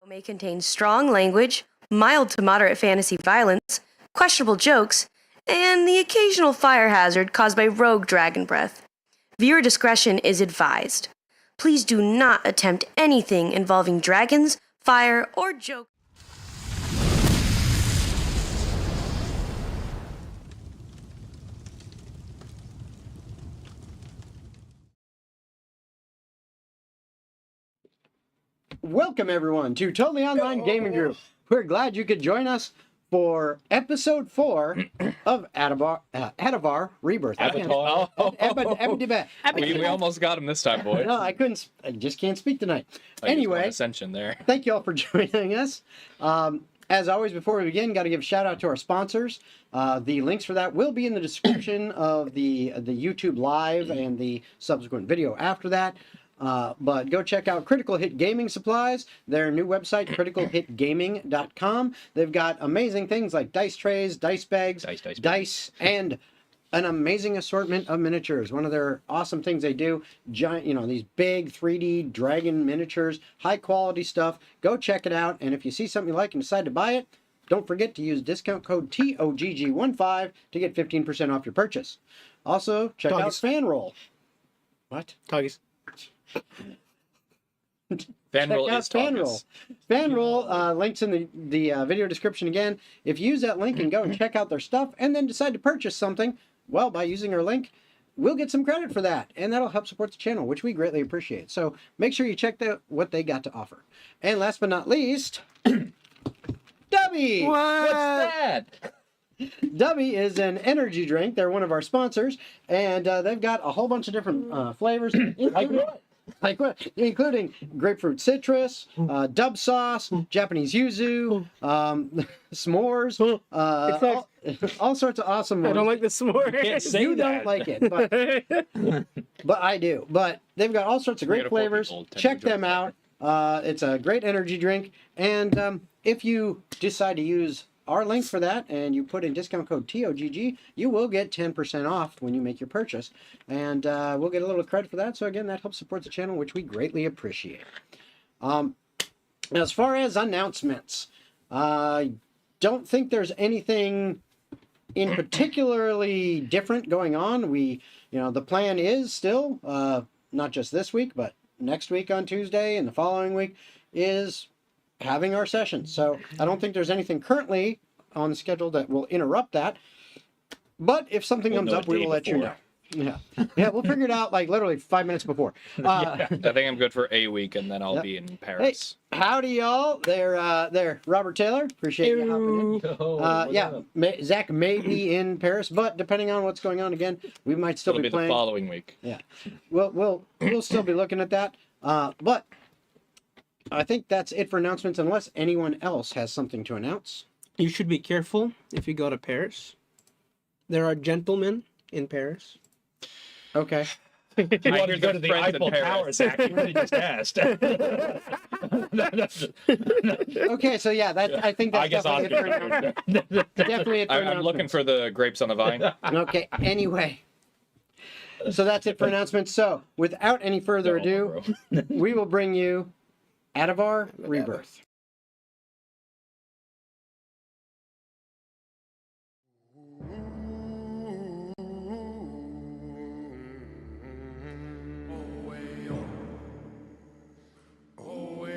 May contain strong language, mild to moderate fantasy violence, questionable jokes, and the occasional fire hazard caused by rogue dragon breath. Viewer discretion is advised. Please do not attempt anything involving dragons, fire, or joke. Welcome everyone to Totally Online Gaming Group. We're glad you could join us for episode 4 of Atavar Rebirth. We almost got him this time, boys. No, I couldn't. I just can't speak tonight. Anyway, ascension there. Thank you all for joining us. As always, before we begin, got to give a shout out to our sponsors. The links for that will be in the description of the YouTube live and the subsequent video after that. But go check out Critical Hit Gaming Supplies, their new website, criticalhitgaming.com. They've got amazing things like dice trays, dice bags, dice, and an amazing assortment of miniatures. One of their awesome things they do, giant, these big 3D dragon miniatures, high quality stuff. Go check it out, and if you see something you like and decide to buy it, don't forget to use discount code TOGG15 to get 15% off your purchase. Also, check out Fanroll. What? Toggies. Fanroll is Fanroll. Fanroll, links in the video description again. If you use that link and go and check out their stuff and then decide to purchase something, well, by using our link, we'll get some credit for that. And that'll help support the channel, which we greatly appreciate. So make sure you check out what they got to offer. And last but not least, Dubby! What's that? Dubby is an energy drink. They're one of our sponsors. And they've got a whole bunch of different flavors. Like what? Including grapefruit citrus, dub sauce, Japanese yuzu, s'mores, all sorts of awesome ones. I don't like the s'more. You don't like it, but I do. But they've got all sorts of great flavors. Check them out. It's a great energy drink. And if you decide to use our link for that and you put in discount code TOGG, you will get 10% off when you make your purchase, and we'll get a little credit for that. So again, that helps support the channel, which we greatly appreciate. As far as announcements, I don't think there's anything in particularly different going on. The plan is still not just this week, but next week on Tuesday and the following week is having our session. So I don't think there's anything currently on the schedule that will interrupt that. But if something comes up, we will let you know. Yeah, we'll figure it out like literally 5 minutes before. I think I'm good for a week, and then I'll be in Paris. Hey, howdy, y'all. There, Robert Taylor. Appreciate you hopping in. Zach may be in Paris, but depending on what's going on again, we might still be playing the following week. Yeah, we'll still be looking at that. But I think that's it for announcements, unless anyone else has something to announce. You should be careful if you go to Paris. There are gentlemen in Paris. Okay. You want to go to the Eiffel Tower, Zach? You really just asked. Okay, so yeah, I think that's definitely it for announcements. Definitely it for announcements. I'm looking for the grapes on the vine. Okay, anyway. So that's it for announcements. So without any further ado, we will bring you Atavar Rebirth. Oh,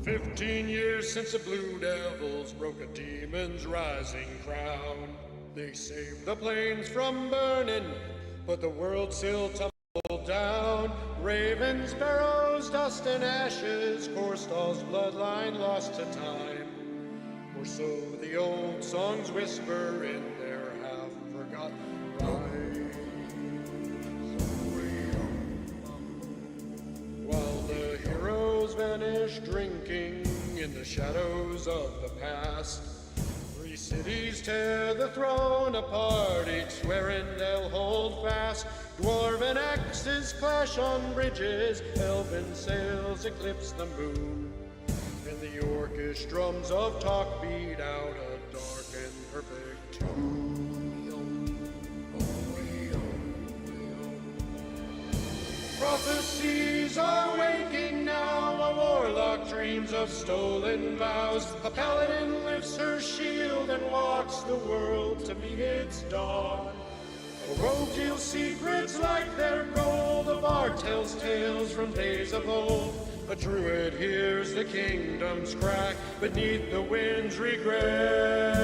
15 years since the Blue Devils broke a demon's rising crown. They saved the plains from burning, but the world still tumbled down. Ravens, sparrows, dust and ashes, Korstall's bloodline lost to time. Or so the old songs whisper in their half-forgotten rhymes. While the heroes vanish drinking in the shadows of the past, 3 cities tear the throne apart, each swearing they'll hold fast. Dwarven axes clash on bridges, elven sails eclipse the moon, and the orcish drums of talk beat out a dark and perfect tune. Prophecies are waking now. dreams of stolen vows. A paladin lifts her shield and walks the world to meet its dawn. A rogue deals secrets like their gold. A bard tells tales from days of old. A druid hears the kingdom's crack beneath the wind's regrets.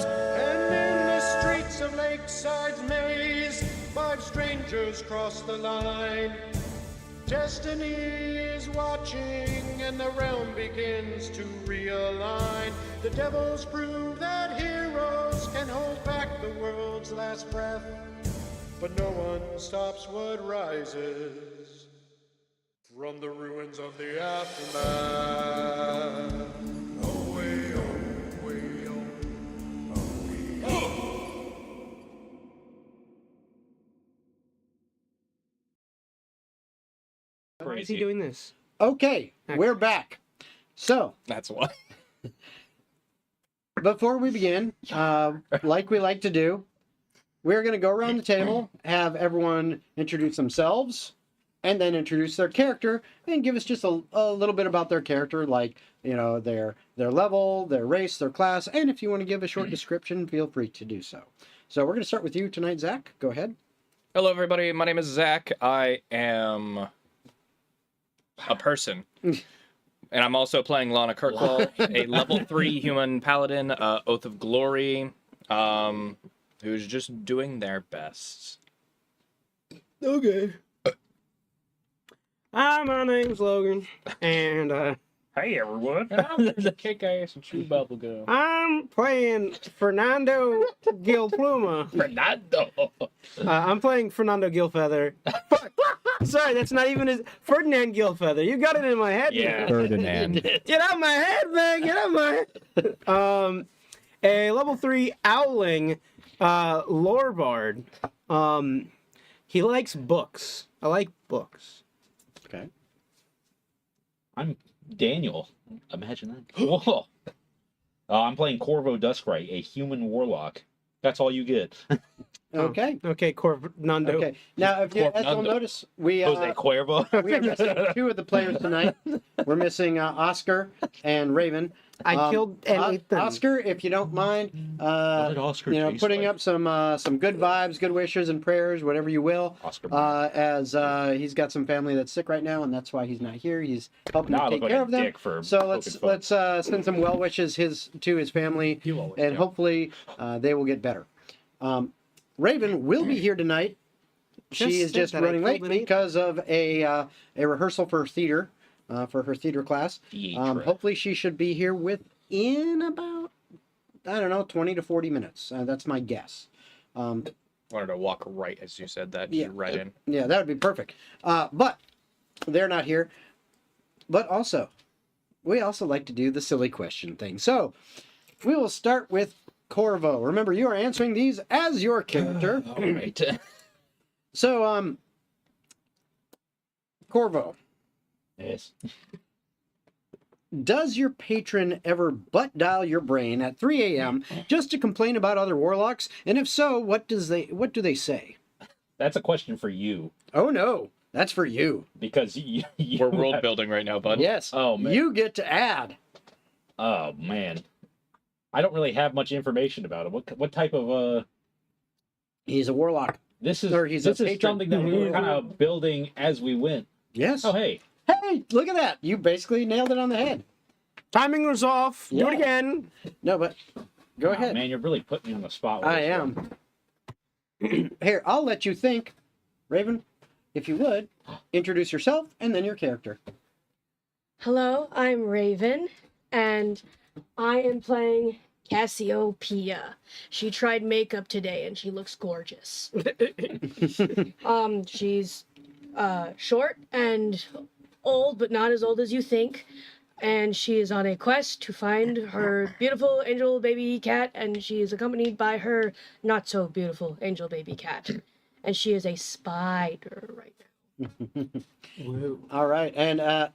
And in the streets of Lakeside's maze, 5 strangers cross the line. Destiny is watching and the realm begins to realign. The devils prove that heroes can hold back the world's last breath, but no one stops what rises from the ruins of the aftermath. Oh, way, oh, way, oh, oh, way, oh. Why is he doing this? Okay, we're back. So, That's why. before we begin, like we like to do, we're going to go around the table, have everyone introduce themselves, and then introduce their character, and give us just a little bit about their character, like, you know, their level, their race, their class, and if you want to give a short description, feel free to do so. So we're going to start with you tonight, Zach. Go ahead. Hello, everybody. My name is Zach. I am a person. And I'm also playing Lana Kirkwall, a level 3 human paladin, Oath of Glory, who's just doing their best. Okay. Hi, my name's Logan, and Hey, everyone. Kick ass and chew bubble gum. I'm playing Fernando Gilpluma. Fernando. I'm playing Fernando Gilfeather. Fuck. Sorry, that's not even his... Ferdinand Gilfeather. You got it in my head. Yeah. Man. Ferdinand. Get out my head, man. Get out my head. A level 3 Owling lore bard. He likes books. I like books. Okay. I'm Daniel. Imagine that. Whoa. I'm playing Corvo Duskrite, a human warlock. That's all you get. Okay. Okay, Fernando. Okay. Now, if you, as you'll Fernando. notice, we Jose Cuervo. we are missing 2 of the players tonight. We're missing Oscar and Raven. I killed and ate them. Oscar, if you don't mind, What did Oscar you know, taste putting like? up some good vibes, good wishes, and prayers, whatever you will. Oscar. As he's got some family that's sick right now, and that's why he's not here. He's helping Now I to take look like care a of them. dick for So poking fun. let's send some well wishes to his family, You always and do. hopefully they will get better. Raven will be here tonight. She Just is said just that I running late killed an ape. because of a rehearsal for theater, for her theater class. Theatre. Hopefully she should be here within about, I don't know, 20 to 40 minutes. That's my guess. Wanted to walk right as you said that. Yeah. Just right in. Yeah, that would be perfect. But they're not here. But also, we also like to do the silly question thing. So we will start with Corvo. Remember, you are answering these as your character. All right. So, Corvo, Yes. does your patron ever butt dial your brain at 3 a.m. just to complain about other warlocks? And if so, what do they say? That's a question for you Oh no, that's for you. because We're world building right now, bud. Yes. Oh, man. You get to add. Oh man, I don't really have much information about him. What type of He's a warlock. This is Or he's a this is patron. something that we're kind of building as we went. Yes. Oh hey, Hey, look at that. You basically nailed it on the head. Timing was off. Do Yeah. it again. No, but go Oh, ahead. man, you're really putting me on the spot. With I this one. am. Here, I'll let you think. Raven, if you would, introduce yourself and then your character. Hello, I'm Raven, and I am playing Cassiopeia. She tried makeup today, and she looks gorgeous. She's short and old, but not as old as you think. And she is on a quest to find her beautiful angel baby cat, and she is accompanied by her not so beautiful angel baby cat. And she is a spider right now. All right, and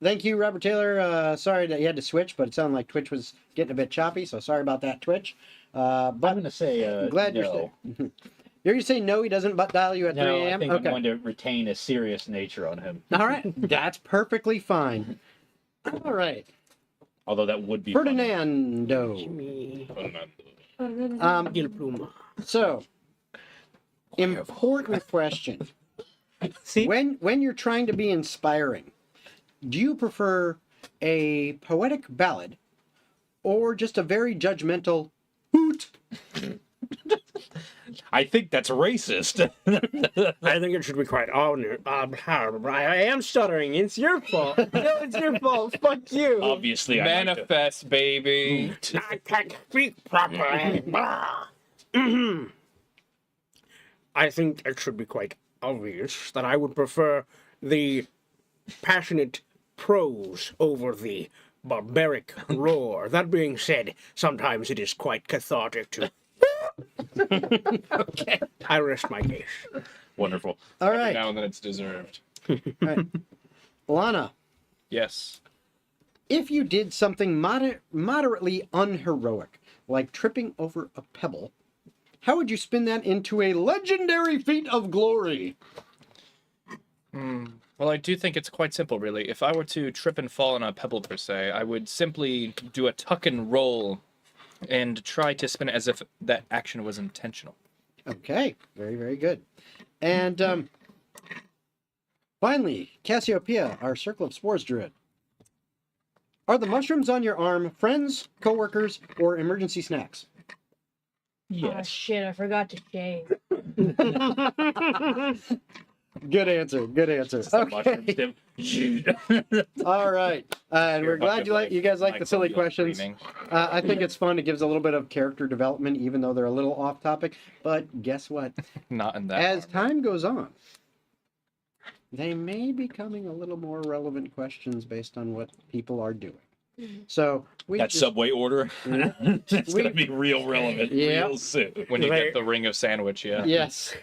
thank you, Robert Taylor. Sorry that you had to switch, but it sounded like Twitch was getting a bit choppy, so sorry about that, Twitch. I'm But gonna say I'm glad no. you're there. You're going to say no, he doesn't but dial you at 3 No, a.m.? I think Okay. I'm going to retain a serious nature on him. All right. That's perfectly fine. All right. Although that would be funny. Ferdinando. Gil Pluma. So, important question. See? When you're trying to be inspiring, do you prefer a poetic ballad or just a very judgmental hoot? I think that's racist. I think it should be quite honest. I am stuttering. It's your fault. No, it's your fault. Fuck you. Obviously, I like to- Manifest, baby. I can't speak properly. I think it should be quite obvious that I would prefer the passionate prose over the barbaric roar. That being said, sometimes it is quite cathartic to. Okay. I rest my case. Wonderful. All right. Now and then it's deserved. All right. Lana, Yes. if you did something moderately unheroic, like tripping over a pebble, how would you spin that into a legendary feat of glory? Well, I do think it's quite simple, really. If I were to trip and fall on a pebble, per se, I would simply do a tuck and roll and try to spin it as if that action was intentional. Okay, very, very good. And finally, Cassiopeia, our Circle of Spores druid. Are the mushrooms on your arm friends, coworkers, or emergency snacks? Oh, Yes. shit, I forgot to shave. Good answer. Good answer. Okay. All right. And we're glad you guys like the silly questions. I think it's fun. It gives a little bit of character development, even though they're a little off topic. But guess what? Not in that. As time goes on, they may be becoming a little more relevant questions based on what people are doing. So we That just- subway order. It's going to be real relevant Yeah. real soon. When you get the ring of sandwich, yeah. Yes.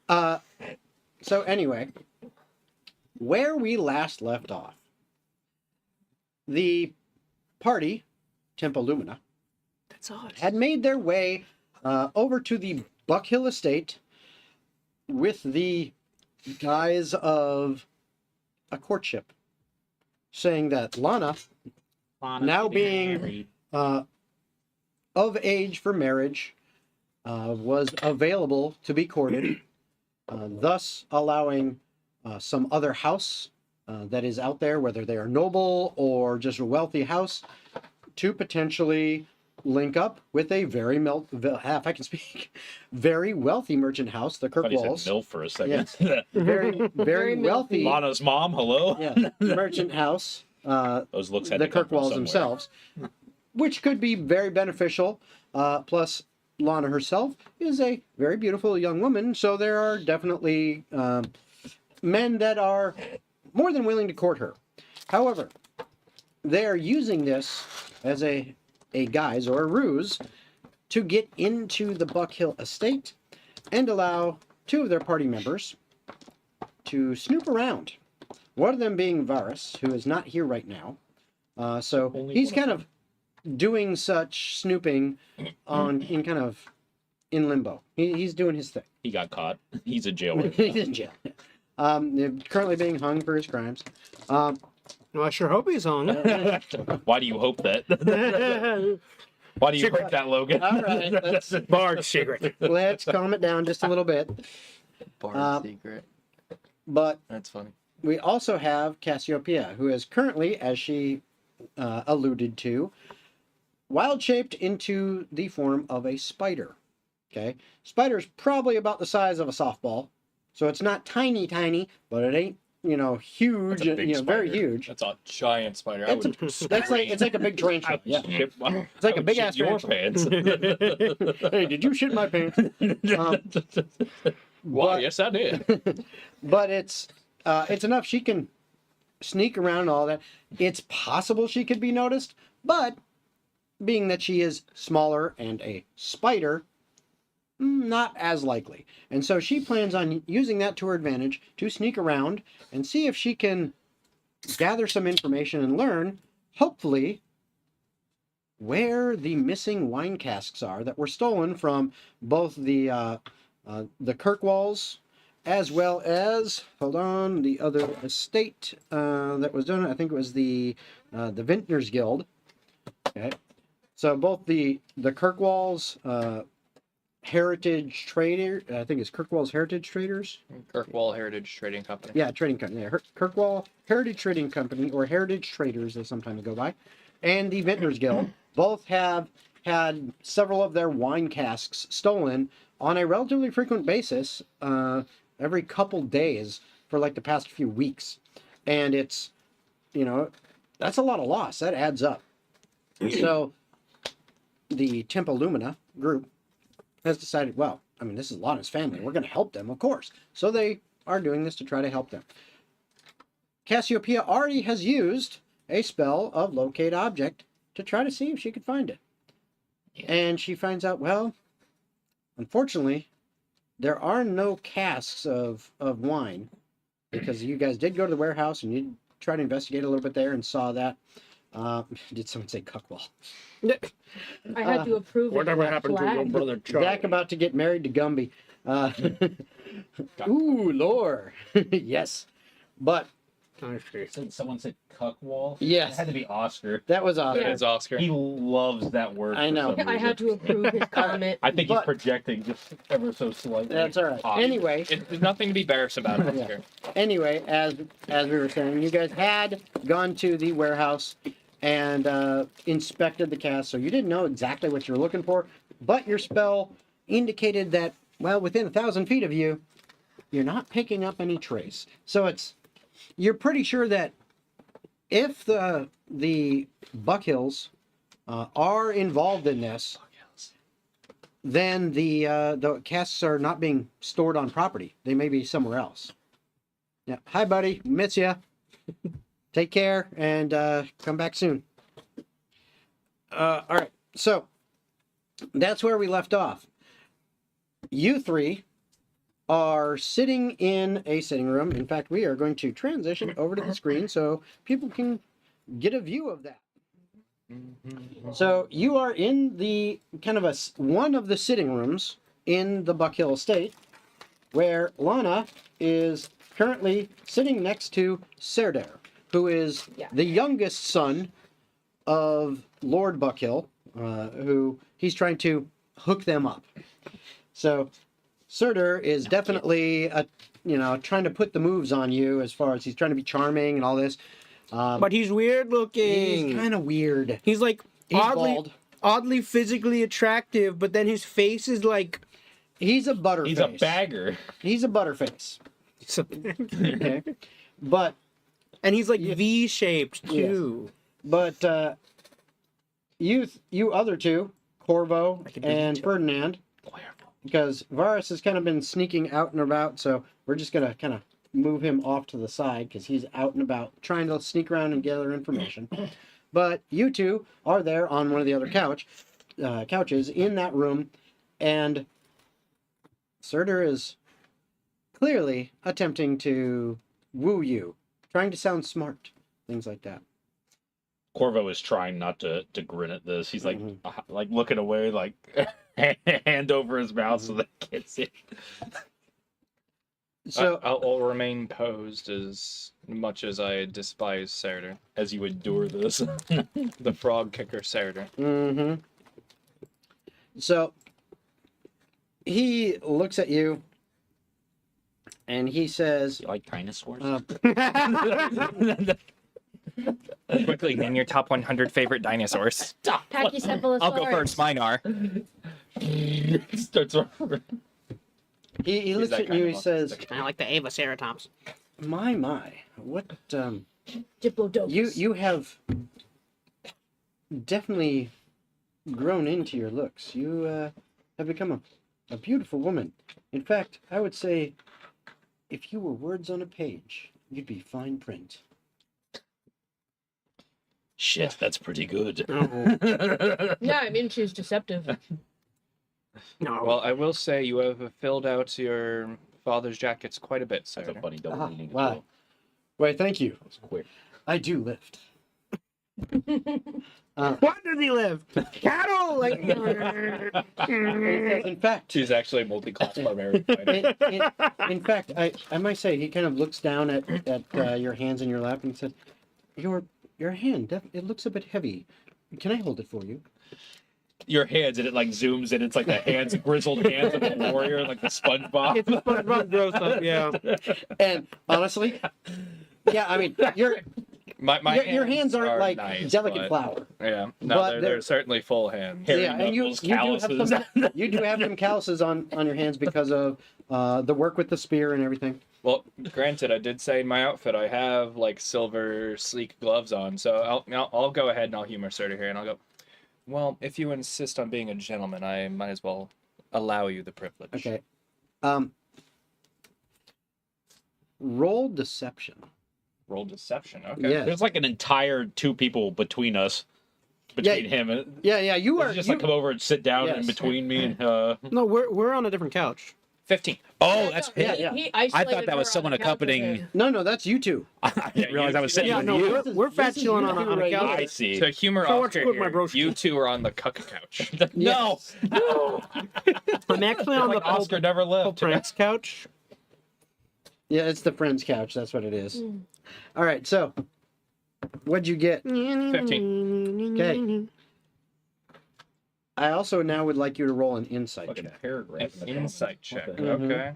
So anyway, where we last left off, the party, Temple Lumina, That's odd. had made their way over to the Buckhill Estate with the guise of a courtship, saying that Lana, now being of age for marriage, was available to be courted, thus allowing some other house that is out there, whether they are noble or just a wealthy house, to potentially link up with a very if I can speak, very wealthy merchant house, the I thought he said Kirkwalls. MILF for a second. Very, very wealthy Lana's mom, hello? merchant house. Those looks had The to come from Kirkwalls somewhere. themselves, which could be very beneficial. Plus, Lana herself is a very beautiful young woman, so there are definitely men that are more than willing to court her. However, they are using this as a guise or a ruse to get into the Buckhill Estate and allow two of their party members to snoop around. One of them being Varus, who is not here right now. So Only he's one kind of doing such snooping in limbo. He's doing his thing. He got caught. He's in jail right He's now. in jail. Currently being hung for his crimes. Well, I sure hope he's on. Why do you hope that? Why do you hope that, Logan? All right, Bard secret. let's calm it down just a little bit. Bar secret. But That's funny. we also have Cassiopeia, who is currently, as she alluded to, wild-shaped into the form of a spider. Okay? Spider's probably about the size of a softball. So it's not tiny, but it ain't, huge, That's a big very spider. huge. That's a giant spider. I would It's like a big tarantula. Yeah. Shit, wow. It's like I a would big shit ass your tarantula. pants. Hey, did you shit my pants? Why? But- Yes, I did. But it's enough. She can sneak around and all that. It's possible she could be noticed, but being that she is smaller and a spider, not as likely. And so she plans on using that to her advantage to sneak around and see if she can gather some information and learn, hopefully, where the missing wine casks are that were stolen from both the the Kirkwalls, as well as, hold on, the other estate that was done. I think it was the Vintners Guild. Okay, so both the Kirkwalls Heritage Trader, I think it's Kirkwall's Heritage Traders. Kirkwall Heritage Trading Company. Yeah, trading company. Yeah, Kirkwall Heritage Trading Company, or Heritage Traders, they sometimes go by, and the Vintners Guild both have had several of their wine casks stolen on a relatively frequent basis, every couple days for like the past few weeks, and it's, that's a lot of loss. That adds up. So the Temple Lumina group has decided, well, I mean, this is Lana's family. We're going to help them, of course. So they are doing this to try to help them. Cassiopeia already has used a spell of Locate Object to try to see if she could find it. And she finds out, well, unfortunately, there are no casks of wine, because you guys did go to the warehouse and you tried to investigate a little bit there and saw that. Did someone say cuckwall? I had to approve it. Whatever happened to your brother Charlie? Zach about to get married to Gumby. Ooh, lore. Yes. But, Someone said cuckwall? yes, It had to be Oscar. that was awesome. It is Oscar. He loves that word. I for know. some I had reason. to approve his comment. I think But- he's projecting just ever so slightly. That's all right. Oscar. Anyway, There's nothing to be embarrassed about, Yeah. Oscar. Anyway, as we were saying, you guys had gone to the warehouse and inspected the cast, so you didn't know exactly what you were looking for, but your spell indicated that, well, within 1,000 feet of you, you're not picking up any trace. So you're pretty sure that if the Buckhills are involved in this, then the casks are not being stored on property. They may be somewhere else. Yeah. Hi, buddy. Miss ya. Take care and come back soon. All right. So that's where we left off. You three are sitting in a sitting room. In fact, we are going to transition over to the screen so people can get a view of that. So you are in the kind of one of the sitting rooms in the Buckhill Estate, where Lana is currently sitting next to Serdar, who is the youngest son of Lord Buckhill, who he's trying to hook them up. So Serdar is definitely trying to put the moves on you, as far as he's trying to be charming and all this. But he's weird looking. He's kind of weird. He's like He's bald. oddly physically attractive, but then his face is like He's a butterface. He's a bagger. He's a butterface. Okay. But and he's like V-shaped too. But you other two, Corvo and Ferdinand, because Varus has kind of been sneaking out and about, so we're just gonna kind of move him off to the side because he's out and about trying to sneak around and gather information. But you two are there on one of the other couches in that room, and Serdar is clearly attempting to woo you, trying to sound smart, things like that. Corvo is trying not to grin at this. He's like looking away, like hand over his mouth so they can't see. So I'll remain posed as much as I despise Serdar. As you endure this. The frog kicker Serdar. Mm-hmm. So he looks at you and he says, You like dinosaurs? Quickly, name your top 100 favorite dinosaurs. Pachycephalosaurus. I'll go first. Mine are. Starts over. he looks that at kind you, of he says, I like the Avaceratops. my, what, Diplodocus. you have definitely grown into your looks. You have become a beautiful woman. In fact, I would say if you were words on a page, you'd be fine print. Shit, that's pretty good. Yeah, I mean, she's deceptive. No. Well, I will say you have filled out your father's jackets quite a bit, That's a Serdar. funny double meaning. as Wow. well. Why, thank you. That was quick. I do lift. Where does he live? Cattle. Like. In fact, She's actually a multi-class barbarian fighter. in fact, I might say he kind of looks down at your hands in your lap and said, "Your hand, it looks a bit heavy. Can I hold it for you?" Your hands, and it like zooms in. It's like the hands, grizzled hands of a warrior, like the SpongeBob. It's a SpongeBob gross up, yeah. And honestly, yeah, I mean, your hands aren't like nice, delicate but- flour. Yeah, no, But they're certainly full hands. Hairy Yeah, and knuckles, you do calluses. have you do have some calluses on your hands because of the work with the spear and everything. Well, granted, I did say in my outfit I have like silver sleek gloves on, so I'll go ahead and I'll humor Serta here, and I'll go. Well, if you insist on being a gentleman, I might as well allow you the privilege. Okay. Roll deception. Roll deception. Okay. Yeah. There's like an entire 2 people between us, between him and. Yeah, you are. Just you- like come over and sit down in Yes. between me and. No, we're on a different couch. 15. Oh, that's Yeah. He I isolated thought that her was on someone the couch with accompanying. him. No, that's you two. I didn't realize I was sitting Yeah, with no, you. we're fat this is chilling you on two a right couch. I see. To humor So Oscar what's with my here, broski? you two are on the cuck couch. No, I'm actually on like the Oscar never left. Prince couch. Yeah, it's the friend's couch. That's what it is. All right, so what'd you get? 15. Okay. I also now would like you to roll an insight Fucking check. paragraph. An insight check. What the hell? Mhm.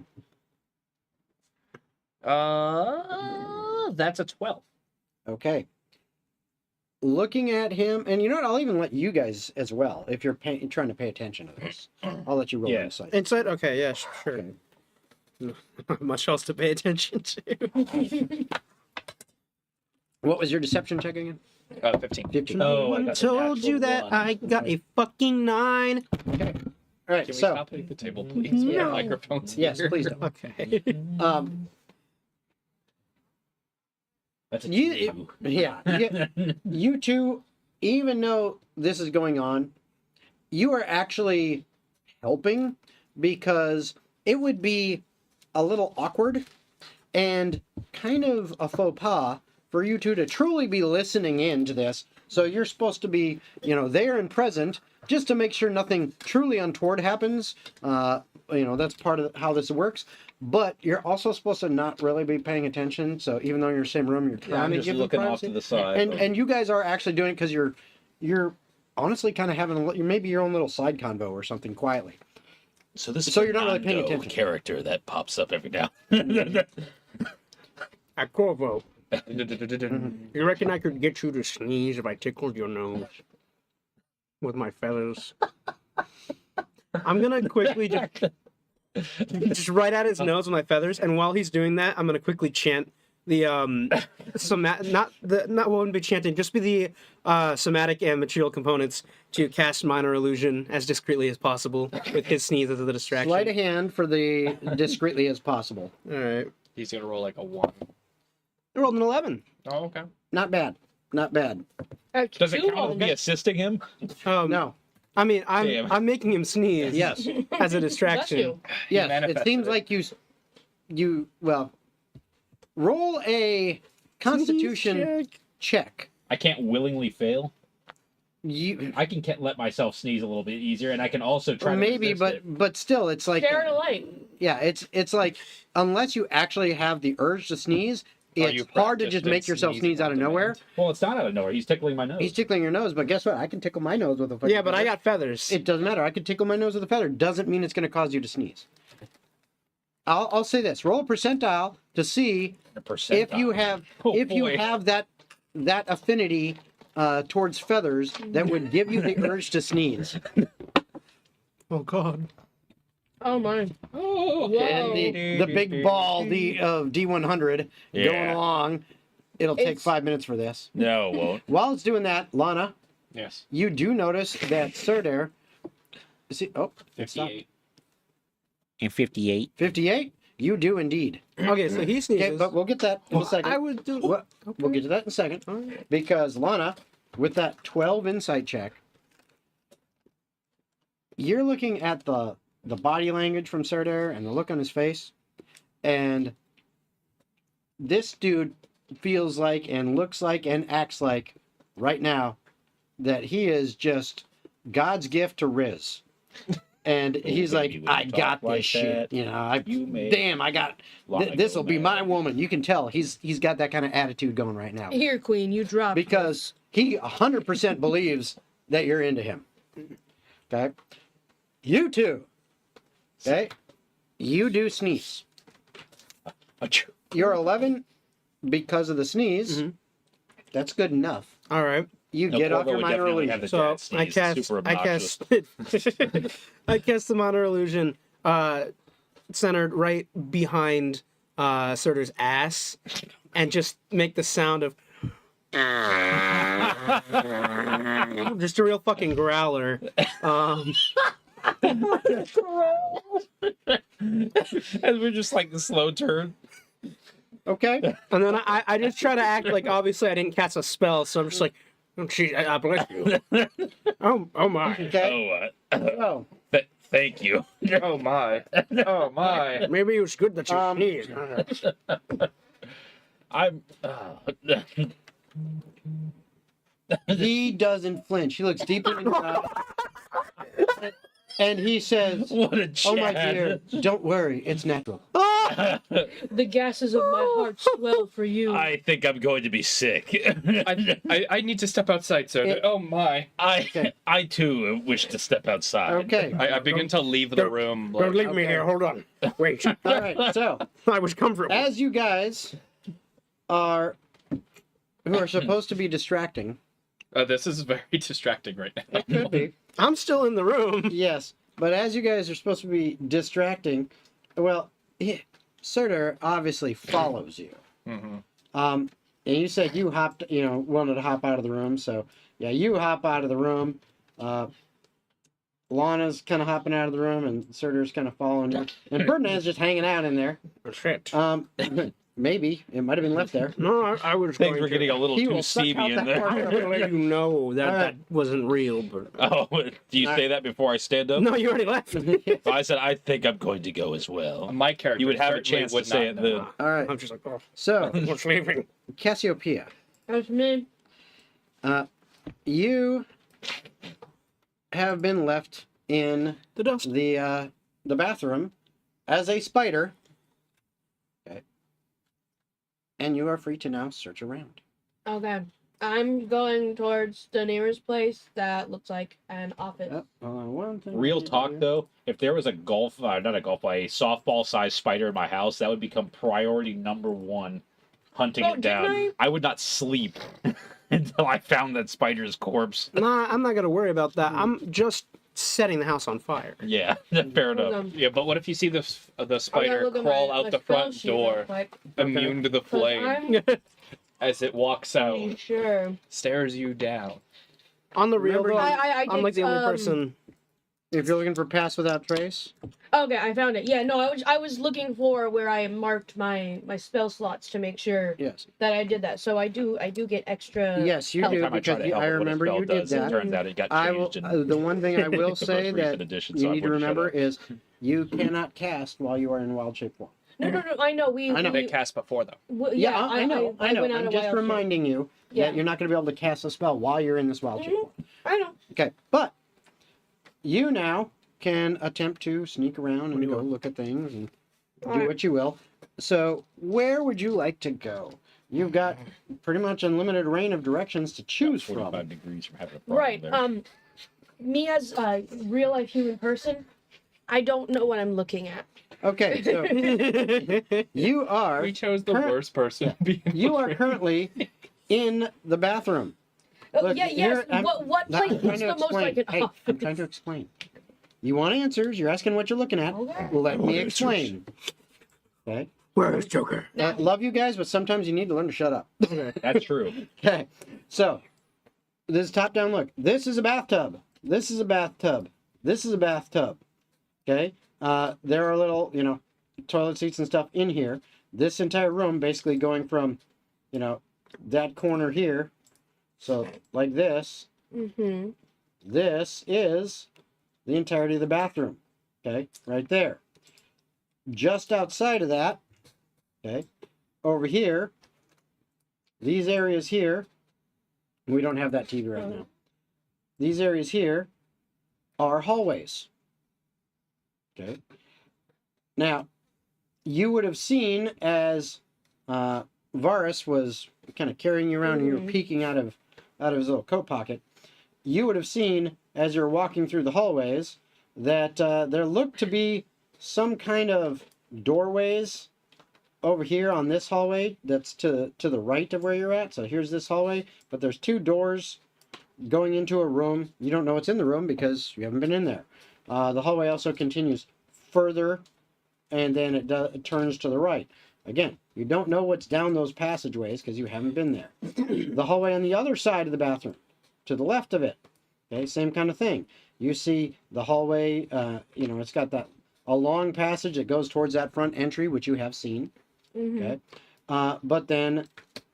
Okay. That's a 12. Okay. Looking at him, and you know what? I'll even let you guys as well, if you're trying to pay attention to this. I'll let you roll Yeah. insight. Inside? Okay, yeah, sure. Okay. Not much else to pay attention to. What was your deception check again? 15. 15. Oh, I I got the told natural you that one. I got a fucking 9. All right, Can we so stop at the table, please? We have No. microphones yes, here. please. Don't. Okay. That's a You, 2. yeah, you two, even though this is going on, you are actually helping because it would be a little awkward and kind of a faux pas for you two to truly be listening in to this. So you're supposed to be, there and present just to make sure nothing truly untoward happens. That's part of how this works. But you're also supposed to not really be paying attention. So even though you're in the same room, you're trying I'm to just give them looking off privacy. to the side. And you guys are actually doing it because you're honestly kind of having maybe your own little side convo or something quietly. So this is So a you're not really paying non-go attention. character that pops up every now. At Corvo, you reckon I could get you to sneeze if I tickled your nose with my feathers? I'm gonna quickly just right at his nose with my feathers, and while he's doing that, I'm gonna quickly chant the not what wouldn't be chanting, just be the somatic and material components to cast minor illusion as discreetly as possible with his sneeze as the distraction. Sleight of hand for the discreetly as possible. All right, He's going to roll like a 1. I rolled an 11. Oh, okay. Not bad. Not bad. Does it count as me assisting him? No. I mean, Damn. I'm making him sneeze. Yes. As a Bless distraction. you. Yes. It manifested seems it. like you roll a Constitution check. I can't willingly fail. You I can let myself sneeze a little bit easier, and I can also try to maybe, resist but it. still, it's like Share it alike. yeah, it's like unless you actually have the urge to sneeze, Or you it's hard to practiced just in make yourself sneezing sneeze out of on nowhere. demand. Well, it's not out of nowhere. He's tickling my nose. He's tickling your nose, but guess what? I can tickle my nose with a fucking Yeah, but I feather. got feathers. It doesn't matter. I can tickle my nose with a feather. Doesn't mean it's going to cause you to sneeze. I'll say this: roll a percentile to see A percentile. if you have Oh, if you boy. have that affinity towards feathers that would give you the urge to sneeze. Oh God. Oh my. Oh, Whoa. And the big ball of D100 going Yeah. along. It'll take It's- 5 minutes for this. No, it won't. While it's doing that, Lana, Yes. you do notice that Surdair. See, oh, it stopped. 58. In 58. 58. You do indeed. Okay, so he sneezes. Okay, but we'll get that in a second. I would do. We'll get to that in a second. Because Lana, with that 12 insight check, you're looking at the body language from Surdair and the look on his face, and this dude feels like and looks like and acts like right now that he is just God's gift to Riz. And he's like, When you I talk got like this shit. that, You know, you make damn, I got, Lana this will go be my mad. woman. You can tell he's got that kind of attitude going right now. Here, Queen, you dropped. Because he 100% believes that you're into him. Okay? You too. Okay? You do sneeze. Achoo. You're 11 because of the sneeze. Mhm. That's good enough. All right. You No, get off Corvo your would minor definitely illusion. have the So dad sneeze. Super obnoxious. I cast the minor illusion centered right behind Surtur's ass, and just make the sound of just a real fucking growler. As we're just like the slow turn. Okay? And then I just try to act like obviously I didn't cast a spell, so I'm just like, oh gee, I bless you. Oh my. Okay? So, Thank you. Oh my. Oh my. Maybe it was good that you sneezed. I'm. he doesn't flinch. He looks deeper in your eyes. And he says, What a Chad. oh my dear, don't worry, it's natural. The gases of my heart swell for you. I think I'm going to be sick. I need to step outside, sir. It- Oh my. I too wish to step outside. Okay. I begin to leave the room. Don't leave me Okay. here. Hold on. Wait. All right. So, I was comfortable. as you guys are, who are supposed to be distracting, This is very distracting right now. it could be, I'm still in the room. yes, but as you guys are supposed to be distracting, well, Surtur obviously follows you. Mhm. And you said you hopped, wanted to hop out of the room, so yeah, you hop out of the room. Lana's kind of hopping out of the room, and Surtur's kind of following you, and Ferdinand's just hanging out in there. Oh, shit. Maybe it might have been left there. No, I was Things going were to. getting a little He too will suck steamy out in that there. part. I was going to let you know that All right. that wasn't real, but Oh, do you say that before I stand up? no, you already left. So I said I think I'm going to go as well. My character. You would have a certainly chance to would say not it know. then. All right, I'm just like, oh, so what's leaving? Cassiopeia, That's me. you have been left in The dust. the bathroom as a spider. Okay. And you are free to now search around. Okay. I'm going towards the nearest place that looks like an office. Oh, hold on one thing. Real talk though, if there was a softball-sized spider in my house, that would become priority number one, hunting Oh, it down. didn't I would not sleep until I found that spider's corpse. Nah, I'm not going to worry about that. I'm just setting the house on fire. Yeah, fair enough. Hold on. Yeah, but what if you see the I spider gotta look at crawl my out the spell front sheet real door, quick, immune to the 'cause flame, I'm as it walks out, pretty sure. stares you down? On the real, Remember- though, I I'm like the did, only person. If you're looking for pass without trace, Okay, I found it. Yeah, no, I was looking for where I marked my spell slots to make sure yes, that I did that. So I do get extra. yes, you help. do Every time I try because to help I it, what a remember spell you did does, it that. turns out it got I will. changed. in The one thing I will the say most that recent edition, you so I need to would've shut remember up. is you cannot cast while you are in wild shape form. No, I know. I know. They cast before though. Yeah, I know. I went out I'm a just wild reminding you Yeah. that you're not going to be able to cast a spell while you're in this wild shape form. I know. Okay, but you now can attempt to sneak around and go look at things and do Alright. what you will. So, where would you like to go? You've got pretty much unlimited range of directions to choose 45 from. degrees from having a problem Right. there. Me as a real life human person, I don't know what I'm looking at. Okay, so you are We chose the Current- worst person. to be in you the are room. currently in the bathroom. Oh, Look, yeah, here, yes. I'm- What Now, place I'm trying is to the most explain. like an Hey, office? I'm trying to explain. You want answers? You're asking what you're looking at. Okay. Let me explain. Okay. Where is Joker? Love you guys, but sometimes you need to learn to shut up. That's true. Okay, so this is top down look. This is a bathtub. This is a bathtub. This is a bathtub. Okay, there are little, toilet seats and stuff in here. This entire room basically going from, that corner here. So like this. Mm-hmm. This is the entirety of the bathroom. Okay, right there. Just outside of that, okay, over here, these areas here We don't have that TV right now. These areas here are hallways. Okay. Now, you would have seen as Varus was kind of carrying you around and you were peeking out of his little coat pocket. You would have seen as you're walking through the hallways that there looked to be some kind of doorways over here on this hallway that's to the right of where you're at. So here's this hallway, but there's 2 doors going into a room. You don't know what's in the room because you haven't been in there. The hallway also continues further, and then it turns to the right. Again, you don't know what's down those passageways because you haven't been there. The hallway on the other side of the bathroom, to the left of it, okay, same kind of thing. You see the hallway, it's got a long passage that goes towards that front entry, which you have seen. Okay, but then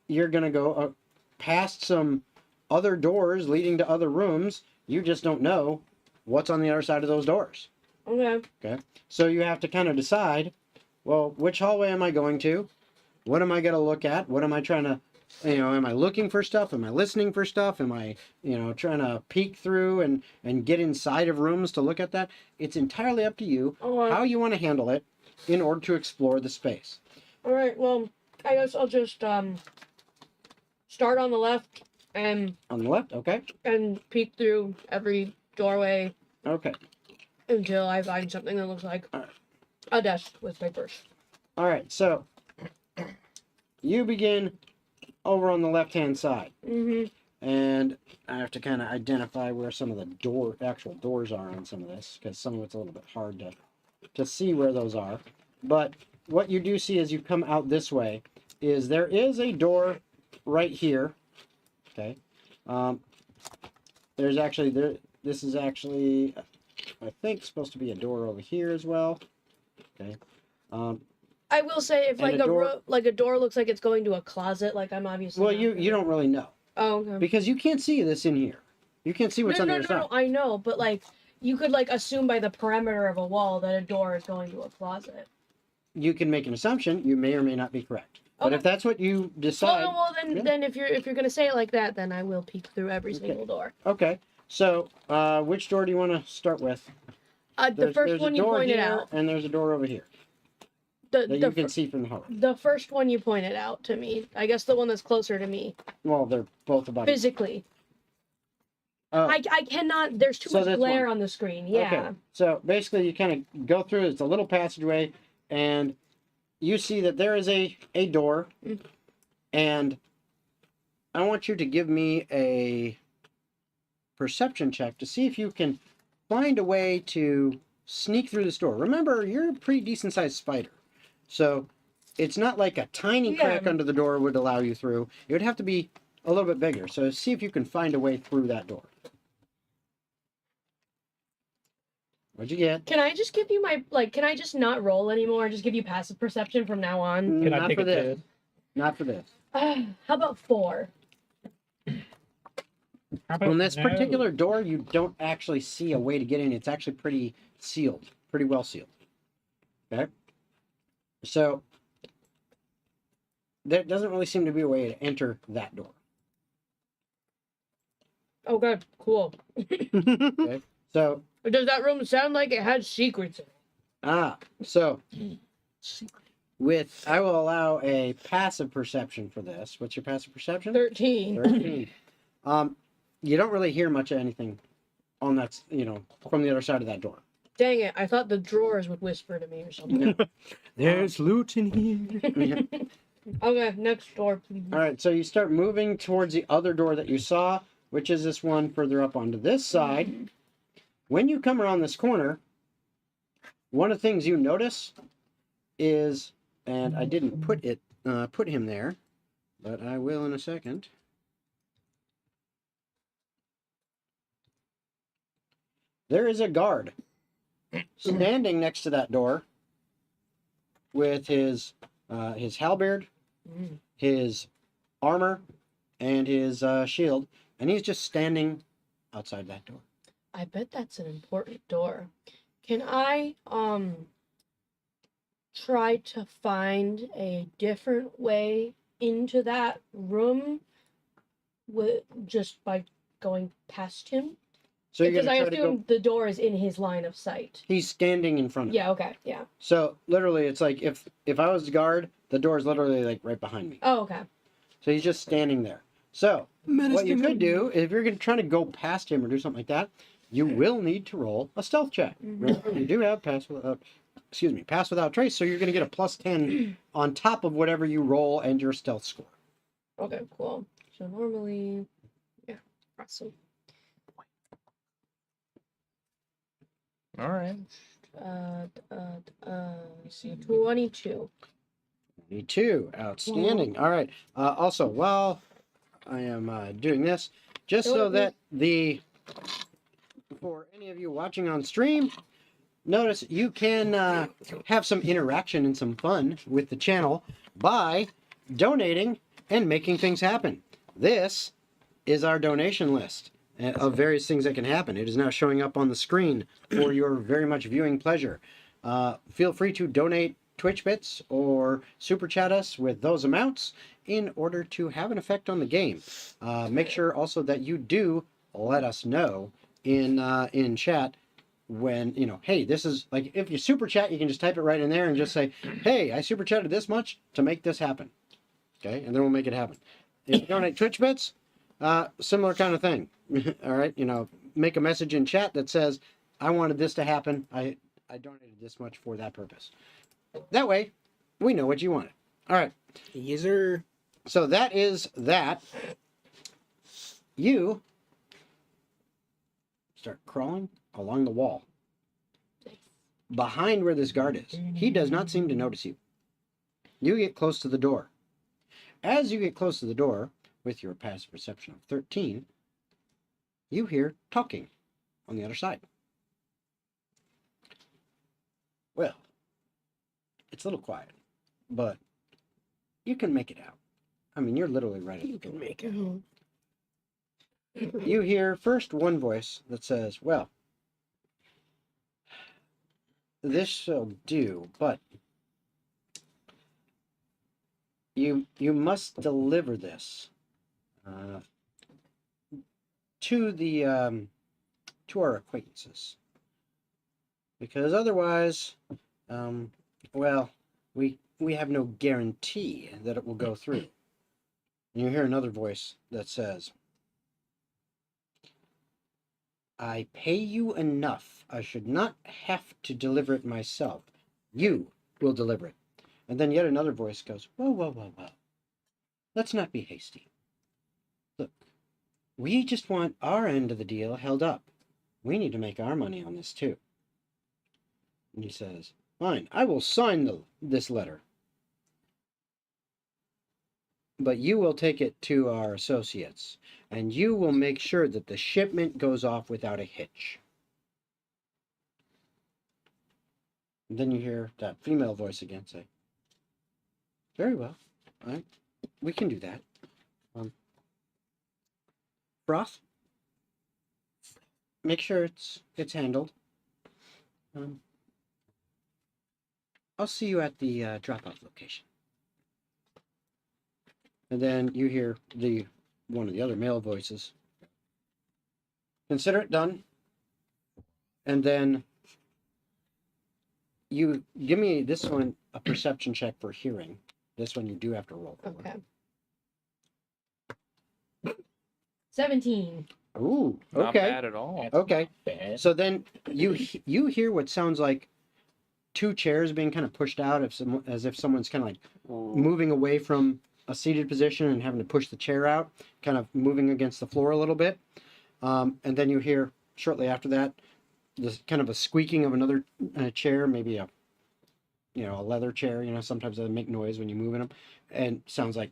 you're gonna go past some other doors leading to other rooms. You just don't know what's on the other side of those doors. Okay, so you have to kind of decide, well, which hallway am I going to? What am I going to look at? What am I trying to, am I looking for stuff? Am I listening for stuff? Am I, trying to peek through and get inside of rooms to look at that? It's entirely up to you how you want to handle it in order to explore the space. All right, well, I guess I'll just start on the left and... On the left, okay. And peek through every doorway. Okay. Until I find something that looks like a desk with papers. All right, so you begin over on the left-hand side. And I have to kind of identify where some of the actual doors are on some of this, because some of it's a little bit hard to see where those are. But what you do see as you come out this way is there is a door right here. Okay. There's actually this is actually, I think, supposed to be a door over here as well. Okay. I will say if like a door looks like it's going to a closet, like I'm obviously. Well, you don't really know. Oh, okay. Because you can't see this in here. You can't see what's on the other side. No, I know, but like you could like assume by the perimeter of a wall that a door is going to a closet. You can make an assumption. You may or may not be correct. But if that's what you decide, then if you're gonna say it like that, then I will peek through every single door. Okay. So, which door do you want to start with? The first one you pointed out, and there's a door over here that you can see from the hallway. The first one you pointed out to me. I guess the one that's closer to me. Well, they're both about physically. Oh. I cannot. There's too much glare on the screen. Yeah. Okay. So basically, you kind of go through. It's a little passageway, and you see that there is a door, and I want you to give me a perception check to see if you can find a way to sneak through this door. Remember, you're a pretty decent sized spider, so it's not like a tiny crack under the door would allow you through. It would have to be a little bit bigger. So see if you can find a way through that door. What'd you get? Can I just give you my can I just not roll anymore? Just give you passive perception from now on? Can I Not take for a this. tip? Not for this. How about 4? How about On this no? particular door, you don't actually see a way to get in. It's actually pretty sealed, pretty well sealed. Okay? So, there doesn't really seem to be a way to enter that door. Okay, cool. Okay? So, Does that room sound like it has secrets in it? so, I will allow a passive perception for this. What's your passive perception? 13. 13. You don't really hear much of anything on that, from the other side of that door. Dang it, I thought the drawers would whisper to me or something. There's loot in here. Okay, next door, please. All right, so you start moving towards the other door that you saw, which is this one further up onto this side. When you come around this corner, one of the things you notice is, and I didn't put him there, but I will in a second. There is a guard standing next to that door with his halberd, his armor, and his shield, and he's just standing outside that door. I bet that's an important door. Can I try to find a different way into that room just by going past him? So you're Because gonna I try to assume go. the door is in his line of sight. He's standing in front of. Yeah. Okay. Yeah. So literally, it's like if I was the guard, the door is literally like right behind me. Oh. Okay. So he's just standing there. So what you could do, if you're going to try to go past him or do something like that, you will need to roll a stealth check. Remember, you do have pass without trace, so you're going to get a +10 on top of whatever you roll and your stealth score. Okay. Cool. So normally, yeah. Awesome. All right. 22. 22, outstanding. All right. Also, while I am doing this, just so that for any of you watching on stream, notice you can have some interaction and some fun with the channel by donating and making things happen. This is our donation list of various things that can happen. It is now showing up on the screen for your very much viewing pleasure. Feel free to donate Twitch bits or super chat us with those amounts in order to have an effect on the game. Make sure also that you do let us know in chat when, hey, this is like, if you super chat, you can just type it right in there and just say, hey, I super chatted this much to make this happen. Okay, and then we'll make it happen. If you donate Twitch bits, similar kind of thing. All right, make a message in chat that says, I wanted this to happen. I donated this much for that purpose. That way, we know what you wanted. All right. Yes, sir. So that is that. You start crawling along the wall behind where this guard is. He does not seem to notice you. You get close to the door. As you get close to the door, with your passive perception of 13, you hear talking on the other side. Well, it's a little quiet, but you can make it out. I mean, you're literally right at the door. You can make it. You hear first one voice that says, well, this shall do, but you must deliver this to our acquaintances, because otherwise, well, we have no guarantee that it will go through. And you hear another voice that says, I pay you enough. I should not have to deliver it myself. You will deliver it. And then yet another voice goes, whoa, whoa, whoa, whoa. Let's not be hasty. Look, we just want our end of the deal held up. We need to make our money on this too. And he says, fine, I will sign this letter. But you will take it to our associates, and you will make sure that the shipment goes off without a hitch. And then you hear that female voice again say, very well, we can do that. Froth, make sure it's handled. I'll see you at the drop-off location. And then you hear one of the other male voices. Consider it done. And then you give me this one a perception check for hearing. This one you do have to roll for. Okay. 17. Ooh, Not okay. bad at all. Okay. Bad. So then you hear what sounds like two chairs being kind of pushed out, as if someone's kind of like moving away from a seated position and having to push the chair out, kind of moving against the floor a little bit. And then you hear shortly after that, this kind of a squeaking of another chair, maybe a leather chair. Sometimes they make noise when you move in them, and sounds like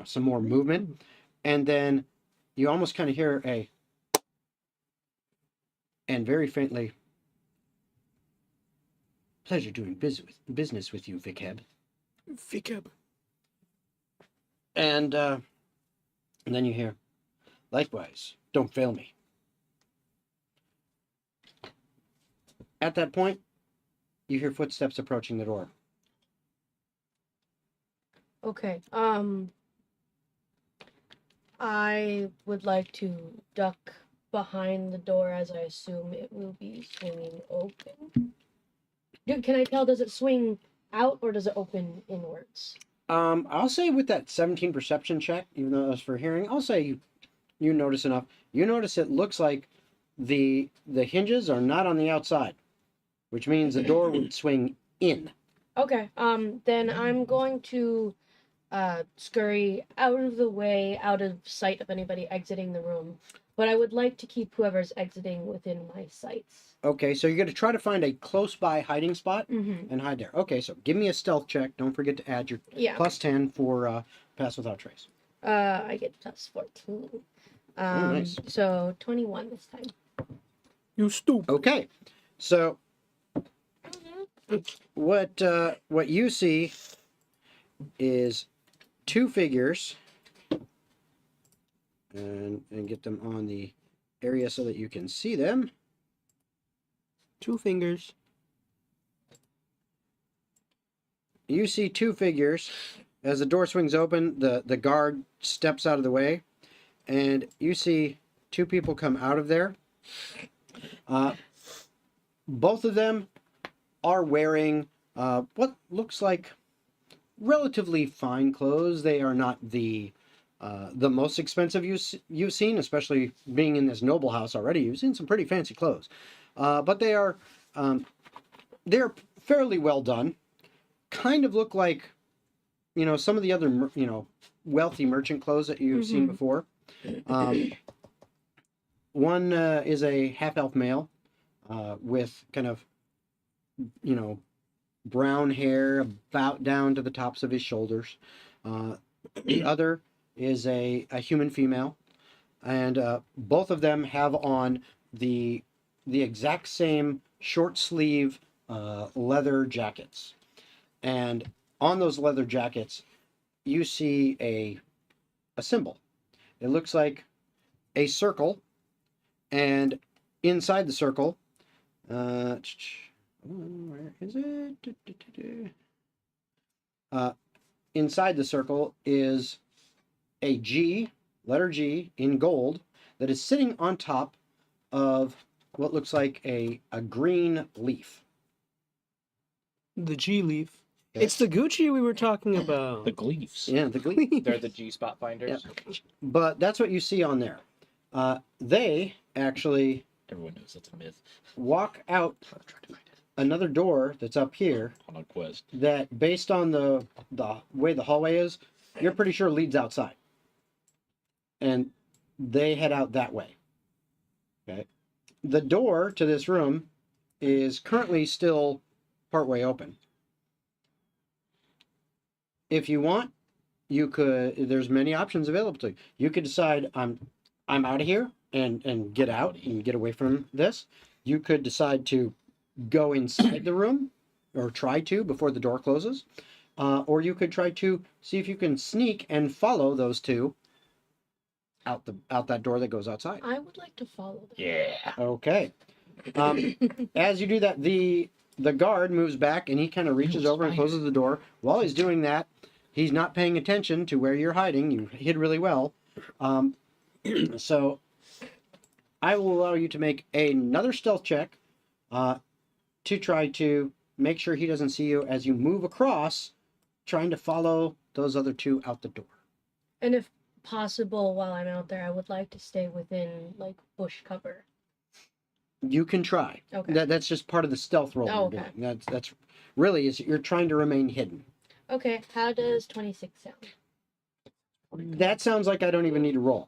some more movement. And then you almost kind of hear and very faintly, pleasure doing business with you, Vikheb. Vikheb. And then you hear, likewise, don't fail me. At that point, you hear footsteps approaching the door. Okay. I would like to duck behind the door as I assume it will be swinging open. Can I tell, does it swing out or does it open inwards? I'll say with that 17 perception check, even though it was for hearing, I'll say you notice enough. You notice it looks like the hinges are not on the outside, which means the door would swing in. Okay, then I'm going to scurry out of the way, out of sight of anybody exiting the room. But I would like to keep whoever's exiting within my sights. Okay, so you're going to try to find a close by hiding spot Mm-hmm. and hide there. Okay, so give me a stealth check. Don't forget to add your Yeah. plus 10 for pass without trace. I get plus 14. Nice. So 21 this time. You stupid. Okay, so what you see is two figures, and get them on the area so that you can see them. 2 fingers. You see two figures. As the door swings open, the guard steps out of the way, and you see two people come out of there. Both of them are wearing what looks like relatively fine clothes. They are not the most expensive you've seen, especially being in this noble house already. You've seen some pretty fancy clothes, but they're fairly well done. Kind of look like, some of the other wealthy merchant clothes that you've seen before. One is a half-elf male with kind of brown hair about down to the tops of his shoulders. The other is a human female, and both of them have on the exact same short sleeve leather jackets. And on those leather jackets, you see a symbol. It looks like a circle, and inside the circle, where is it? Inside the circle is a G, letter G, in gold, that is sitting on top of what looks like a green leaf. The G leaf. It's the Gucci we were talking about. The gleefs. Yeah, the leaf. They're the G-spot finders. Yeah. But that's what you see on there. They actually Everyone knows that's a myth. walk out another door that's up here On a quest. that, based on the way the hallway is, you're pretty sure leads outside. And they head out that way. Okay. The door to this room is currently still partway open. If you want, you could. There's many options available to you. You could decide I'm out of here and get out and get away from this. You could decide to go inside the room, or try to before the door closes, or you could try to see if you can sneak and follow those two out that door that goes outside. I would like to follow them. Yeah. Okay. As you do that, the guard moves back and he kind of reaches over and closes the door. While he's doing that, he's not paying attention to where you're hiding. You hid really well. So I will allow you to make another stealth check to try to make sure he doesn't see you as you move across, trying to follow those other two out the door. And if possible, while I'm out there, I would like to stay within, bush cover. You can try. Okay. That's just part of the stealth roll. Oh, you're okay. doing. That's really is you're trying to remain hidden. Okay, how does 26 sound? That sounds like I don't even need to roll.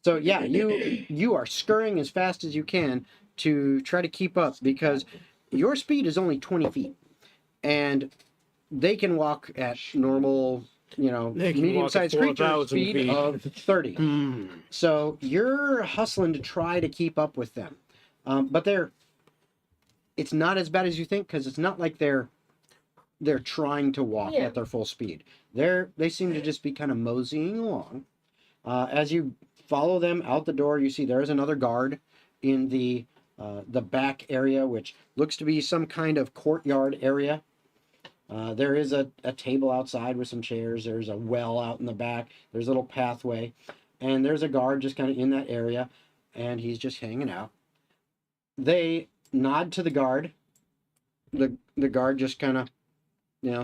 So yeah, you are scurrying as fast as you can to try to keep up, because your speed is only 20 feet, and they can walk at normal, They can walk at medium-sized creature 4,000 speed feet. of 30. So you're hustling to try to keep up with them, but it's not as bad as you think, because it's not like they're trying to walk Yeah. at their full speed. They seem to just be kind of moseying along. As you follow them out the door, you see there's another guard in the back area, which looks to be some kind of courtyard area. There is a table outside with some chairs. There's a well out in the back. There's a little pathway. And there's a guard just kind of in that area. And he's just hanging out. They nod to the guard. The guard just kind of,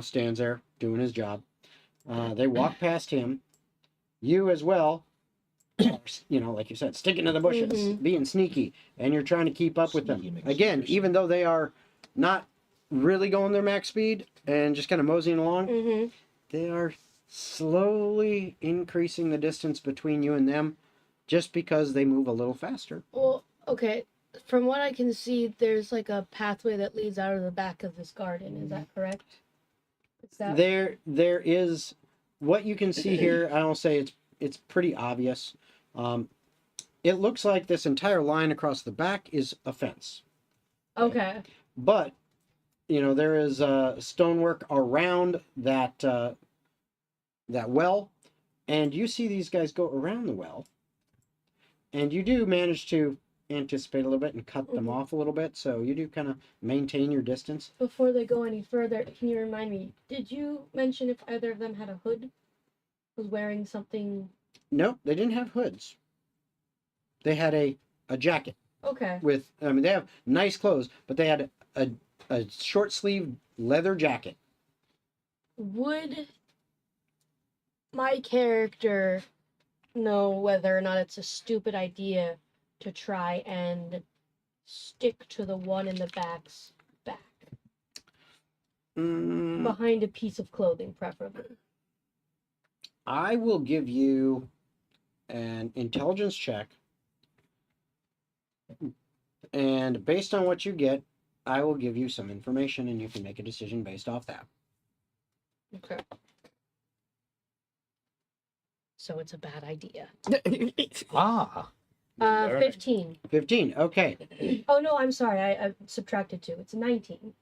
stands there doing his job. They walk past him. You as well, like you said, sticking to the bushes, being sneaky, and you're trying to keep up with them. Again, even though they are not really going their max speed and just kind of moseying along, they are slowly increasing the distance between you and them just because they move a little faster. Well, okay. From what I can see, there's like a pathway that leads out of the back of this garden. Is that correct? Is that... There is what you can see here. I don't say it's pretty obvious. It looks like this entire line across the back is a fence. Okay. But there is stonework around that well, and you see these guys go around the well, and you do manage to anticipate a little bit and cut them off a little bit, so you do kind of maintain your distance. Before they go any further, can you remind me, did you mention if either of them had a hood? Was wearing something? Nope, they didn't have hoods. They had a jacket. Okay. They have nice clothes, but they had a short sleeve leather jacket. Would my character know whether or not it's a stupid idea to try and stick to the one in the back's back? Behind a piece of clothing, preferably. I will give you an intelligence check. And based on what you get, I will give you some information and you can make a decision based off that. Okay. So it's a bad idea. 15. 15, okay. Oh, no, I'm sorry. I subtracted 2. It's 19.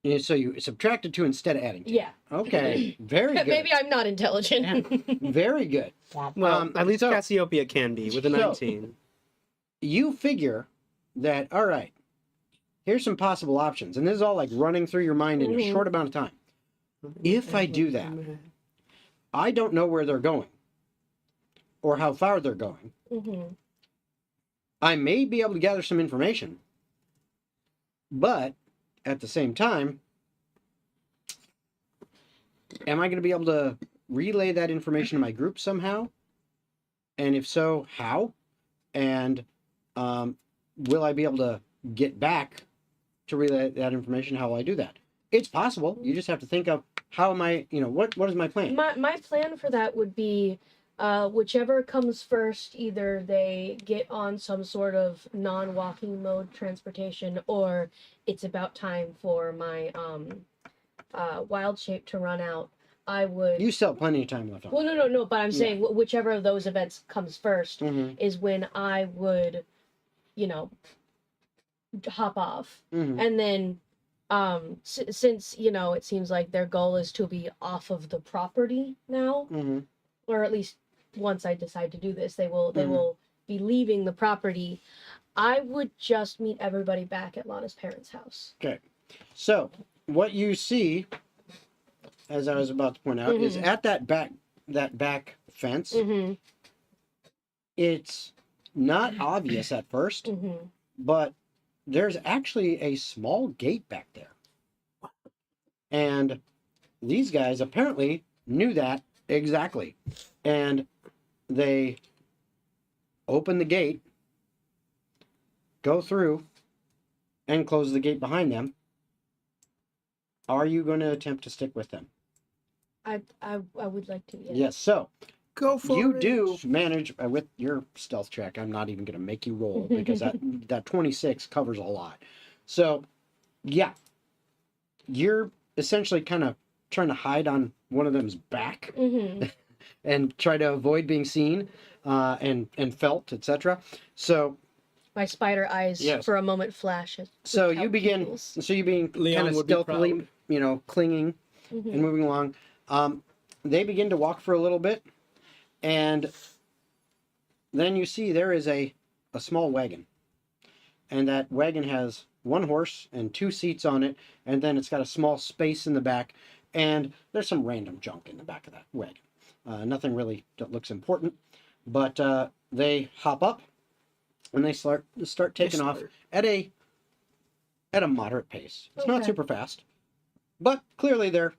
Yeah, so you subtracted 2 instead of adding 2. Yeah. Okay, very good. Maybe I'm not intelligent. Very good. Well, at least Cassiopeia can be with a 19. You figure that, all right, here's some possible options. And this is all like running through your mind in a short amount of time. If I do that, I don't know where they're going or how far they're going. I may be able to gather some information, but at the same time, am I going to be able to relay that information to my group somehow? And if so, how? And will I be able to get back to relay that information? How will I do that? It's possible. You just have to think of how am I, what is my plan? My plan for that would be whichever comes first, either they get on some sort of non-walking mode transportation, or it's about time for my wild shape to run out. I would... You still have plenty of time left on. Well, no, but I'm saying whichever of those events comes first is when I would, hop off. And then, since, it seems like their goal is to be off of the property now, or at least once I decide to do this, they will be leaving the property. I would just meet everybody back at Lana's parents' house. Okay. So, what you see, as I was about to point out, is at that back fence, it's not obvious at first, but there's actually a small gate back there. And these guys apparently knew that exactly. And they open the gate, go through, and close the gate behind them. Are you going to attempt to stick with them? I would like to, yes. Yes, so Go for you it. do manage with your stealth check. I'm not even going to make you roll because that 26 covers a lot. So, yeah, you're essentially kind of trying to hide on one of them's back and try to avoid being seen and felt, etc. So my spider eyes for a moment flash. So you begin Leon kind of would be stealthily, clinging and moving along. They begin to walk for a little bit, and then you see there is a small wagon. and that wagon has one horse and 2 seats on it, and then it's got a small space in the back, and there's some random junk in the back of that wagon. Nothing really that looks important, but they hop up and they start taking off at a moderate pace. It's not Okay. super fast, but clearly they're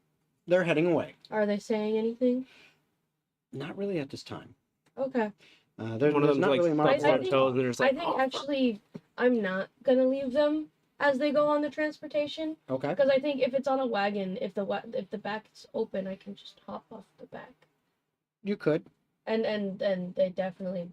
heading away. Are they saying anything? Not really at this time. Okay. There's One of there's them's not like really stuck much. I on think- toes, and they're just I like, think actually I'm not gonna leave them as they go on the transportation, Okay. because I think if it's on a wagon, if the back's open, I can just hop off the back, You could. and they definitely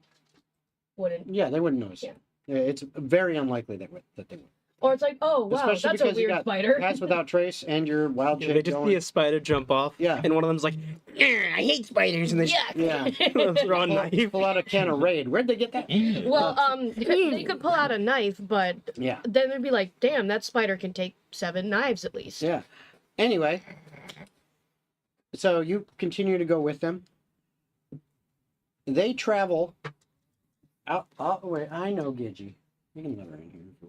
wouldn't. Yeah, they wouldn't notice. Yeah. It's very unlikely that they would. Or it's like, oh wow, Especially that's a because you weird got spider. Pass without trace and your wild yeah, chick they just going. see a spider jump off. Yeah. And one of them's like, I hate spiders, and they Yuck. Yeah. throw a knife. Pull out a can of Raid. Where'd they get that? Well, they could pull out a knife, but Yeah. then they'd be like, damn, that spider can take 7 knives at least. Yeah. Anyway, so you continue to go with them. They travel out. Oh wait, I know Gidgy. You can let her in here if you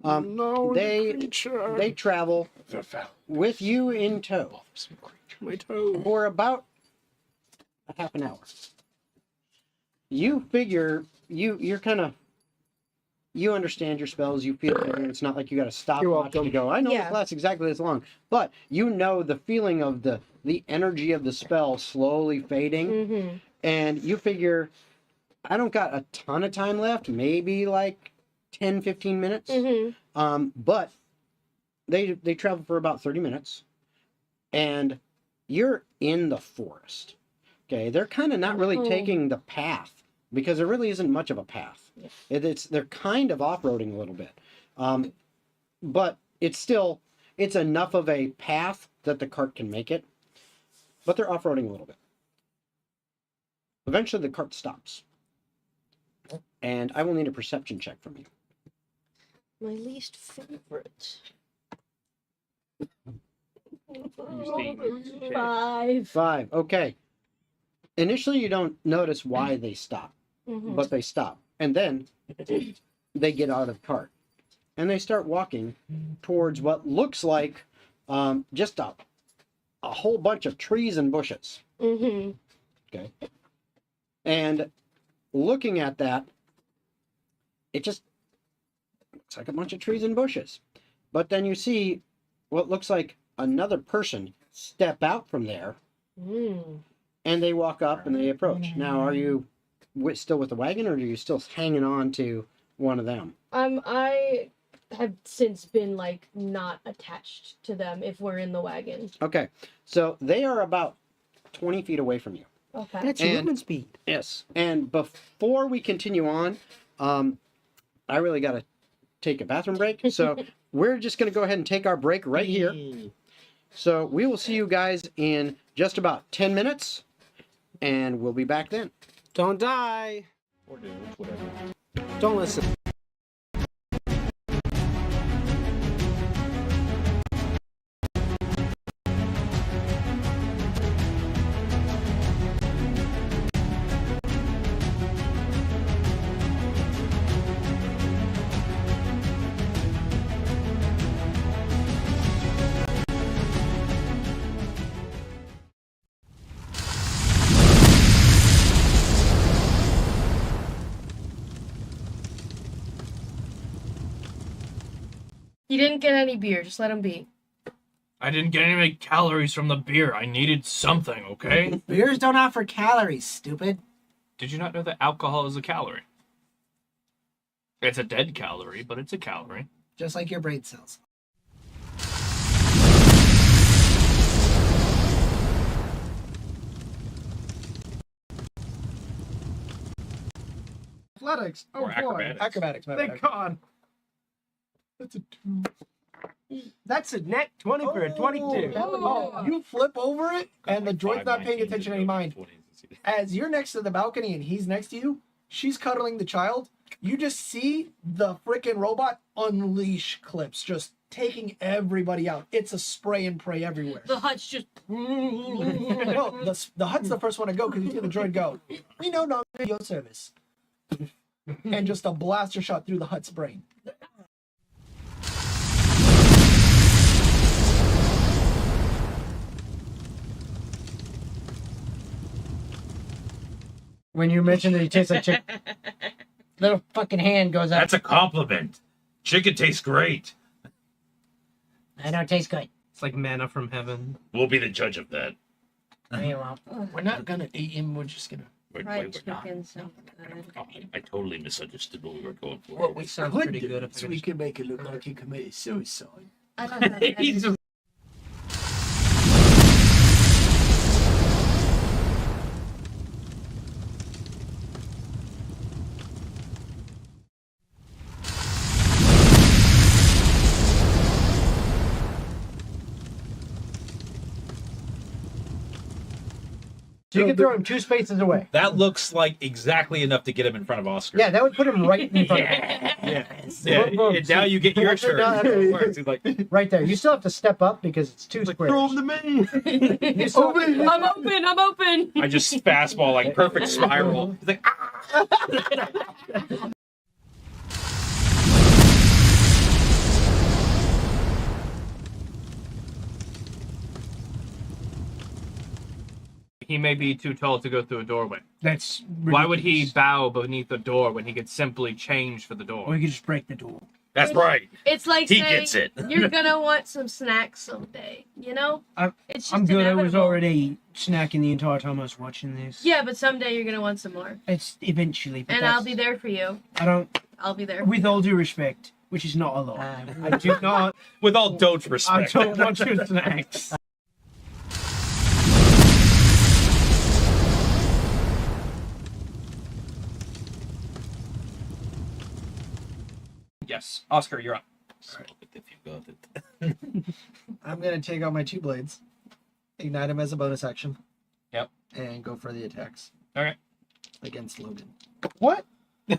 want. No, They travel with you in tow my toe. for about a half an hour. You figure you're kind of you understand your spells. You feel it. It's not like you got to stop You're watch welcome. to go. I know Yeah. this lasts exactly this long, but you know the feeling of the energy of the spell slowly fading, Mm-hmm. and you figure I don't got a ton of time left. Maybe like 10, 15 minutes. Mm-hmm. But they travel for about 30 minutes, and you're in the forest. Okay, they're kind of not really Oh. taking the path because there really isn't much of a path. Yeah. They're kind of off-roading a little bit, but it's enough of a path that the cart can make it. But they're off-roading a little bit. Eventually, the cart stops, and I will need a perception check from you. My least favorite. see. 5. 5. Okay. Initially, you don't notice why they stop, Mhm. but they stop. And then they get out of the cart. And they start walking towards what looks like just a whole bunch of trees and bushes. Mm-hmm. Okay. And looking at that, it just looks like a bunch of trees and bushes. But then you see what looks like another person step out from there, Mm. and they walk up and they approach. Now, are you still with the wagon, or are you still hanging on to one of them? I have since been like not attached to them if we're in the wagon. Okay, so they are about 20 feet away from you. Okay. That's And- movement speed. Yes. And before we continue on, I really got to take a bathroom break. So we're just going to go ahead and take our break right here. So we will see you guys in just about 10 minutes, and we'll be back then. Don't die. Or do, whatever. Don't listen. You didn't get any beer, just let him be. I didn't get any calories from the beer. I needed something, okay? Beers don't offer calories, stupid. Did you not know that alcohol is a calorie? It's a dead calorie, but it's a calorie. Just like your brain cells. Athletics. Oh, Or boy. acrobatics. Acrobatics, my Thank bad. God. That's a 2. That's a net 20 for a 22. Oh, you flip over it, and the droid's not paying attention to any mind. As you're next to the balcony and he's next to you, she's cuddling the child. You just see the freaking robot unleash clips, just taking everybody out. It's a spray and pray everywhere. The hut's just. No, the hut's the first one to go because you see the droid go. We know no your service. and just a blaster shot through the hut's brain. When you mentioned that he tastes like chicken, little fucking hand goes up. That's a compliment. Chicken tastes great. I know it tastes good. It's like manna from heaven. We'll be the judge of that. Very well. We're not gonna eat him. We're just gonna. Fried chicken sounds good. I totally misunderstood what we were going for. What we Sounds could pretty do good is if we it's- could make it look like he committed suicide. I don't know. He's just- So you can throw him 2 spaces away. That looks like exactly enough to get him in front of Oscar. Yeah, that would put him right in front of him. Yeah. Boom, boom. And now you get your Actually, turn. no, That's how it works. He's like, Right there. You still have to step up because it's 2 squares. Throw him to me. You still have to- I'm open. I just fastball like perfect spiral. He's like, He may be too tall to go through a doorway. That's Why would he ridiculous. bow beneath the door when he could simply change for the door? Or he could just break the door. that's right. It's like He saying gets it. you're gonna want some snacks someday. You know? It's just I'm good. I was inevitable. already snacking the entire time I was watching this. Yeah, but someday you're gonna want some more, It's eventually. But and I'll be there for you. I don't. I'll be there. With all due respect, which is not a lot, I do not. With all don't I respect. don't want your snacks. Yes, Oscar, you're up. If you got it. I'm gonna take out my 2 blades, ignite him as a bonus action. Yep. And go for the attacks. Okay. Against Logan. What? Because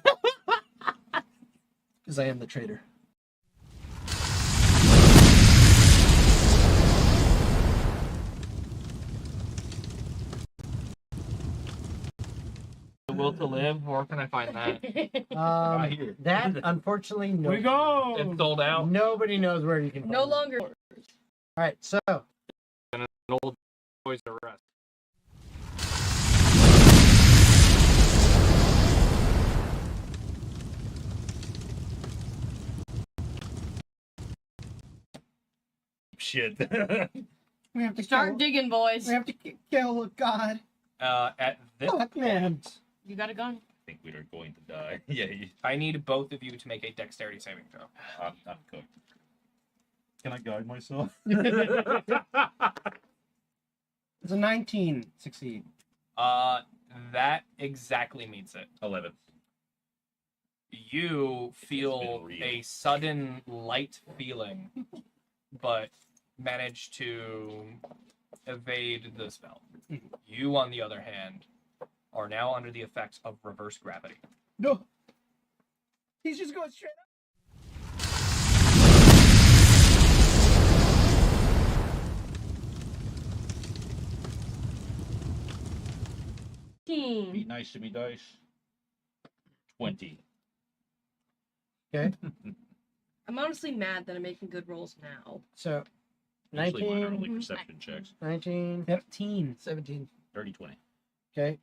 I am the traitor. The will to live. Where can I find that? Right here. That, unfortunately, no. We go. It's sold out. Nobody knows where you can find No it. longer. All right, so An old Toys R Us. Shit. We have to Start digging, boys. We have to kill God. At this Fuck, man. You got a gun? I think we are going to die. Yeah, I need both of you to make a dexterity saving throw. I'm cooked. Can I guide myself? It's a 19. Succeed. That exactly meets it. 11. You feel been real. a sudden light feeling, but manage to evade the spell. You, on the other hand, are now under the effects of reverse gravity. No. He's just going straight up. Be nice to me, dice. 20. I'm honestly mad that I'm making good rolls now. so Usually mine are 19, only perception checks. 19, 13. 17. 30, 20. okay.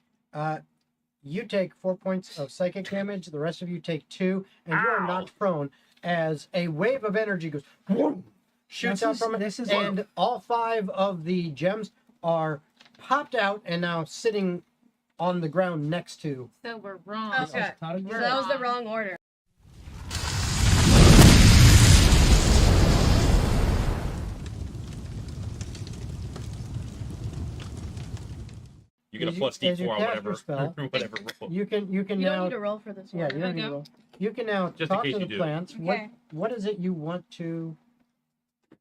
You take 4 points of psychic damage. The rest of you take 2, and you are knocked prone as a wave of energy goes, whoom, shoots This out is- from it, this is- and all 5 of the gems are popped out and now sitting on the ground next to. So we're wrong. Okay. Not a So good- that was the wrong order. You get a As you- plus as you D4 on cast whatever, your spell, whatever roll. You can You now. don't need to roll for this one. Yeah, you don't need to Okay. roll. You can now Just in talk case to you the do. plants. Okay. What is it you want to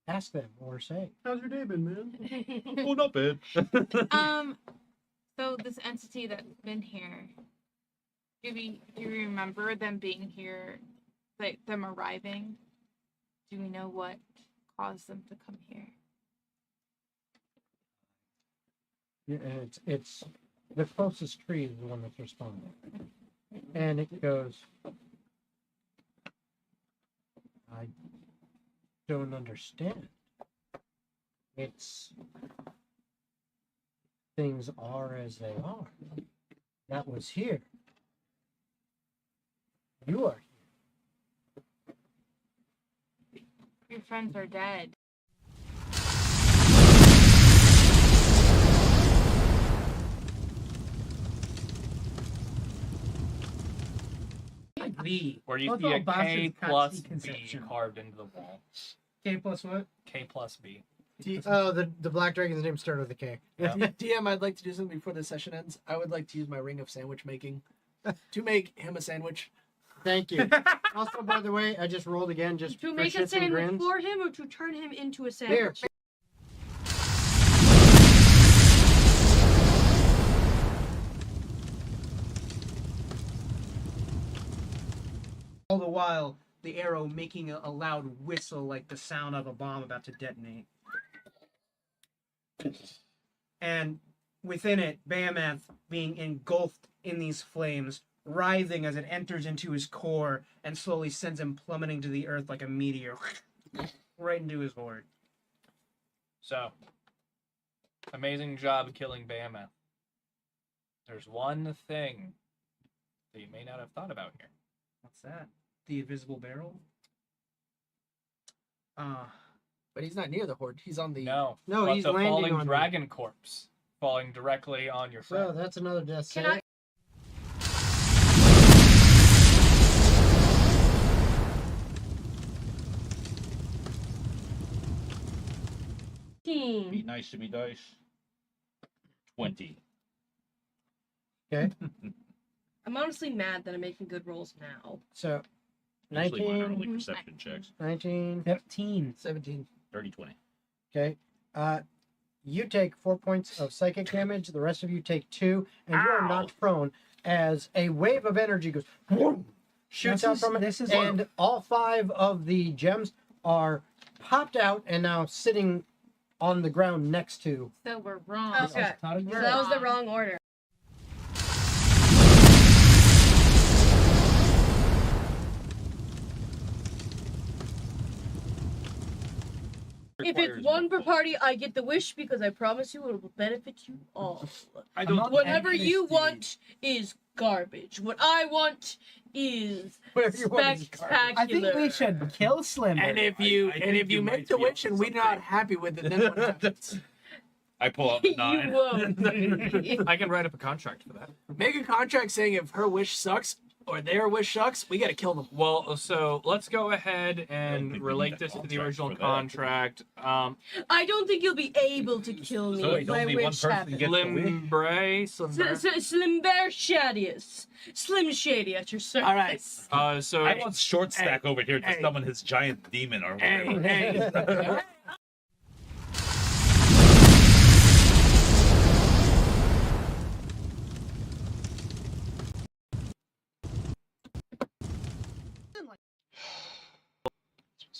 ask them or say? How's your day been, man? Oh, not bad. So this entity that's been here, do you remember them being here, like them arriving? Do we know what caused them to come here? Yeah, it's the closest tree is the one that's responding. And it goes, I don't understand. It's things are as they are. That was here. You are here. Your friends are dead. V. Where you Both see a all bastards K can't plus see B conception. carved into the wall. K plus what? K plus B. Oh, the black dragon's name started with a K. Yeah. DM, I'd like to do something before the session ends. I would like to use my ring of sandwich making to make him a sandwich. Thank you. Also, by the way, I just rolled again just To for make a shits and sandwich grins. for him or to turn him into a Here. sandwich? All the while, the arrow making a loud whistle like the sound of a bomb about to detonate. And within it, Behemoth being engulfed in these flames, writhing as it enters into his core and slowly sends him plummeting to the earth like a meteor, right into his horde. So, amazing job killing Behemoth. There's one thing that you may not have thought about here. What's that? The invisible barrel? But he's not near the horde. He's on the. No. No, but he's the landing falling on you. dragon corpse falling directly on your friend. So that's another death Can save. I? Be nice to me, dice. 20. Okay. I'm honestly mad that I'm making good rolls now. So, Usually mine are 19, only perception checks. 19, 15. 17. 30, 20. okay. You take 4 points of psychic damage. The rest of you take 2, and you are knocked prone as a wave of energy goes, whoom, shoots out from it, and all 5 of the gems are popped out and now sitting on the ground next to. So we're wrong. Okay. So We're that was the wrong. wrong order. If it's one per party, I get the wish because I promise you it will benefit you all. I don't. Whatever you want is garbage. What I want is Whatever you want is spectacular. I think we should kill Slimmer. And if you I think you make might the be wish onto and we're not something. happy with it, then what happens? I pull out the You 9. won't. I can write up a contract for that. Make a contract saying if her wish sucks or their wish sucks, we gotta kill them. Well, so let's go ahead think and we need relate a this to the contract original for that. contract. I don't think you'll be able to kill me So if my only one wish person happens. gets the wish. Slimbre. Slim Bear Shadius. Slim Shady at your service. All right. So I want short stack over here to hey. summon his giant demon or Hey, whatever. hey.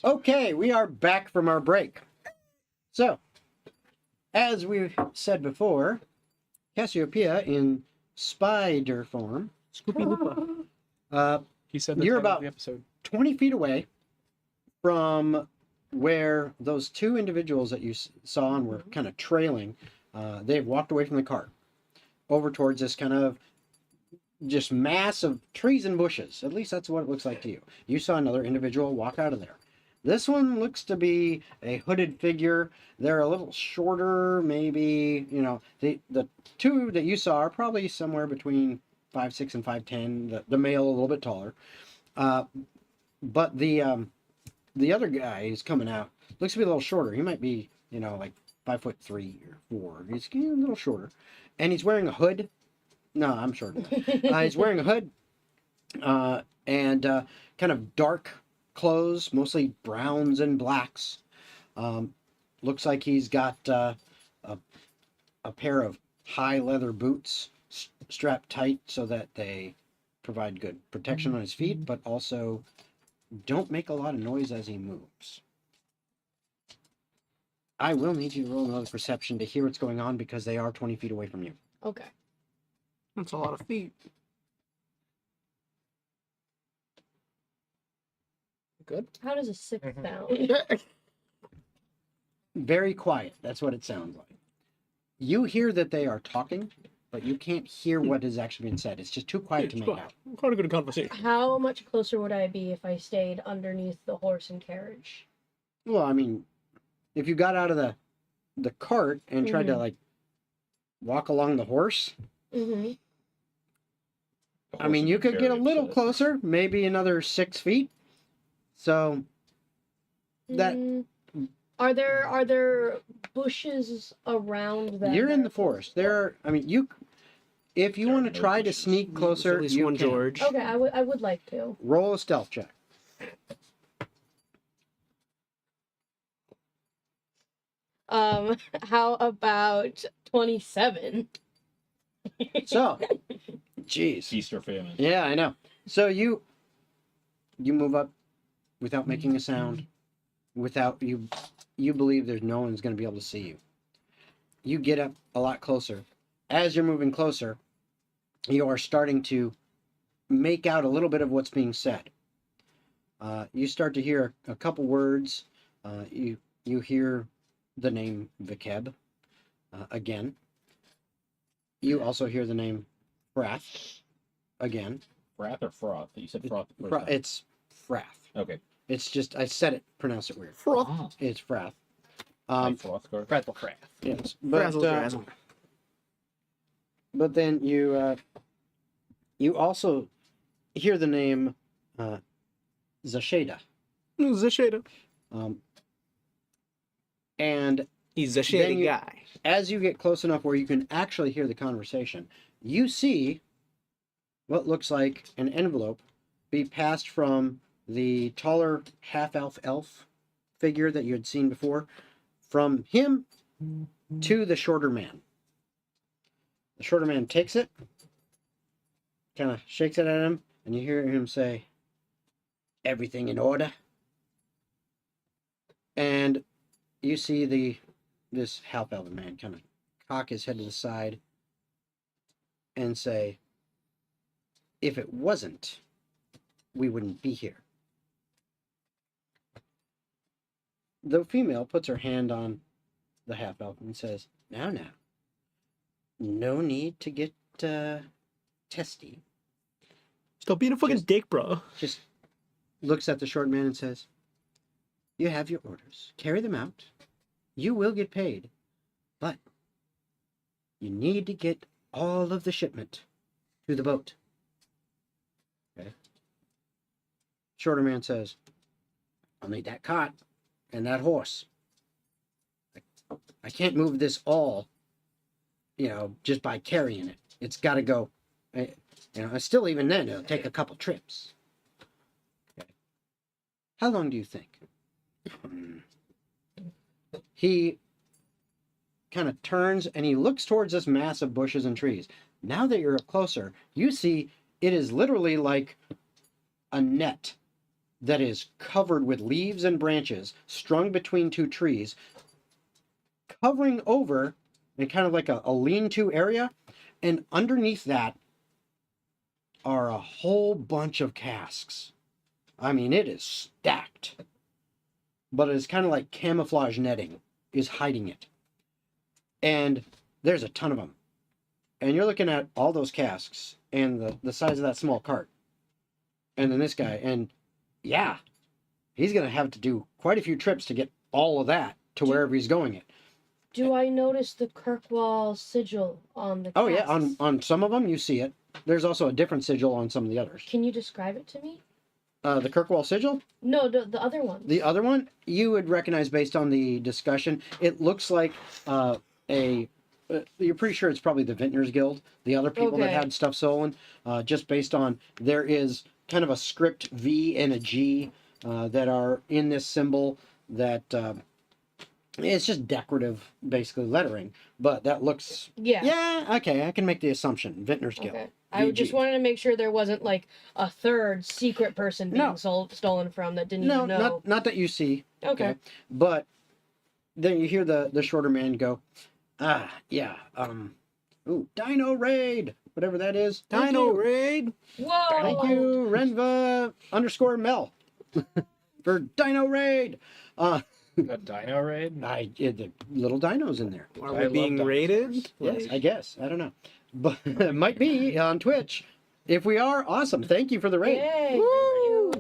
Okay, we are back from our break. So, as we've said before, Cassiopeia in spider form, he said You're about- the episode. 20 feet away from where those 2 individuals that you saw and were kind of trailing, they've walked away from the cart over towards this kind of just mass of trees and bushes. At least that's what it looks like to you. You saw another individual walk out of there. This one looks to be a hooded figure. They're a little shorter, maybe, you know, the 2 that you saw are probably somewhere between 5'6" and 5'10", the male a little bit taller. But the other guy who's coming out looks to be a little shorter. He might be, you know, like 5'3" or 4. He's a little shorter, and he's wearing a hood. No, I'm shorter. He's wearing a hood, and kind of dark clothes, mostly browns and blacks. Looks like he's got a pair of high leather boots strapped tight so that they provide good protection on his feet, but also don't make a lot of noise as he moves. I will need you to roll another perception to hear what's going on because they are 20 feet away from you. Okay. That's a lot of feet. good. How does a 6 Mhm. sound? Very quiet. That's what it sounds like. You hear that they are talking, but you can't hear what is actually being said. It's just too quiet to make out. Quite a good conversation. How much closer would I be if I stayed underneath the horse and carriage? Well, I mean, if you got out of the cart and tried to Mhm. like walk along the horse, Mm-hmm. I mean, you could get a little closer, maybe another 6 feet. So that Are there bushes around that? you're in that the are forest. I mean, if you There want are to no try to bushes. sneak closer, At least you one can. George. Okay, I would like to. Roll a stealth check. How about 27? So, jeez. Feast or famine. Yeah, I know. So you move up without making a sound, without you believe there's no one's going to be able to see you. You get up a lot closer. As you're moving closer, you are starting to make out a little bit of what's being said. You start to hear a couple words. You hear the name Vikeb again. You also hear the name Frath again. Frath or froth? You said froth the first time. It's Frath. Okay. It's just I said it, pronounce it weird. Ah, It's Frath. like Frothgar. Frazzle craft. Yes, Frazzle dazzle. but then you also hear the name Zasheda. Zasheda. And He's a Then shady you- guy. as you get close enough where you can actually hear the conversation, you see what looks like an envelope be passed from the taller half-elf figure that you had seen before, from him to the shorter man. The shorter man takes it, kind of shakes it at him, and you hear him say, "Everything in order?" And you see this half-elf man kind of cock his head to the side and say, "If it wasn't, we wouldn't be here." The female puts her hand on the half-elf and says, now, no need to get testy." Stop being a fucking Just- dick, bro. Just looks at the short man and says, "You have your orders. Carry them out. You will get paid. But you need to get all of the shipment to the boat." Okay. Shorter man says, "I'll need that cart and that horse. I can't move this all, just by carrying it. It's got to go. Still even then, it'll take a couple trips." Okay. How long do you think? He kind of turns and he looks towards this mass of bushes and trees. Now that you're up closer, you see it is literally like a net that is covered with leaves and branches strung between two trees, covering over in kind of like a lean-to area, and underneath that are a whole bunch of casks. I mean, it is stacked, but it's kind of like camouflage netting is hiding it. And there's a ton of them. And you're looking at all those casks and the size of that small cart. And then this guy, and yeah, he's going to have to do quite a few trips to get all of that to wherever he's going it. Do I notice the Kirkwall sigil on the Oh yeah, casks? on some of them you see it. There's also a different sigil on some of the others. Can you describe it to me? The Kirkwall sigil, No, the other ones. the other one, you would recognize based on the discussion. It looks like you're pretty sure it's probably the Vintners Guild, the other people that Okay. had stuff stolen, just based on there is kind of a script V and a G that are in this symbol that it's just decorative, basically lettering, but that looks, Yeah. okay, I can make the assumption, Vintners Guild. Okay. I just VG. wanted to make sure there wasn't like a third secret person being No. stolen from that didn't No, even know. not that you see. Okay. But then you hear the shorter man go, yeah, Dino Raid, whatever that is. Thank Dino you. Raid. Whoa! Thank you, Renva _Mel. for Dino Raid. A dino raid? The little dinos in there. Are I we love being dinosaurs. rated? Yes, Like- I guess. I don't know. But it might be on Twitch. If we are, awesome. Thank you for the raid. Yay! Woo!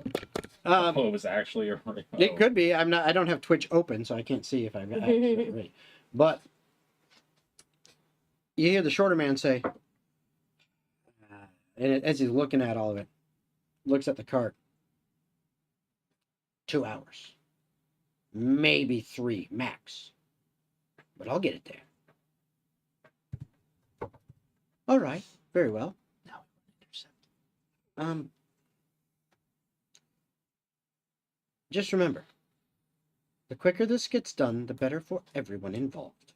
Oh, it was actually a. It could be. I don't have Twitch open, so I can't see if I've got actually got a raid. But you hear the shorter man say, and as he's looking at all of it, looks at the cart. 2 hours. Maybe 3 max. But I'll get it there. All right. Very well. Now I want to intercept. Just remember, the quicker this gets done, the better for everyone involved.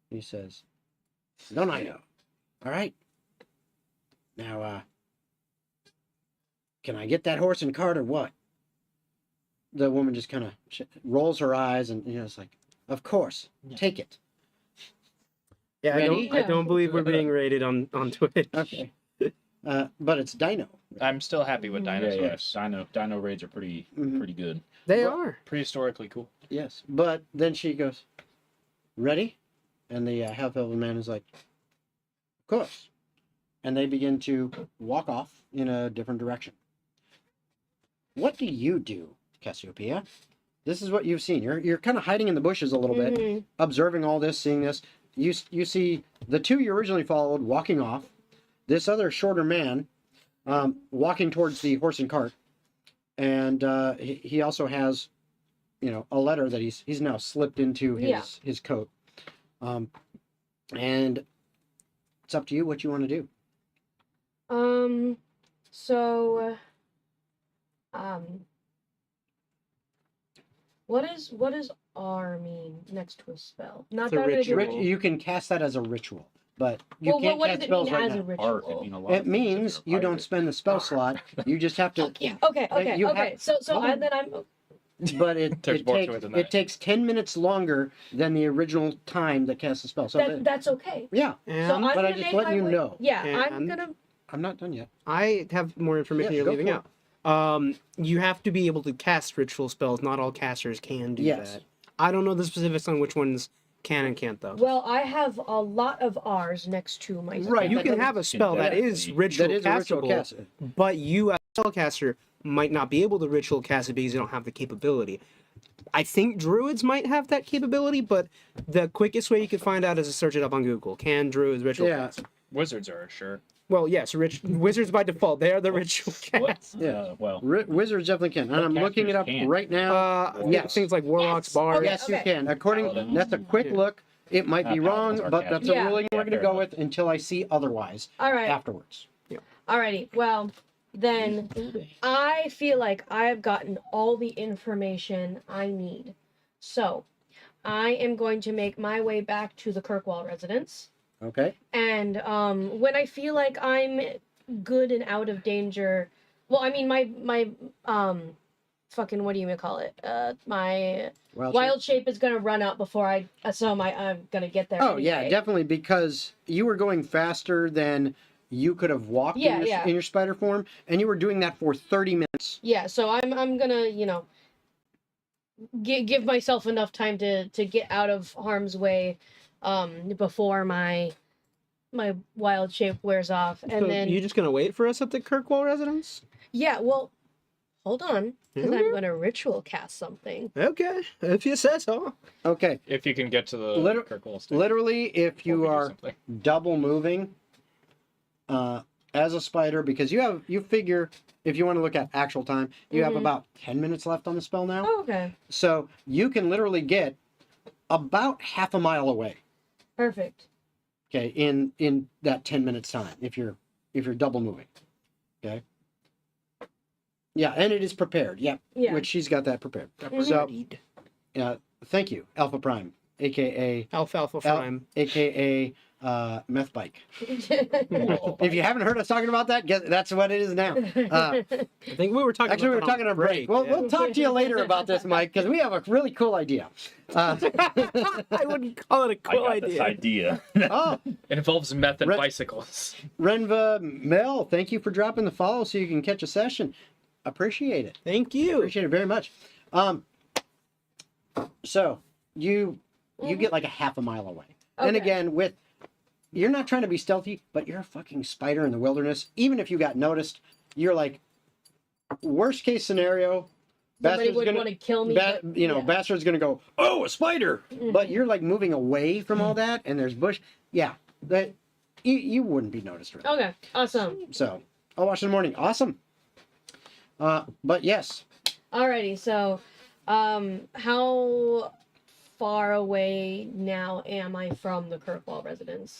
He says, don't I know? All right. Now, can I get that horse and cart or what? The woman just kind of rolls her eyes and, it's like, of course, take it. Yeah, Ready? I don't believe we're being rated on Twitch. Okay. But it's Dino. I'm still happy with Yeah, dinosaurs. yeah. Dino raids are pretty good. They Well- are. Prehistorically cool. Yes. But then she goes, ready? And the half-elven man is like, of course. And they begin to walk off in a different direction. What do you do, Cassiopeia? This is what you've seen. You're kind of hiding in the bushes a little bit, observing all this, seeing this. You see the 2 you originally followed walking off. This other shorter man walking towards the horse and cart. And he also has, a letter that he's now slipped into his coat. And it's up to you what you want to do. What does R mean next to a spell? Not It's a that I ritual. do- You can cast that as a ritual, but you Well, can't what cast does it spells mean right as a now. ritual? Art could mean a lot. It of things if means you're you a don't pirate. spend the spell slot. You just have to. Yeah. Okay. you Okay. have- So Hold on. then I'm. But it There's more to it than that. takes 10 minutes longer than the original time that casts the spell. So That's okay. yeah, And So I'm but I gonna just make letting my you way- know. Yeah, I'm And- gonna. I'm not done yet. I have more information Yeah, you're go leaving for out. You have to be able to cast ritual spells. Not all casters can do Yes. that. I don't know the specifics on which ones can and can't though. Well, I have a lot of R's next to my. Right, You but can that have a spell that is that ritual That is a ritual castable, cast. but you as a spellcaster might not be able to ritual cast it because you don't have the capability. I think druids might have that capability, but the quickest way you could find out is to search it up on Google. Can druids ritual Yeah. cast? Wizards are sure. Well, yes, wizards by default, they are the ritual What? cast. Yeah. Well, Wizards definitely can, and I'm looking it up casters can. right now. Yes. Things like warlocks, Yes. bards. Okay. Yes, you can. According, that's a quick look. It might be wrong, Paladins are but that's a Yeah. ruling we're Yeah, going to fair go enough. with until I see otherwise All right. afterwards. Alrighty. Well, then I feel like I've gotten all the information I need. So, I am going to make my way back to the Kirkwall residence. Okay. And when I feel like I'm good and out of danger, well, I mean my fucking what do you call it? My wild shape is gonna run out before I'm gonna get there. Oh yeah, anyway. definitely, because you were going faster than you could have walked Yeah, in your spider form, and you were doing that for 30 minutes. Yeah, so I'm gonna give myself enough time to get out of harm's way before my wild shape wears off, and So then you're just gonna wait for us at the Kirkwall residence? yeah, well, hold on, because Okay. I'm gonna ritual cast something. Okay, if you say so. Okay. If you can get to the Buckhill Estate. Literally, if you Or we do are something. double moving as a spider, because you figure if you want to look at actual time, you have about 10 minutes left on the spell now. Oh, okay, So you can literally get about half a mile away. perfect. Okay, in that 10 minutes time, if you're double moving. Okay. Yeah, and it is prepared. Yeah. Yeah. Which she's got that prepared. Mhm. So, thank you, Alpha Prime, aka Alfalfa Prime. aka Meth Bike. If you haven't heard us talking about that, guess that's what it is now. I think we were talking. Actually, we were about that talking on a break. Well, yeah. we'll talk to you later about this, Mike, because we have a really cool idea. I wouldn't call it a I cool got this idea. idea. Oh, It involves meth and Red- bicycles. Renva Mel, thank you for dropping the follow so you can catch a session. appreciate it. Thank you. Appreciate it very much. So you get like a half a mile away. And Okay. again, you're not trying to be stealthy, but you're a fucking spider in the wilderness. Even if you got noticed, you're like, worst case scenario, Somebody would want to kill me. but- yeah. Bastard's gonna go, oh, a spider. But you're like moving away from all that, and there's bush. Yeah, that you wouldn't be noticed. Really. Okay, awesome. So I'll watch in the morning. Awesome. But yes, Alrighty, so how far away now am I from the Kirkwall residence?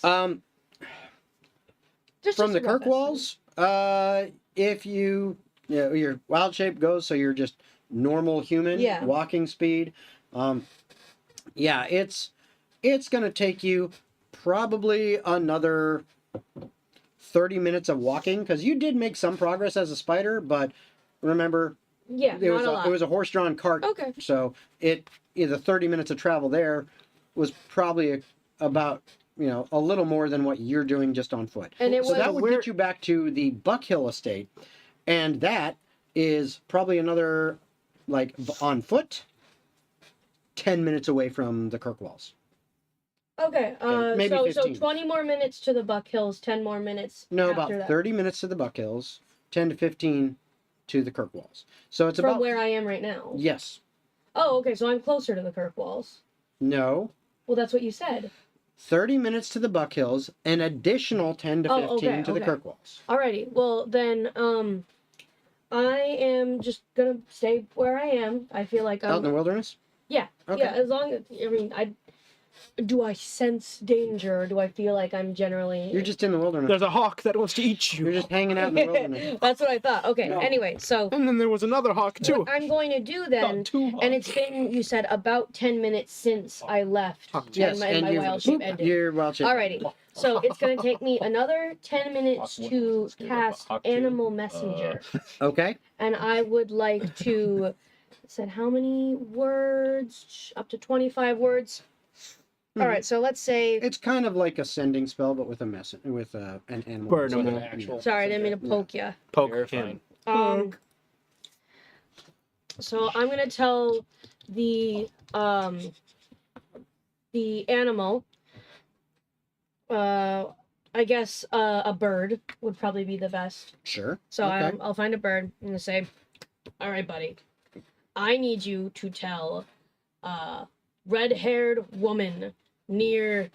Just from the a rough Kirkwalls, if your wild shape goes, so you're just normal human Yeah. walking speed. Yeah, it's gonna take you probably another 30 minutes of walking, because you did make some progress as a spider, but remember, Yeah, it not a lot. was a horse-drawn cart. Okay. So the 30 minutes of travel there was probably about a little more than what you're doing just on foot. And it So was that would get you back to the Buckhill Estate, and that is probably another, like, on foot, 10 minutes away from the Kirkwalls. okay. maybe So 15. 20 more minutes to the Buck Hills, 10 more minutes. No, after about that. 30 minutes to the Buckhills, 10 to 15 to the Kirkwalls. So it's From about where I am right now. Yes. Oh, okay. So I'm closer to the Kirkwalls. No. Well, that's what you said. 30 minutes to the Buckhills, an additional 10 to 15 okay, to the okay. Kirkwalls. Alrighty. Well, then, I am just gonna stay where I am. I feel like Out in the wilderness? Yeah. Okay. Yeah. As long as do I sense danger, or do I feel like I'm generally? You're just in the wilderness. There's a hawk that wants to eat you. You're just hanging out in the wilderness. That's what I thought. Okay. No. Anyway, so And then there was another hawk too. what I'm going to do then, and it's been, you said, about 10 minutes since I left, Yes, and my wild shape ended. Your wild shape. Alrighty. So it's going to take me another 10 minutes to cast Animal Messenger. Okay. And I would like to, it said how many words? Up to 25 words. Mhm. Alright, so let's say, It's kind of like a sending spell, but with an animal. Bird messenger. animal. Actual sorry, I didn't mean to poke ya. Poke You're him. fine. So I'm gonna tell the animal, I guess a bird would probably be the best. Sure. So Okay. I'll find a bird. I'm gonna say, all right, buddy, I need you to tell red-haired woman near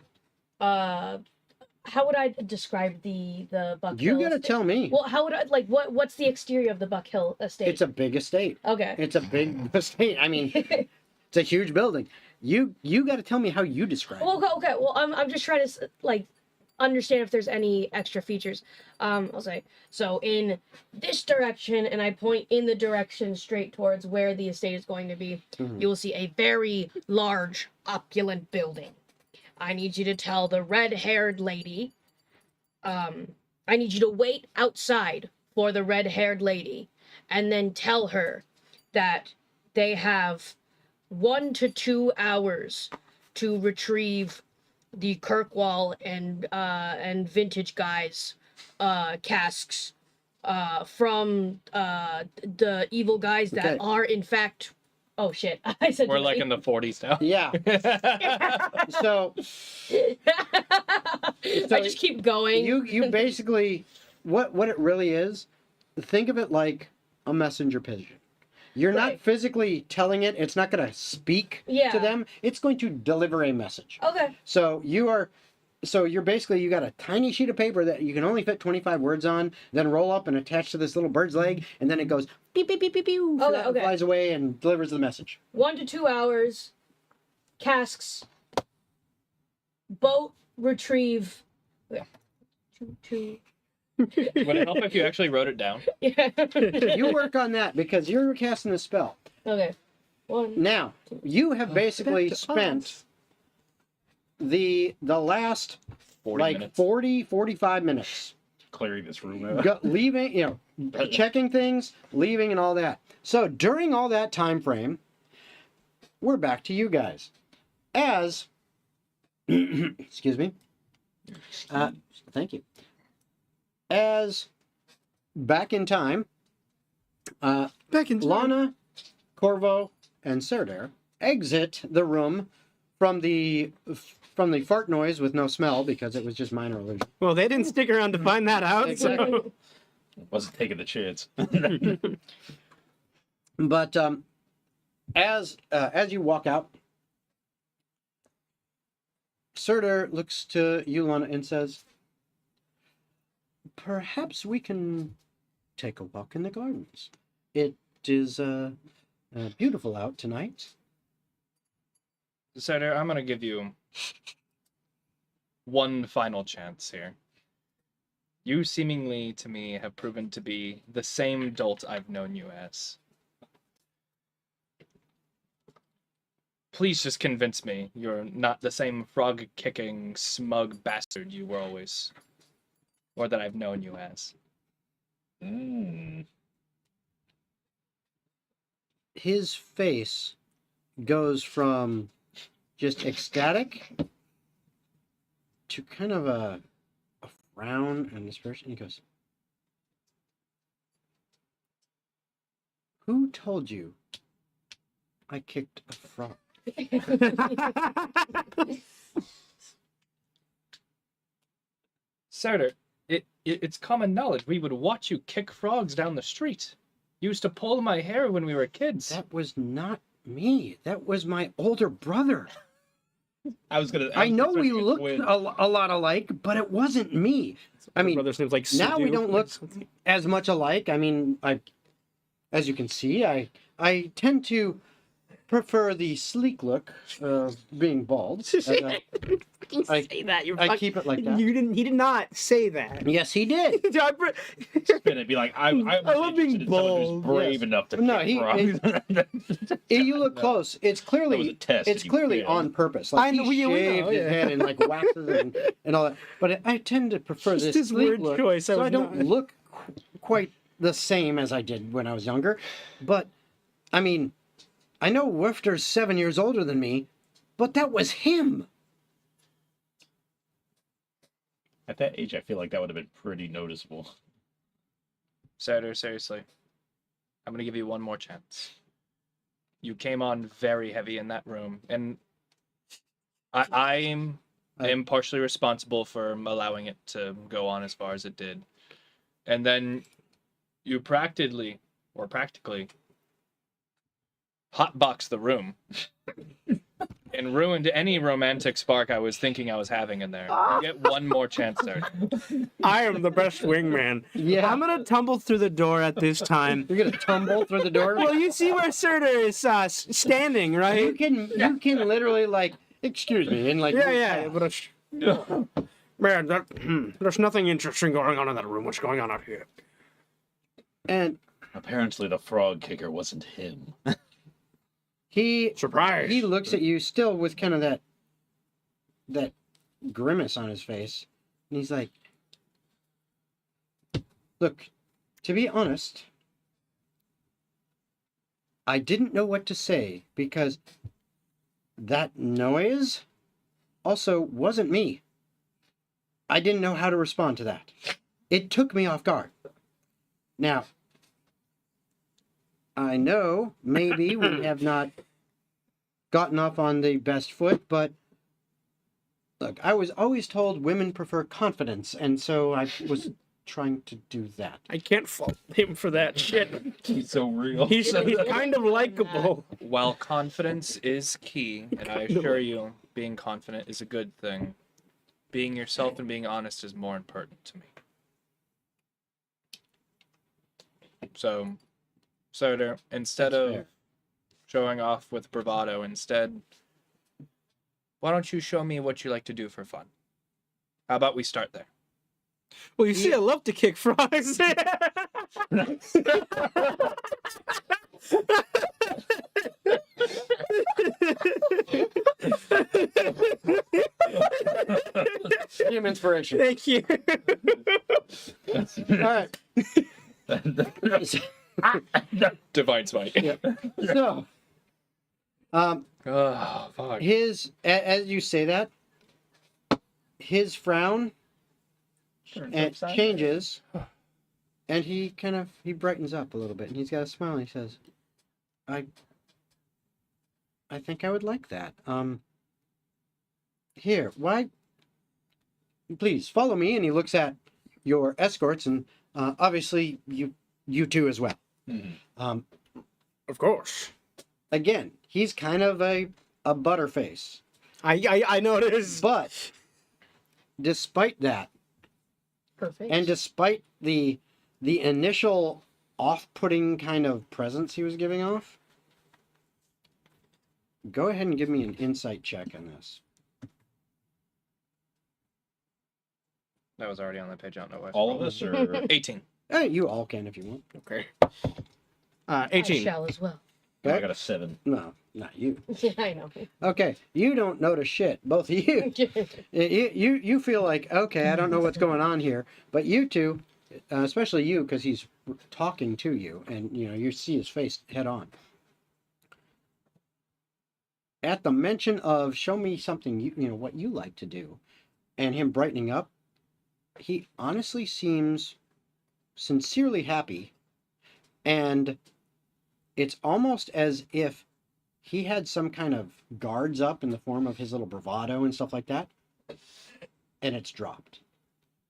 how would I describe the Buckhill You gotta estate? tell me. Well, how would I what's the exterior of the Buckhill estate? It's a big estate. okay. It's a big estate. I mean, it's a huge building. You got to tell me how you describe Well, it. okay. Well, I'm just trying to understand if there's any extra features. I'll say so in this direction, and I point in the direction straight towards where the estate is going to be. Mhm. You will see a very large, opulent building. I need you to tell the red-haired lady. I need you to wait outside for the red-haired lady, and then tell her that they have 1 to 2 hours to retrieve the Kirkwall and Vintage Guys casks from the evil guys that Okay. are in fact. Oh shit! I said We're like in the 40s now. Yeah. So I just keep going. you basically what it really is. Think of it like a messenger pigeon. You're not Right. physically telling it. It's not going to speak Yeah. to them. It's going to deliver a message. Okay. So you're basically, you got a tiny sheet of paper that you can only fit 25 words on, then roll up and attach to this little bird's leg, and then it goes beep beep beep beep beep, Okay. flies away and delivers the message. 1 to 2 hours. Casks. Boat retrieve. Two. Would it help if you actually wrote it down? Yeah. You work on that because you're casting a spell. Okay. 1. Now, you have basically Back to spent us. the last 40 like minutes. 45 minutes Clearing this room out. leaving, checking things, leaving and all that. So during all that time frame, we're back to you guys. As excuse me. Thank you. As back in time, Back in time. Lana, Corvo, and Serdar exit the room from the fart noise with no smell because it was just minor illusion. Well, they didn't stick around to find that out. Exactly. So. Wasn't taking the chance. But as you walk out, Serdar looks to you, Lana, and says, "Perhaps we can take a walk in the gardens. It is beautiful out tonight." Senator, I'm going to give you one final chance here. You seemingly, to me, have proven to be the same dolt I've known you as. Please just convince me you're not the same frog-kicking, smug bastard you were always, or that I've known you as. His face goes from just ecstatic to kind of a frown and dispersion. He goes, "Who told you I kicked a frog?" Senator, it's common knowledge. We would watch you kick frogs down the street. You used to pull my hair when we were kids. That was not me. That was my older brother. I know we looked a lot alike, but it wasn't me. I mean, brother's name's like now we Sue don't or look something. as much alike. I mean, as you can see, I tend to prefer the sleek look of being bald. I say that. I keep it like that. You didn't. He did not say that. Yes, he did. Spin it, be like, I love being bold. Brave Yes. enough to No, kick frogs. You look close. It's That was clearly a test it's and you clearly failed. on purpose. Like I know, he we know, shaved his yeah. head and like waxes and all that. But I tend to prefer Just this his sleek weird look, choice. so I was don't not- look quite the same as I did when I was younger. But I mean, I know Wifter's 7 years older than me, but that was him. At that age, I feel like that would have been pretty noticeable. Senator, seriously. I'm going to give you one more chance. You came on very heavy in that room, and I am partially responsible for allowing it to go on as far as it did. And then you practically hotboxed the room and ruined any romantic spark I was thinking I was having in there. You get one more chance there. I am the best wingman. Yeah. I'm gonna tumble through the door at this time. You're gonna tumble through the door. Well, you see where Serdar is standing, You right? can literally like, excuse me, and like Yeah. But man, there's nothing interesting going on in that room. What's going on out here? and Apparently, the frog kicker wasn't him. Surprise! He looks at you still with kind of that grimace on his face. And he's like, "Look, to be honest, I didn't know what to say because that noise also wasn't me. I didn't know how to respond to that. It took me off guard. Now, I know maybe we have not gotten off on the best foot, but look, I was always told women prefer confidence, and so I was trying to do that." I can't fault him for that shit. He's so real. He's kind of likable. While confidence is key, and I assure you, being confident is a good thing, being yourself and being honest is more important to me. So, Soder, instead That's of fair. showing off with bravado, why don't you show me what you like to do for fun? How about we start there? Well, you see, I love to kick frogs. Give him inspiration. Thank you. All right. Divine smite. Yeah. So, Oh, fuck. as you say that, his frown changes, And he brightens up a little bit, and he's got a smile, and he says, I think I would like that. Here, why? Please follow me. And he looks at your escorts, and obviously you two as well. Mhm. Of course. Again, he's kind of a butterface, I noticed. but despite that, Perfect. and despite the initial off-putting kind of presence he was giving off, go ahead and give me an insight check on this. That was already on that page. I don't know why. All of us, or 18. You all can if you want. Okay. I 18. shall as well. I got a 7. No, not you. Yeah, I know. Okay, you don't notice shit. Both of you. You feel like, okay, I don't know what's going on here. But you two, especially you, because he's talking to you, and you see his face head on. At the mention of show me something what you like to do, and him brightening up, he honestly seems sincerely happy, and it's almost as if he had some kind of guards up in the form of his little bravado and stuff like that, and it's dropped.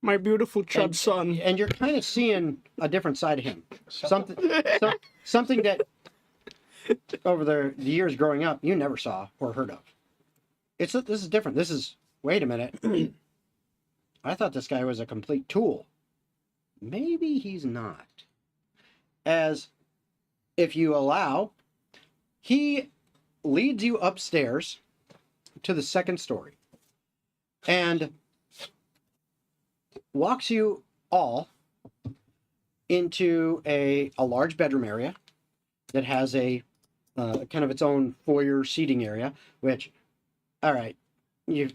My beautiful chub son. And you're kind of seeing a different side of him. Something that over the years growing up you never saw or heard of. This is different. This is, wait a minute. I thought this guy was a complete tool. Maybe he's not. As if you allow, he leads you upstairs to the second story and walks you all into a large bedroom area that has a kind of its own foyer seating area, which, all right, you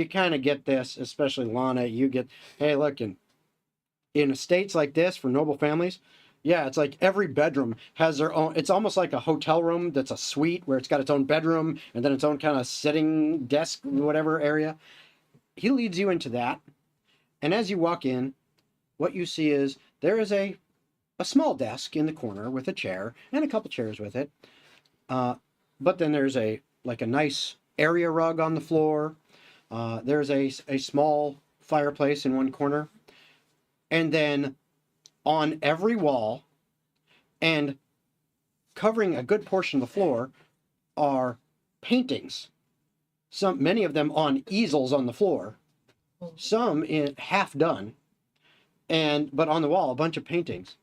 kind of get this, especially Lana, you get, hey, look, in estates like this for noble families, yeah, it's like every bedroom has their own, it's almost like a hotel room that's a suite where it's got its own bedroom and then its own kind of sitting desk, whatever area. He leads you into that. And as you walk in, what you see is there is a small desk in the corner with a chair and a couple chairs with it. But then there's a nice area rug on the floor. There's a small fireplace in one corner. And then on every wall and covering a good portion of the floor are paintings. Many of them on easels on the floor, some half done, but on the wall a bunch of paintings.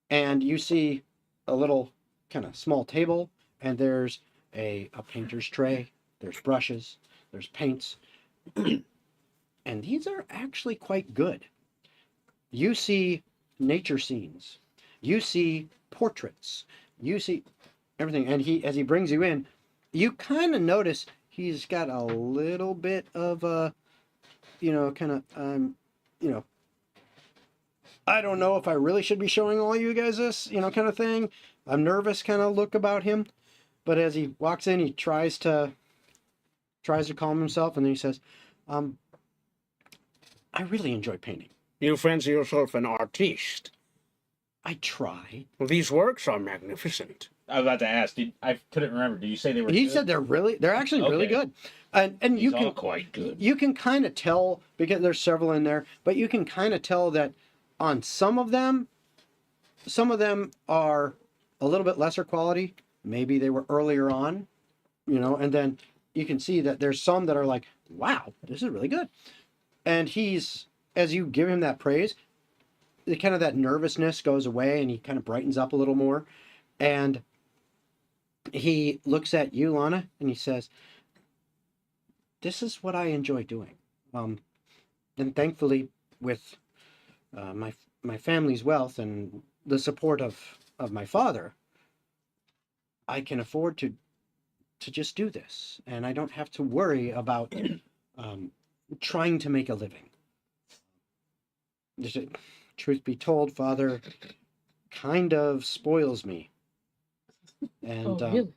And you see a little kind of small table, and there's a painter's tray, there's brushes, there's paints, and these are actually quite good. You see nature scenes, you see portraits, you see everything. And as he brings you in, you kind of notice he's got a little bit of a, I don't know if I really should be showing all you guys this, kind of thing. I'm nervous kind of look about him. But as he walks in, he tries to calm himself, and then he says, I really enjoy painting. You fancy yourself an artiste? I try. Well, these works are magnificent. I was about to ask. I couldn't remember. Did you say they were? He good? said they're actually really Okay. good. And you He's can all quite good. You can kind of tell, because there's several in there, but you can kind of tell that on some of them are a little bit lesser quality. Maybe they were earlier on, and then you can see that there's some that are like, wow, this is really good. And as you give him that praise, that nervousness goes away, and he kind of brightens up a little more. And he looks at you, Lana, and he says, this is what I enjoy doing. And thankfully, with my family's wealth and the support of my father, I can afford to just do this, and I don't have to worry about trying to make a living. Truth be told, Father kind of spoils me, and really?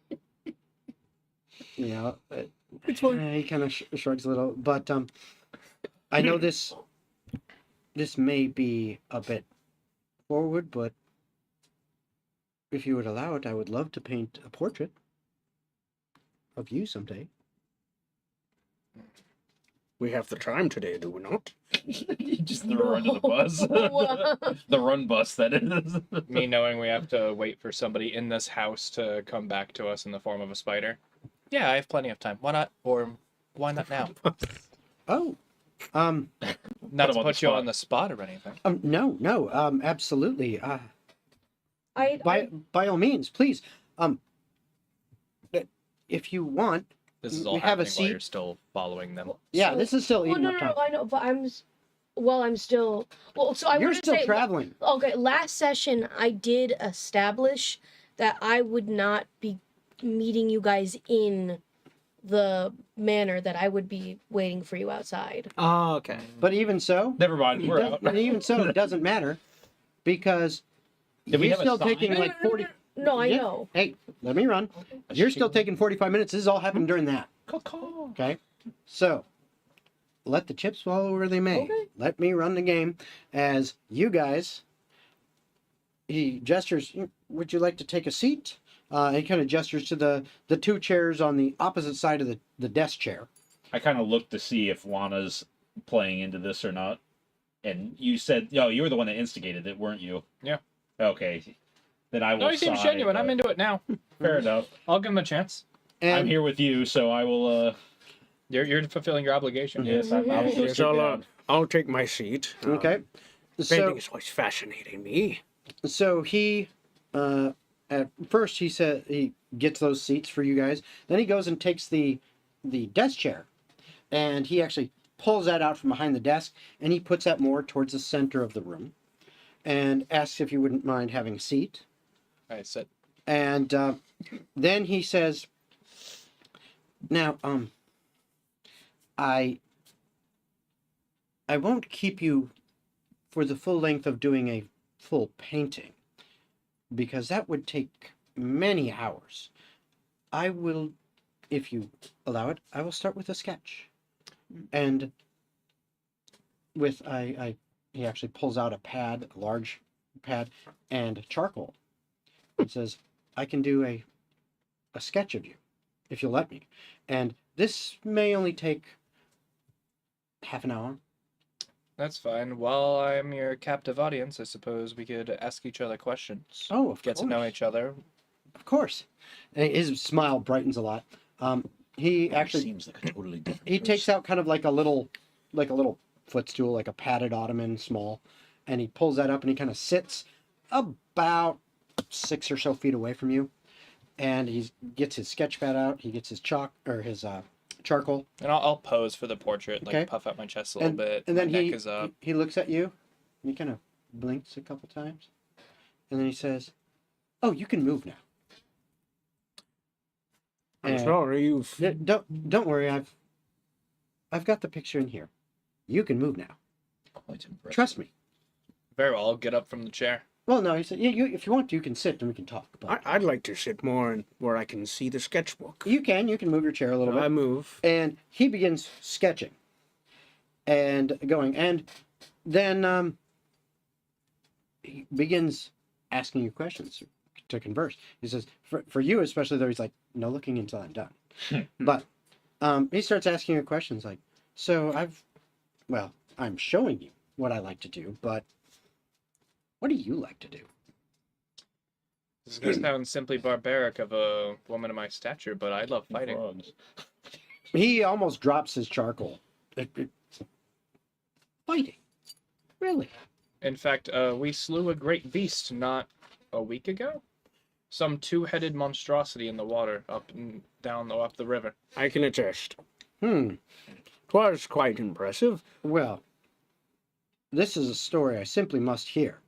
he kind of shrugs a little. But I know this may be a bit forward, but if you would allow it, I would love to paint a portrait of you someday. We have the time today, do we not? You just threw her under the bus. The run bus, that is. Me knowing we have to wait for somebody in this house to come back to us in the form of a spider. Yeah, I have plenty of time. Why not? Or why not now? Oh, Not Put to him on the put you spot. on the spot or anything. no, absolutely. I By all means, please. If you want, This is We all have a happening while seat. you're still following them. yeah, So- this is still well, eating no, up no, time. no, I know, but I'm still. Well, so I You're wanted still to say, traveling. Okay, last session I did establish that I would not be meeting you guys in the manner, that I would be waiting for you outside. Oh, okay. But even so, Never mind, we're out. and even so, it doesn't matter because Did we you're have a still sign? taking like 40. No, I Yeah. know. Hey, let me run. You're still taking 45 minutes. This is all happening during that. Okay? So, let the chips fall where they may. Okay. Let me run the game as you guys. He gestures, would you like to take a seat? He kind of gestures to the two chairs on the opposite side of the desk chair. I kind of looked to see if Lana's playing into this or not. And you said, you were the one that instigated it, weren't you? Yeah. Okay. Then I will No, he seems side, genuine. I'm into it now. Fair enough. I'll give him a chance. And I'm here with you, so I will, You're fulfilling your obligation. yes, I will go sit So, down. I'll take my seat. Okay. Painting So, is always fascinating me. so he, at first he said he gets those seats for you guys. Then he goes and takes the desk chair, and he actually pulls that out from behind the desk, and he puts that more towards the center of the room, and asks if you wouldn't mind having a seat. I said, And then he says, "Now, I won't keep you for the full length of doing a full painting, because that would take many hours. I will, if you allow it, I will start with a sketch, and with he actually pulls out a large pad, and charcoal. It says, I can do a sketch of you, if you'll let me. And this may only take half an hour. that's fine. While I'm your captive audience, I suppose we could ask each other questions. Oh, of Get course. to know each other. Of course." And his smile brightens a lot. He actually seems like a totally different he takes out kind of like a little footstool, like a padded ottoman, small, and he pulls that up and he kind of sits about 6 or so feet away from you, and he gets his sketch pad out. He gets his chalk or his charcoal, And I'll pose for the portrait, like Okay. puff out my chest a little bit. and then my he neck is up. he looks at you, and he kind of blinks a couple times, and then he says, "Oh, you can move now." I'm And- sorry, you've... Don't worry, I've got the picture in here. You can move now. Quite impressive. Trust me. Very well, I'll get up from the chair. Well, no, he said, yeah, if you want to, you can sit and we can talk. But I'd like to sit more and where I can see the sketchbook. you can move your chair a little I bit. move. And he begins sketching and going. And then he begins asking you questions to converse. He says, for you especially, though, he's like, no looking until I'm done. But he starts asking you questions like, so I'm showing you what I like to do, but what do you like to do? This is going to sound simply barbaric of a woman of my stature, but I love fighting. Frogs. He almost drops his charcoal. Fighting? Really? In fact, we slew a great beast not a week ago. Some two-headed monstrosity in the water up and down up the river. I can attest. 'Twas quite impressive. Well, this is a story I simply must hear.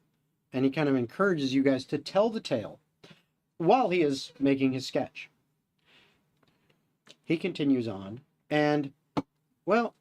And he kind of encourages you guys to tell the tale while he is making his sketch. He continues on, and, well,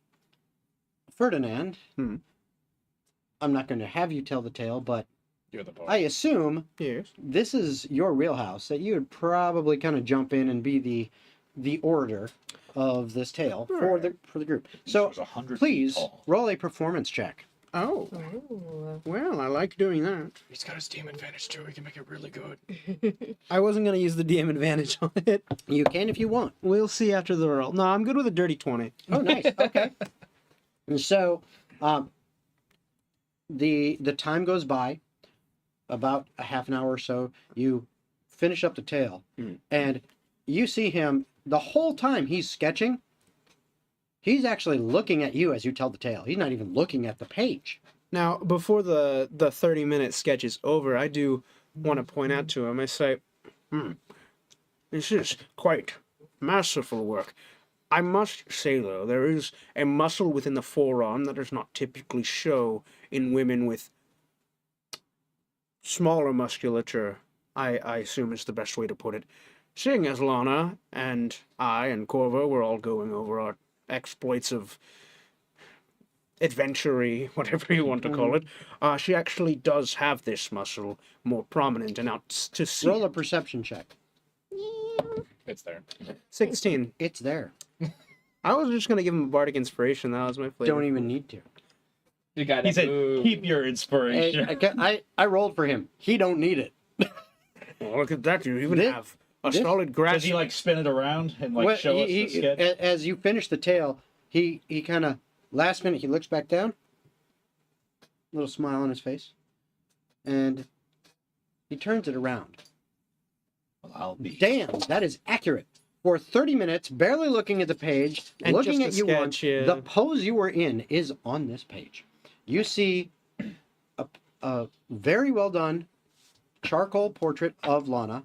Ferdinand, I'm not going to have you tell the tale, but You're the boss. I assume Yes. this is your wheelhouse, that you would probably kind of jump in and be the orator of this tale for the group. So was 100 feet please tall. roll a performance check. Oh, Ooh. well, I like doing that. He's got his team advantage too. He can make it really good. I wasn't going to use the DM advantage on it. You can if you want. We'll see after the roll. No, I'm good with a dirty 20. Oh, nice. Okay. And so, the time goes by, about a half an hour or so. You finish up the tale, and you see him the whole time he's sketching. He's actually looking at you as you tell the tale. He's not even looking at the page. Now, before the 30-minute sketch is over, I do want to point out to him, I say, this is quite masterful work. I must say, though, there is a muscle within the forearm that does not typically show in women with smaller musculature, I assume is the best way to put it. Seeing as Lana and I and Corvo were all going over our exploits of adventure-y, whatever you want to call it, she actually does have this muscle more prominent and out to see. Roll a perception check. It's there. 16. It's there. I was just going to give him a bardic inspiration. That was my flavor. Don't even need to. You got He said, keep your inspiration. I rolled for him. He don't need it. Oh, look at that. You even This- have a solid grasp. Does he like spin it around and like Well, show us the sketch? as you finish the tale, he kind of, last minute, he looks back down, little smile on his face, and he turns it around. Well, I'll be. Damn, that is accurate. For 30 minutes, barely looking at the page, And looking just at a you sketch, one, yeah. the pose you were in is on this page. You see a very well done charcoal portrait of Lana,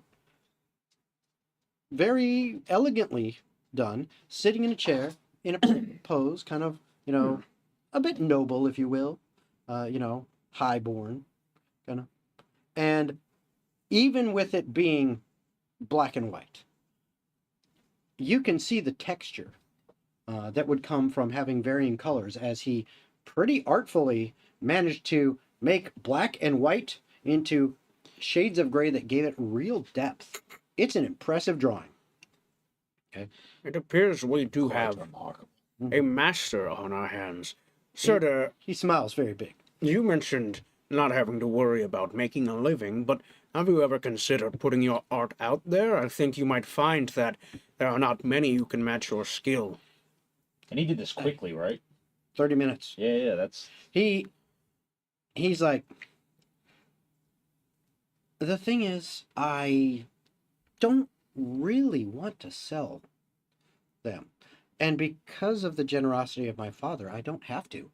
very elegantly done, sitting in a chair in a pose, kind of, a bit noble, if you will, highborn, kind of. And even with it being black and white, you can see the texture that would come from having varying colors, as he pretty artfully managed to make black and white into shades of gray that gave it real depth. It's an impressive drawing. Okay. It appears we do have remarkable. a master on our hands. Sir, He smiles very big. you mentioned not having to worry about making a living, but have you ever considered putting your art out there? I think you might find that there are not many who can match your skill. And he did this quickly, right? 30 minutes. Yeah, that's. He's like, the thing is, I don't really want to sell them. And because of the generosity of my father, I don't have to.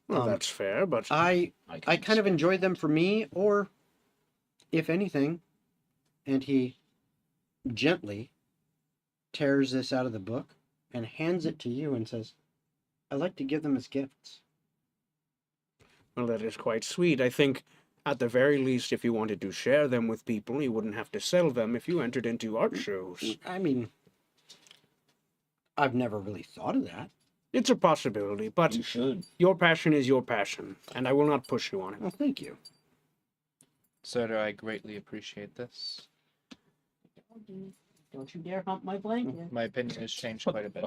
Well, that's fair, but I kind of enjoy them for me, or if anything, and he gently tears this out of the book and hands it to you and says, I'd like to give them as gifts. well, that is quite sweet. I think, at the very least, if you wanted to share them with people, you wouldn't have to sell them if you entered into art shows. I mean, I've never really thought of that. It's a possibility, but You should. your passion is your passion, and I will not push you on it. Well, thank you. Sir, I greatly appreciate this. Don't you dare hump my blanket. My opinion has changed quite a bit.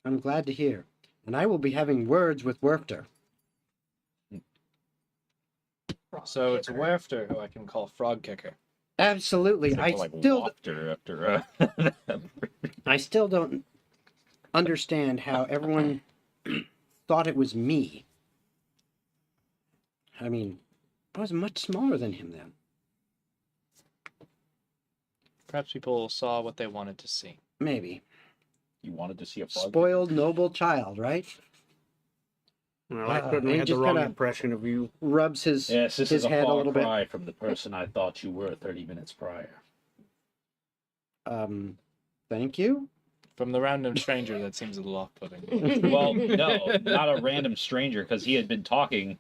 I'm glad to hear. And I will be having words with Werfter. So it's Werfter who I can call Frog Kicker. Absolutely. I still after. I still don't understand how everyone thought it was me. I mean, I was much smaller than him then. Perhaps people saw what they wanted to see. Maybe. You wanted to see a frog? Spoiled, noble child, right? Well, I certainly he had the just wrong kinda impression of you. Rubs his, Yes, this his is a head a far little bit. cry from the person I thought you were 30 minutes prior. Thank you. From the random stranger, that seems a little off-putting. Well, no, not a random stranger, because he had been talking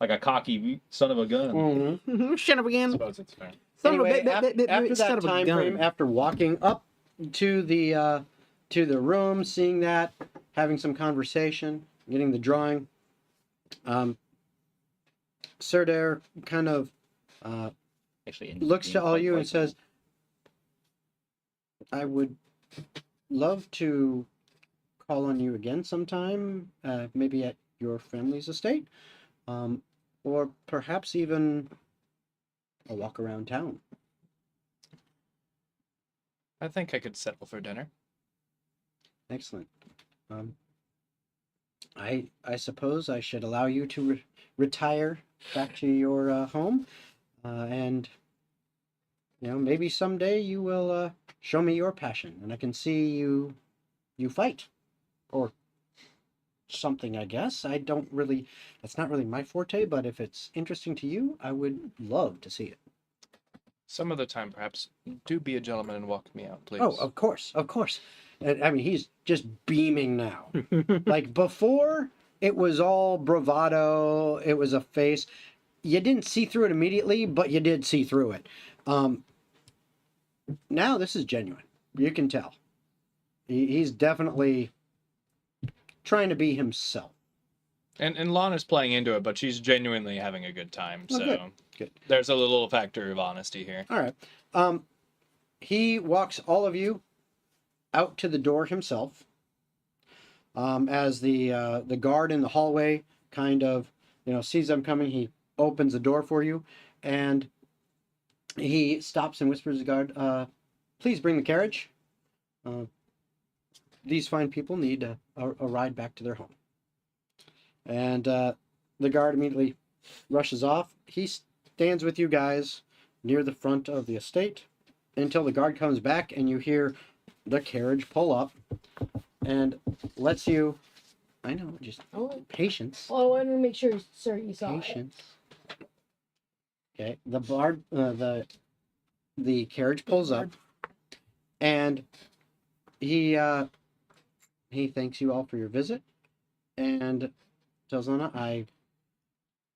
like a cocky son of a gun. Mm-hmm. Shut up I again. suppose it's fair. Anyway, after Son that of a time gun. frame, after walking up to the room, seeing that, having some conversation, getting the drawing, Sir Dare kind of Actually, looks to all you and says, I would love to call on you again sometime, maybe at your family's estate, or perhaps even a walk around town. I think I could settle for dinner. Excellent. I suppose I should allow you to retire back to your home, and maybe someday you will show me your passion, and I can see you fight, or something. I guess I don't really. That's not really my forte, but if it's interesting to you, I would love to see it. Some other time, perhaps. Do be a gentleman and walk me out, please. Oh, of course, of course. And, I mean, he's just beaming now. Like before, it was all bravado. It was a face. You didn't see through it immediately, but you did see through it. Now this is genuine. You can tell. He's definitely trying to be himself. And Lana's playing into it, but she's genuinely having a good time. Oh, So good. There's a little factor of honesty here. All right. He walks all of you out to the door himself. As the guard in the hallway kind of sees them coming, he opens the door for you, and he stops and whispers to the guard, "Please bring the carriage. These fine people need a ride back to their home." And the guard immediately rushes off. He stands with you guys near the front of the estate until the guard comes back and you hear the carriage pull up and lets you. I know, just patience. Oh, I wanted to make sure, sir, you saw Patience. Okay, the carriage pulls up, and he thanks you all for your visit, and tells Lana, I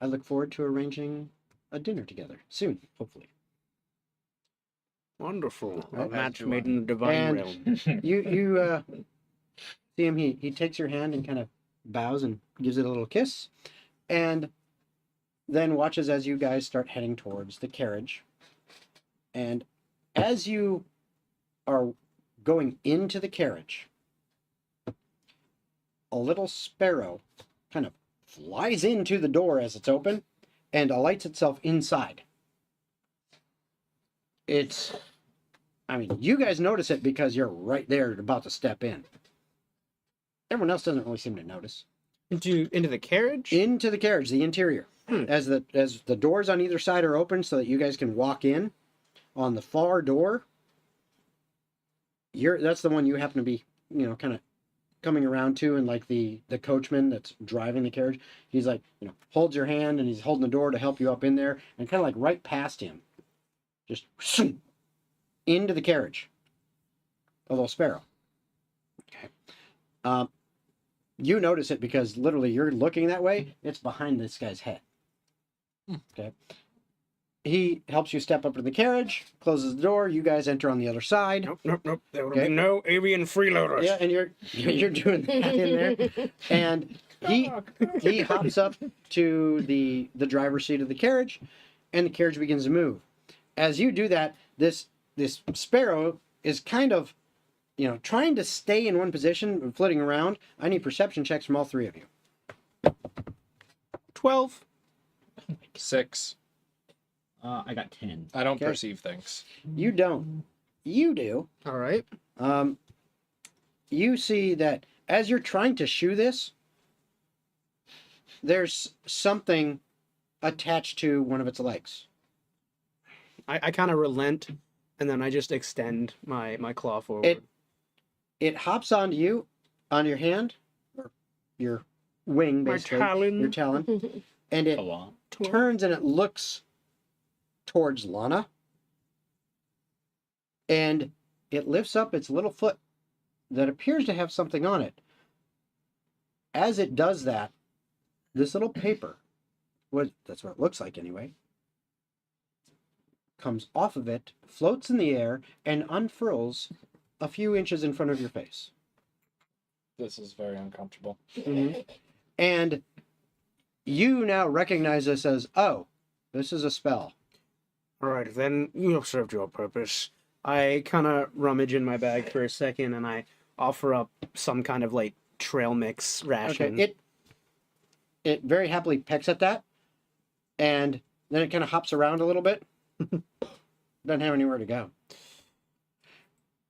look forward to arranging a dinner together soon, hopefully. Wonderful. A Right. match made in the divine And realm. you see him. He takes your hand and kind of bows and gives it a little kiss, and then watches as you guys start heading towards the carriage. And as you are going into the carriage, a little sparrow kind of flies into the door as it's open and alights itself inside. You guys notice it because you're right there about to step in. Everyone else doesn't really seem to notice. Into the carriage? Into the carriage, the interior. As the doors on either side are open so that you guys can walk in, on the far door, that's the one you happen to be, kind of coming around to, and like the coachman that's driving the carriage, he's like, holds your hand and he's holding the door to help you up in there, and kind of like right past him, just into the carriage, a little sparrow. Okay. You notice it because literally you're looking that way. It's behind this guy's head. Okay. He helps you step up to the carriage, closes the door. You guys enter on the other side. Nope. There will be no avian freeloaders. Yeah, and you're doing that in there. And he hops up to the driver's seat of the carriage, and the carriage begins to move. As you do that, this sparrow is kind of, trying to stay in one position, flitting around. I need perception checks from all three of you. 12. 6. I got 10. I don't Okay. perceive things. You don't. You do. All right. You see that as you're trying to shoe this, there's something attached to one of its legs. I kind of relent, and then I just extend my claw forward. It hops onto you, on your hand, or your wing, My basically. talon. Your talon. And it turns and it looks towards Lana. And it lifts up its little foot that appears to have something on it. As it does that, this little paper, that's what it looks like anyway, comes off of it, floats in the air, and unfurls a few inches in front of your face. This is very uncomfortable. Mm-hmm. And you now recognize this as, oh, this is a spell. All right, then you have served your purpose. I kind of rummage in my bag for a second, and I offer up some kind of like trail mix ration. Okay, it very happily pecks at that, and then it kind of hops around a little bit. Doesn't have anywhere to go.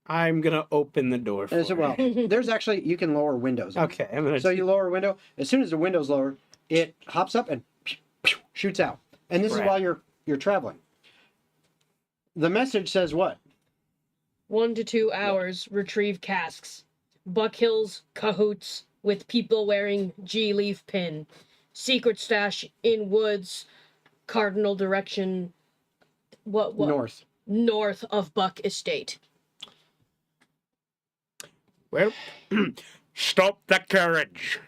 I'm gonna open the door for And so, well, it. there's actually, you can lower windows. Okay, I'm gonna. So you lower a window. As soon as the window's lowered, it hops up and shoots out. And this is Right. while you're traveling. The message says what? 1 to 2 hours, retrieve casks. Buckhill's cahoots with people wearing G-leaf pin. Secret stash in woods, cardinal direction. What? North. North of Buck Estate. Well, stop the carriage.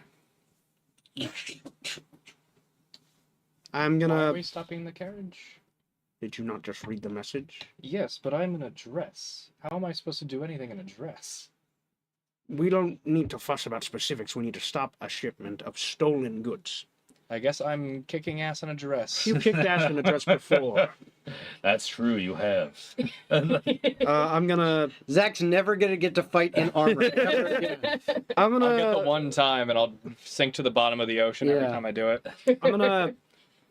I'm Why are gonna. we stopping the carriage? Did you not just read the message? Yes, but I'm in a dress. How am I supposed to do anything in a dress? We don't need to fuss about specifics. We need to stop a shipment of stolen goods. I guess I'm kicking ass in a dress. You kicked ass in a dress before. That's true, you have. I'm gonna. Zach's never going to get to fight in armor. Ever again. I'm gonna. I'll get the one time and I'll sink to the bottom of the ocean every Yeah. time I do it. I'm gonna.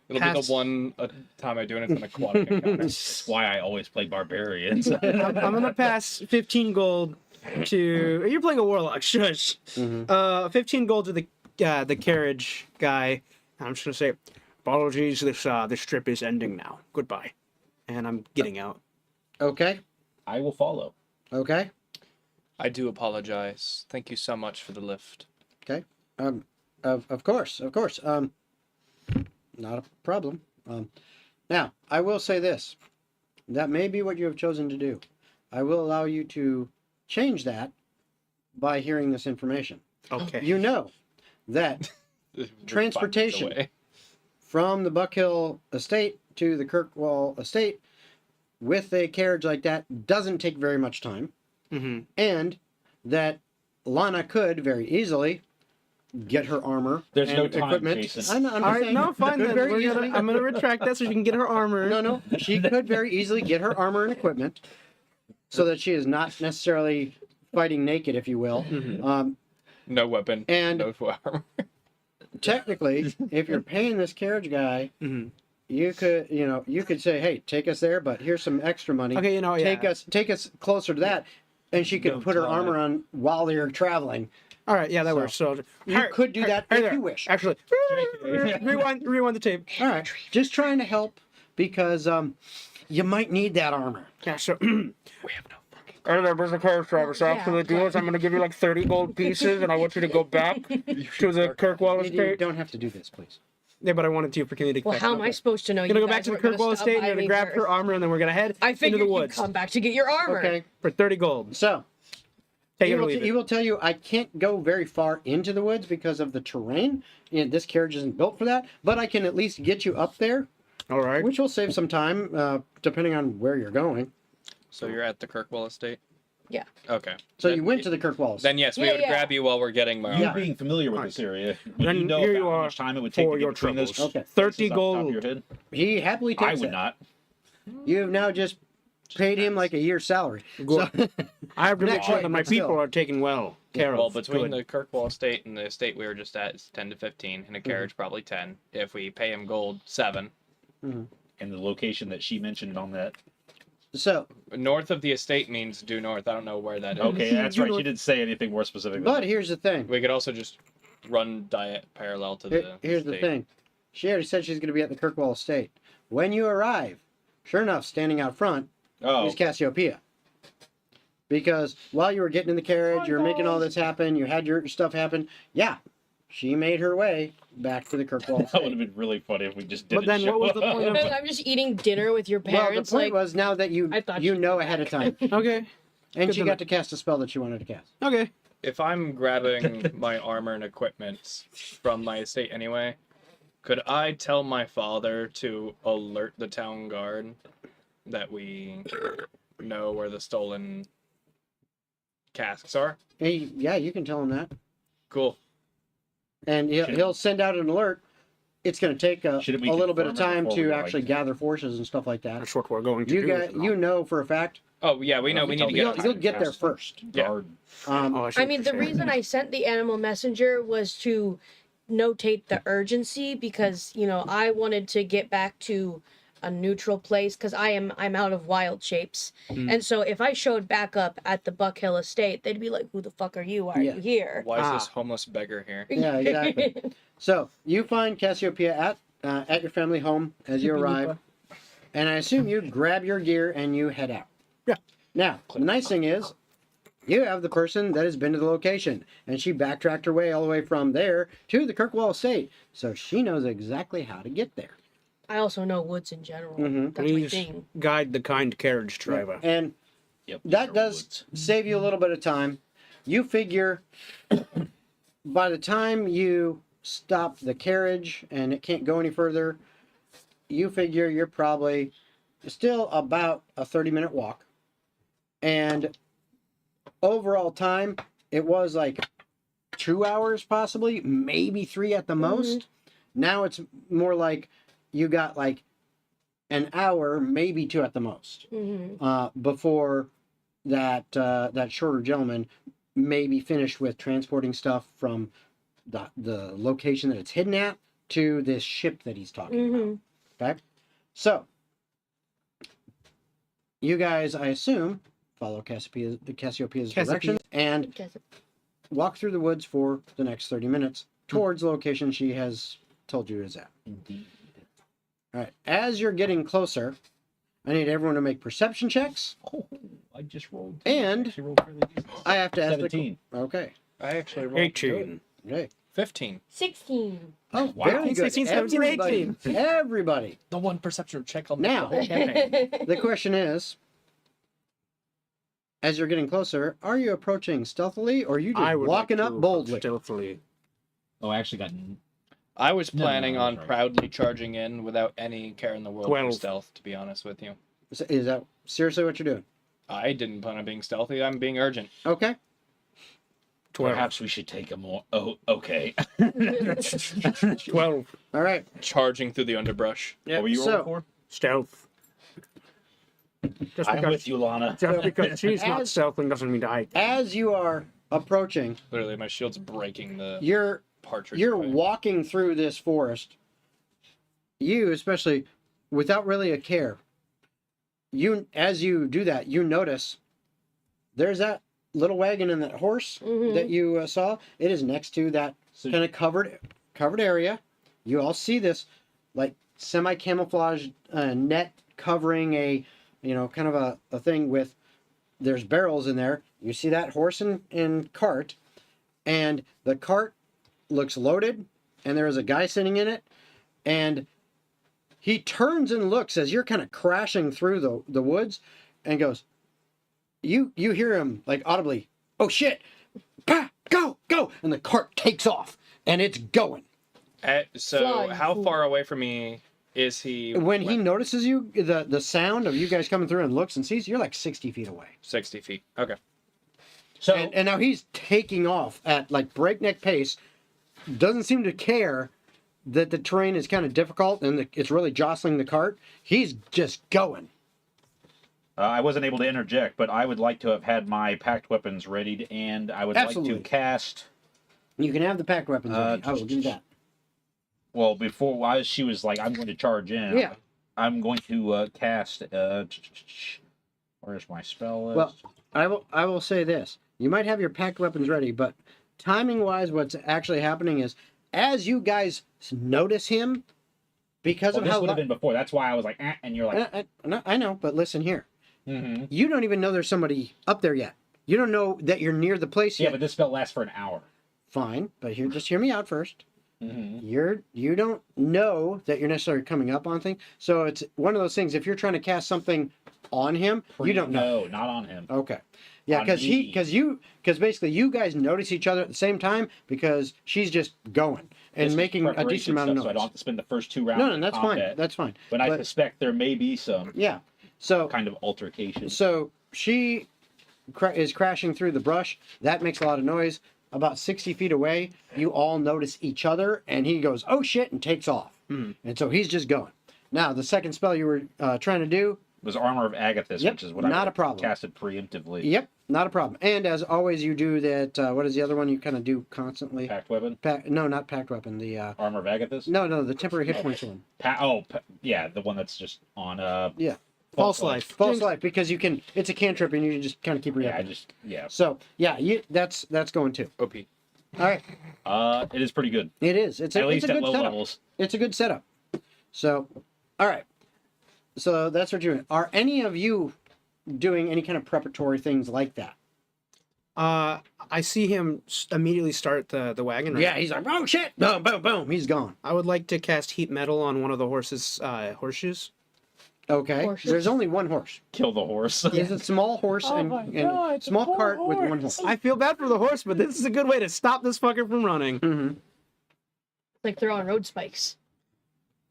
It'll be Pass. the one time I do it, it's an aquatic encounter. That's why I always play barbarians. I'm gonna pass 15 gold to. You're playing a warlock. Shush. 15 gold to the carriage guy. I'm just gonna say, apologies. This trip is ending now. Goodbye. And I'm getting out. Okay. I will follow. Okay. I do apologize. Thank you so much for the lift. Okay. Of course. Not a problem. Now, I will say this. That may be what you have chosen to do. I will allow you to change that by hearing this information. Okay. You know that transportation Away. from the Buckhill Estate to the Kirkwall Estate with a carriage like that doesn't take very much time, Mm-hmm. and that Lana could very easily get her armor There's and no time, equipment. Jason. I'm All right. saying, No, fine could then. very easily- I'm gonna retract that so she can get her armor. No, she could very easily get her armor and equipment so that she is not necessarily fighting naked, if you will. Mhm. No weapon. And- no armor. Technically, if you're paying this carriage guy, Mhm. you could say, "Hey, take us there, but here's some extra money. Okay. Take us closer to that," and she could No put her time. armor on while you're traveling. All right. Yeah, that So, works. So You could do that Hey if there. you wish. Actually, rewind the tape. All right, just trying to help because you might need that armor. Yeah. So we have no fucking. Hey there, business carriage driver. So after the deal is, I'm gonna give you like 30 gold pieces, and I want you to go back to the Kirkwall You Estate. don't have to do this, please. Yeah, but I wanted to for community. Well, how am I supposed to know? You're gonna you go back guys to the weren't gonna Kirkwall stop Estate, and by you're gonna me grab first? her armor, and then we're gonna head I into figured the you'd woods come back to get your armor. Okay, for 30 gold. so Take he it or will, leave he it. will tell you I can't go very far into the woods because of the terrain. This carriage isn't built for that, but I can at least get you up there, All right. which will save some time depending on where you're going. So you're at the Kirkwall Estate? Yeah. Okay. So Then- you went to the Kirkwall Estate. Then yes, we Yeah, would yeah. grab you while we're getting my You armor. being familiar with Alright. this area, Then you know here about you how are much time it would take for to your get between those troubles. Okay. 30 places off the top of your gold. head? He happily takes I would it. not. You have now just paid him like a year's salary. Good. So, I have to make Not sure quite, that my but still. people are taken well care Well, of. between Good. the Kirkwall Estate and the estate we were just at, it's 10 to 15. In a carriage, probably 10. If we pay him gold, 7. And the location that she mentioned on that. so, North of the estate means due north. I don't know where that is. Okay, that's right. She didn't say anything more specific. than but that. here's the thing. We could also just run parallel to the Here's the estate. thing. She already said she's going to be at the Kirkwall Estate. When you arrive, sure enough, standing out front Oh, is Cassiopeia. Because while you were getting in the carriage, you were making all this happen, you had your stuff happen. Yeah, she made her way back to the Kirkwall that would Estate. have been really funny if we just But didn't then show what was the up. point of- I'm just eating dinner with your Well, the parents. point like, was now that I thought you she'd know be ahead of time, Okay. and Good she to got know. to cast a spell that she wanted to cast. Okay. If I'm grabbing my armor and equipment from my estate anyway, could I tell my father to alert the town guard that we know where the stolen casks are? Hey, yeah, you can tell him that, Cool. and he'll send out an alert. It's going to take a Shouldn't we little bit of confirm it time before we to go, actually like- gather forces and stuff like that. That's what we're going to You do. got, you know for a fact Oh, yeah, we know. We need to you'll, get you'll get there first. Yeah. Guard. Oh, see I what mean, you're the saying. reason I sent the animal messenger was to notate the urgency because, you know, I wanted to get back to a neutral place because I'm out of wild shapes. And so if I showed back up at the Buckhill Estate, they'd be like, who the fuck are you? Why are you here? Why is this homeless beggar here? Yeah, exactly. So you find Cassiopeia at your family home as you arrive, and I assume you grab your gear and you head out. Yeah. Now, the nice thing is, you have the person that has been to the location, and she backtracked her way all the way from there to the Kirkwall Estate, so she knows exactly how to get there. I also know woods in general. Mhm. That's my Please thing. guide the kind carriage driver. And that does save you a little bit of time. You figure by the time you stop the carriage and it can't go any further, you figure you're probably still about a 30-minute walk. And overall time, it was like 2 hours possibly, maybe 3 at the most. Now it's more like you got like an hour, maybe 2 at the most, before that shorter gentleman may be finished with transporting stuff from the location that it's hidden at to this ship that he's talking about. Okay, so you guys, I assume, follow Cassiopeia's directions and walk through the woods for the next 30 minutes towards the location she has told you is at. Indeed. All right. As you're getting closer, I need everyone to make perception checks. Oh, I just rolled. And actually rolled fairly decent. I have to ask 17. Okay. I actually rolled 18. Okay. 15. 16. Oh, Wow. very good. 16, 17, Everybody. Everybody. The one perception check on Now, the whole campaign. the question is, as you're getting closer, are you approaching stealthily or are you I just would walking like up to boldly? Stealthily. Oh, I actually got. I was planning on right. proudly charging in without any care in the world for 12. stealth, to be honest with you. Is that seriously what you're doing? I didn't plan on being stealthy. I'm being urgent. Okay. 12. Perhaps we should take a more. Oh, okay. 12. All right. Charging through the underbrush. Yeah. What were you so, rolling for? Stealth. Just I'm because, with you, Lana. just because she's not As- stealthing doesn't mean I can. as you are approaching, Literally, my shield's breaking the you're partridge. you're away. walking through this forest. You, especially, without really a care, as you do that, you notice there's that little wagon and that horse that you saw. It is next to that So- kind of covered area. You all see this like semi-camouflage net covering a, kind of a thing with, there's barrels in there. You see that horse and cart, and the cart looks loaded, and there is a guy sitting in it, and he turns and looks as you're kind of crashing through the woods, and goes, you hear him like audibly, "Oh shit, bah, go, and the cart takes off, and it's going. So, Flying how fool. far away from me is he? When he notices you, the sound of you guys coming through and looks and sees, you're like 60 feet away. 60 feet. Okay. So And now he's taking off at like breakneck pace, doesn't seem to care that the terrain is kind of difficult and it's really jostling the cart. He's just going. I wasn't able to interject, but I would like to have had my packed weapons readied, and I would Absolutely. like to cast. You can have the packed weapons ready. I will do that. Well, before she was like, "I'm going to charge in." Yeah. I'm going to cast. Where's my spell list? Well, I will say this. You might have your packed weapons ready, but timing-wise, what's actually happening is as you guys notice him, because of this how would have been before. That's why I was like, and you're like, I know, but listen here. mm-hmm. You don't even know there's somebody up there yet. You don't know that you're near the place Yeah, yet. but this spell lasts for an hour. Fine, but just hear me out first. Mm-hmm. You don't know that you're necessarily coming up on things. So it's one of those things. If you're trying to cast something on him, you don't know. No, not on him. Okay. Yeah, On because me. because basically you guys notice each other at the same time because she's just going and This is making a decent preparation amount of stuff, noise. So I don't have to spend the first 2 rounds. No, in that's fine. combat, That's fine. But I suspect there may be some Yeah. So kind of altercation. So she is crashing through the brush. That makes a lot of noise. About 60 feet away, you all notice each other, and he goes, "Oh shit," and takes off. And so he's just going. Now, the second spell you were trying to do, was Armor of Agathis, Yep, which is what not I a problem. casted preemptively. Yep, not a problem. And as always, you do that. What is the other one you kind of do constantly? Packed Weapon? No, not packed weapon. The Armor of Agathis? no, the temporary hit points one. Yeah, the one that's just on Yeah. False life. False life, because you can. It's a cantrip, and you can just kind of keep re-upping. Yeah. So yeah, that's going too. OP. All right. It is pretty good. It is. It's At a least good at low setup. levels. It's a good setup. So, all right. So that's what you're doing. Are any of you doing any kind of preparatory things like that? I see him immediately start the wagon. Right? Yeah, he's like, oh shit! Boom, boom, boom. He's gone. I would like to cast heat metal on one of the horse's horseshoes. Okay. Horses. There's only one horse. Kill the horse. It's a small horse and small cart with one horse. I feel bad for the horse, but this is a good way to stop this fucker from running. Mm-hmm. Like throwing road spikes.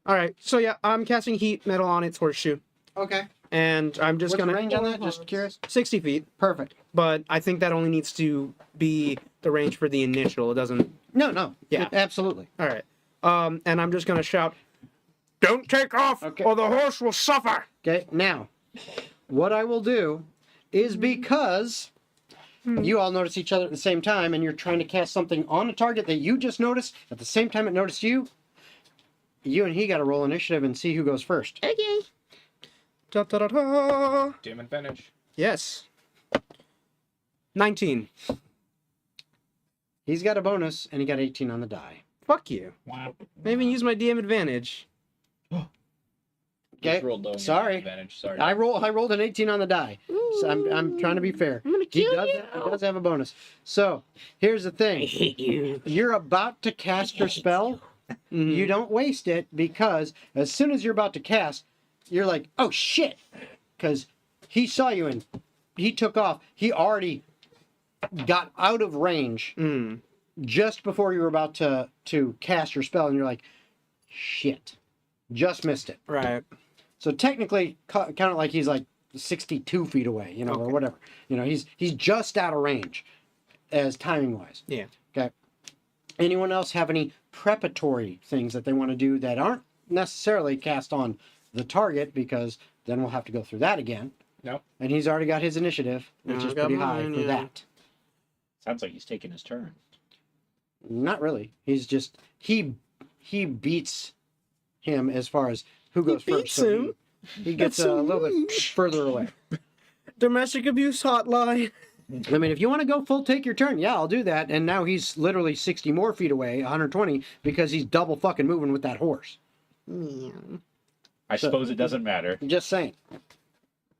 All right, so yeah, I'm casting heat metal on its horseshoe, Okay. and I'm just What's the gonna range on that? Just curious. 60 feet. Perfect. But I think that only needs to be the range for the initial. It doesn't. No. Yeah. Absolutely. All right. And I'm just gonna shout, "Don't take off, Okay. or the horse will suffer." Okay. Now, what I will do is because you all notice each other at the same time, and you're trying to cast something on a target that you just noticed at the same time it noticed you. You and he got to roll initiative and see who goes first. Okay. Da, da, da, da. Damn advantage. Yes. 19. He's got a bonus, and he got 18 on the die. Fuck you. Wow. Maybe use my DM advantage. Okay. Just rolled low on your Sorry. Advantage. Sorry. I rolled an 18 on the die. So I'm trying to be fair. I'm gonna He kill does have a bonus. So here's the thing. hate you. You're about to cast your spell. You don't waste it, because as soon as you're about to cast, you're like, oh shit. Because he saw you and he took off. He already got out of range just before you were about to cast your spell. And you're like, shit. Just missed it. Right. So technically, count it like he's like 62 feet away, or whatever. He's just out of range, as timing wise. Yeah. Okay. Anyone else have any preparatory things that they want to do that aren't necessarily cast on the target, because then we'll have to go through that again. Nope. And he's already got his initiative, which Yeah, is I got pretty high mine, for yeah. that. Sounds like he's taking his turn. Not really. He's just he beats him as far as who goes first. beats So him? he gets That's so a little bit rude. further away. Domestic abuse hotline. I mean, if you want to go full take your turn, yeah, I'll do that. And now he's literally 60 more feet away, 120, because he's double fucking moving with that horse. I suppose it doesn't matter. Just saying.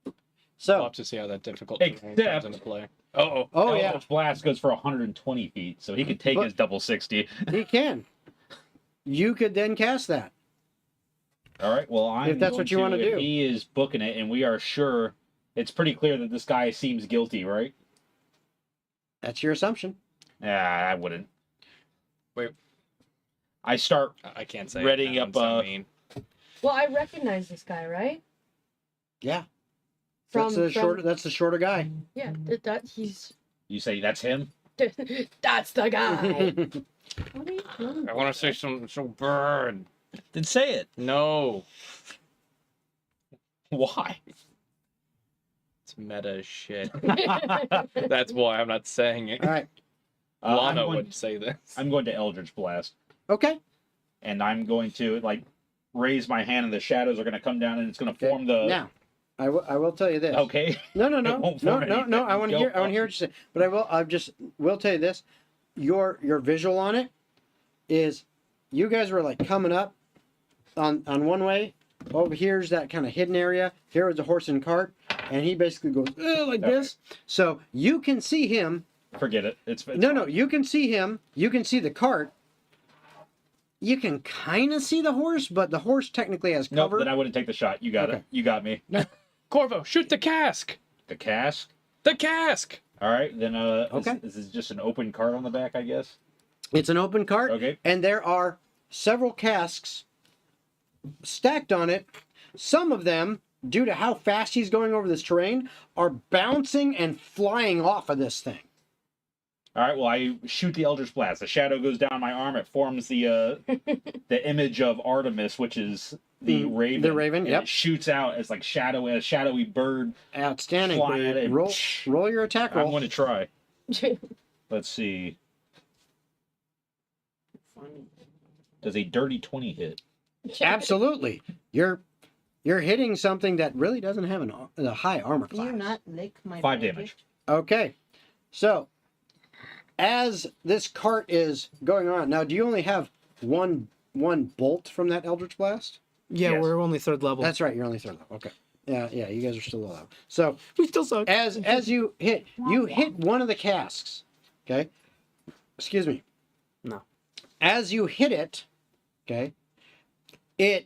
We'll So, have to see how that difficult Except- terrain comes into play. Oh, oh yeah, Eldritch Blast goes for 120 feet, so he could take But- his double 60. he can. You could then cast that. All right, well, I'm If that's going what you wanna if do. He is booking it, and we are sure it's pretty clear that this guy seems guilty, right? That's your assumption. I wouldn't. Wait. I start I can't say. Readying it. up, That sounds so mean. Well, I recognize this guy, right? Yeah. From- That's the shorter guy. Yeah, he's You say that's him? that's the guy. I want to say some bird. Then say it. No, Why? it's meta as shit. That's why I'm not saying it. All right. Lana would say this. I'm going to Eldritch Blast, Okay. and I'm going to raise my hand, and the shadows are going to come down, and it's going to form the. Now, I will tell you this. Okay. No. It won't No. form anything. I want to Go hear. I want on. to hear what you say. But will tell you this. Your visual on it is, you guys were like coming up on one way. Over here's that kind of hidden area. Here was a horse and cart, and he basically goes like this. So you can see him. Forget it. It's No. You can see him. You can see the cart. You can kind of see the horse, but the horse technically has No, cover. then I wouldn't take the shot. You got Okay. it. You got me. Corvo, shoot the cask. The cask. The cask. All right, then. Okay. This is just an open cart on the back, I guess. It's an open cart. Okay. And there are several casks stacked on it. Some of them, due to how fast he's going over this terrain, are bouncing and flying off of this thing. All right. Well, I shoot the Eldritch Blast. The shadow goes down my arm. It forms the the image of Artemis, which is the raven. The raven, and yep. It shoots out as like a shadowy bird. Outstanding. Fly at it. Roll your attack roll. I'm going to try. Let's see. Does a dirty 20 hit? Absolutely. You're hitting something that really doesn't have a high armor class. Do you not lick my 5 baggage? damage. Okay. So, as this cart is going on, now do you only have one bolt from that Eldritch Blast? Yeah, Yes. we're only 3rd level. That's right, you're only third level. Okay. Yeah, you guys are still low level. So, We still suck. as you hit one of the casks. Okay? Excuse me. No. As you hit it, okay, it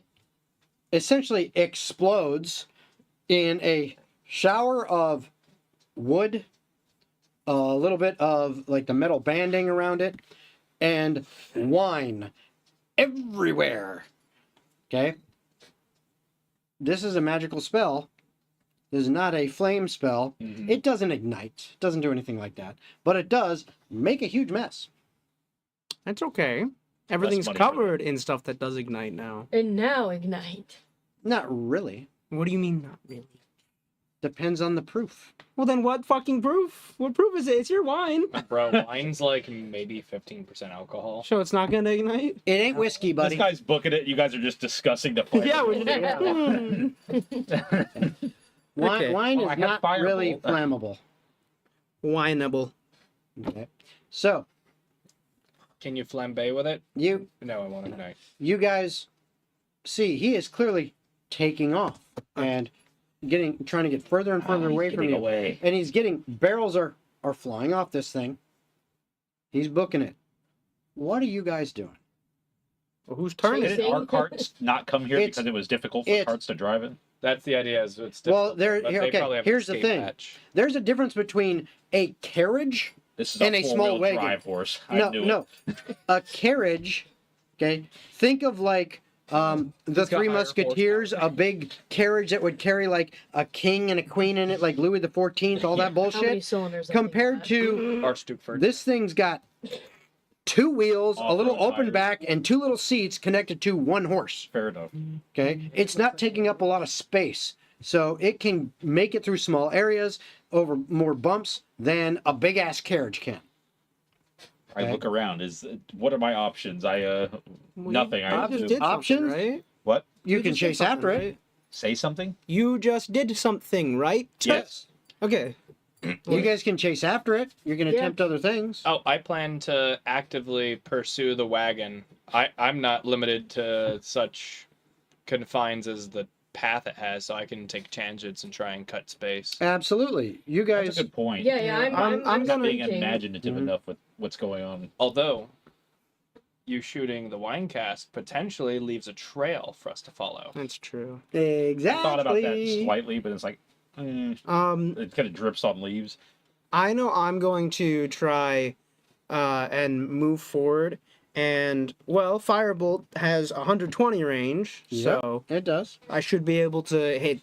essentially explodes in a shower of wood, a little bit of like the metal banding around it, and wine everywhere. Okay? This is a magical spell. This is not a flame spell. Mhm. It doesn't ignite. It doesn't do anything like that. But it does make a huge mess. That's okay. Everything's money for covered in stuff that does ignite now. And now ignite. Not really. What do you mean, not really? Depends on the proof. Well, then what fucking proof? What proof is it? It's your wine. Bro, wine's like maybe 15% alcohol. So it's not gonna ignite? It ain't whiskey, buddy. This guy's booking it. You guys are just discussing the flavor. Yeah, we're Wine, Okay. wine Well, I is have not Firebolt. really flammable. Wineable. Okay. So, Can you flambe with it? you No, I won't ignite. guys see he is clearly taking off and trying to get further and further away from you. Away. And he's getting barrels are flying off this thing. He's booking it. What are you guys doing? Well, whose turn is it? Did our carts not come here It's- because it was difficult for it's- carts to drive in? That's the idea. Is it's Well, difficult, there- but here- they okay, probably have an here's the escape thing. hatch. There's a difference between a carriage. This is And a a small four-wheel wagon. drive horse. I No, knew no. A carriage. Okay. Think of like the got Three higher Musketeers, a big carriage that would carry like a king and a queen in it, like Louis the 14th, all that How many bullshit. cylinders? Compared to Archduke Ferdinand. this thing's got two wheels, a little Off-road open tires. back, and two little seats connected to one horse. Fair enough. Okay. It's not taking up a lot of space. So it can make it through small areas over more bumps than a big ass carriage can. I Okay. look around. What are my options? Nothing. I Options? You just did something, Options? right? what? You can just did chase something, after it. right? Say something? You just did something, right? Yes. Okay. You guys can chase after it. You can Yeah. attempt other things. Oh, I plan to actively pursue the wagon. I'm not limited to such confines as the path it has, so I can take tangents and try and cut space. Absolutely. You That's guys. a good point. Yeah, I'm I'm not gonna- being thinking- imaginative Mhm. enough with what's going on. Although, you shooting the wine cask potentially leaves a trail for us to follow. That's true. Exactly. I thought about that slightly, but it's like, it kind of drips on leaves. I know I'm going to try and move forward. And, well, Firebolt has 120 range, Yep. so It does. I should be able to hit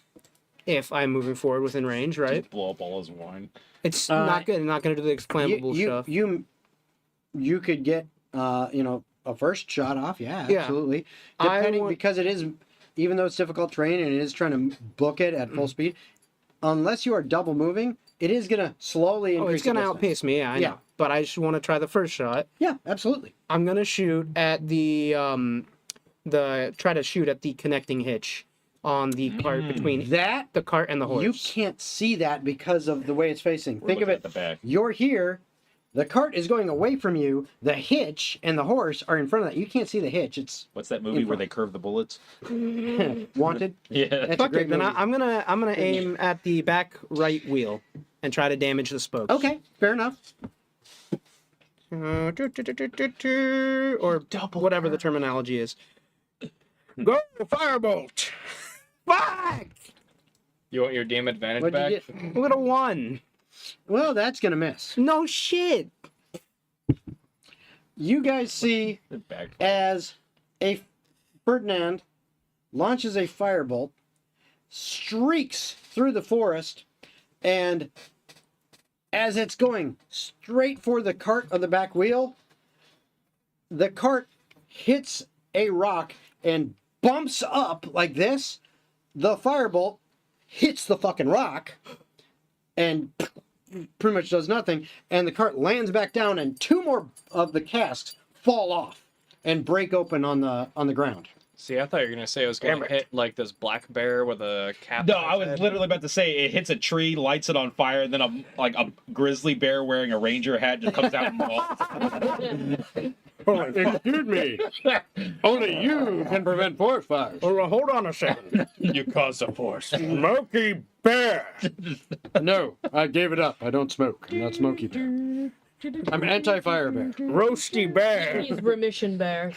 if I'm moving forward within range, right? Just blow up all his wine. It's Uh, not going to do the flammable stuff. You could get a first shot off. Yeah, Yeah. absolutely. I Depending want- because it is, even though it's difficult terrain and it is trying to book it at full speed, unless you are double moving, it is gonna slowly Oh, increase. it's going to the distance. outpace me, yeah, I Yeah. know. But I just want to try the first shot. Yeah, absolutely. I'm going to shoot at try to shoot at the connecting hitch on the cart between That the cart and the horse. you can't see that because of the way it's facing. We're Think of looking it. at the back. You're here. The cart is going away from you. The hitch and the horse are in front of that. You can't see the hitch. It's What's that movie In where front. they curve the bullets? wanted. Yeah. That's a Fuck great it, then movie. I'm gonna aim at the back right wheel and try to damage the spokes. Okay, fair enough. Or whatever the terminology is. Go firebolt! Fuck! You want your DM advantage What'd back? you get? Look at a 1. Well, that's gonna miss. No shit. You guys see Back. as a Ferdinand launches a firebolt, streaks through the forest, and as it's going straight for the cart on the back wheel, the cart hits a rock and bumps up like this. The firebolt hits the fucking rock and pretty much does nothing. And the cart lands back down, and 2 more of the casks fall off and break open on the ground. See, I thought you were gonna say it was gonna hit like this black bear with a cap. No, on I its was head. literally about to say it hits a tree, lights it on fire, and then a grizzly bear wearing a ranger hat just comes out and falls. Oh, excuse me. Only you can prevent forest fires. Oh, hold on a second. You caused a force. Smoky bear. No, I gave it up. I don't smoke. I'm not Smoky Bear. I'm anti-fire bear. Roasty bear. He's remission bear.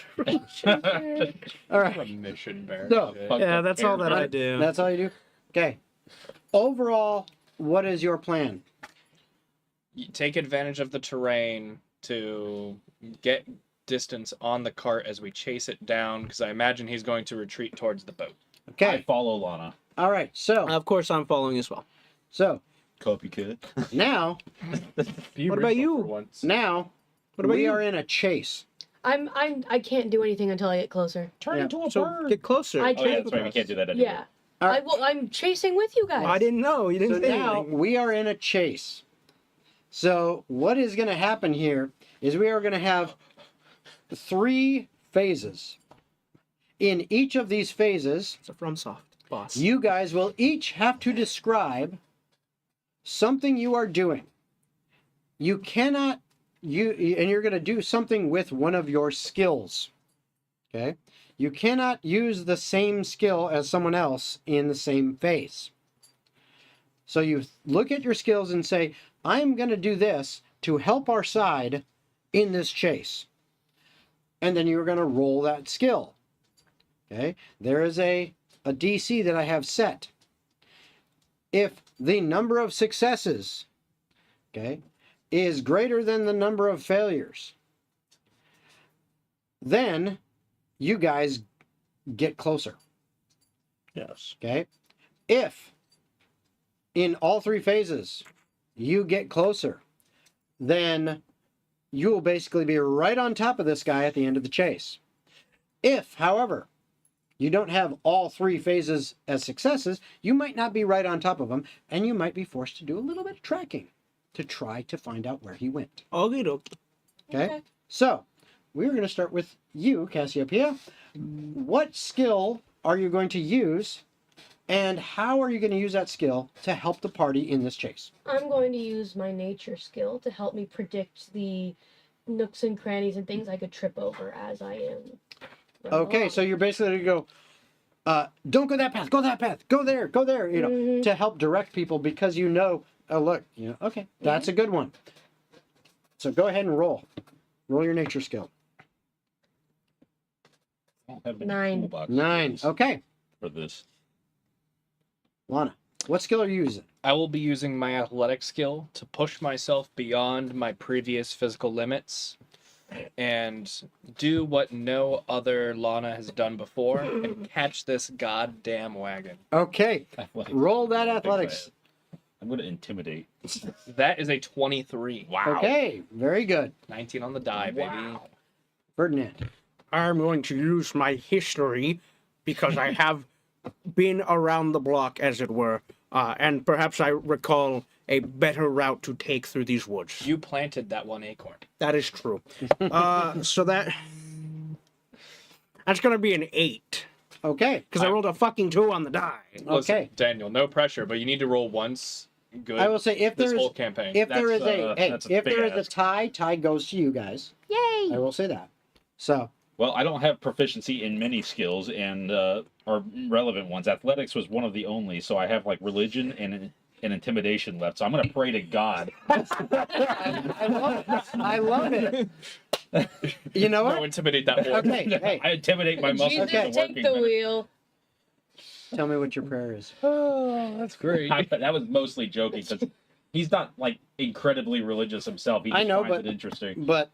All right. Remission bear. So, Yeah, that's all that I do. that's all you do? Okay. Overall, what is your plan? You take advantage of the terrain to get distance on the cart as we chase it down, because I imagine he's going to retreat towards the boat. I Okay. follow Lana. All right. So, Of course, I'm following as well. Copycat. now, Be What about original you? for once. now, What about we you? are in a chase. I can't do anything until I get closer. Turn Yeah. into a So bird. get closer. I Oh yeah, that's right. We can't do that anymore. Yeah. All right. I'm chasing with you guys. I didn't know. You So didn't say now anything. we are in a chase. So what is going to happen here is we are going to have 3 phases. In each of these phases, It's a FromSoft boss. you guys will each have to describe something you are doing. You cannot and you're going to do something with one of your skills. Okay? You cannot use the same skill as someone else in the same phase. So you look at your skills and say, I'm going to do this to help our side in this chase. And then you're going to roll that skill. Okay? There is a DC that I have set. If the number of successes, okay, is greater than the number of failures, then you guys get closer. Yes. Okay? If in all 3 phases you get closer, then you will basically be right on top of this guy at the end of the chase. If, however, you don't have all 3 phases as successes, you might not be right on top of him, and you might be forced to do a little bit of tracking to try to find out where he went. Okie dokie. Okay? So, we're going to start with you, Cassiopeia. What skill are you going to use, and how are you going to use that skill to help the party in this chase? I'm going to use my nature skill to help me predict the nooks and crannies and things I could trip over as I am. running Okay, along. so you're basically going to go, don't go that path, go that path, go there, you know, Mhm. to help direct people because you know, oh, look, you know, okay, that's a good one. So go ahead and roll. Roll your nature skill. I don't have any 9. toolbox 9. skills Okay, for this. Lana, what skill are you using? I will be using my athletic skill to push myself beyond my previous physical limits and do what no other Lana has done before and catch this goddamn wagon. Okay, Athletics. roll that Fix athletics. I'm going to intimidate. That is a 23. Wow. Okay, very good. 19 on the die, baby. Ferdinand. I'm going to use my history because I have been around the block, as it were, and perhaps I recall a better route to take through these woods. You planted that one acorn. That is true. So that's going to be an 8 Okay, because I rolled a fucking 2 on the die. Listen, okay. Daniel, no pressure, but you need to roll once good I will say if this there's whole campaign. if there is That's, a that's a if big there is ask. a tie goes to you guys. Yay! I will say that. So Well, I don't have proficiency in many skills and or relevant ones. Athletics was one of the only, so I have like religion and intimidation left. So I'm going to pray to God. I love it. I love it. You know No, what? intimidate that horse. Okay, hey, I intimidate my muscles. Jesus, Okay. into take working the better. wheel. tell me what your prayer is. Oh, that's great. That was mostly joking because he's not like incredibly religious himself. He just I know, finds but- it interesting. But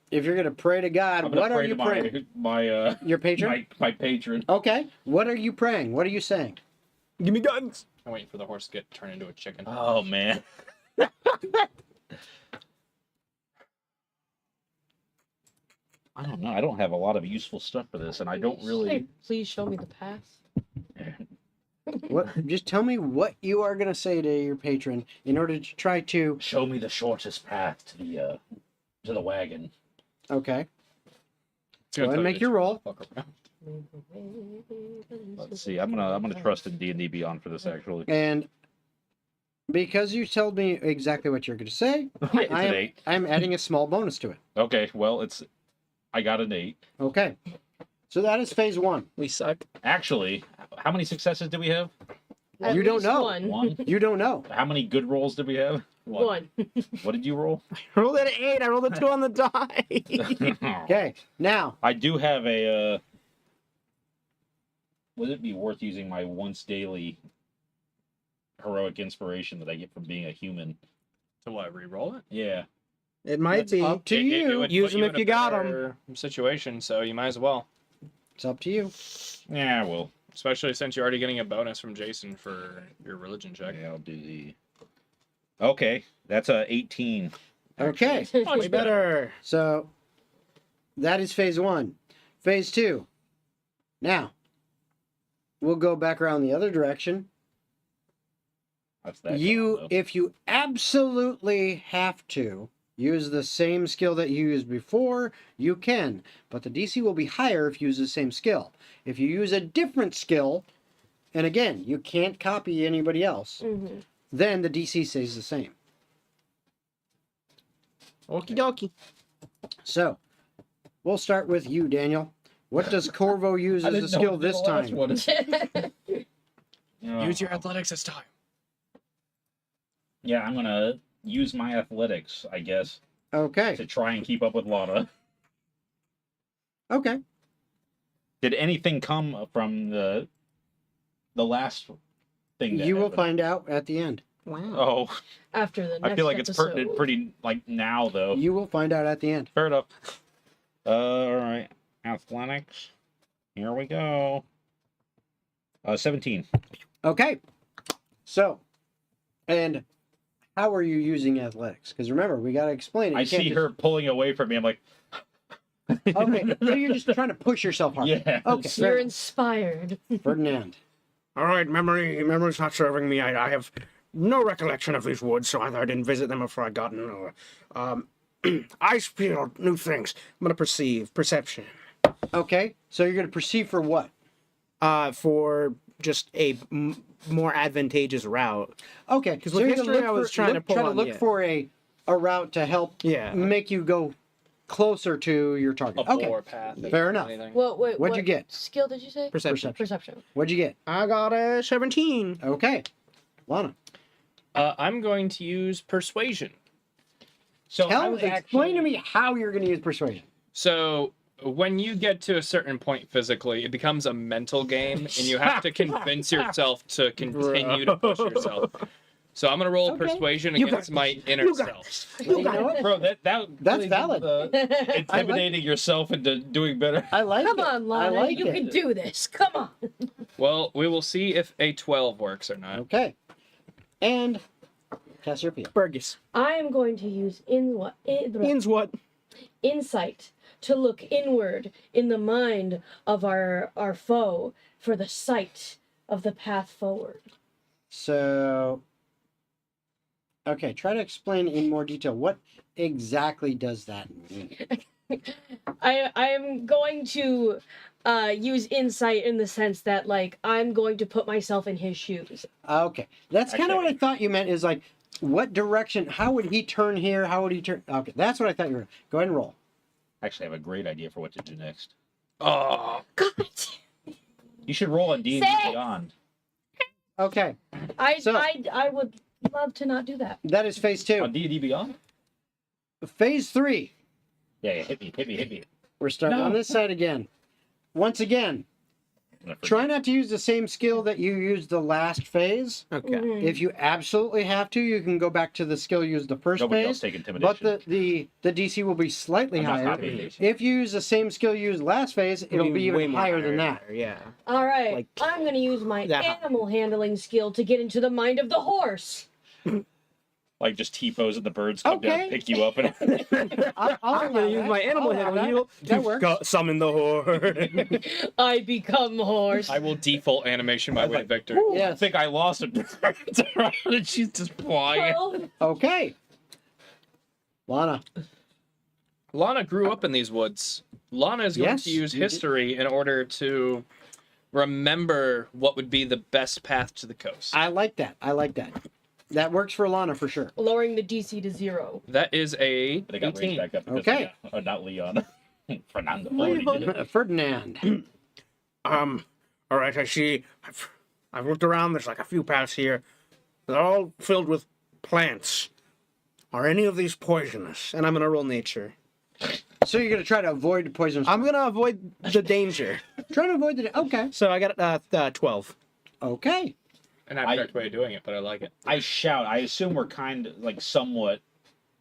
if you're gonna pray to God, I'm gonna what are pray you to praying? my Your patron? my patron. Okay. What are you praying? What are you saying? Give me guns. I'm waiting for the horse to get turned into a chicken. Oh man. I don't know. I don't have a lot of useful stuff for this, and I don't really. Please show me the path. What? Just tell me what you are going to say to your patron in order to try to. Show me the shortest path to the wagon. Okay. It's Go gonna ahead and tell you make to your roll. fuck around. Let's see. I'm gonna trust in D&D Beyond for this actually. And because you told me exactly what you're going to say, It's an 8. I'm adding a small bonus to it. Okay. Well, I got an 8. Okay. So that is phase 1. We suck. Actually, how many successes did we have? At You don't least know. One. One. You don't know. How many good rolls did we have? One. What did you roll? I rolled an 8. I rolled a 2 on the die. Okay. Now, I do have a. Would it be worth using my once daily heroic inspiration that I get from being a human? To what? Re-roll it? Yeah. It might it's be. up to you. would Use put them in if a you got 'em. better Situation, so you might as well. It's up to you. Yeah, well. Especially since you're already getting a bonus from Jason for your religion check. Yeah, I'll do the. Okay, that's a 18. Okay. Much better. So that is phase 1. Phase 2. Now, we'll go back around the other direction. That's that. If you absolutely have to use the same skill that you used before, you can. But the DC will be higher if you use the same skill. If you use a different skill, and again, you can't copy anybody else, then the DC stays the same. Okie dokie. So, we'll start with you, Daniel. What does Corvo use as a skill this time? Use your athletics this time. Yeah, I'm gonna use my athletics, I guess, Okay. to try and keep up with Lana. Okay. Did anything come from the last thing? That You will happened? find out at the end. Wow. Oh, After the next I feel like it's episode. pertinent pretty like now though. You will find out at the end. Fair enough. All right, athletics. Here we go. 17. Okay. So, and how are you using athletics? Because remember, we got to explain it. I You can't see just- her pulling away from me. I'm like, Okay, so you're just trying to push yourself hard. yeah. Okay. You're inspired. Ferdinand. All right, memory's not serving me. I have no recollection of these woods, so either I didn't visit them before I got in, or I feel new things. I'm gonna perception. Okay, so you're going to perceive for what? For just a more advantageous route. Okay, Because so with you're gonna history, look I was for- trying to pull try to on, look yeah. for a route to help Yeah. make you go closer to your target. A Okay, floor path. if fair enough. anything. Well, wait, What'd what you get? skill did you say? Perception. Perception. What'd you get? I got a 17. Okay, Lana. I'm going to use persuasion. So Explain to me how you're going to use persuasion. So when you get to a certain point physically, it becomes a mental game, and you have to convince yourself to continue to push yourself. So I'm gonna roll Okay. persuasion You against got my this. inner You got self. this. You know what? Bro, that's That's valid. Intimidating yourself into doing better. I like Come it. on, I Lana. like You it. can do this. Come on. Well, we will see if a 12 works or not. Okay. And Cassiopeia. Burgess. I am going to use In's what? insight to look inward in the mind of our foe for the sight of the path forward. So, okay, try to explain in more detail. What exactly does that mean? I am going to use insight in the sense that, like, I'm going to put myself in his shoes. Okay, that's kind of Actually, what I thought you meant. Is like, what direction? How would he turn here? How would he turn? Okay, that's what I thought you were. Go ahead and roll. Actually, I have a great idea for what to do next. Oh, God. You should roll on D&D Say- Beyond. Okay, So- I would love to not do that. that is phase On 2. D&D Beyond? Phase 3. Yeah, hit me. We're starting No. on this side again. Once again, try not to use the same skill that you used the last phase. Okay. Mhm. If you absolutely have to, you can go back to the skill you used the first Nobody phase. else take intimidation. But the DC will be slightly I'm not higher. copying these. If you use the same skill you used last phase, it'll be way even more higher than that. Yeah. All right, Like, I'm going to use my that high. animal handling skill to get into the mind of the horse. Like just T-pose and the birds come down, Okay. pick you up, and I'm gonna use my animal handle That works. summon the horde. I become horse. I will default animation my way to Victor. I Yes. think I lost it. Turns around and she's just flying. Okay. Lana. Lana grew up in these woods. Lana is going Yes, to use you did. history in order to remember what would be the best path to the coast. I like that. That works for Lana for sure. Lowering the DC to 0. That is a But I got 18. raised back up. Because Okay. Oh, not Leon. Fernando. already did it. Ferdinand. All right, I see. I've looked around. There's like a few paths here. They're all filled with plants. Are any of these poisonous? And I'm gonna roll nature. So you're gonna try to avoid poisonous. I'm gonna avoid the danger. trying to avoid the. Okay. So I got 12. Okay. An abstract way of doing it, but I like it. I shout. I assume we're kind of like somewhat.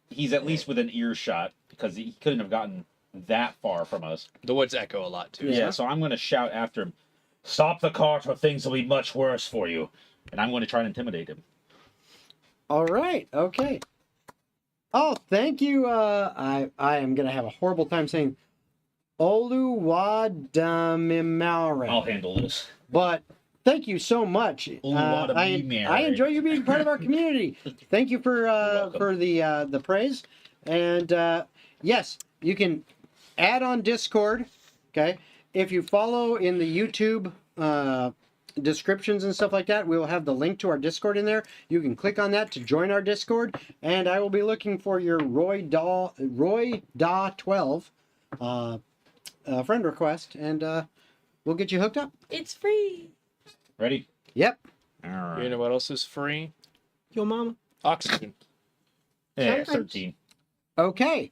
He's at least within earshot because he couldn't have gotten that far from us. The woods echo a lot, too. Yeah, so I'm going to shout after him, "Stop the cart or things will be much worse for you." And I'm going to try and intimidate him. All right. Okay. Oh, thank you. I am gonna have a horrible time saying Oluwadamimare. I'll handle this. But thank you so much. Oluwadamimare. I enjoy you being part of our community. Thank you for the praise. And yes, you can add on Discord. Okay, if you follow in the YouTube descriptions and stuff like that, we will have the link to our Discord in there. You can click on that to join our Discord, and I will be looking for your Roy Da 12 friend request, and we'll get you hooked up. It's free. Ready? Yep. All right. You know what else is free? Yo, mama. Oxygen. Yeah, Sometimes. 13. Okay.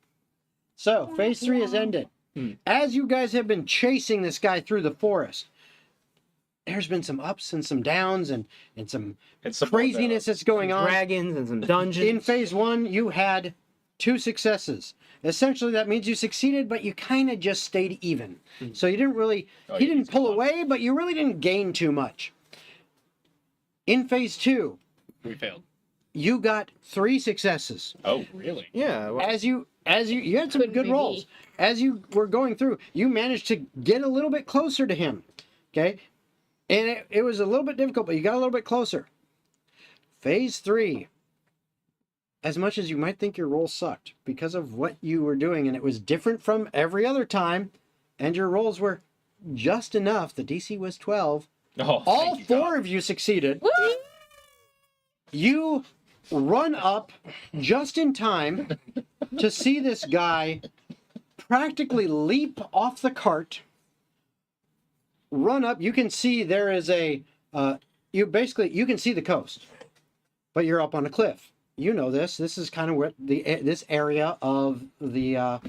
So phase 3 has ended. As you guys have been chasing this guy through the forest, there's been some ups and some downs and some It's some craziness that's going on. Dragons and some dungeons. In phase 1, you had 2 successes. Essentially, that means you succeeded, but you kind of just stayed even. So you didn't really, Oh, he yeah, didn't he's pull gone. away, but you really didn't gain too much. In phase 2, We failed. you got 3 successes. Oh, Really? Yeah. Well, As you had some Couldn't good be rolls. me. As you were going through, you managed to get a little bit closer to him. Okay? And it was a little bit difficult, but you got a little bit closer. Phase 3. As much as you might think your roll sucked because of what you were doing, and it was different from every other time, and your rolls were just enough. The DC was 12. oh All thank you, 4 God. of you succeeded. Woo! You run up just in time to see this guy practically leap off the cart, run up. You can see there is a you can see the coast, but you're up on a cliff. You know this. This is kind of what this area of the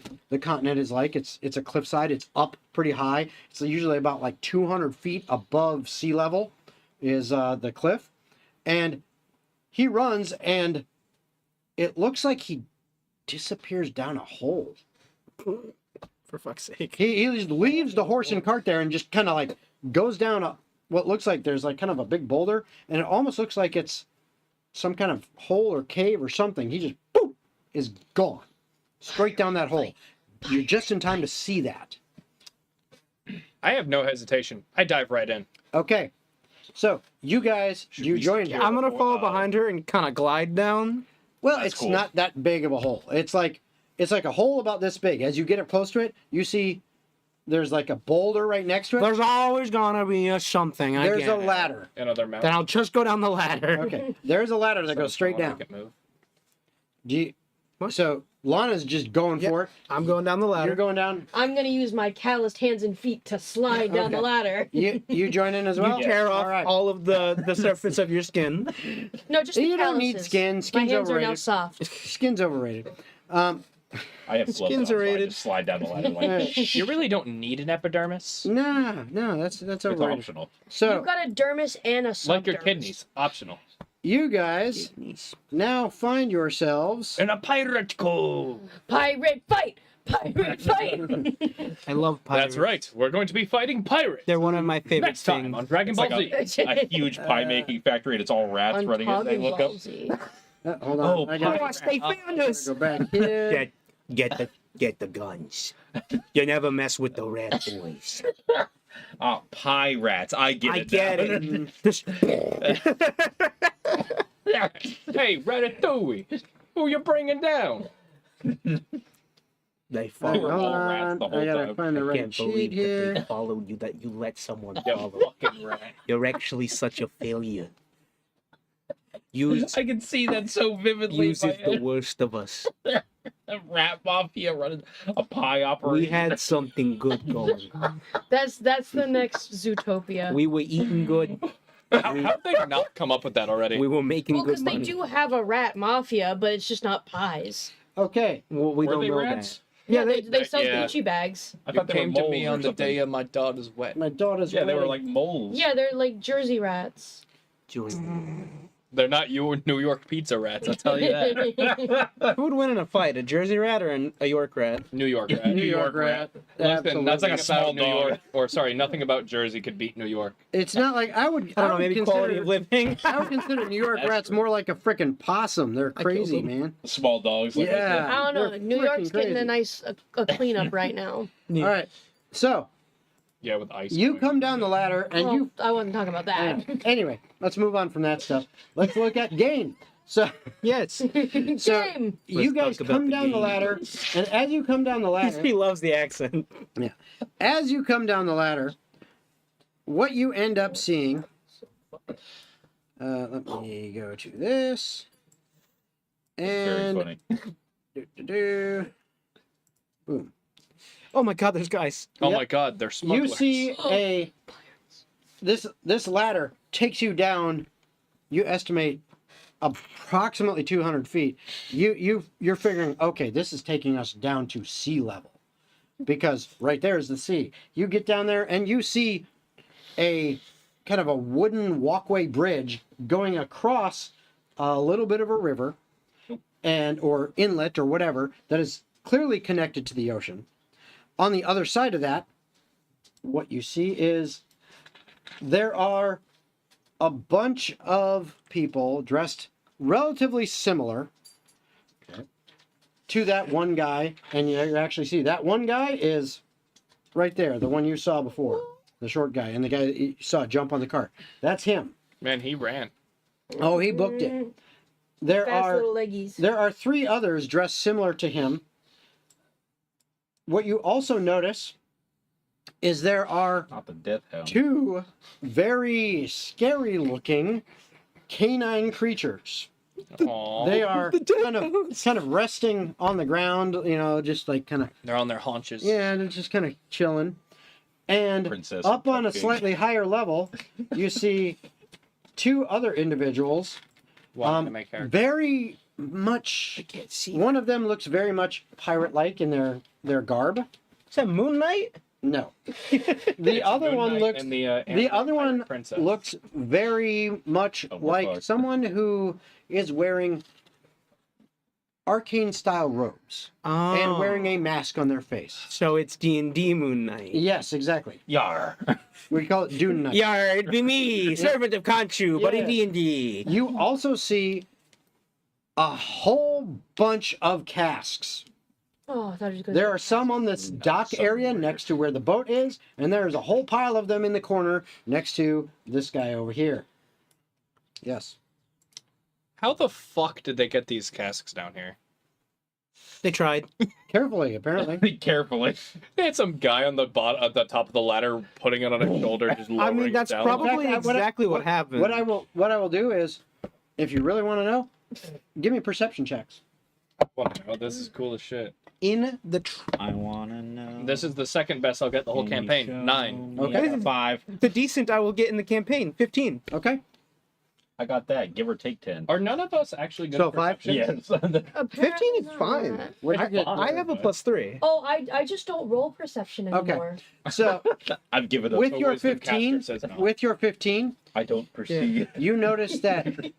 continent is like. It's a cliffside. It's up pretty high. It's usually about like 200 feet above sea level is the cliff, and he runs, and it looks like he disappears down a hole. for fuck's sake. He just leaves the horse and cart there and just kind of like goes down what looks like there's like kind of a big boulder, and it almost looks like it's some kind of hole or cave or something. He just boop is gone straight down that hole. You're just in time to see that. I have no hesitation. I dive right in. Okay, so you guys, Should you we joined scare her. I'm gonna Boy, follow behind her and kind of glide down. Well, That's it's cool. not that big of a hole. It's like a hole about this big. As you get up close to it, you see there's like a boulder right next to it. There's always gonna be a something. There's get a it. ladder. Another mountain. Then I'll just go down the ladder. Okay, there's a ladder that goes straight down. Move. Do you, What? so Lana's just going Yep. for it. I'm going down the ladder. You're going down. I'm gonna use my calloused hands and feet to slide down the Okay. ladder. You join in as well. You tear off All right. all of the surface of your skin. No, just the You don't need calluses. skin. My Skin's hands are now overrated. soft. Skin's overrated. I have gloves on, Skins so are I rated. just slide down the ladder like You really don't need an epidermis. No, that's it's overrated. optional. So You've got a dermis and a subdermis. Like your kidneys. Optional. you guys now find yourselves. In a pirate cove. Pirate fight! Pirate fight! I love pirates. That's right. We're going to be fighting pirates. They're one of my favorite Next time things. on Dragon It's Ball like Z. a huge pie making factory and it's all rats On running it. They Dragon look Ball up. Z. Hold on. Oh, I gotta, Boss, they found us. go back here. Get the guns. You never mess with the rat boys. Oh, pie rats. I get I it. get now. it. Just- Hey, Ratatouille, who you bringing down? They Hold followed. all on. rats the whole I gotta time. find the I right can't sheet believe that here. they followed you. That you let someone You follow. fucking rat. You're actually such a failure. Use I can see that so vividly. use is the worst of us. A rat mafia running a pie operation. We had something good going. That's the next Zootopia. We were eating good. How'd they not come up with that already? We were making Well, good because they money. do have a rat mafia, but it's just not pies. Okay. Well, we Were don't they know rats? Yeah, they sell yeah. Gucci bags. I You thought they came were to me moles on or the something. day of my daughter's wedding. My daughter's Yeah, they were wedding. like moles. Yeah, they're like Jersey rats. that. They're not your New York pizza rats, I'll tell you that. Who would win in a fight, a Jersey rat or a York rat? New York rat. New York rat. Listen, Absolutely. That's like a nothing small about New dog. York, or sorry, nothing about Jersey could beat New York. It's not like I would. I don't know, would maybe consider, quality of living. I would consider New York That's rats true. more like a freaking possum. They're I killed crazy, them. man. Small dogs. Like Yeah. I don't know. They're New York's freaking getting a crazy. nice a cleanup right now. All right. So Yeah, with ice. you cream. come down the ladder and Well, you. I wasn't talking about that. Anyway, let's move on from that stuff. Let's look at gain. So Yes. so Game. you Let's guys talk about come the down the game. ladder, and as you come down the ladder, He loves the accent. as you come down the ladder, what you end up seeing. Let me go to this. Very And funny. do. Boom. Oh my God, there's guys. Oh Yep. my god, they're You smugglers. see this ladder takes you down. You estimate approximately 200 feet. You're figuring, okay, this is taking us down to sea level, because right there is the sea. You get down there and you see a kind of a wooden walkway bridge going across a little bit of a river, and or inlet or whatever, that is clearly connected to the ocean. On the other side of that, what you see is there are a bunch of people dressed relatively similar to that one guy, and you actually see that one guy is right there, the one you saw before, the short guy, and the guy that you saw jump on the cart. That's him. Man, he ran. Oh, he booked it. There Fast are little leggies. there are three others dressed similar to him. What you also notice is there are Not the death hound. two very scary looking canine creatures. Aww. They are kind of resting on the ground, just like kind of, They're on their haunches. yeah, they're just kind of chilling. And Princess up on a cupcake. slightly higher level, you see two other individuals. Wow, they make hair. Very much, Can't see. one of them looks very much pirate-like in their garb. Is that Moon Knight? No. The other Moon one Knight looks and the other one princess. looks very much Oh, we're like fucked. someone who is wearing arcane style robes Oh. and wearing a mask on their face. So it's D&D Moon Knight. Yes, exactly. Yar. We call it Dune Knight. Yar, it'd be me, servant of Khonshu, but in Yeah. D&D. You also see a whole bunch of casks. Oh, I thought he was going There are some on this dock area next to where the boat is, and there's a whole pile of them in the corner next to this guy over here. Yes. How the fuck did they get these casks down here? They tried. Carefully, apparently. Carefully. They had some guy on the bottom, at the top of the ladder, putting it on his shoulder, just I lowering mean, that's it down. probably In fact, what I- exactly what happened. What I will do is, if you really want to know, give me perception checks. Wow, this is cool as shit. In the I wanna know. This is the second best I'll get the whole Can you campaign. show 9. me? Okay. I got 5. the decent I will get in the campaign, 15. Okay. I got that. Give or take 10. Are none of us actually good So at 5? perception? Yes. 15 is fine. What'd you get? I have a +3. Oh, I just don't roll perception Okay. anymore. So I've given up. with the your wisdom caster 15, says no. with your 15, I don't perceive. you notice that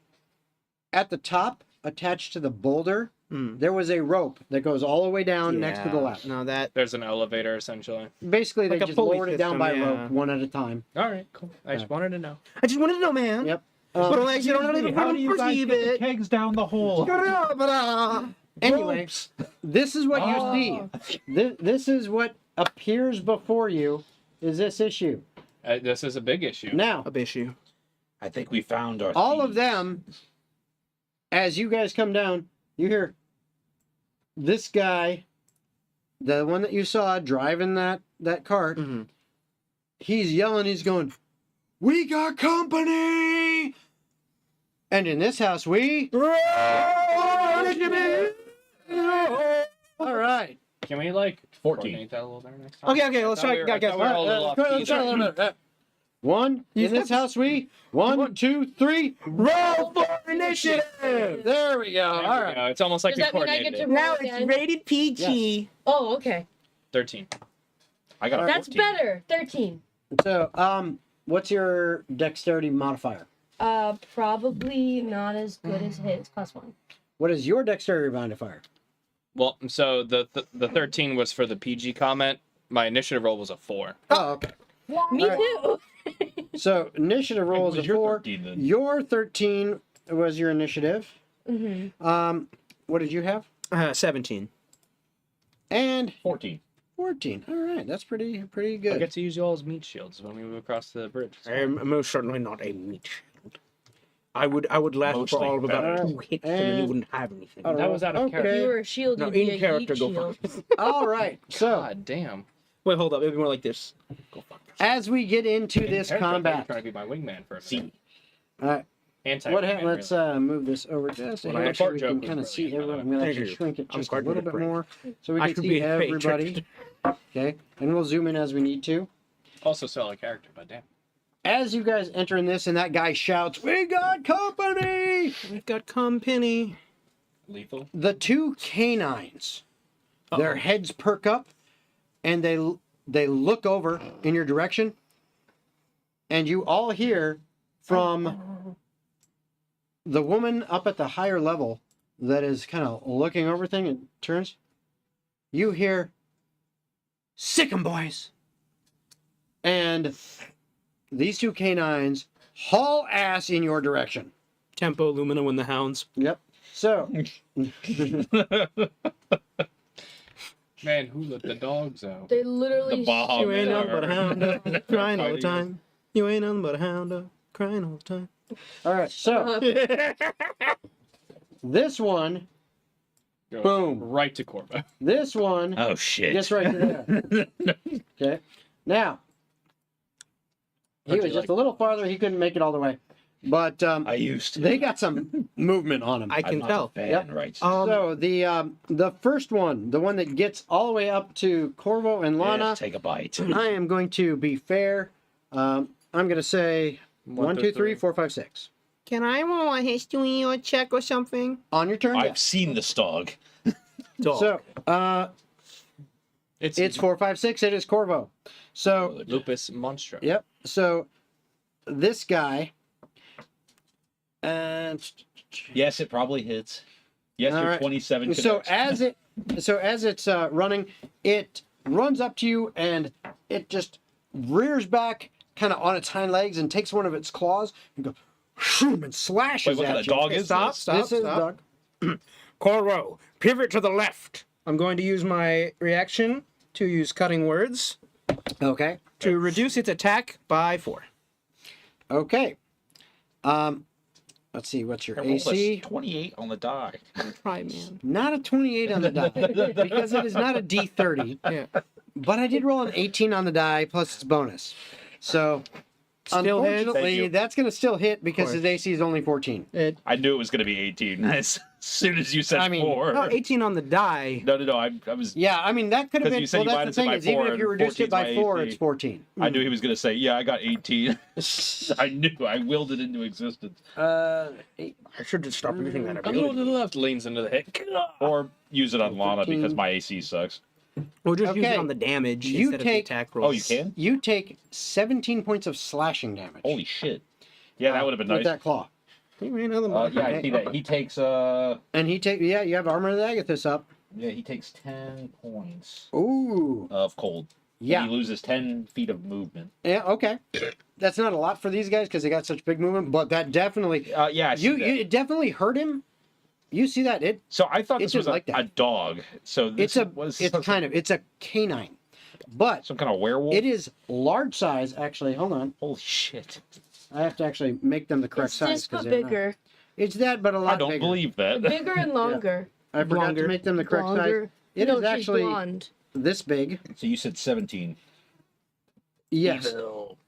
at the top, attached to the boulder, Hmm. there was a rope that goes all the way down next to the Yeah. left. No, that. There's an elevator, essentially. Basically, Like they a just pulley lowered it down system, by yeah. rope one at a time. All right, cool. I just wanted to know. I just wanted to know, man. Yep. But Alex, you don't even How do you guys perceive get the it. kegs down the hole? Anyway, this is what you see. This is what appears before you. Is this issue This is a big issue. now? A issue. I think we found our All of thieves. them, as you guys come down, you hear this guy, the one that you saw driving that cart. Mm-hmm. He's yelling. He's going, "We got company!" And in this house, we. All right. Can we like 14. coordinate that a little better next time? Okay, let's try. I Guys, thought we were all a little off Let's key try a there. little bit. One in this house, we 1, 2, 3. roll for initiative. There we go. There All we right. go. It's almost like Does we that mean I get coordinated to it. Now roll it's again? rated PG. Oh, okay. 13. I got a That's 14. better. 13. So, what's your dexterity modifier? Probably not as good as his. +1. What is your dexterity modifier? Well, so the 13 was for the PG comment. My initiative roll was a 4. Oh, okay. Me All too. So initiative roll is was a your 4. 13 then? Your 13 was your initiative. Mm-hmm. What did you have? 17. And 14. 14. All right, that's pretty I good. get to use you all as meat shields when we move across the bridge. I am most certainly not a meat shield. I would last Mostly for all of about better. 2 hits, and then you And- wouldn't have anything. All That was out of Okay. character. If you were a shield, No, you'd be in a character, heat go shield. first. All right. So God damn. Wait, hold up. It'd be more like this. Go fuck yourself. as we get into In this character, I thought you were combat, trying to be my wingman for a minute. all right. Anti. What happened? Let's move this over just a Well, my hair so fart we joke can was kind of see brilliant, by everyone. the I'm gonna Thank actually you. shrink it I'm just a quite little good bit at more so we I can should see be fake everybody. tricked. Okay, and we'll zoom in as we need to. Also solid character, but damn. As you guys enter in this, and that guy shouts, "We got company!" We've got company. Lethal. The two canines, their heads perk up, and they look over in your direction, and you all hear from the woman up at the higher level that is kind of looking over thing and turns. You hear, "Sick 'em, boys!" And these two canines haul ass in your direction. Tempo, Lumina, when the hounds. Yep. So, Man, who let the dogs out? They literally. The Baja You ain't Man. nothing but a hound dog, crying all the time. You ain't nothing but a hound dog, crying all the time. all right. So, this one, Goes Boom. Right to Corvo. this one Oh, shit. gets right to there. Okay. Now, he How'd was you just a little farther. He couldn't make it all the way. But I used to. they got some movement on him. I I'm can not tell. a fan, Yep. right? So the first one, the one that gets all the way up to Corvo and Lana, Yes, take a bite. I am going to be fair. I'm going to say 1, 2, 3, 4, 5, 6. Can I roll a history or check or something? On your turn. I've yes. seen this dog. Dog. So it's 4, 5, 6. It is Corvo. So Lupus Monstro. yep. So this guy. And Yes, it probably hits. Yes, All your right. 27 so connects. as it's running, it runs up to you and it just rears back, kind of on its hind legs, and takes one of its claws and goes shoom, and slashes Wait, what at kind of you. dog is Stop, this? stop, This is stop. dog. Corvo, pivot to the left. I'm going to use my reaction to use cutting words Okay. to reduce its attack by 4. Okay. Let's see. What's your I rolled a AC? 28 on the die. Try, man. Not a 28 on the die because it is not a D30. Yeah. But I did roll an 18 on the die plus its bonus. So Still hits. Thank unfortunately, you. that's going to still hit because course. his AC is only 14. I knew it was going to be 18 as soon as you said I mean, 4. No, 18 on the die. No, I was. Yeah, I mean that could have 'Cause been. you said Well, you that's the minus it thing by is even 4 if you and reduced it by 14's 4, my it's 14. I knew he was going to say, "Yeah, I got 18." I knew. I willed it into existence. Eight, I should just stop using that A little to ability. the left leans into the hit. Or use it on Lana 13. because my AC sucks. We'll just use Okay. it on the damage You instead take- of the attack roll. Oh, you can? you take 17 points of slashing damage. Holy shit! Yeah, that would have been with nice. that claw. You ain't nothing but- Yeah, I see that. He takes And he take you have Armor of the Agathis up. Yeah, he takes 10 points Ooh. of cold. Yeah. He loses 10 feet of movement. Yeah. Okay. That's not a lot for these guys because they got such big movement, but that definitely. Yeah, I see that. It definitely hurt him. You see that it? So I thought it this was didn't like that. a dog. So this It's a canine, but some kind of werewolf. it is large size. Actually, hold on. Holy shit! I have to actually make them the correct It's size. this, 'cause but they're not. bigger. It's that, but a lot I don't bigger. believe that. Bigger and longer. I forgot Longer. to make them the correct Longer. size. It no, is she's actually blonde. this big. So you said 17. Yes,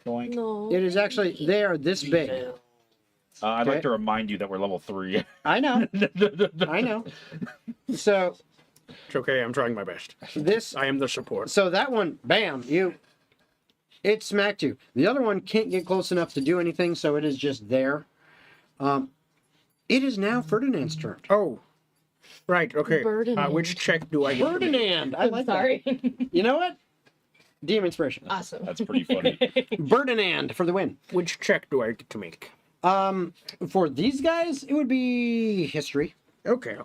Boink. No. it is actually. They are this big. I'd Okay. like to remind you that we're level 3. I know. I know. So It's okay. I'm trying my best. this. I am the support. So that one, bam! It smacked you. The other one can't get close enough to do anything, so it is just there. It is now Ferdinand's turn. Oh, right. Okay. Ferdinand. Which check do I get? Ferdinand. I I'm like sorry. that. You know what? DM inspiration. Awesome. That's pretty funny. Ferdinand for the win. Which check do I get to make? For these guys, it would be history. Okay.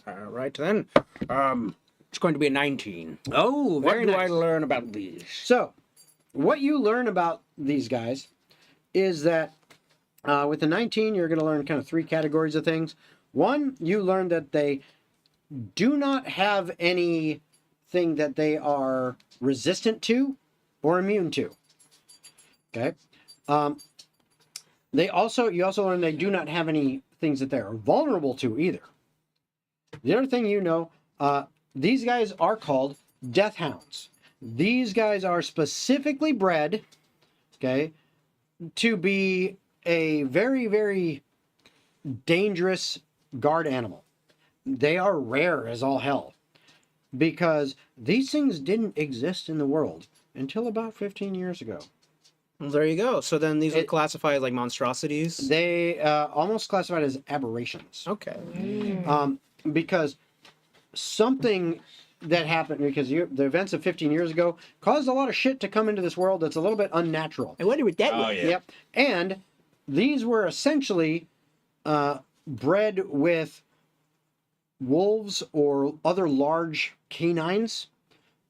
All right then. It's going to be a 19. Oh, What very do nice. I learn about these? So, what you learn about these guys is that with the 19, you're going to learn kind of 3 categories of things. One, you learn that they do not have anything that they are resistant to or immune to. Okay. You also learn they do not have any things that they are vulnerable to either. The other thing you know, these guys are called death hounds. These guys are specifically bred, okay, to be a very, very dangerous guard animal. They are rare as all hell because these things didn't exist in the world until about 15 years ago. Well, there you go. So then these would classify as like monstrosities. They almost classified as aberrations. Okay. Because something that happened because the events of 15 years ago caused a lot of shit to come into this world that's a little bit unnatural. I wonder what that Oh, was. yeah. Yep. And these were essentially bred with wolves or other large canines.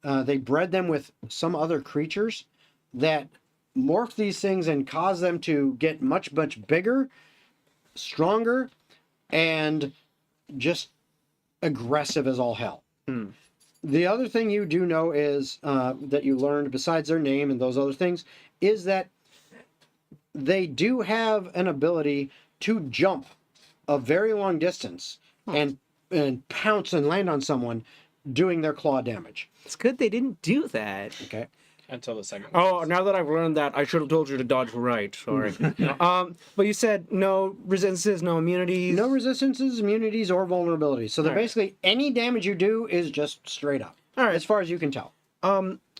They bred them with some other creatures that morphed these things and caused them to get much, much bigger, stronger, and just aggressive as all hell. The other thing you do know is that you learned, besides their name and those other things, is that they do have an ability to jump a very long distance and pounce and land on someone, doing their claw damage. It's good they didn't do that. Okay. Until the second. Oh, now that I've learned that, I should have told you to dodge right. Sorry. But you said no resistances, no immunities. No resistances, immunities, or vulnerabilities. So that All right. basically any damage you do is just straight up, All right. as far as you can tell.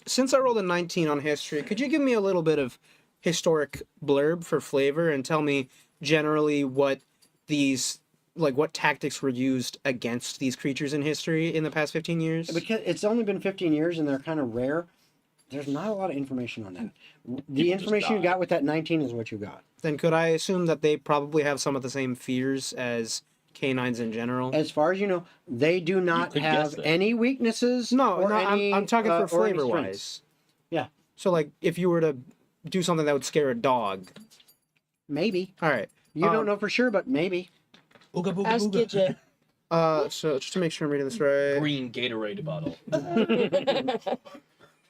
Since I rolled a 19 on history, could you give me a little bit of historic blurb for flavor and tell me generally what these, like what tactics were used against these creatures in history in the past 15 years? Because it's only been 15 years and they're kind of rare, there's not a lot of information on that. The information you got with that 19 is what you got. Then could I assume that they probably have some of the same fears as canines in general? As far as you know, they do not could guess have that. any weaknesses. No, or any, I'm talking for or any flavor strengths. wise. Yeah, So like if you were to do something that would scare a dog. maybe. All right. You don't know for sure, but maybe. Ask Gidget. So just to make sure I'm reading this right. Green Gatorade bottle.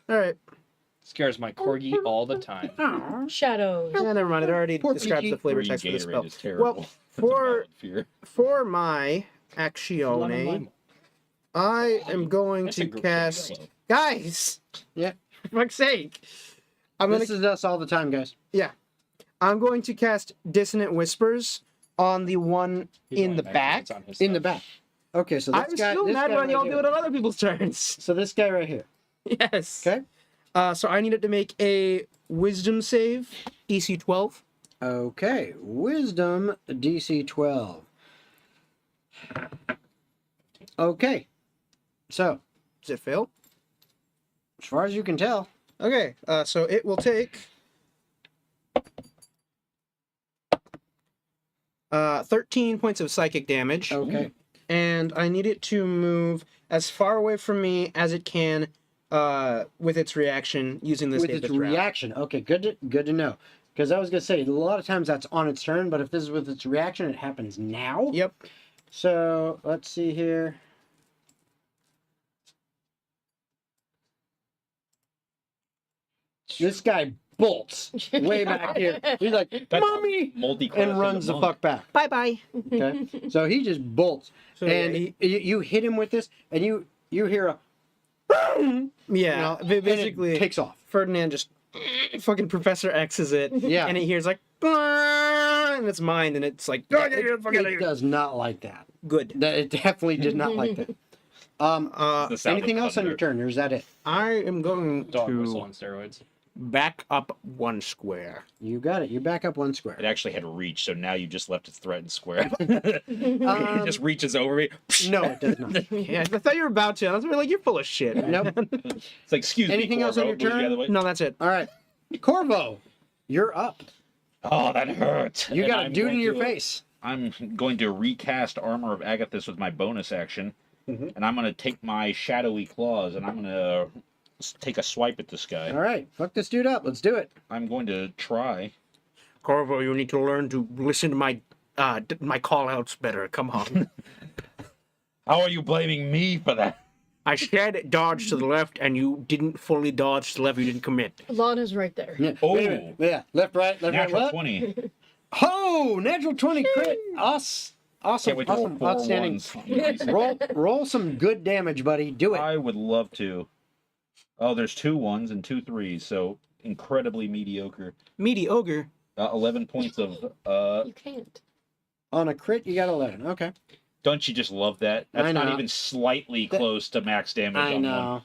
All right. Scares my corgi all the time. Shadows. Yeah, never mind. It already Poor describes Peachy. the flavor Green text for the Gatorade spell. is terrible. Well, That's a for valid fear. for my actione, I am going That's a to group cast. yellow. Guys, Yeah. for fuck's sake! I'm gonna This is us all the time, guys. I'm going to cast Dissonant Whispers on the one He's in only the 19 back. minutes on his In the stuff. back. Okay, so this I'm guy. still this mad guy when right y'all here. do it on other people's turns. So this guy right here. Yes. Okay. So I needed to make a Wisdom save, DC 12. Okay, Wisdom DC 12. Okay, so Does it fail? as far as you can tell, Okay. So it will take 13 points of psychic damage. okay, And I need it to move as far away from me as it can with its reaction using this With its reaction. Okay, good to know. Because I was gonna say a lot of times that's on its turn, but if this is with its reaction, it happens now. Yep. So let's see here. This guy bolts way back here. He's like, That's "Mommy!" multi-class and runs the monk. fuck back. Bye bye. Okay, so he just bolts, So, and yeah, you hit him with this, and you hear a, Yeah, and it basically, takes off. Ferdinand just fucking Professor X's it. Yeah. And it hears like, and it's mine, and it's like, It does not like that. good. It definitely did not like that. The sound Anything of else on your thunder. turn, or is that it? I am going Dog whistle to on steroids. back up 1 square. You got it. You back up 1 square. It actually had reach, so now you just left its threatened square. It just Um, reaches over me. no, it does not. Yeah, I thought you were about to. I was like, you're full of shit. Nope. It's like, excuse Anything me, else on Corvo, your move the turn? other way. No, that's it. All right, Corvo, you're up. Oh, that hurt. You And got a I'm dude going in your to- face. I'm going to recast Armor of Agathis with my bonus action, Mhm. and I'm going to take my shadowy claws, and I'm going to take a swipe at this guy. All right, fuck this dude up. Let's do it. I'm going to try. Corvo, you need to learn to listen to my my call outs better. Come on. How are you blaming me for that? I said dodge to the left, and you didn't fully dodge to the left. You didn't commit. Lana's right there. Yeah. Oh. Wait a minute. Yeah, left, right, Natural what? 20. Oh, natural 20 crit. Awesome, Can't wait to roll awesome, four outstanding. ones. Roll some good damage, buddy. Do it. I would love to. Oh, there's 2 1s and 2 3s, so incredibly mediocre. Mediocre. 11 points of You can't. On a crit, you got 11. Okay. Don't you just love that? That's I not know. even slightly close to max damage I on one. know.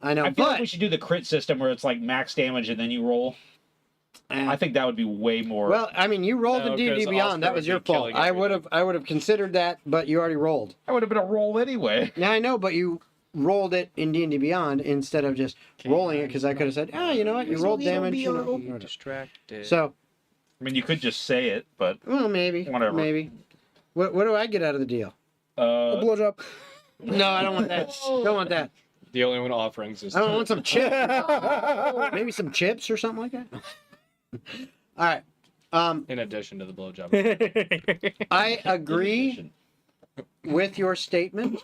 I know, I feel but like we should do the crit system where it's like max damage and then you roll. I think that would be way more. well, I mean, you rolled No, in D&D 'cause Beyond. That Oscar was would your be fault. killing I would have considered that, but you already rolled. that would have been a roll anyway. Now I know, but you rolled it in D&D Beyond instead of just rolling it, because I could have said, you know what, you rolled damage. You know. Distracted. So, I mean, you could just say it, but well, maybe, Whatever. maybe. What do I get out of the deal? Blowjob. No, I don't want that. Don't want that. the only one offerings is I don't want some chips. Maybe some chips or something like that. All right. in addition to the blowjob. I agree with your statement.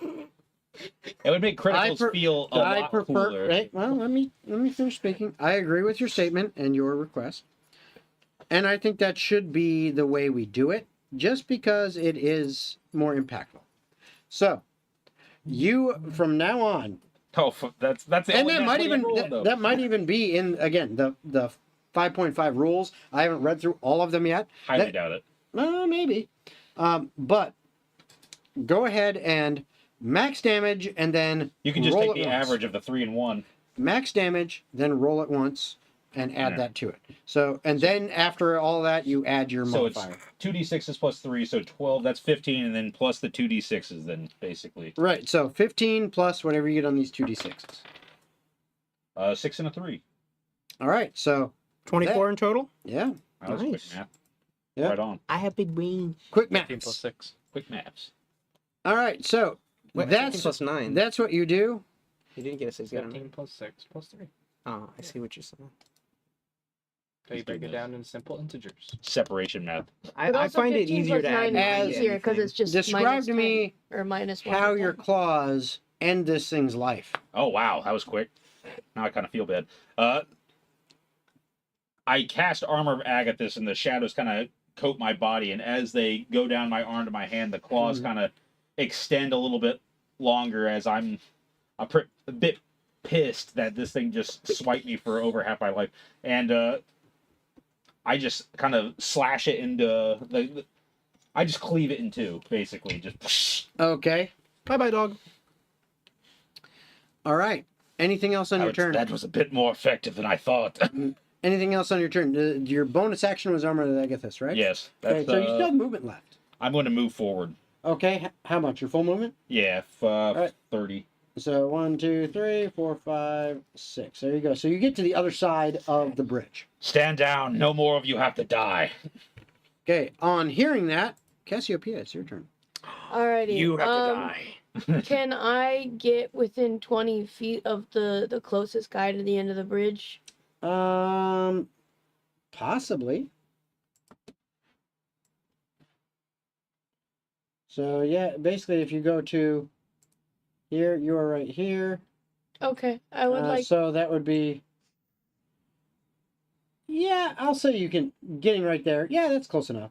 it would make criticals feel a I lot prefer. cooler. Right, well, let me finish speaking. I agree with your statement and your request, and I think that should be the way we do it, just because it is more impactful. So, you from now on, Oh, that's the and only that might natural even you rolled, though. that might even be in again the 5.5 rules. I haven't read through all of them yet. Highly doubt it. Maybe, but go ahead and max damage, and then You can just roll take it the once. average of the 3 and 1. Max damage, then roll it once, and add that to it. So, and then after all that, you add your So it's modifier. 2d6s plus 3, so 12. That's 15, and then plus the 2d6s. Then basically, Right. So 15 plus whatever you get on these 2d6s. 6 and a 3. All right. So 24 in total. yeah, That was Nice. quick math. Yeah. Right on. I have big brain. quick 15 plus maths. 6. Quick maps. All right. So Wait, that's plus 9. that's what you do. You didn't get a 6. You got a 15 9. plus 6 plus 3. Oh, I see what you're saying. So you break it down in simple integers. Separation math. I also find it 15 easier plus to add 9 as is easier because it's just Describe minus to 10, me or minus 1. how your claws end this thing's life. Oh wow, that was quick. Now I kind of feel bad. I cast Armor of Agathis, and the shadows kind of coat my body, and as they go down my arm to my hand, the claws kind of extend a little bit longer as I'm a bit pissed that this thing just swiped me for over half my life, and I just kind of slash it into I just cleave it in two, basically, just. Okay. Bye bye, dog. All right. Anything else on your turn? That was a bit more effective than I thought. Anything else on your turn? Your bonus action was Armor of Agathis, right? Yes. Okay, That's, so you still have movement left. I'm going to move forward. Okay. How much? Your full movement? Yeah, right. 30. So 1, 2, 3, 4, 5, 6. There you go. So you get to the other side of the bridge. Stand down. No more of you have to die. Okay. On hearing that, Cassiopeia, it's your turn. Alrighty. You have to die. Can I get within 20 feet of the closest guy to the end of the bridge? Possibly. So yeah, basically, if you go to here, you are right here. Okay, I would like. So that would be. Yeah, I'll say you can getting right there. Yeah, that's close enough.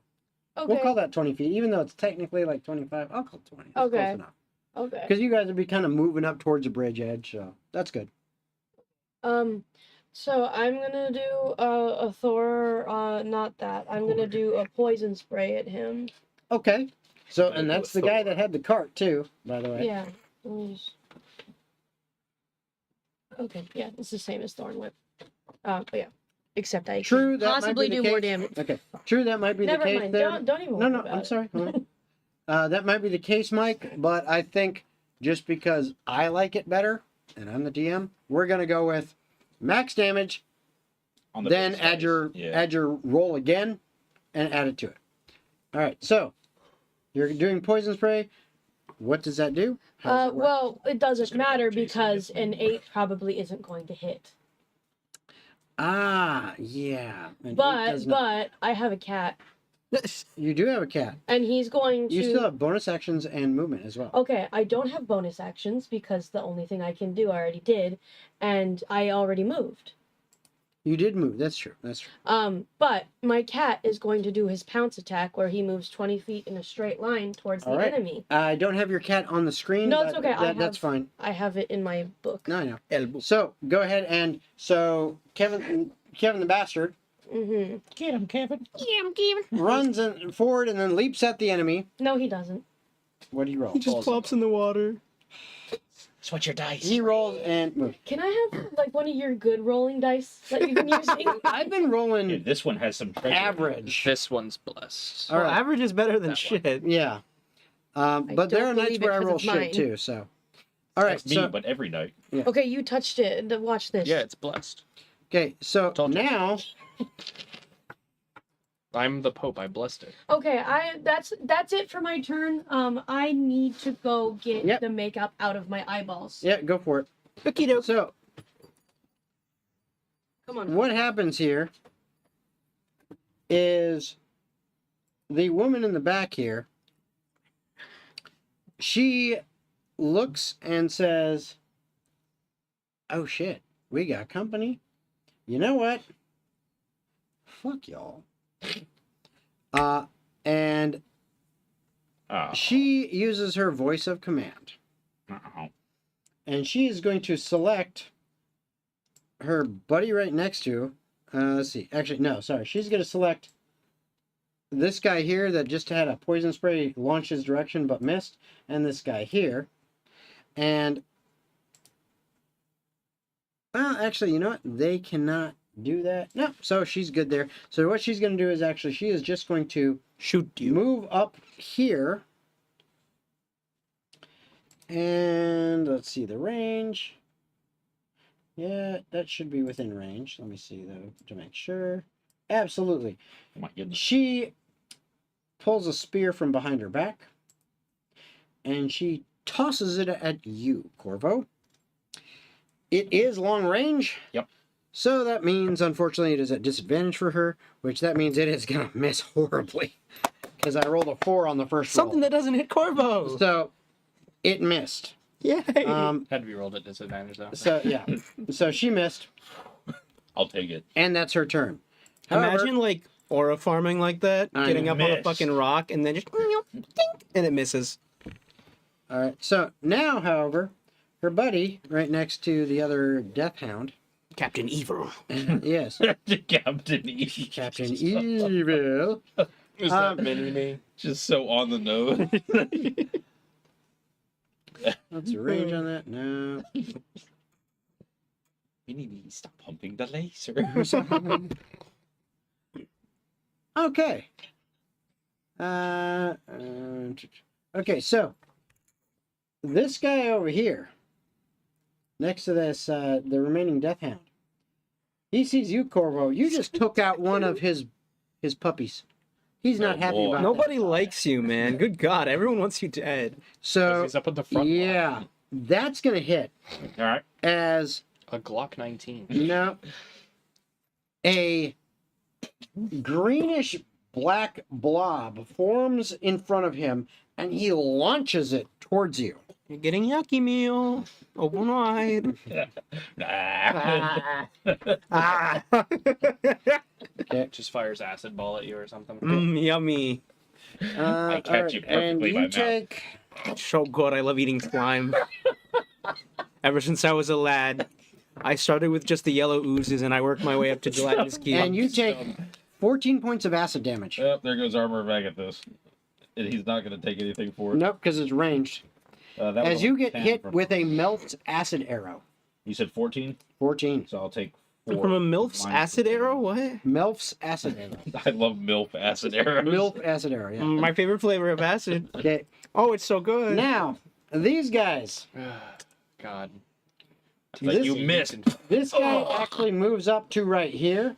Okay. We'll call that 20 feet, even though it's technically like 25. I'll call it 20. That's Okay. close enough. Okay. Because you guys would be kind of moving up towards the bridge edge, so that's good. So I'm gonna do a Thor. Not that. I'm gonna do a poison spray at him. Okay. So, and do that's a the guy Thor. that had the cart too, by the way. Yeah. Let me just- Okay. Yeah, it's the same as Thorn Whip. But yeah, except I True, can that possibly might be do the more case. damage. Okay. True, that might be Never the case mind. there. Don't even. No, worry no, about I'm it. sorry. Hold on. That might be the case, Mike, but I think just because I like it better, and I'm the DM, we're gonna go with max damage, On the then base add dice. your Yeah. add your roll again, and add it to it. All right, so you're doing poison spray. What does that do? How does it work? Well, it doesn't Just gonna go matter Jason because and an get some 8 probably isn't going to hit. Yeah. An 8 But does not- I have a cat, you do have a cat. and he's going to. You still have bonus actions and movement as well. Okay, I don't have bonus actions because the only thing I can do I already did, and I already moved. You did move. That's true. That's true. But my cat is going to do his pounce attack where he moves 20 feet in a straight line towards the All right. enemy. I don't have your cat on the screen. No, it's but okay. That's fine. I have it in my book. No, I know. Elbow. So go ahead and Kevin the bastard Mm-hmm. Get him, Kevin. Yeah, I'm giving. runs forward and then leaps at the enemy. No, he doesn't. What do you roll? He just plops in the water. Switch your dice. He rolls and moves. Can I have like one of your good rolling dice that you've been using? I've been rolling Dude, this one has some treasure. average. This one's blessed. All Well, right. average is better than That shit. Yeah. But there are don't nights believe where it I 'cause roll it's shit mine. too. So. All right. That's me, So but every night. Okay, you touched it. Watch this. Yeah, it's blessed. okay. So Told you. now. I'm the Pope. I blessed it. Okay, that's it for my turn. I need to go get Yep. the makeup out of my eyeballs. Yeah, go for it. Okie doke. So Come on. what happens here is the woman in the back here, she looks and says, oh shit, we got company. You know what? Fuck y'all. And Oh. she uses her voice of command. Uh-oh. And she is going to select her buddy right next to, let's see, actually, no, sorry. She's going to select this guy here that just had a poison spray launch his direction but missed, and this guy here. And, well, actually, you know what? They cannot do that. No, so she's good there. So what she's going to do is actually, she is just going to Shoot you. move up here. And let's see the range. Yeah, that should be within range. Let me see though to make sure. Absolutely. Oh my goodness. She pulls a spear from behind her back and she tosses it at you, Corvo. It is long range. Yep. So that means, unfortunately, it is at disadvantage for her, which that means it is going to miss horribly. Because I rolled a 4 on the first Something roll. that doesn't hit Corvo. So it missed. Yay. Had to be rolled at disadvantage though. So yeah, so she missed, I'll take it. and that's her turn. However, Imagine like aura farming like that, I getting up on a missed. fucking rock and then just ding, and it misses. all right. So now, however, her buddy right next to the other Death Hound. Captain Evil. Yes, Captain E. Captain Evil. Is that mini me? Just so on the nose. What's the range on that? No. Mini me, stop pumping the laser. Okay. Okay. So this guy over here, next to this, the remaining Death Hound. He sees you, Corvo. You just took out one of his puppies. He's not happy boy. about Nobody that. likes you, man. Good God, everyone wants you dead. So He's up at the front. yeah, that's gonna hit All right. as A Glock 19. no a greenish black blob forms in front of him, and he launches it towards you. You're getting yucky meal. Open wide. Ah. Just fires acid ball at you or something. Yummy. I catch you and perfectly by you mouth. take So good. I love eating slime. Ever since I was a lad, I started with just the yellow oozes, and I worked my way up to gelatinous cube. and you take 14 points of acid damage. Oh, there goes Armor of Agathis. And he's not going to take anything for it. Nope, because it's ranged. That was As you a get 10 hit from- with a Melf's acid arrow. You said 14? 14. So I'll take 4. From a MILF's minus acid the 10. arrow? What? Melf's acid arrow. I love MILF acid arrows. Melf acid arrow, yeah. My favorite flavor of acid. Okay, Oh, it's so good. now, these guys. God. It's like This- you missed. This guy actually moves up to right here.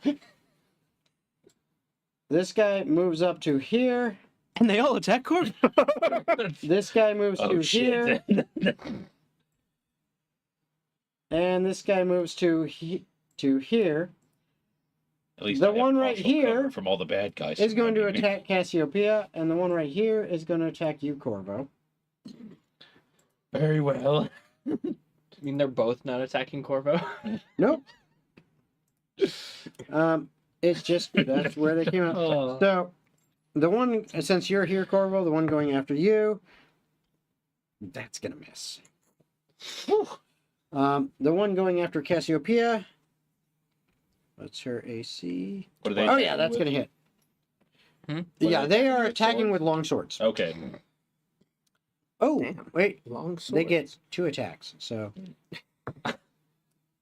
This guy moves up to here. And they all attack Corp. This guy moves Oh, to here. shit. And this guy moves to here. At least The I have one right partial cover here from all the bad guys. Is going to surrounding me. attack Cassiopeia, and the one right here is going to attack you, Corvo. Very well. I mean, they're both not attacking Corvo. Nope. It's just that's where they came out. Oh. So, the one since you're here, Corvo, the one going after you, that's gonna miss. The one going after Cassiopeia, what's her AC? What are they? Oh yeah, that's gonna hit. Hmm? Yeah, they are with attacking swords? with long swords. Okay. Oh, Damn. wait, Long sword. they get 2 attacks, so that's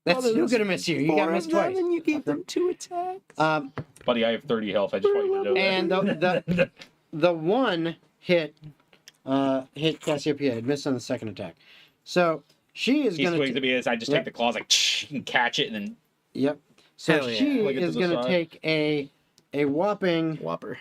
there still was gonna miss you. You got Four missed of them, twice. and you gave them 2 attacks. Buddy, I have 30 health. I just want you to know that. And the one hit Cassiopeia. It missed on the second attack. So she is He going swings at to. me as I just Yep. take the claws, like, and catch it, and then Yep. So Hell yeah. she Flick it to is the going to side. take a whopping Whopper.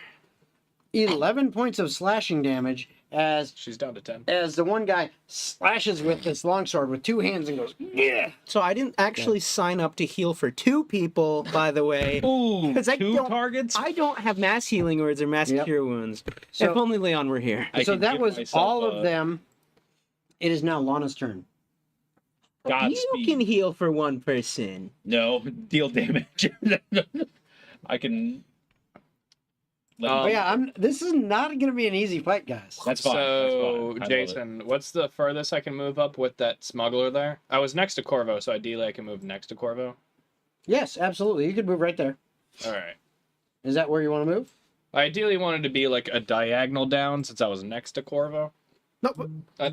11 points of slashing damage as She's down to 10. the one guy slashes with this longsword with 2 hands and goes, yeah. So I didn't actually sign up to heal for 2 people, by the way. ooh, 'Cause I 2 don't- targets. I don't have mass healing words or mass Yep. cure wounds. So- if only Leon were here. I So can that give was myself all a of them. It is now Lana's turn. You Godspeed. can heal for 1 person. No, deal damage. I can. Oh yeah, this is not going to be an easy fight, guys. That's fine. So, that's fine. I love it. Jason, what's the furthest I can move up with that smuggler there? I was next to Corvo, so ideally I can move next to Corvo. Yes, absolutely. You could move right there. All right. Is that where you want to move? I ideally wanted to be like a diagonal down since I was next to Corvo. No, but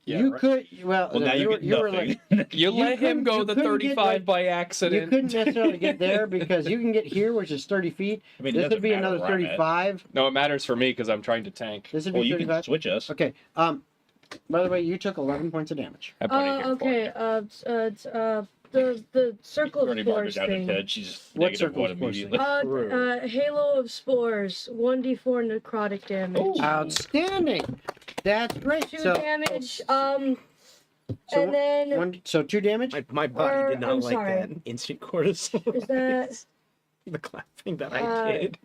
Yeah, you right. could. Well, Well, now you get were nothing. like, You let him couldn't- go you the couldn't get, 35 like- by you accident. couldn't necessarily get there because you can get here, which is 30 feet. I mean, it This would doesn't be matter another where I'm at. 35. No, it matters for me because I'm trying to tank. This would Well, be you can 35. switch us. Okay. By the way, you took 11 points of damage. I put it here Okay. The circle of Already marked her spores down to thing. 10. She's What negative circle 1 of spores immediately. Halo of spores. 1d4 necrotic damage. Outstanding. That's great. 2 So, damage. so And then 2 damage. my body did not I'm like sorry. that instant cortisol. is that the clapping that I did.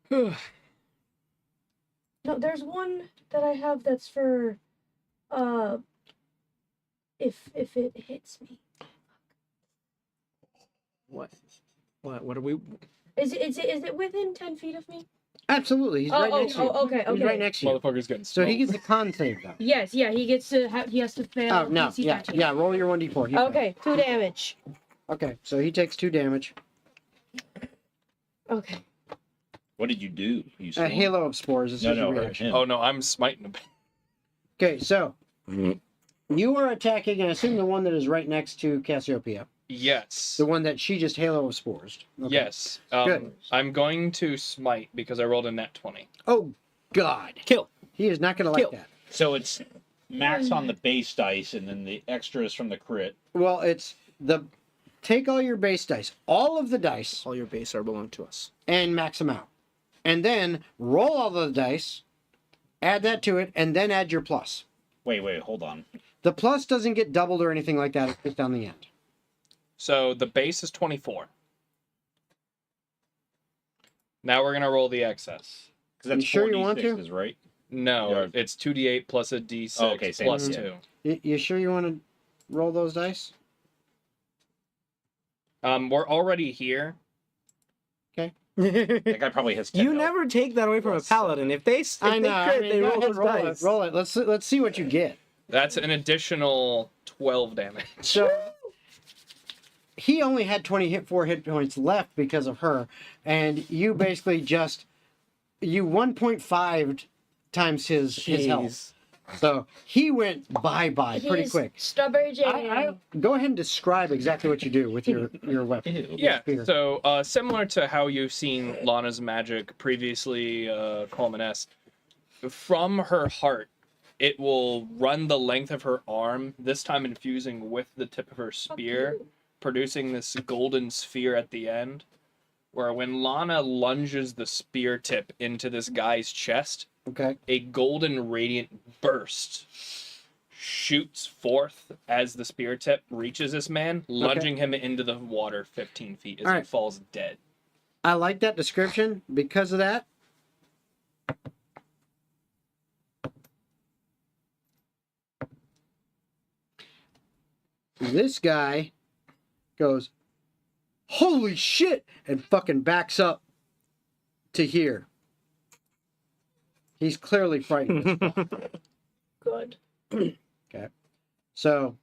no? There's one that I have that's for if it hits me. What? What are we? Is it within 10 feet of me? Absolutely. He's right next to you. Okay. He's right next to you. Motherfucker's getting So he smoked. gets a con save though. Yes, yeah, he gets to he has to fail. Oh no, DC yeah, catching. yeah. Roll your 1d4. He failed. Okay, 2 damage. Okay, so he takes 2 damage. Okay. What did you do? You A swung? halo of spores. Is No, his no, her, reaction. him. Oh no, I'm smiting him. Okay, so you are attacking, I assume, the one that is right next to Cassiopeia, Yes. the one that she just halo of spores. Okay. Yes. Good. I'm going to smite because I rolled a net 20. Oh God, Kill. he is not going to like Kill. that. So it's max on the base dice, and then the extras from the crit. Well, it's the take all your base dice, all of the dice, All your base are belong to us. and max them out. And then roll all the dice, add that to it, and then add your plus. Wait, hold on. The plus doesn't get doubled or anything like that. It's just down the end. So the base is 24. Now we're gonna roll the excess. Because that's You sure you want to? 4d6s, right? No, Yeah. it's 2d8 plus a d6 Oh, okay, same. plus Yeah. 2. You sure you want to roll those dice? We're already here. That guy probably has 10 You health. never take that away from a paladin. If they crit, they Go roll ahead, those roll dice. it. Roll it. Let's see what you get. That's an additional 12 damage. So he only had 24 hit points left because of her, and you basically just 1.5 times his health. Jeez. So he went bye pretty He's quick. Stubborn Jane. Go ahead and describe exactly what you do with your weapon. Ew. Yeah, Spear. so similar to how you've seen Lana's magic previously, Coleman-esque, from her heart, it will run the length of her arm, this time infusing with the tip of her spear, producing this golden sphere at the end, where when Lana lunges the spear tip into this guy's chest, Okay. a golden radiant burst shoots forth as the spear tip reaches this man, lunging him into the water 15 feet as All he right. falls dead. I like that description. Because of that, this guy goes, "Holy shit!" and fucking backs up to here. He's clearly frightened. Good. Okay. So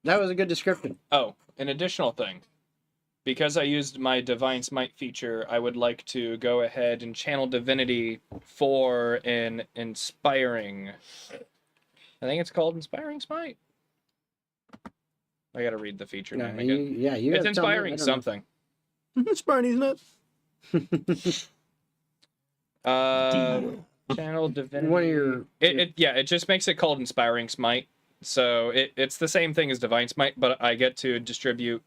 that was a good description. Oh, an additional thing. Because I used my Divine Smite feature, I would like to go ahead and channel Divinity for an Inspiring. I think it's called Inspiring Smite. I gotta read the feature name again. you It's gotta tell me. I Inspiring don't know. something. It's Barney's nut. Channel Divinity. One of your It just makes it called Inspiring Smite. So it's the same thing as Divine Smite, but I get to distribute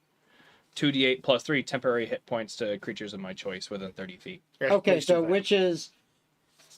2d8 plus 3 temporary hit points to creatures of my choice within 30 feet. okay. So which is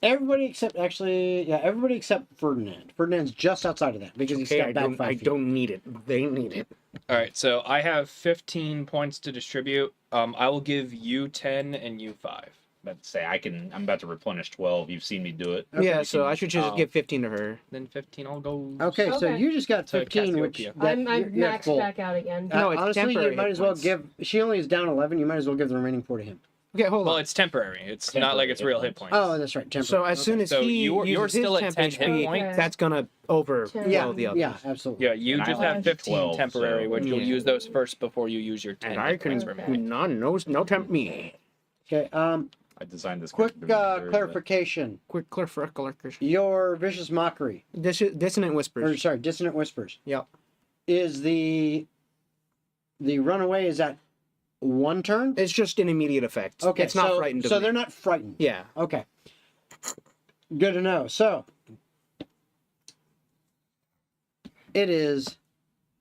everybody except everybody except Ferdinand. Ferdinand's just outside of that because he's Hey, stepped back 5 I feet. don't need it. They need it. All right, so I have 15 points to distribute. I will give you 10 and you 5. About to say I'm about to replenish 12. You've seen me do it. Yeah, so I should just give 15 to her. Then 15 I'll go. Okay, so Okay. you just got To 15, which Cassiopeia. that, I'm you have maxed full. back out again. No, it's honestly, temporary you might hit as well points. give. She only is down 11. You might as well give the remaining 4 to him. Okay, hold Well, on. it's temporary. It's not like it's real hit points. Oh, that's right. Temporary. So as soon as So he you're uses still his at 10 10 hit HP, points? that's gonna overflow Yeah, the others. yeah, absolutely. Yeah, you And I just only have have 15 12, temporary, so- which you'll Yeah. use those first before you use your 10 And I hit points can remaining. no tempt me. Okay. I designed this. Quick character to be very good. clarification. Quick clarification. Your vicious mockery, Dissonant or whispers. sorry, dissonant whispers, Yep. is the runaway is at 1 turn. It's just an immediate effect. Okay, It's not so, frightened of So me. they're not frightened. Yeah. Okay. Good to know. So it is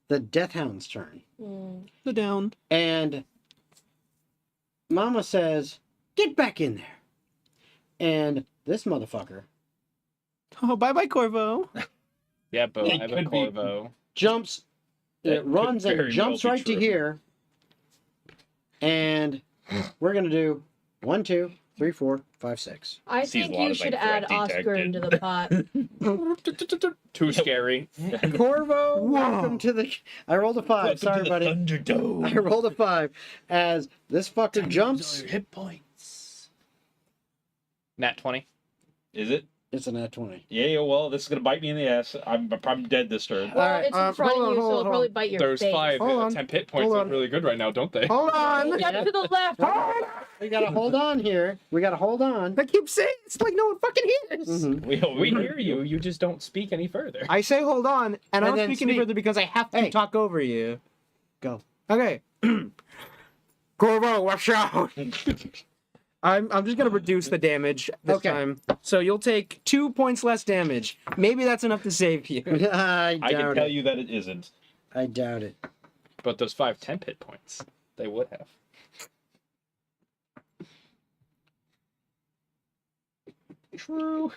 the Death Hound's turn. Mm. The down. And Mama says, "Get back in there." And this motherfucker Oh, bye Corvo. Yeah, but I It have a could be- Corvo. jumps, That it runs could and very jumps well be right to true. here. And we're going to do 1, 2, 3, 4, 5, 6. I Sees think a lot you of, should like, add threat Oscar detected. into the pot. Too scary. Corvo, welcome to the... I rolled a 5. Sorry, buddy. Thunderdome. I rolled a 5 as this fucker jumps. Hit points. Nat 20. Is it? It's a nat 20. Yeah, well, this is gonna bite me in the ass. I'm dead this turn. Well, Alright, it's in front hold of on, you, so hold it'll on, probably hold bite your There's face. 5 Hold on. temp hit points Hold look on. really good right now, don't they? Hold on. Get to the left. We got to hold on here. We got to hold on. I keep saying it's like no one fucking hears. Mhm. We hear you. You just don't speak any further. I say hold on, and I And don't then speak any speak. further because I have to Hey. talk over you. Go. Okay. Corvo, watch out. I'm just gonna reduce the damage this Okay. time. So you'll take 2 points less damage. Maybe that's enough to save you. I I can doubt tell it. you that it isn't. I doubt it. about those 5 temp hit points. They would have. True.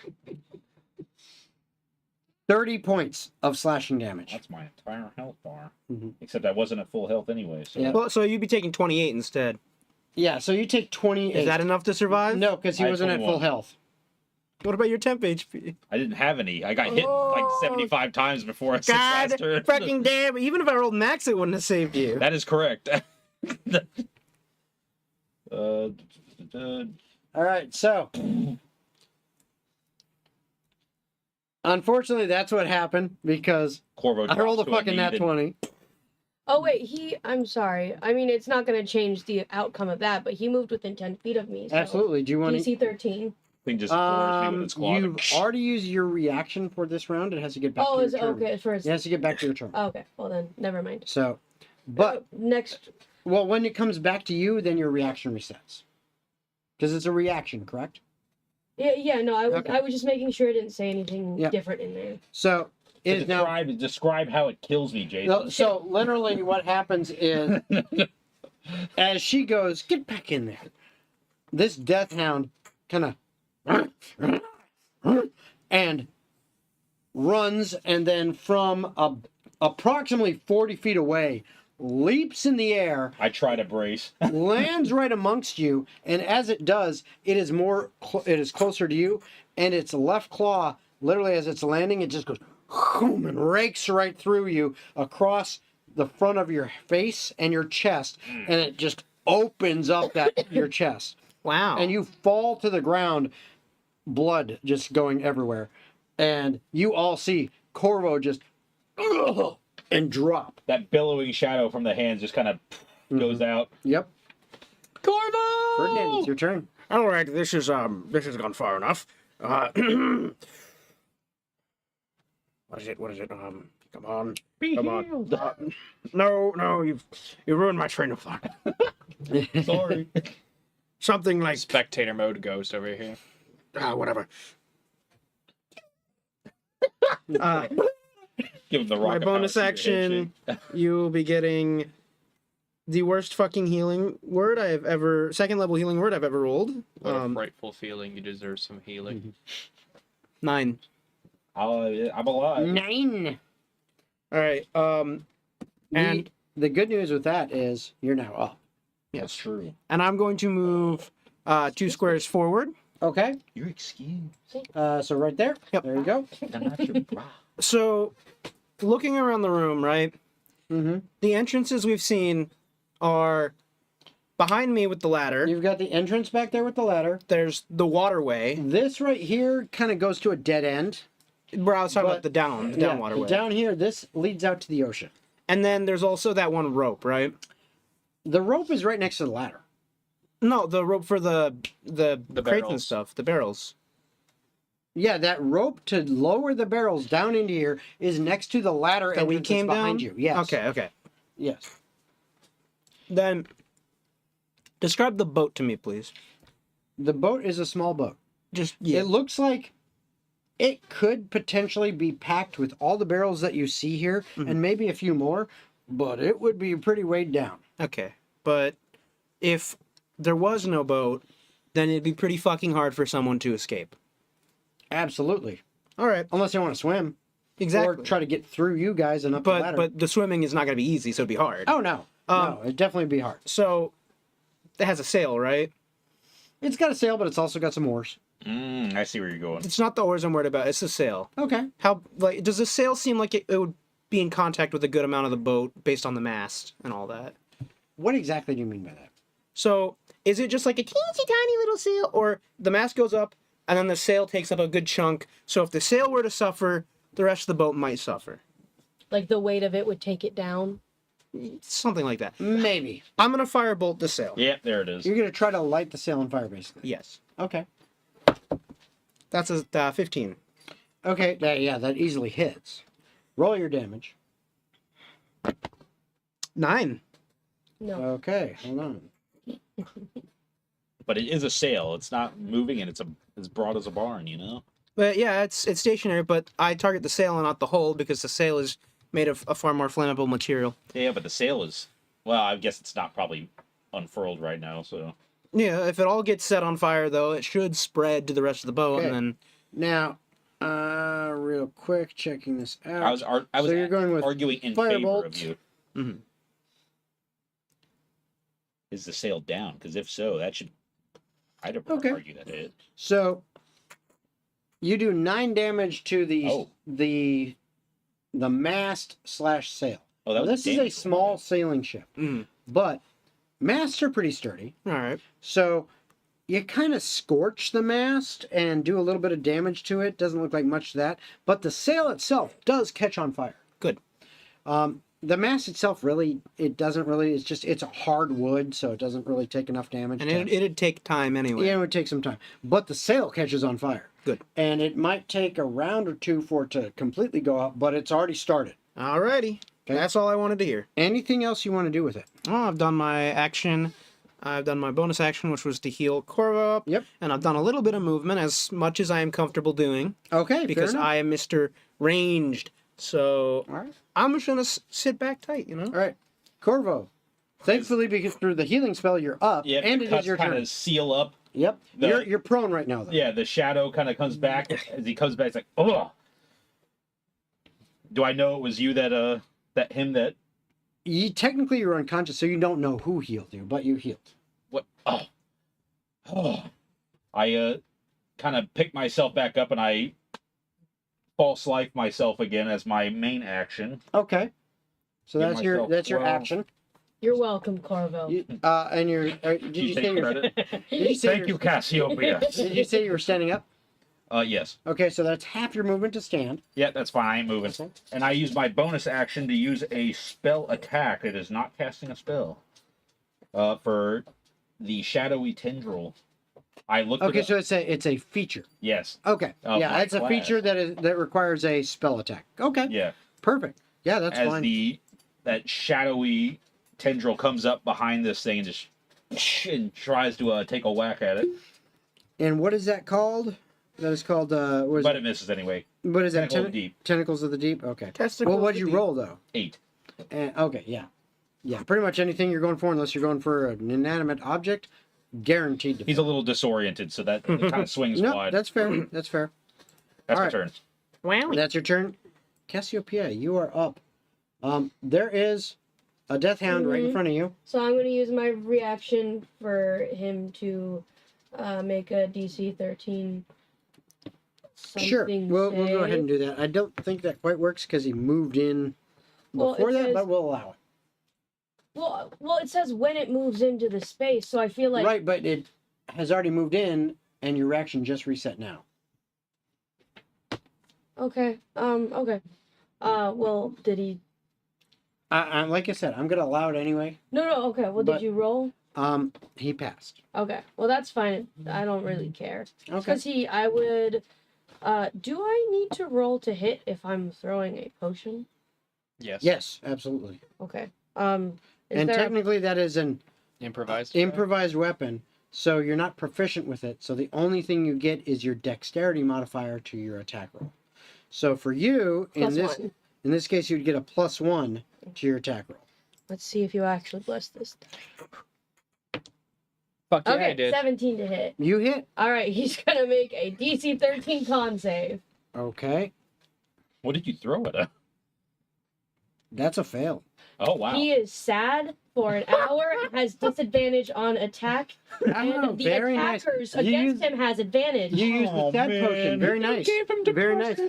30 points of slashing damage. That's my entire health bar. Mhm. Except I wasn't at full health anyway. So Yeah. Well, so you'd be taking 28 instead. Yeah, so you take 28. Is that enough to survive? No, because he I had wasn't at full 21. health. What about your temp HP? I didn't have any. I got hit like 75 times before I said God last turn. fucking damn! Even if I rolled max, it wouldn't have saved you. That is correct. All right, so unfortunately, that's what happened because Corvo I rolled a drops to fucking nat knee, 20. Oh wait, I'm sorry. I mean, it's not going to change the outcome of that, but he moved within 10 feet of me. So. Absolutely. Do you want to? DC 13. Thing just floors me with its claw. You've already used your reaction for this round. It has to get back Oh, to is your it turn. okay? First. It has to get back to your turn. Okay, well then, never mind. So, but Next. well, when it comes back to you, then your reaction resets. Because it's a reaction, correct? Yeah, no, Okay. I was just making sure I didn't say anything Yeah. different in there. So it is now. Describe how it kills me, Jason. So literally, what happens is, as she goes, get back in there. This death hound kind of and runs, and then from approximately 40 feet away, leaps in the air, I try to brace. lands right amongst you, and as it does, it is it is closer to you, and its left claw, literally as it's landing, it just goes boom, and rakes right through you across the front of your face and your chest, and it just opens up your chest. Wow. And you fall to the ground, blood just going everywhere. And you all see Corvo just and drop. That billowing shadow from the hands just kind of goes out. Yep. Corvo! Ferdinand, it's your turn. All right, this has gone far enough. What is it? Come on. Come on. No, you ruined my train of thought. Sorry. Something like Spectator mode ghost over here. whatever. Give him the My rock. bonus action, you'll be getting the worst fucking healing word second level healing word I've ever rolled. What a frightful feeling. You deserve some healing. 9. I'm alive. 9. All right. And the good news with that is you're now up. That's true. and I'm going to move 2 squares forward. Okay. You're excused. So right there. Yep. There you go. I'm not your bra. So, looking around the room, right? Mm-hmm. The entrances we've seen are behind me with the ladder. You've got the entrance back there with the ladder. There's the waterway. This right here kind of goes to a dead end. Where I was talking But- about the down Yeah, waterway. down here, this leads out to the ocean. And then there's also that one rope, right? The rope is right next to the ladder. No, the rope for the crates and barrels. stuff, the barrels. Yeah, that rope to lower the barrels down into here is next to the ladder That we entrance came that's down behind you. Yes. Okay. Yes. Then describe the boat to me, please. The boat is a small boat. Just It looks like it could potentially be packed with all the barrels that you see here and maybe a few more, but it would be pretty weighed down. Okay, but if there was no boat, then it'd be pretty fucking hard for someone to escape. Absolutely. All right, Unless they want to swim. exactly. Or try to get through you guys and up the ladder. But the swimming is not going to be easy, so it'd be hard. Oh, no. No, it'd definitely be hard. So it has a sail, right? It's got a sail, but it's also got some oars. I see where you're going. It's not the oars I'm worried about. It's the sail. Okay. How does the sail seem like it would be in contact with a good amount of the boat based on the mast and all that? What exactly do you mean by that? So is it just like a teensy tiny little sail, or the mast goes up and then the sail takes up a good chunk? So if the sail were to suffer, the rest of the boat might suffer. Like the weight of it would take it down. Something like that. Maybe. I'm gonna firebolt the sail. Yep, there it is. You're going to try to light the sail on fire, basically. Yes. Okay. That's a 15. Okay. Yeah, that easily hits. Roll your damage. 9. No. Okay. Hold on. But it is a sail. It's not moving, and it's as broad as a barn. You know. But yeah, it's stationary, but I target the sail and not the hull because the sail is made of a far more flammable material. Yeah, but the sail is. Well, I guess it's not probably unfurled right now, so. Yeah, if it all gets set on fire, though, it should spread to the rest of the boat, Okay. and then Now, real quick, checking this out. I was So you're going with arguing in favor firebolt. of you. Mhm. Is the sail down? Because if so, that should. I'd Okay. argue that it. So you do 9 damage to Oh. the mast / sail. Oh, that Now, was this is a damage small roll. sailing ship, Mhm. but masts are pretty sturdy. all right. So you kind of scorch the mast and do a little bit of damage to it. Doesn't look like much to that, but the sail itself does catch on fire. Good. The mast itself it doesn't really. It's a hard wood, so it doesn't really take enough damage. And to- it'd take time anyway. Yeah, it would take some time. But the sail catches on fire. Good. And it might take a round or two for it to completely go out, but it's already started. Alrighty. Okay. That's all I wanted to hear. Anything else you want to do with it? Oh, I've done my action. I've done my bonus action, which was to heal Corvo up. Yep. And I've done a little bit of movement, as much as I am comfortable doing, Okay, because fair enough. I am Mr. Ranged. So All right. I'm just gonna sit back tight, All right. Corvo. Thankfully, because through the healing spell, you're up, Yeah, and the it is cuts your kind turn. of seal up. Yep. the- You're prone right now, though. Yeah, the shadow kind of comes back. As he comes back, it's like, oh. Do I know it was you that Technically, you're unconscious, so you don't know who healed you, but you healed. what? Oh. I kind of pick myself back up and I false life myself again as my main action. Okay. So Give that's your myself 12. action. You're welcome, Corvo. And did you say take you're, credit? did you say Thank you're- you, Cassiopeia. Did you say you were standing up? Yes. Okay, so that's half your movement to stand. Yeah, that's fine. I ain't moving. And I use my bonus action to use a spell attack. It is not casting a spell. For the shadowy tendril. I looked Okay, it up. so it's a feature. Yes. Okay, Of yeah, my it's a class. feature that requires a spell attack. Okay, Yeah. perfect. Yeah, that's As fine. that shadowy tendril comes up behind this thing and just and tries to take a whack at it. And what is that called? That is called But it misses anyway. what is that? Tentacle of the Deep. Tentacles of the Deep. Okay. Testicles Well, of what'd the you deep. roll though? 8. Okay, yeah. Pretty much anything you're going for, unless you're going for an inanimate object, guaranteed to. He's a little disoriented, so that kind of swings No, wide. that's fair. That's fair. That's my alright. turn. Wow. That's your turn. Cassiopeia, you are up. There is a death hound right in front of you. So I'm going to use my reaction for him to make a DC 13. Sure, something we'll go ahead save. and do that. I don't think that quite works because he moved in Well, before it that, says- but we'll allow it. Well, it says when it moves into the space, so I feel like Right, but it has already moved in, and your reaction just reset now. okay, okay. Well, did he? Like I said, I'm gonna allow it anyway. No, okay. Well, But- did you roll? He passed. Okay, well that's fine. I don't really care. Okay. Because I would. Do I need to roll to hit if I'm throwing a potion? Yes. Yes, absolutely. Okay. Is And there? technically, that is an Improvised. improvised weapon, so you're not proficient with it. So the only thing you get is your dexterity modifier to your attack roll. So for you, Plus one. in this case, you'd get a +1 to your attack roll. Let's see if you actually bless this. Fuck yeah, I Okay, did. 17 to hit. You hit. All right, he's gonna make a DC 13 con save. Okay, What did you throw at her? that's a fail. Oh, wow. He is sad for an hour, has disadvantage on attack, and the very nice. attackers You against use- him has advantage. You used the sad potion. Very nice. Very nice.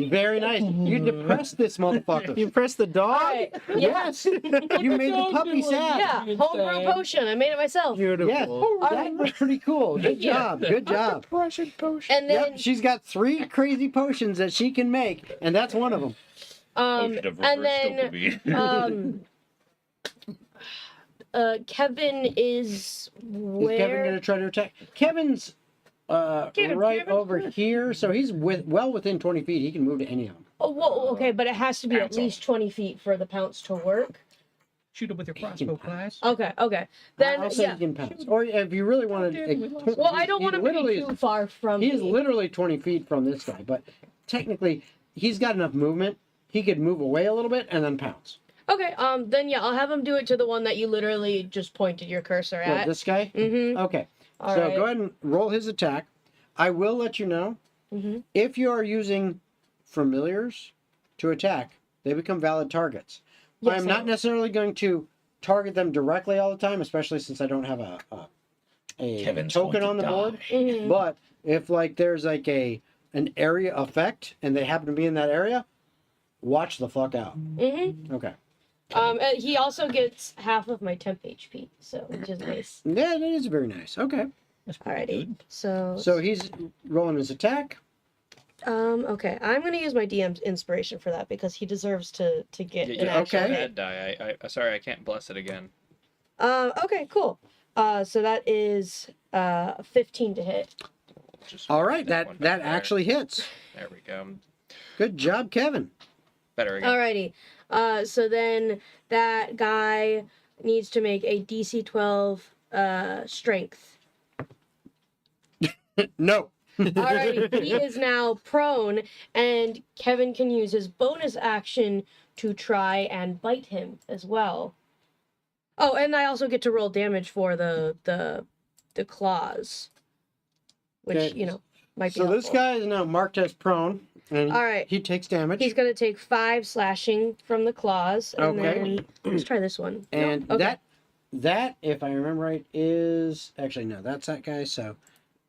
Very nice. You depressed this motherfucker. You press the All dog? right. Yeah, Yes. You made the puppy sad. yeah. Homebrew potion. I made it myself. Beautiful. Yes. All That right. was pretty cool. Good Thank you. job. Good job. And then, Yep, she's got 3 crazy potions that she can make, and that's one of them. Potion of and reverse then, dopamine. Kevin is Is where? Kevin going to try to attack? Kevin's right over here, so he's well within 20 feet. He can move to any of them. Oh, whoa, okay, but it has to be at Pounce least 20 feet for the pounce to work. Shoot him with your crossbow, class. Okay, okay. Then, I'll say yeah. he can pounce. Or if you really want to... Well, I don't want him to be too far from He is me. literally 20 feet from this guy, but technically, he's got enough movement he could move away a little bit and then pounce. Okay, then yeah, I'll have him do it to the one that you literally just pointed your cursor What, at. this guy? Mm-hmm. Okay. All so right. go ahead and roll his attack. I will let you know, Mm-hmm. if you are using familiars to attack, they become valid targets. Yes, I'm I not will. necessarily going to target them directly all the time, especially since I don't have a Kevin's token going to on the board. Mhm. But if like there's like an area effect and they happen to be in that area, watch the fuck out. Mm-hmm. Okay. And he also gets half of my temp HP, so which is nice. Yeah, that is very nice. Okay. Alrighty. So He's rolling his attack. okay, I'm gonna use my DM's inspiration for that because he deserves to get Yeah, an yeah, actual okay. hit. Bad die. Sorry, I can't bless it again. Okay, cool. So that is 15 to hit. Just All right, put one that back there. actually hits. There we go. Good job, Kevin. Better again. Alrighty. So then that guy needs to make a DC 12 strength. No. Alrighty, he is now prone, and Kevin can use his bonus action to try and bite him as well. Oh, and I also get to roll damage for the claws, which Okay. might be So this helpful. guy is now marked as prone, and All right. he takes damage. He's gonna take 5 slashing from the claws, and Okay. then let's try this one. And No? Okay. that, if I remember right, is actually no, that's that guy. So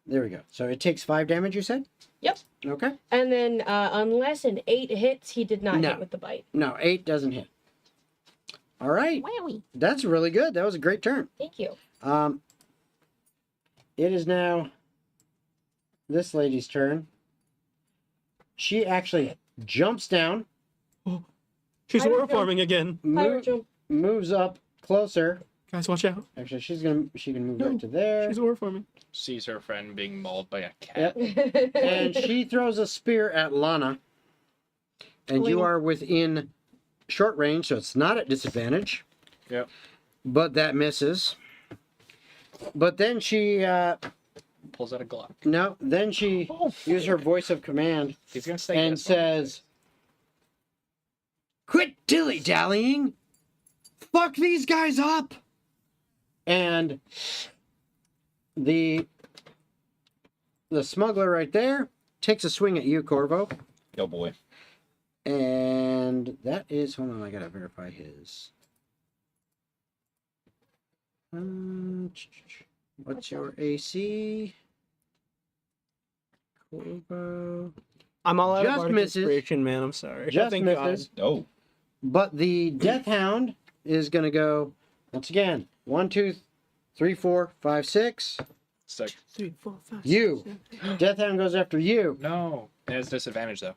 there we go. So it takes 5 damage. You said? Yep. Okay. And then unless an 8 hits, he did not No. hit with the bite. No, 8 doesn't hit. All right. Wowie. That's really good. That was a great turn. Thank you. It is now this lady's turn. She actually jumps down, She's I don't war farming again. Hi, Rachel. moves up closer. Guys, watch out. Actually, she can move No, right to there. She's war farming. Sees her friend being mauled by a cat. Yep. And she throws a spear at Lana. And you Lana. are within short range, so it's not at disadvantage. Yep. But that misses. But then she Pulls out a Glock. then she uses her voice of command He's gonna stay and says, "Quit dilly-dallying! Fuck these guys up!" And the smuggler right there takes a swing at you, Corvo. Oh boy. And that is, hold on, I gotta verify his. What's your AC? Corvo. I'm all out Just of bardic misses. inspiration, man. I'm sorry. Just Thank misses. God. Oh. But the Death Hound is gonna go once again. 1, 2, 3, 4, 5, 6. Sick. 3, 4, 5. You. Death Hound goes after you. No. It has disadvantage though.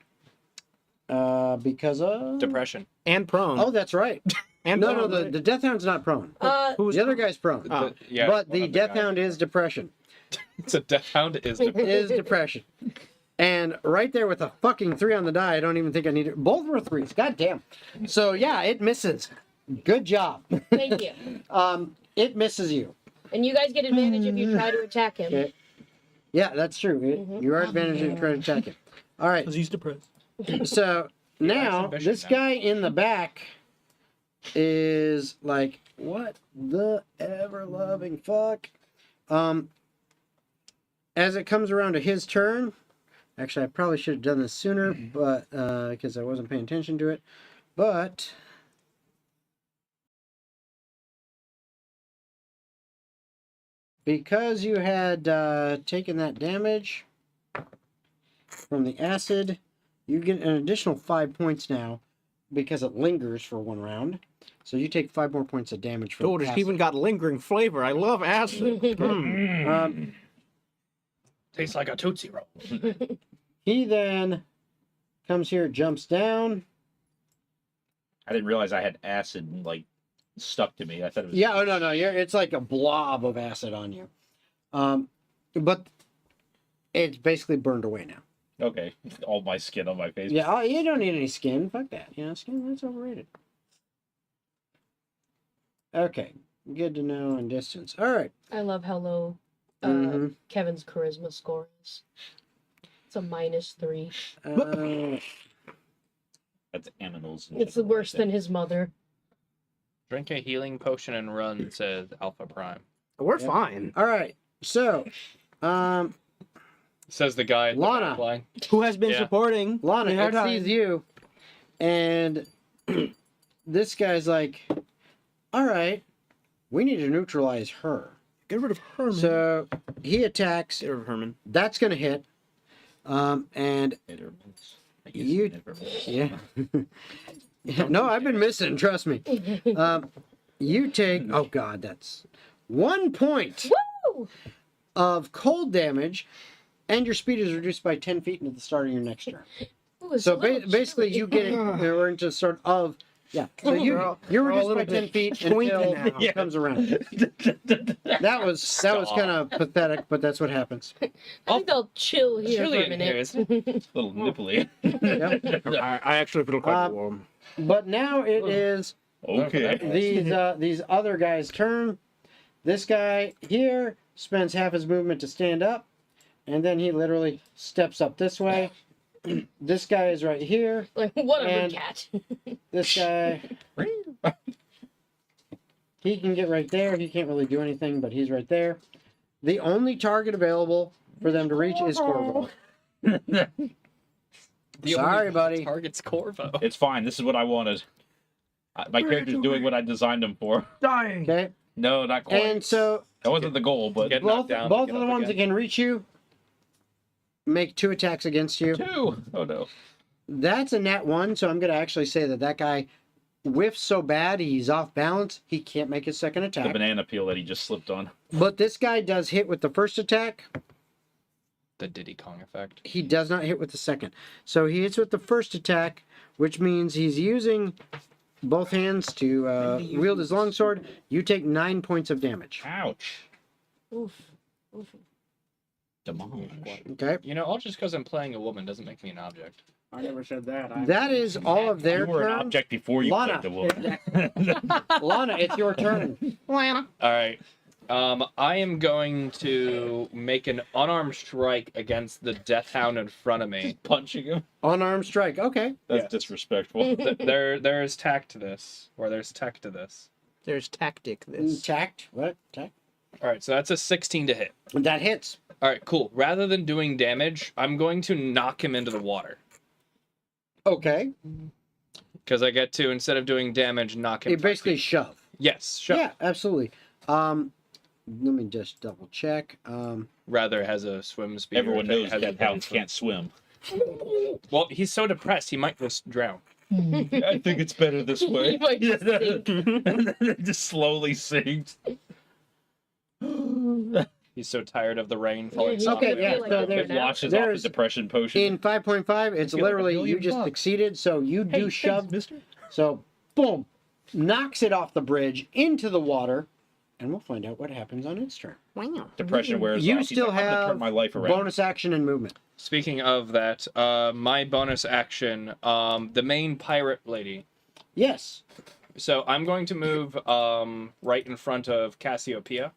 Because of Depression. And prone. Oh, that's right. and No, prone. the Death Hound's not prone. Who's The other guy's prone. Oh. Yeah. But one the of Death guys. Hound is depression. It's a death hound is depression. Is depression. And right there with a fucking 3 on the die, I don't even think I need it. Both were 3s. God damn. So yeah, it misses. Good job. Thank you. It misses you. And you guys get advantage if you try to attack him. Okay. Yeah, that's true. You are advantaged if you try to attack him. All right. Because he's depressed. So now ambition this now. guy in the back is like, what the ever loving fuck? As it comes around to his turn, actually I probably should have done this sooner, but because I wasn't paying attention to it. But because you had taken that damage from the acid, you get an additional 5 points now because it lingers for 1 round. So you take 5 more points of damage from Oh, the it's acid. even got lingering flavor. I love acid. Mm. Tastes like a Tootsie Roll. He then comes here, jumps down. I didn't realize I had acid like stuck to me. I thought it was. Yeah, oh no, it's like a blob of acid on you. But it's basically burned away now. Okay. All my skin on my face. Yeah, oh, you don't need any skin. Fuck that. Skin, that's overrated. Okay, good to know on distance. All right. I love how low Mhm. Kevin's charisma score is. It's a -3. That's aminals. It's worse than his mother. Drink a healing potion and run, says Alpha Prime. We're fine. All right. So, Says the guy at the Lana. back line. Who has been Yeah. supporting? Lana, the hard it time? sees you, and this guy's like, all right, we need to neutralize her. Get rid of Herman. So he attacks. Get rid of Herman. That's going to hit. And you, yeah. No, I've been missing. Trust me. You take. Oh God, that's 1 point Woo! of cold damage, and your speed is reduced by 10 feet into the start of your next turn. Ooh, it's So a little basically, chilly. you get we're into sort of. Yeah, so you're We're all reduced a by little 10 bit feet pointy until now. it comes around. That was kind of pathetic, but that's what happens. I think they'll chill here Chilly for a in minute. here, isn't it? A little nipply. I actually feel quite warm. But now it is Okay. these other guys' turn. This guy here spends half his movement to stand up, and then he literally steps up this way. This guy is right here. Like, what a And- rude cat. This guy, he can get right there. He can't really do anything, but he's right there. The only target available for them to reach is Corvo. Sorry, buddy. Target's Corvo. It's fine. This is what I wanted. My character's doing what I designed him for. Dying. Okay, No, not quite. and so That wasn't the goal, but Get both knocked down, both get of the up ones that again. can reach you make 2 attacks against you. 2. Oh no. That's a nat 1, so I'm going to actually say that guy whiffs so bad he's off balance, he can't make his second The attack. banana peel that he just slipped on. But this guy does hit with the first attack. The Diddy Kong effect. He does not hit with the second. So he hits with the first attack, which means he's using both hands to wield his longsword. You take 9 points of damage. Ouch. Oof. Oof. Demolish. Okay? You know, all just because I'm playing a woman doesn't make me an object. I never said that. That is all of their You were an turn. object before you Lana. played the woman. Lana, it's your turn. All right. I am going to make an unarmed strike against the Death Hound in front of me. Punching him. Unarmed strike. Okay. That's disrespectful. There is tact to this, or there's tech to this. There's tactic. This. Tact. What? Tact? All right, so that's a 16 to hit. That hits. All right, cool. Rather than doing damage, I'm going to knock him into the water. Okay. Because I get to, instead of doing damage, knock him. You 5 basically feet. shove. Yes, sure. Yeah, absolutely. Let me just double check. Rather has a swim speed. Everyone knows has that hounds can't swim. Well, he's so depressed he might just drown. I think it's better this way. He might just sink. Just slowly sinks. He's so tired of the rain falling. Yeah, Okay, I yeah, feel like so that's there's- an out. Washes off there's- the depression potion. In 5.5, it's feel like literally $1 you billion just bucks. succeeded, so you do shove. mister. So, boom, knocks it off the bridge into the water, and we'll find out what happens on its turn. Wow. Depression wears You off. He's still like, I'm gonna have turn my life around. bonus action and movement. Speaking of that, my bonus action, the main pirate lady. Yes. So I'm going to move right in front of Cassiopeia.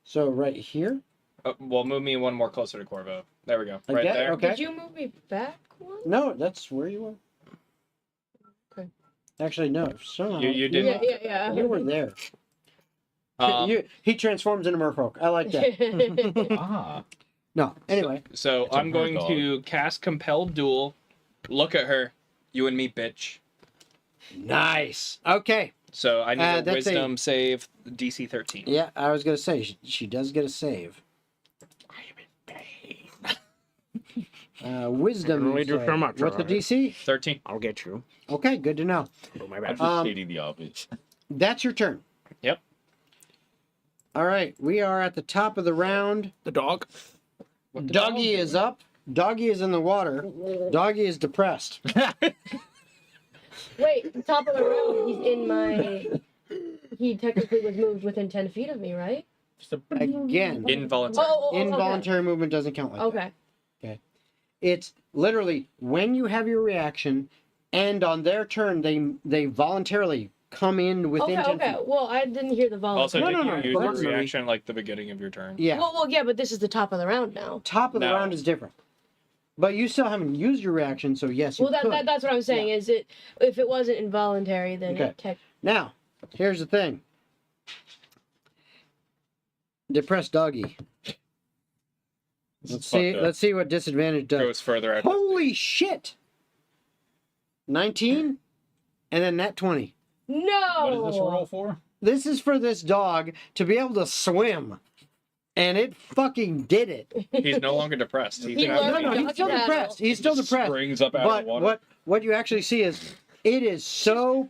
So right here. Well, move me one more closer to Corvo. There we go. Like Right that? there. Okay. Did you move me back one? No, that's where you were. Okay. Actually, no. Somehow You did. Yeah. You were there. Um, He transforms into merfolk. I like that. Ah. No. Anyway. So It's a I'm going bird to cast Compelled Duel. Look at her. You and me, bitch. Nice. Okay. So I need a that's a- Wisdom save, DC 13. Yeah, I was gonna say she does get a save. Wisdom. Only do so much, What's the alright. DC? 13. I'll get you. Okay, good to know. Oh, my I'm bad. just stating the obvious. That's your turn. Yep. All right, we are at the top of the round. The dog. What the Doggy dog is up. Doggy is in the water. Doggy is depressed. Wait, top of the round. He's in my. He technically was moved within 10 feet of me, right? Again, Involuntary. involuntary movement doesn't count like that. Okay. It's literally when you have your reaction, and on their turn they voluntarily come in within Okay. 10 Okay. feet. Well, I didn't hear the volume. Also, No, did no, you no, use your personally. reaction like the beginning of your turn? Yeah. Well, yeah, but this is the top of the round now. Top of the No. round is different. But you still haven't used your reaction, so yes, you Well, could. that's what I'm saying. Is it if it wasn't involuntary, then Okay. it tech. Now, here's the thing. Depressed doggy. This Let's is see. fucked up. Let's see what disadvantage does. Goes further out. Holy shit! 19, and then that 20. No. What is this roll for? This is for this dog to be able to swim, and it fucking did it. He's no longer depressed. He now- learned No, he's still Doggy depressed. paddle. He's still Just depressed. springs up out But of the water. what you actually see is it is so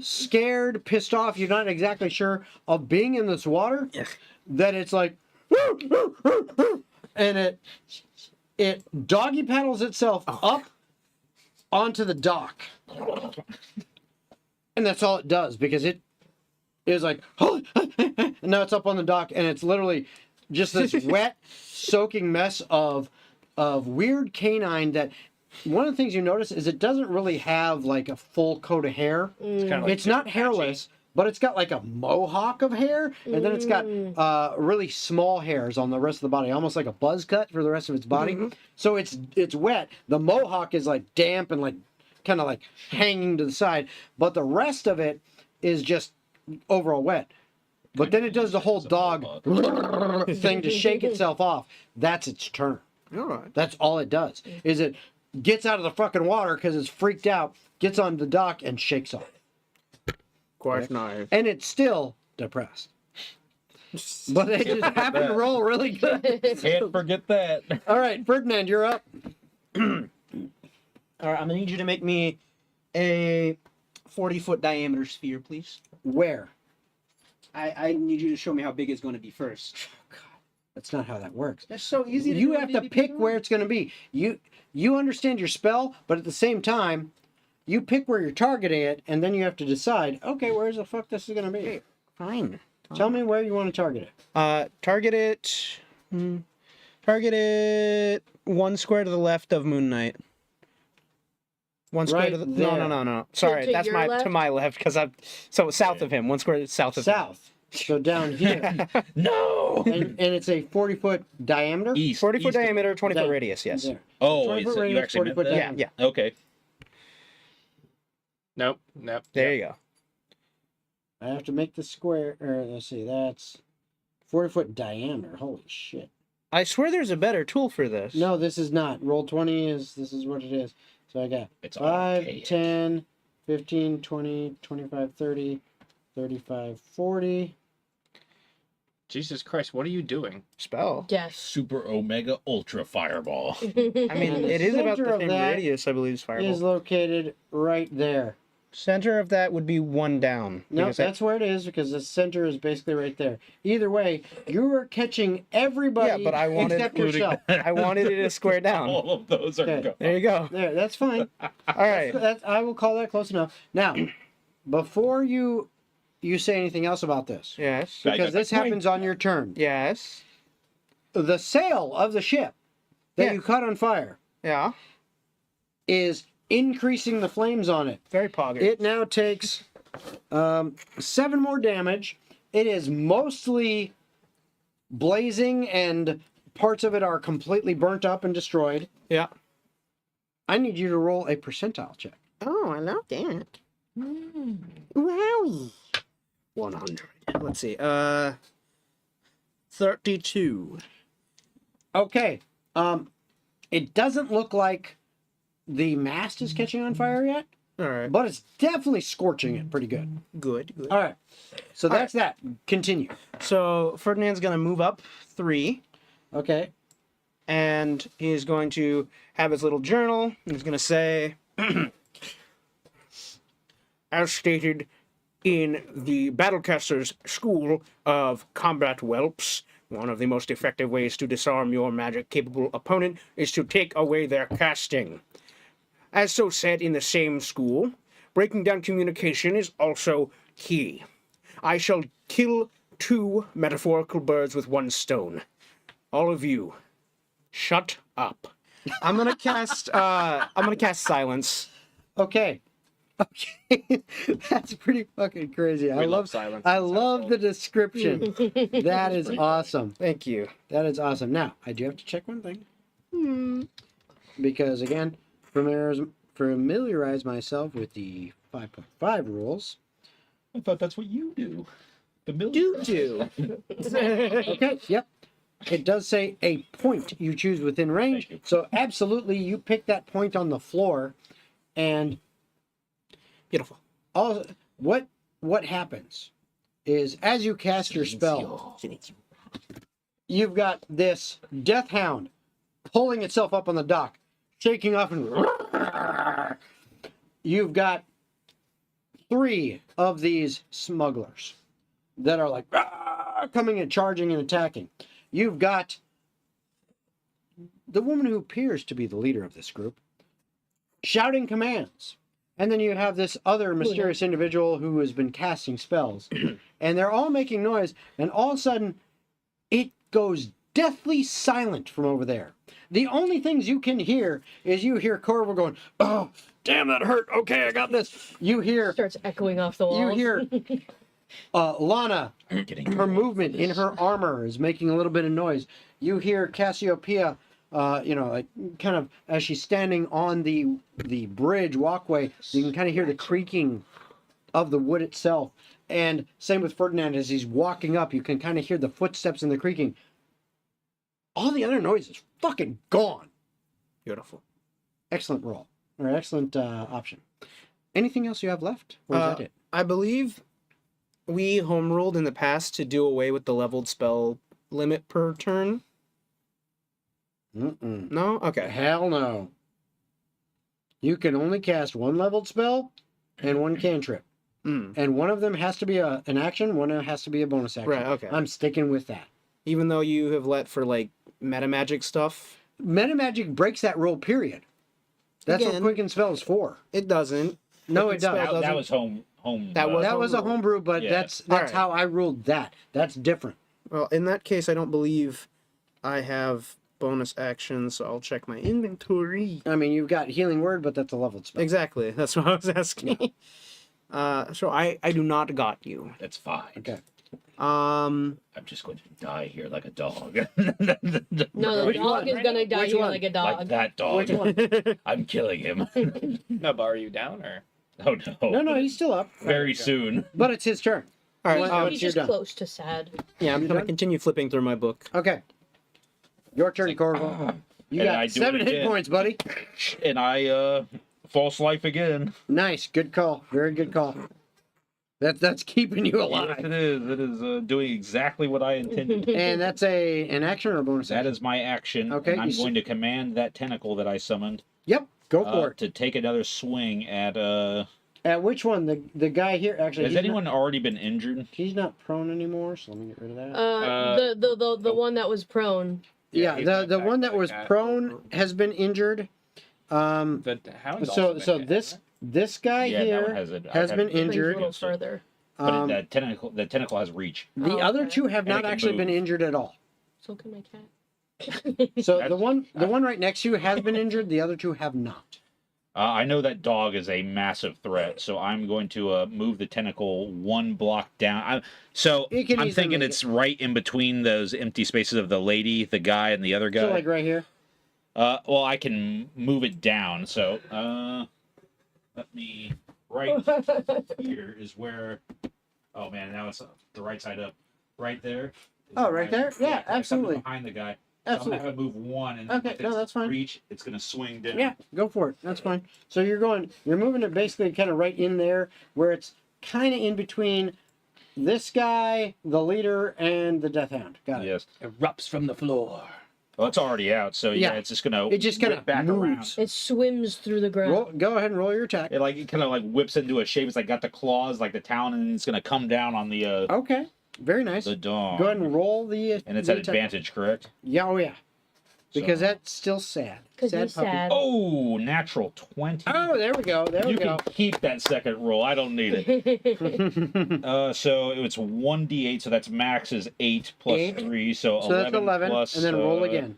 scared, pissed off. You're not exactly sure of being in this water that it's like, and it doggy paddles itself up onto the dock, and that's all it does because it is like, and now it's up on the dock, and it's literally just this wet, soaking mess of weird canine that. One of the things you notice is it doesn't really have like a full coat of hair. It's kind of like It's not patchy. hairless, but it's got like a mohawk of hair, and then it's got really small hairs on the rest of the body, almost like a buzz cut for the rest of its body. So it's wet. The mohawk is like damp and like kind of like hanging to the side, but the rest of it is just overall wet. But then it does the whole dog thing to shake itself off. That's its turn. All right. That's all it does. Is it gets out of the fucking water because it's freaked out, gets on the dock and shakes off. Quite nice. And it's still depressed. But they just happen to roll really good. Can't forget that. All right, Ferdinand, you're up. All right, I'm gonna need you to make me a 40-foot diameter sphere, please. Where? I need you to show me how big it's going to be first. That's not how that works. That's so easy. You have to pick where it's going to be. You understand your spell, but at the same time, you pick where you're targeting it, and then you have to decide, okay, where's the fuck this is going to be? Fine. Tell me where you want to target it. Target it. Target it 1 square to the left of Moon Knight. 1 square Right to the there. No. Sorry, To that's your my left? to my left because I'm so south of him. 1 square south of him. South. So down here. No. and it's a 40-foot diameter? East. 40-foot east of- diameter, 20-foot There. radius. Yes. There. Oh, 20-foot it's, you radius, actually meant 40-foot that? Yeah. diameter. Yeah. Okay. Nope. There you go. I have to make the square, or let's see, that's 40-foot diameter. Holy shit. I swear there's a better tool for this. No, this is not. Roll 20 this is what it is. So I got It's 5, archaic. 10, 15, 20, 25, 30, 35, 40. Jesus Christ, what are you doing? Spell. Yes. Super Omega Ultra Fireball. I mean, And the it is about center the of same that radius, I believe, as Fireball. Is located right there. Center of that would be 1 down. No, because that's where it is because the center is basically right there. Either way, you are catching everybody Yeah, but I wanted- except yourself. I wanted it to square down. All of those are Okay. gone. There you go. There, that's fine. All right. I will call that close enough. Now, before you say anything else about this, Yes. I got because my this point. happens on your turn, Yes. the sail of the ship that Yeah. you caught on fire Yeah. is increasing the flames on it. Very pogger. It now takes 7 more damage. It is mostly blazing and parts of it are completely burnt up and destroyed. Yeah. I need you to roll a percentile check. Oh, I love that. Wowie. 100. Let's see. 32. Okay. It doesn't look like the mast is catching on fire yet, All right. but it's definitely scorching it pretty good. Good. All right. So that's that. Continue. So Ferdinand's gonna move up 3, Okay. and he's going to have his little journal. He's gonna say, as stated in the Battlecaster's School of Combat Whelps, one of the most effective ways to disarm your magic-capable opponent is to take away their casting. As so said in the same school, breaking down communication is also key. I shall kill 2 metaphorical birds with 1 stone. All of you, shut up. I'm gonna cast silence. Okay. Okay. That's pretty fucking crazy. I love silence. I love the description. That is awesome. Thank you. That is awesome. Now, I do have to check one thing. Because again, familiarize myself with the 5.5 rules. I thought that's what you do. Do. Okay, yep. It does say a point you choose within range. So absolutely, you pick that point on the floor, and Beautiful. all what happens is as you cast your spell, you've got this death hound pulling itself up on the dock, shaking off, and you've got 3 of these smugglers that are like coming and charging and attacking. You've got the woman who appears to be the leader of this group shouting commands. And then you have this other mysterious individual who has been casting spells. And they're all making noise. And all of a sudden, it goes deathly silent from over there. The only things you can hear is you hear Corvo going, "Oh, damn, that hurt. Okay, I got this." You hear... Starts echoing off the walls. You hear Lana, her movement in her armor is making a little bit of noise. You hear Cassiopeia, like kind of as she's standing on the bridge walkway, you can kind of hear the creaking of the wood itself. And same with Ferdinand as he's walking up, you can kind of hear the footsteps and the creaking. All the other noise is fucking gone. Beautiful. Excellent roll, or excellent option. Anything else you have left? Or is that it? I believe we home ruled in the past to do away with the leveled spell limit per turn. Mm-mm. No? Okay. Hell no. You can only cast 1 leveled spell and 1 cantrip. And one of them has to be an action, one has to be a bonus action. Right, okay. I'm sticking with that. Even though you have let for like meta magic stuff? Meta magic breaks that rule, period. That's Again, what Quicken Spell is for. It doesn't. No, Quicken it does. Spell That was home. That was That was a homebrew. homebrew, but Yeah. that's Alright. how I ruled that. That's different. Well, in that case, I don't believe I have bonus actions, so I'll check my inventory. I mean, you've got Healing Word, but that's a leveled spell. Exactly. That's what I was asking. So I do not got you. That's fine. Okay. I'm just going to die here like a dog. No, the Which dog one? is gonna die Which here one? like a dog. Like that dog. Which one? I'm killing him. No, but are you down or? Oh no. No, he's still up. Very soon. But it's his turn. All right. Once He's you're just done. close to sad. Yeah, I'm You gonna done? continue flipping through my book. Okay. Your turn, Corvo. You And got I do 7 it hit again. points, buddy. And I false life again. Nice. Good call. Very good call. That's keeping you Yes, alive. it is. It is doing exactly what I intended. And that's an action or a bonus That action? is my action. Okay, And I'm you going to command that tentacle that I summoned Yep. Go for it. to take another swing at. At which one? The guy here? Actually, Has he's anyone already been injured? he's not prone anymore, so let me get rid of that. The one that was prone. yeah, he's the not back one to that was that. prone has been injured. The hound. So also been hit, this guy Yeah, that here one has it. has I been got- Brings a injured. little further. But the tentacle has reach. The Oh, other okay. 2 have And not it can actually been move. injured at all. So can my cat. So That's- the one right next to you has been injured. The other 2 have not. I know that dog is a massive threat, so I'm going to move the tentacle 1 block down. It can I'm easily thinking make it's right in between those empty spaces of the lady, the guy, and the other guy. So like right here. Well, I can move it down. So let me. Right here is where. Oh man, now it's the right side up. Right there. Oh, right there? Yeah, something absolutely. Behind the guy. Absolutely. So I'm gonna have to move 1, and Okay, if no, it's that's fine. reach, it's gonna swing down. Yeah, go for it. That's fine. So you're moving it basically kind of right in there where it's kind of in between this guy, the leader, and the Death Hound. Got it. Yes. Erupts from the floor. Well, it's already out, so yeah, Yeah. it's just gonna. It just kinda whip back moves. It swims through the ground. Go ahead and roll your attack. around. It kind of whips into a shape. It's like got the claws, like the talon, and it's gonna come down on the Okay, very nice. the dog. Go ahead and roll the. And it's the at attack. advantage, correct? Yeah, oh yeah. Because So- that's still sad. 'Cause he's puppy. sad. Oh, natural 20. Oh, there we go. There we You go. can keep that second roll. I don't need it. So it's 1d8, so that's max is 8 plus 8. 3, so, So that's 11, plus, and then roll again.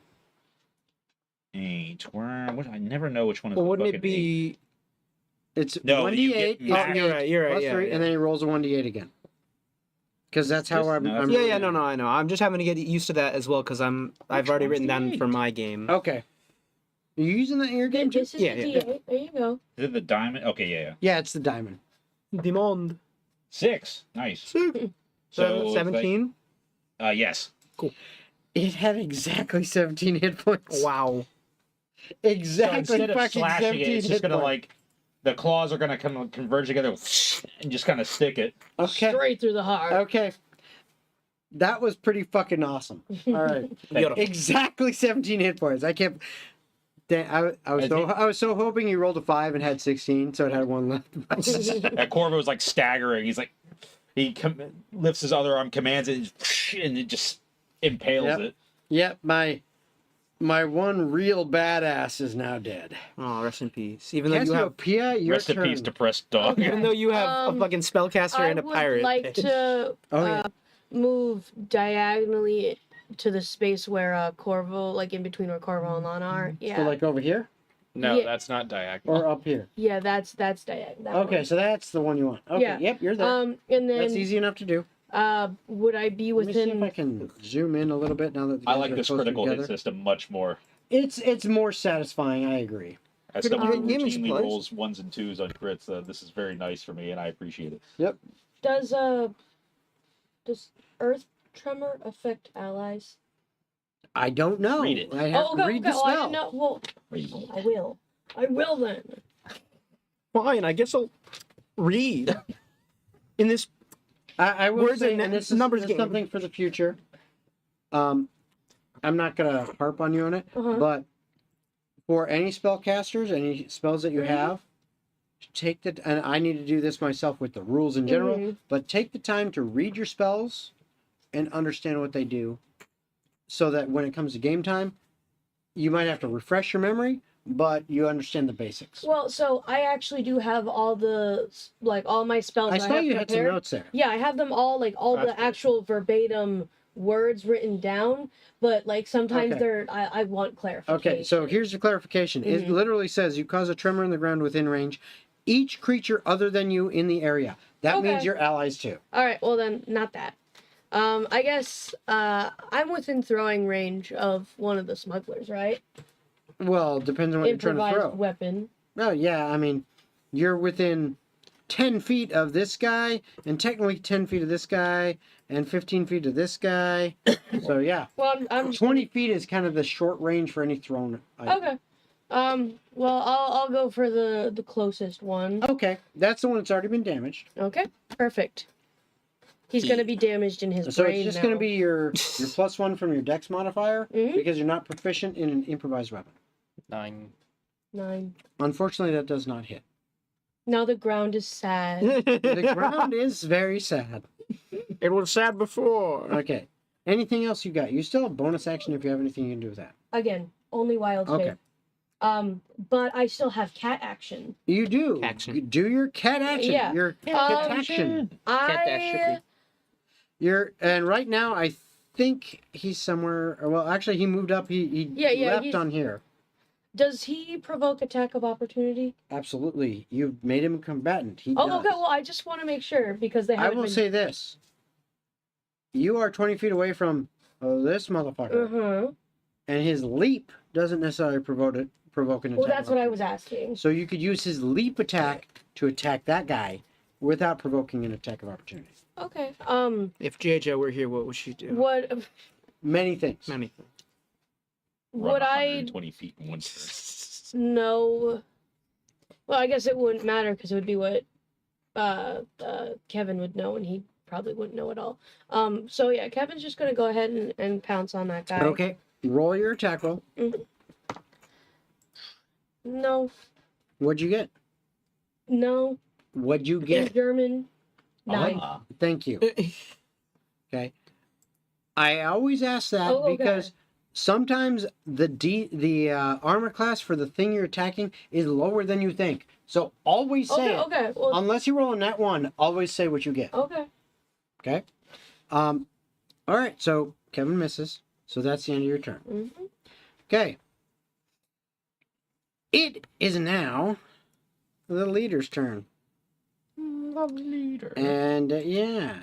8. I never know which one is Well, the wouldn't fucking it be? It's No, you 1d8. get max. You're right. You're right. Plus Yeah, 3, yeah. and then he rolls a 1d8 again. Because that's how This- I'm. no, I'm Yeah, no, I know. I'm just having to get used to that as well because I've already written down for my game. Okay. Are you using that in your game too? This is Yeah, the yeah. D8. There you go. Is it the diamond? Okay, yeah. Yeah, it's the diamond. Demand. 6. Nice. So So it's 17. yes. It had exactly 17 hit points. Wow. So Exactly instead of fucking slashing 17 it, it's hit just gonna points. like the claws are gonna come converge together and just kind of stick it. Okay. Straight through the heart. Okay. That was pretty fucking awesome. All right. Beautiful. Exactly 17 hit points. I can't. I was so hoping you rolled a 5 and had 16, so it had one left. That Corvo was like staggering. He's like, lifts his other arm, commands it, and it just impales Yep. it. Yep, my one real badass is now dead. Oh, rest in peace. Even though you have, Cassiopeia, your Rest turn. in peace, depressed dog. even though you have a fucking spellcaster I and a would pirate. like to Oh, yeah. move diagonally to the space where Corvo, like in between where Corvo and Lana are. Yeah. So like over here No, Yeah. that's not diagonal. or up here. Yeah, that's diagonal. that Okay, one. so that's the one you want. Okay, Yeah. yep, you're there. And That's then easy enough to do. would I be Let me see if within? I can zoom in a little bit now that the I guys like are this closer critical hit together. system much more. It's more satisfying. I agree. As Critical someone who hit damage routinely plus. rolls 1s and 2s on crits, this is very nice for me, and I appreciate it. Yep. Does Earth Tremor affect allies? I don't know. Read it. I have to read the Well, I spell. didn't know. Well, I will. I will then. Fine, I guess I'll read. In this, I will Words say, and and this numbers is game. something for the future. I'm not gonna harp on you on it, Uh-huh. but for any spellcasters, any spells that you Mhm. have, take the and I need to do this myself with the rules in general, Mhm. but take the time to read your spells and understand what they do, so that when it comes to game time, you might have to refresh your memory, but you understand the basics. Well, so I actually do have all all my spells. I that saw have you had some prepared. notes there. Yeah, I have them all, all That's the good. actual verbatim words written down, but sometimes Okay. I want clarification. Okay, so here's the clarification. It Mhm. literally says you cause a tremor in the ground within range. Each creature other than you in the area. That means Okay. your allies too. All right, well then, not that. I guess I'm within throwing range of one of the smugglers, right? Well, depends on what you're trying to Improvised throw. weapon. No, yeah, I mean, you're within 10 feet of this guy, and technically 10 feet of this guy, and 15 feet of this guy. So yeah, Well, I'm 20 feet is kind of the short range for any thrown item. okay. Well, I'll go for the closest one. Okay, that's the one that's already been damaged. Okay, perfect. He's gonna be damaged in his So brain it's just now. going to be your +1 from your dex modifier Mhm. because you're not proficient in an improvised weapon. 9. 9. Unfortunately, that does not hit. Now the ground is sad. The ground is very sad. It was sad before. Okay. Anything else you got? You still have bonus action if you have anything you can do with that. Again, only wild Okay. shape. But I still have cat action. You do. Action. You do your cat action. Yeah. Your cat action. I And right now I think he's somewhere. Well, actually, he moved up. He Yeah, left he's- on here. does he provoke attack of opportunity? Absolutely. You've made him a combatant. He Oh, does. okay. Well, I just want to make sure because they I haven't will been. say this. You are 20 feet away from this motherfucker. Uh-huh. And his leap doesn't necessarily provoke an attack. Well, that's of what I opportunity. was asking. So you could use his leap attack to attack that guy without provoking an attack of opportunity. Okay. If JJ were here, what would she do? What Many things. Many things. would I 20 feet in one turn. know? Well, I guess it wouldn't matter because it would be what Kevin would know, and he probably wouldn't know at all. So yeah, Kevin's just gonna go ahead and pounce on that guy. Okay. Roll your attack roll. No, What'd you get? no. What'd you In get? German. 9. Thank you. Okay. I always ask that Oh, okay. because sometimes the armor class for the thing you're attacking is lower than you think. So always say it. Okay. Well, Unless you roll a net 1, always say what you get. okay. Okay. All right. So Kevin misses. So that's the end of your turn. Mm-hmm. Okay. It is now the leader's turn. The leader. And yeah,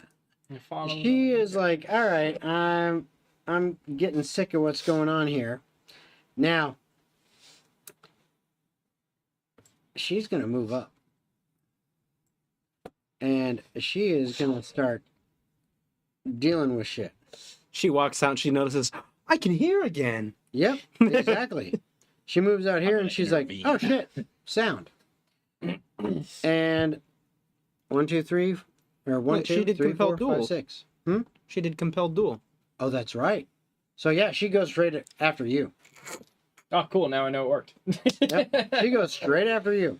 she is like, all right, I'm getting sick of what's going on here. Now, she's gonna move up. And she is gonna start dealing with shit. She walks out and she notices, I can hear again. Yep, exactly. She moves out here and she's like, oh shit, sound. And 1, 2, 3, or 1, Wait, 2, she did 3, compel 4, 5, duel. 6. She did compelled duel. Oh, that's right. So yeah, she goes straight after you. Oh, cool. Now I know it worked. Yep. She goes straight after you.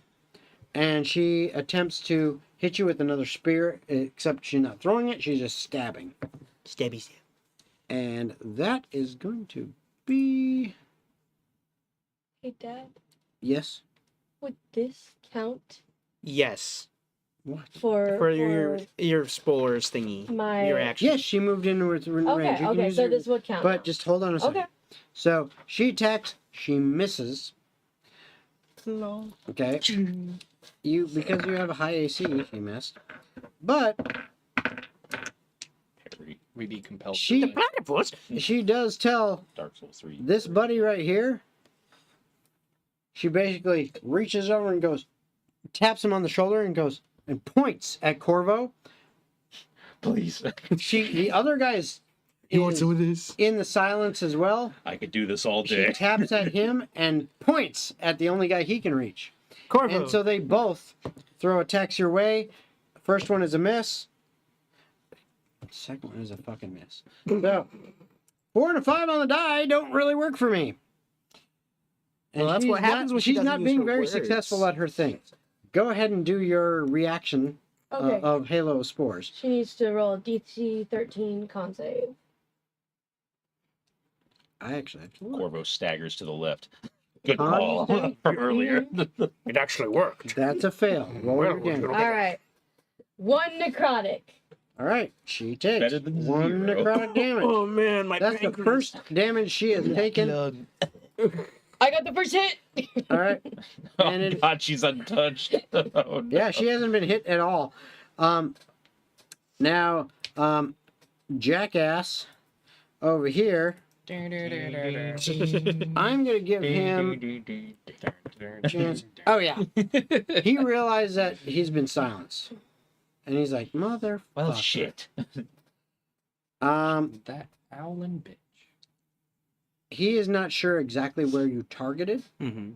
And she attempts to hit you with another spear, except she's not throwing it, she's just stabbing. Stabby stab. And that is going to be... Hey, Dad, Yes? would this count Yes. What? for your spoilers thingy. my? Your action. Yes, she moved into range. You Okay, can okay, use so your- this would count. But now. just hold on a second. Okay. So she attacks, she misses. Okay. You because you have a high AC, you missed. But We be compelled. she platypus. she does tell Dark Souls 3. this buddy right here. She basically reaches over and goes, taps him on the shoulder and goes and points at Corvo. Please. The other guy is of this? in the silence as well. I could do this all She day. taps at him and points at the only guy he can reach. Corvo. And so they both throw attacks your way. First one is a miss. Second one is a fucking miss. So 4 and a 5 on the die don't really work for me. And Well, that's she's what happens when she she's doesn't not use being her very words. successful at her things. Go ahead and do your reaction Okay. of Halo spores. She needs to roll a DC 13 con save. I actually have to look. Corvo staggers to the left. Good Huh? call from earlier. It actually worked. That's a fail. Roll Well, it again. All right. 1 necrotic. All right, she takes Better than 1 0. necrotic damage. Oh man, my That's the pancreas. first damage she has taken. I got the first hit. All right. Oh And it- God, she's untouched. Oh, no. Yeah, she hasn't been hit at all. Now, Jackass over here, I'm going to give him a chance. Oh, yeah. He realized that he's been silenced. And he's like, motherfucker. Well, shit. That owlin' bitch. He is not sure exactly where you targeted. Mm-hmm.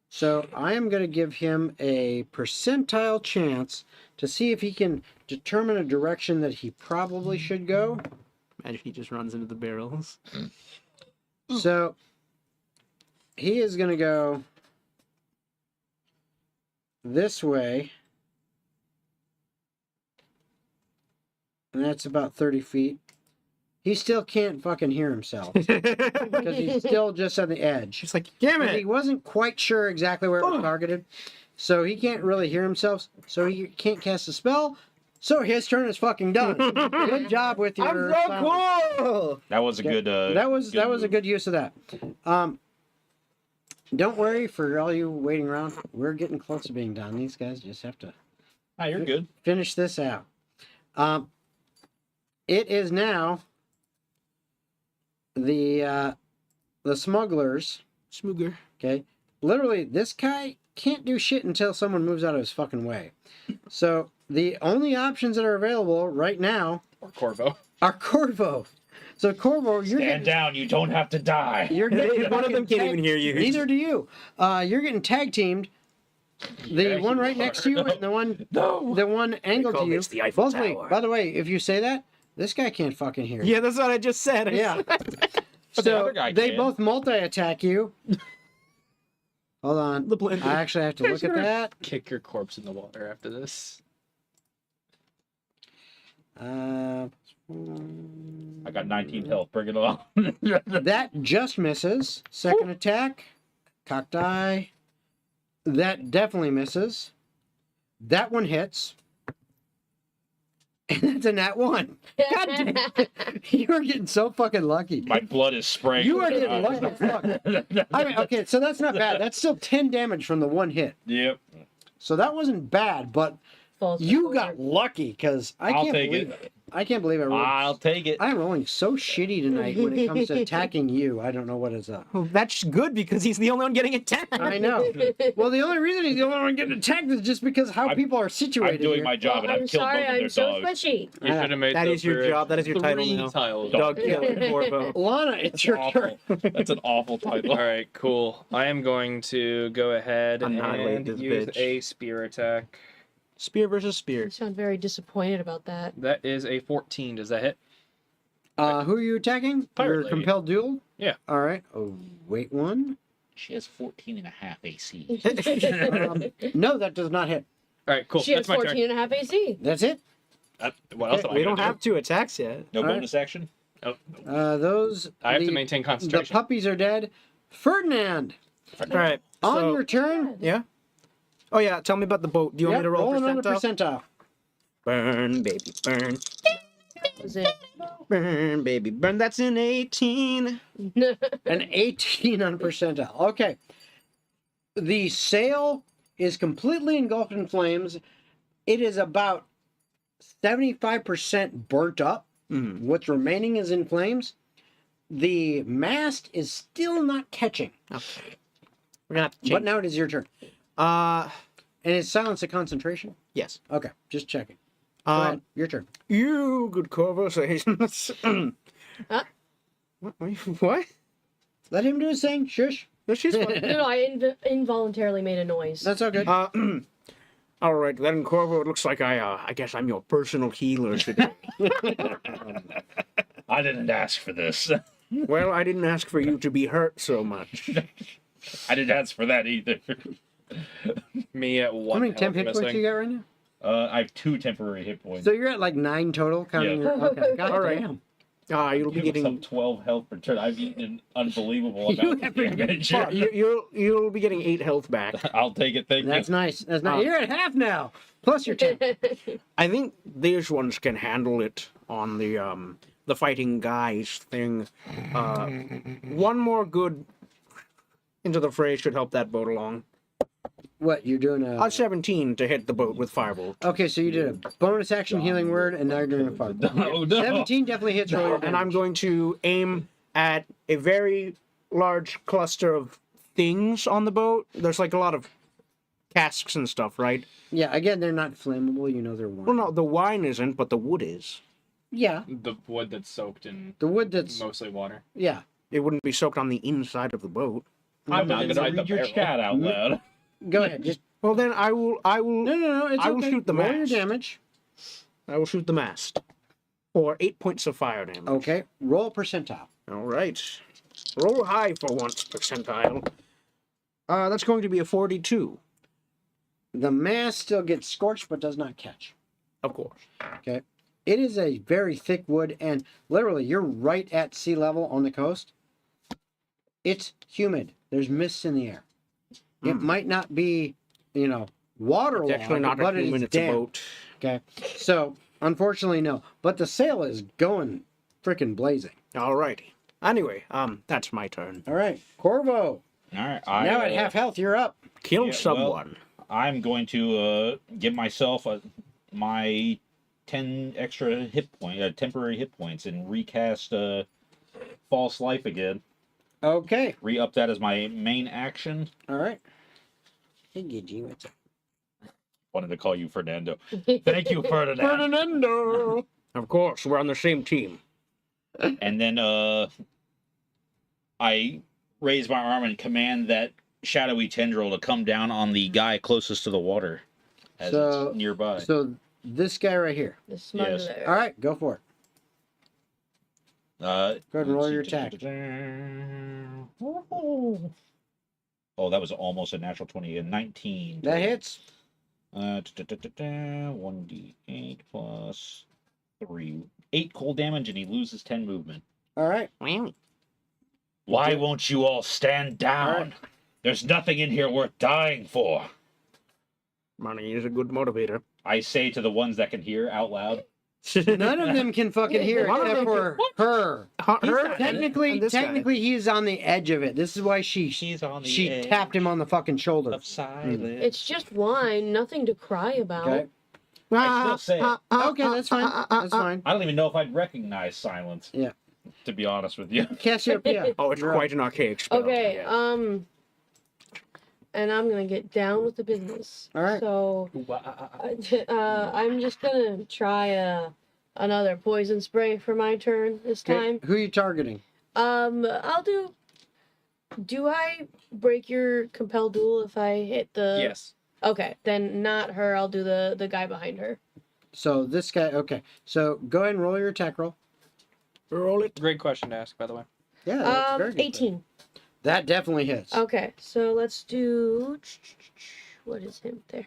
So I am going to give him a percentile chance to see if he can determine a direction that he probably should go. Imagine he just runs into the barrels. So he is going to go this way. And that's about 30 feet. He still can't fucking hear himself because he's still just on the edge. She's like, damn And he it! wasn't quite sure exactly where it was targeted. So he can't really hear himself. So he can't cast a spell. So his turn is fucking done. Good job with your I'm so silence. cool! That was a good. That was a move. good use of that. Don't worry for all you waiting around. We're getting close to being done. These guys just have to Ah, you're good. finish this out. It is now the smugglers. Smooger. Okay, literally, this guy can't do shit until someone moves out of his fucking way. So the only options that are available right now Or Corvo. are Corvo. So Corvo, you're Stand down. You don't have to die. You're getting One of them fucking can't even hear you. Neither do you. You're getting tag teamed. The Yeah, one you right next to you and the one No. the one angled call to you. this the Eiffel Both Tower. by the way, if you say that, this guy can't fucking hear you. Yeah, that's what I just said. Yeah. But the So other guy they can. both multi-attack you. Hold on. The blender. I actually have to look at that. Kick your corpse in the water after this. Uh, I got 19 health. Bring it on. that just misses. Second attack. Cocked eye. That definitely misses. That one hits. And that's a nat 1. God damn it. You are getting so fucking lucky. My blood is spraying. You are getting lucky as fuck. I mean, okay, so that's not bad. That's still 10 damage from the one hit. Yep. So that wasn't bad, but Falls you forward. got lucky because I I'll can't take believe it. I can't believe I rolled. I'll take it. I'm rolling so shitty tonight when it comes to attacking you. I don't know what is up. Well, that's good because he's the only one getting attacked. I know. Well, the only reason he's the only one getting attacked is just because how people are situated. I'm doing here. my job, and I'm I've killed sorry, both of I'm their so dogs. squishy. You should have made That the is your bridge job. That is your title 3 now. tiles. Dog killing Corvo. Lana, it's your turn. That's an awful title. All right, cool. I am going to go ahead Annihilate and this use bitch. a spear attack. Spear versus spear. You sound very disappointed about that. That is a 14. Does that hit? Who are you attacking? Pirate Your lady. compelled duel? Yeah. All right. Oh, wait one. She has 14 and a half AC. No, that does not hit. All right, cool. She has That's my 14 turn. and a half AC. That's it. What else am I We gonna don't have 2 attacks yet. No All right. bonus action? Oh, Those. I have to the- maintain The concentration. puppies are dead. Ferdinand, All right. on so- your turn. Yeah. Oh yeah. Tell me about the boat. Do you want me to roll another percentile? percentile. Burn, baby, burn. Was it? Burn, baby, burn. That's an 18. An 18 on percentile. Okay. The sail is completely engulfed in flames. It is about 75% burnt up. Mm. What's remaining is in flames. The mast is still not catching. Okay. We're gonna have to But change. now it is your turn. Uh, And it's silence of concentration. yes. Okay, just checking. Go ahead. Your turn. You good Corvo says. Huh? What? Let him do his thing. Shush. No, she's fine. No, I involuntarily made a noise. That's all good. All right, then Corvo. It looks like I guess I'm your personal healer today. I didn't ask for this. Well, I didn't ask for you to be hurt so much. I didn't ask for that either. Me at 1 How many health temp hit points missing. you got right now? I have 2 temporary hit points. So you're at like 9 total. Counting Yeah. your, okay. God All right. damn. You'll be Give getting some 12 health per turn. I've eaten an unbelievable amount of damage. you'll be getting 8 health back. I'll take it, thank That's you. nice. That's nice. You're at half now. Plus your 10. I think these ones can handle it on the fighting guys thing. One more good into the fray should help that boat along. What, you're doing a... 17 to hit the boat with firebolt. Okay, so you did a bonus action healing word, and now you're doing a fire. Oh, no. 17 definitely hits roll. And I'm going to aim at a very large cluster of things on the boat. There's like a lot of casks and stuff, right? Yeah, again, they're not flammable. You know they're wine. Well, no, the wine isn't, but the wood is. Yeah, The wood that's soaked in the wood that's... mostly water. Yeah. It wouldn't be soaked on the inside of the boat. I'm not going to Inside the read your barrel. chat out loud. Go ahead. Just... Well, then I will. No, it's I will okay. shoot the Roll your mast. damage. I will shoot the mast. For 8 points of fire damage. Okay, roll percentile. All right. Roll high for once, percentile. That's going to be a 42. The mast still gets scorched, but does not catch. Of course. Okay. It is a very thick wood, and literally, you're right at sea level on the coast. It's humid. There's mists in the air. It might not be, waterlogged, It's actually not but a it human, is it's a damp. boat. Okay. So, unfortunately, no. But the sail is going freaking blazing. All righty. Anyway, that's my turn. All right. Corvo. All right. Now at half health, you're up. Kill Yeah, well, someone. I'm going to give myself my 10 extra temporary hit points, and recast False Life again. Okay. Re-up that as my main action. All right. Hey, Gigi, what's up? Wanted to call you Fernando. Thank you, Ferdinand. Fernando. Of course, we're on the same team. And then I raise my arm and command that shadowy tendril to come down on the guy closest to the water as So- it's nearby. So, this guy right here. The smuggler. Yes. All right, go for it. Go ahead and roll your attack. Oh, that was almost a natural 20. A 19. That hits. 1d8 plus 3. 8 cold damage, and he loses 10 movement. All right. Why won't you all stand down? Alright. There's nothing in here worth dying for. Money is a good motivator. I say to the ones that can hear out loud. None of them can fucking hear One of except them for her. Her, Technically, and this guy. technically, he's on the edge of it. This is why she on tapped him on the fucking shoulder. silence. It's just wine, nothing to cry about. Okay. I still say it. Okay, that's fine. That's fine. I don't even know if I'd recognize silence. Yeah. To be honest with you. Cassiopeia. Oh, it's quite an archaic spell. Okay, yeah. and I'm gonna get down with the business. All right. So, I'm just gonna try another poison spray for my turn this Okay, time. who are you targeting? I'll do. Do I break your compel duel if I hit the? Yes. Okay, then not her. I'll do the guy behind her. So this guy. Okay. So go ahead and roll your attack roll. Roll it. Great question to ask, by the way. Yeah. That's a very good 18. That definitely hits. Okay, so let's do. What is him there?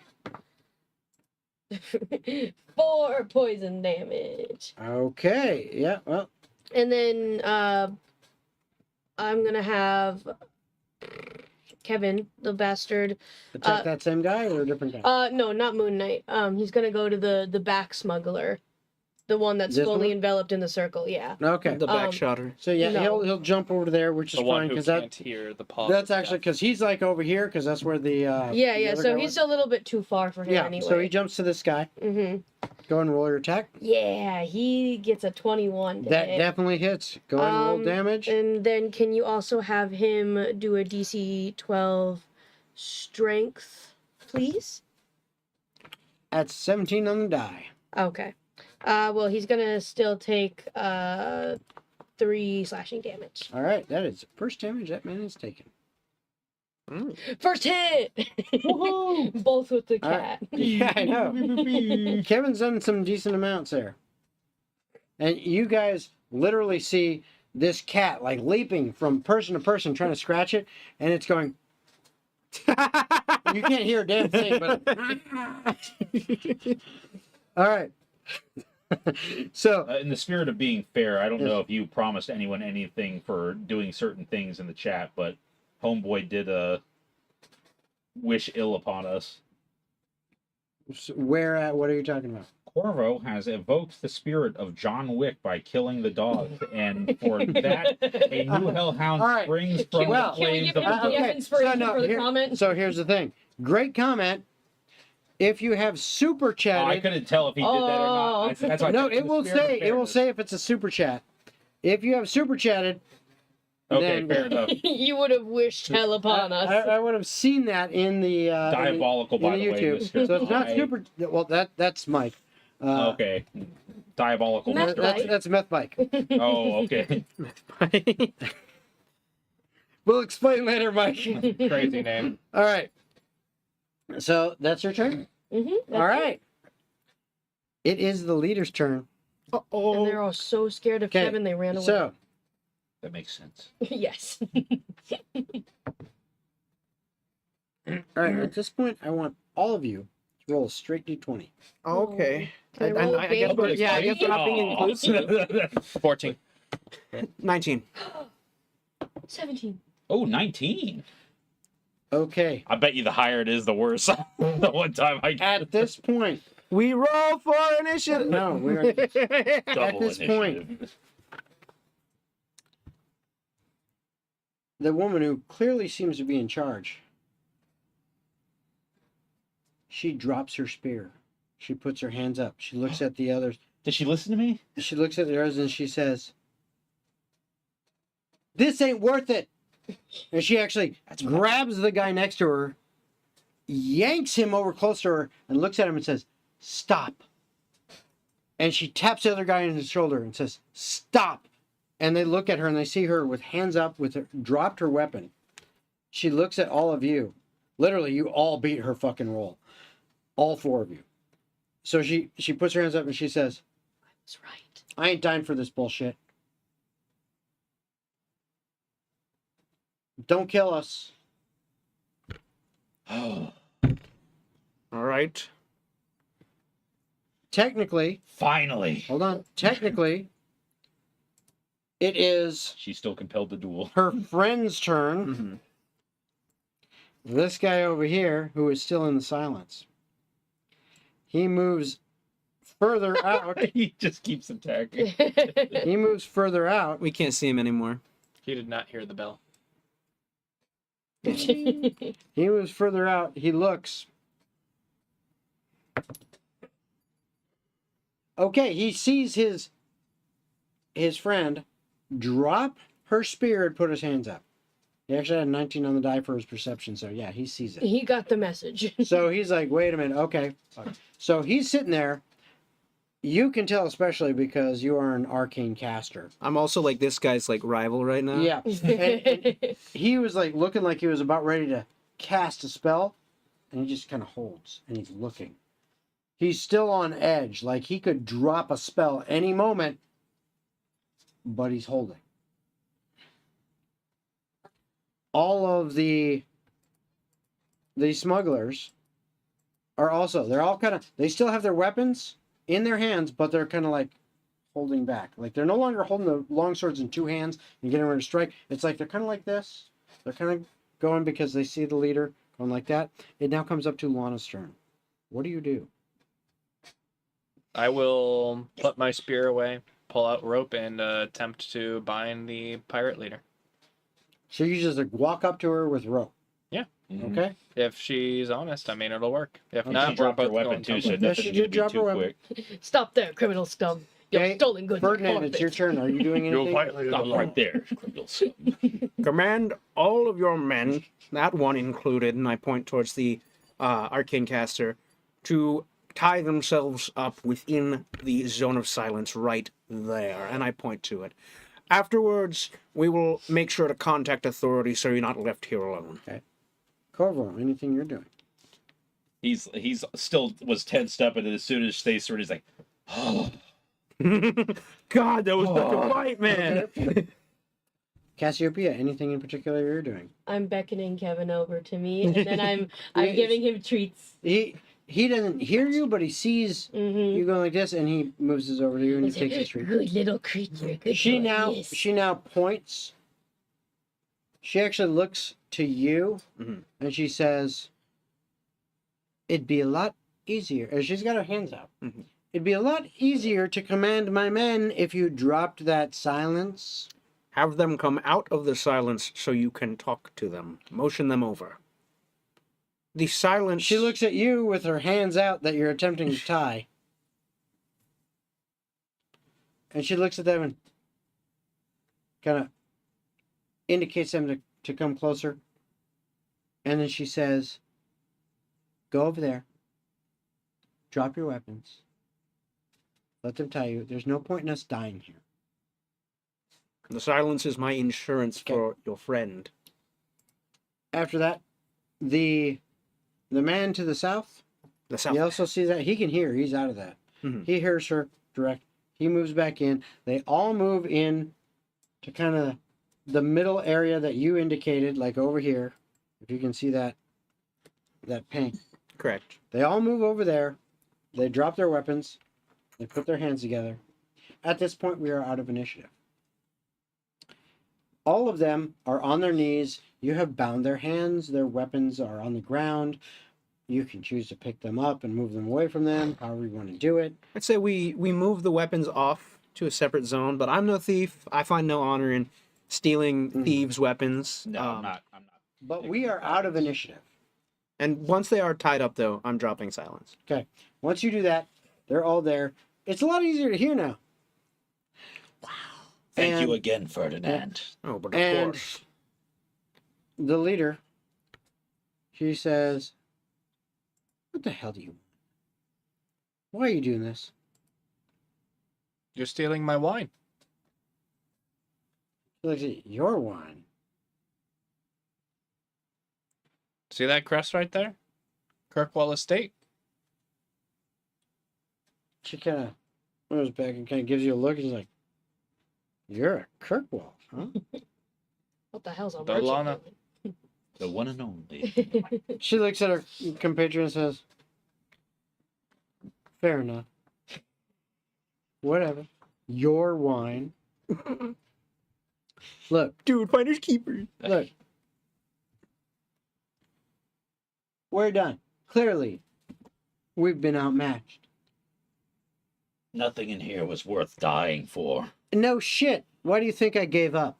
4 poison damage. Okay. Yeah. Well. And then I'm gonna have Kevin, the bastard. Attack that same guy or a different guy? No, not Moon Knight. He's gonna go to the back smuggler, the one that's This fully one? enveloped in the circle. Yeah. Okay. The back shotter. So yeah, No. he'll jump over there, which is The one fine who because can't hear the pause. that's of actually death. because he's like over here because that's where the Yeah, the yeah. other So guy he's was. a little bit too far for him Yeah. anyway. So he jumps to this guy. Mm-hmm. Go ahead and roll your attack. Yeah, he gets a 21 to That hit. definitely hits. Go ahead and roll damage. And then can you also have him do a DC 12 strength, please? At 17 on the die. Okay. Well, he's gonna still take 3 slashing damage. All right, that is the first damage that man has taken. First hit! Both with the All cat. right. Yeah, I know. Kevin's done some decent amounts there. And you guys literally see this cat like leaping from person to person trying to scratch it, and it's going. You can't hear a damn thing, but. All right. So. In the spirit of being fair, I don't know if you promised anyone anything for doing certain things in the chat, but Homeboy did wish ill upon us. Where at? What are you talking about? Corvo has evoked the spirit of John Wick by killing the dog, and for that, a new hellhound All right. springs Can from we, the can we flames give him of DF inspiration for the here- comment? So here's the thing. Great comment. If you have super Oh, I chatted, couldn't tell if he did that or not. That's why I no, said in it the will spirit of say fairness. if it's a super chat. If you have super chatted, Okay, then- fair enough. You would have wished hell upon us. I would have seen that in the Diabolical, by the way, YouTube. Mr. So it's not I- super. Well, that's Mike. Okay. Diabolical. Meth Mr. Mike. That's Meth Mike. Oh, okay. We'll explain later, Mike. Crazy name. All right. So that's your turn. Mm-hmm, All right. It is the leader's turn. And they're all so scared of Okay, Kevin they ran away. So That makes sense. Yes. all right. At this point, I want all of you to roll a straight d20. Okay. Can I roll I guess big? we're, yeah, I guess we're not being inclusive. 14. 19. 17. Oh, 19. Okay. I bet you the higher it is, the worse. The one time I At this point, We roll for initiative. no, we're at this point, the woman who clearly seems to be in charge, she drops her spear. She puts her hands up. She looks at the others. Did she listen to me? She looks at the others and she says, "This ain't worth it." And she actually grabs the guy next to her, yanks him over close to her, and looks at him and says, "Stop." And she taps the other guy on his shoulder and says, "Stop." And they look at her and they see her with hands up, with her, dropped her weapon. She looks at all of you. Literally, you all beat her fucking roll. All 4 of you. So she puts her hands up and she says, That's right. "I ain't dying for this bullshit. Don't kill us." All right. Technically, Finally. hold on. Technically, it is She's still compelled to duel. her friend's turn. Mm-hmm. This guy over here, who is still in the silence, he moves further out. He just keeps attacking. He moves further out. We can't see him anymore. He did not hear the bell. He moves further out. He looks. Okay, he sees his friend drop her spear and put his hands up. He actually had a 19 on the die for his perception, so yeah, he sees it. He got the message. So he's like, wait a minute, okay. So he's sitting there. You can tell, especially because you are an arcane caster. I'm also like this guy's like rival right now. Yeah. And he was like looking like he was about ready to cast a spell, and he just kind of holds and he's looking. He's still on edge, like he could drop a spell any moment, but he's holding. All of the smugglers are also, they're all kind of, they still have their weapons in their hands, but they're kind of like holding back. Like they're no longer holding the long swords in two hands and getting ready to strike. It's like they're kind of like this. They're kind of going because they see the leader going like that. It now comes up to Lana's turn. What do you do? I will put my spear away, pull out rope, and attempt to bind the pirate leader. So you just like walk up to her with rope. Yeah. Okay. If she's honest, I mean, it'll work. If Okay. not, She dropped her we're both weapon going too, so tumbling. Yes, she nothing did should be drop her too weapon. quick. Stop there, criminal scum. Your Okay, stolen goods. Ferdinand, it's your turn. Are you doing anything? Stop right there, criminal scum. Command all of your men, that one included, and I point towards the arcane caster, to tie themselves up within the zone of silence right there, and I point to it. Afterwards, we will make sure to contact authorities so you're not left here alone. Corvo, anything you're doing? He's still was tensed up, and then as soon as they started, he's like, oh. God, that was such a fight, man! Cassiopeia, anything in particular you're doing? I'm beckoning Kevin over to me, and then I'm giving him treats. He doesn't hear you, but he sees you going like this, and he moves his over to you and he takes his treat. Good little creature. Good She boy, now yes. she now points. She actually looks to you, and she says, "It'd be a lot easier." And she's got her hands out. It'd be a lot easier to command my men if you dropped that silence. Have them come out of the silence so you can talk to them. Motion them over. The silence... She looks at you with her hands out that you're attempting to tie. And she looks at them and kind of indicates them to come closer. And then she says, go over there. Drop your weapons. Let them tie you. There's no point in us dying here. The silence is my insurance for your friend. After that, the man to the south, The south. you also see that he can hear. He's out of that. He hears her direct. He moves back in. They all move in to kind of the middle area that you indicated, like over here. If you can see that pink. Correct. They all move over there. They drop their weapons. They put their hands together. At this point, we are out of initiative. All of them are on their knees. You have bound their hands. Their weapons are on the ground. You can choose to pick them up and move them away from them, however you want to do it. I'd say we move the weapons off to a separate zone, but I'm no thief. I find no honor in stealing thieves' weapons. No, I'm not. But we are out of initiative. And once they are tied up, though, I'm dropping silence. Okay. Once you do that, they're all there. It's a lot easier to hear now. Thank And- you again, Ferdinand. Oh, but of And course. the leader, she says, what the hell do you want? Why are you doing this? You're stealing my wine. She looks at your wine. See that crest right there? Kirkwall Estate. She kind of goes back and kind of gives you a look. And she's like, you're a Kirkwall, huh? What the hell's a The merchant Lana. doing? The one and only. She looks at her compatriot and says, fair enough. Whatever. Your wine. Look, Dude, finders keepers. look. We're done. Clearly, we've been outmatched. Nothing in here was worth dying for. No shit. Why do you think I gave up?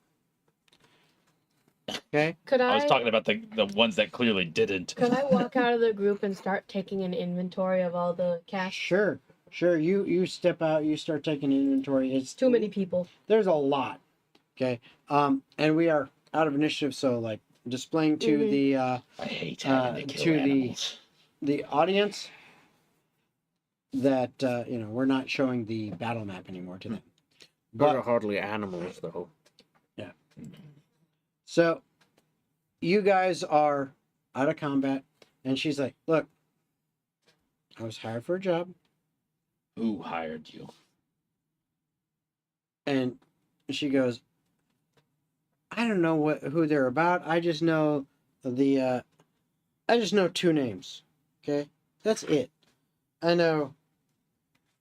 Okay? Could I I was talking about the ones that clearly didn't. could I walk out of the group and start taking an inventory of all the casks? Sure. Sure, you step out, you start taking inventory. It's Too many people. There's a lot. Okay. And we are out of initiative, so like displaying to the I hate having to kill to animals. the audience that we're not showing the battle map anymore to them. Those are But hardly animals, though. so you guys are out of combat, and she's like, "Look, I was hired for a job, Who hired you? and she goes, I don't know who they're about. I just know I just know two names. Okay, that's it. I know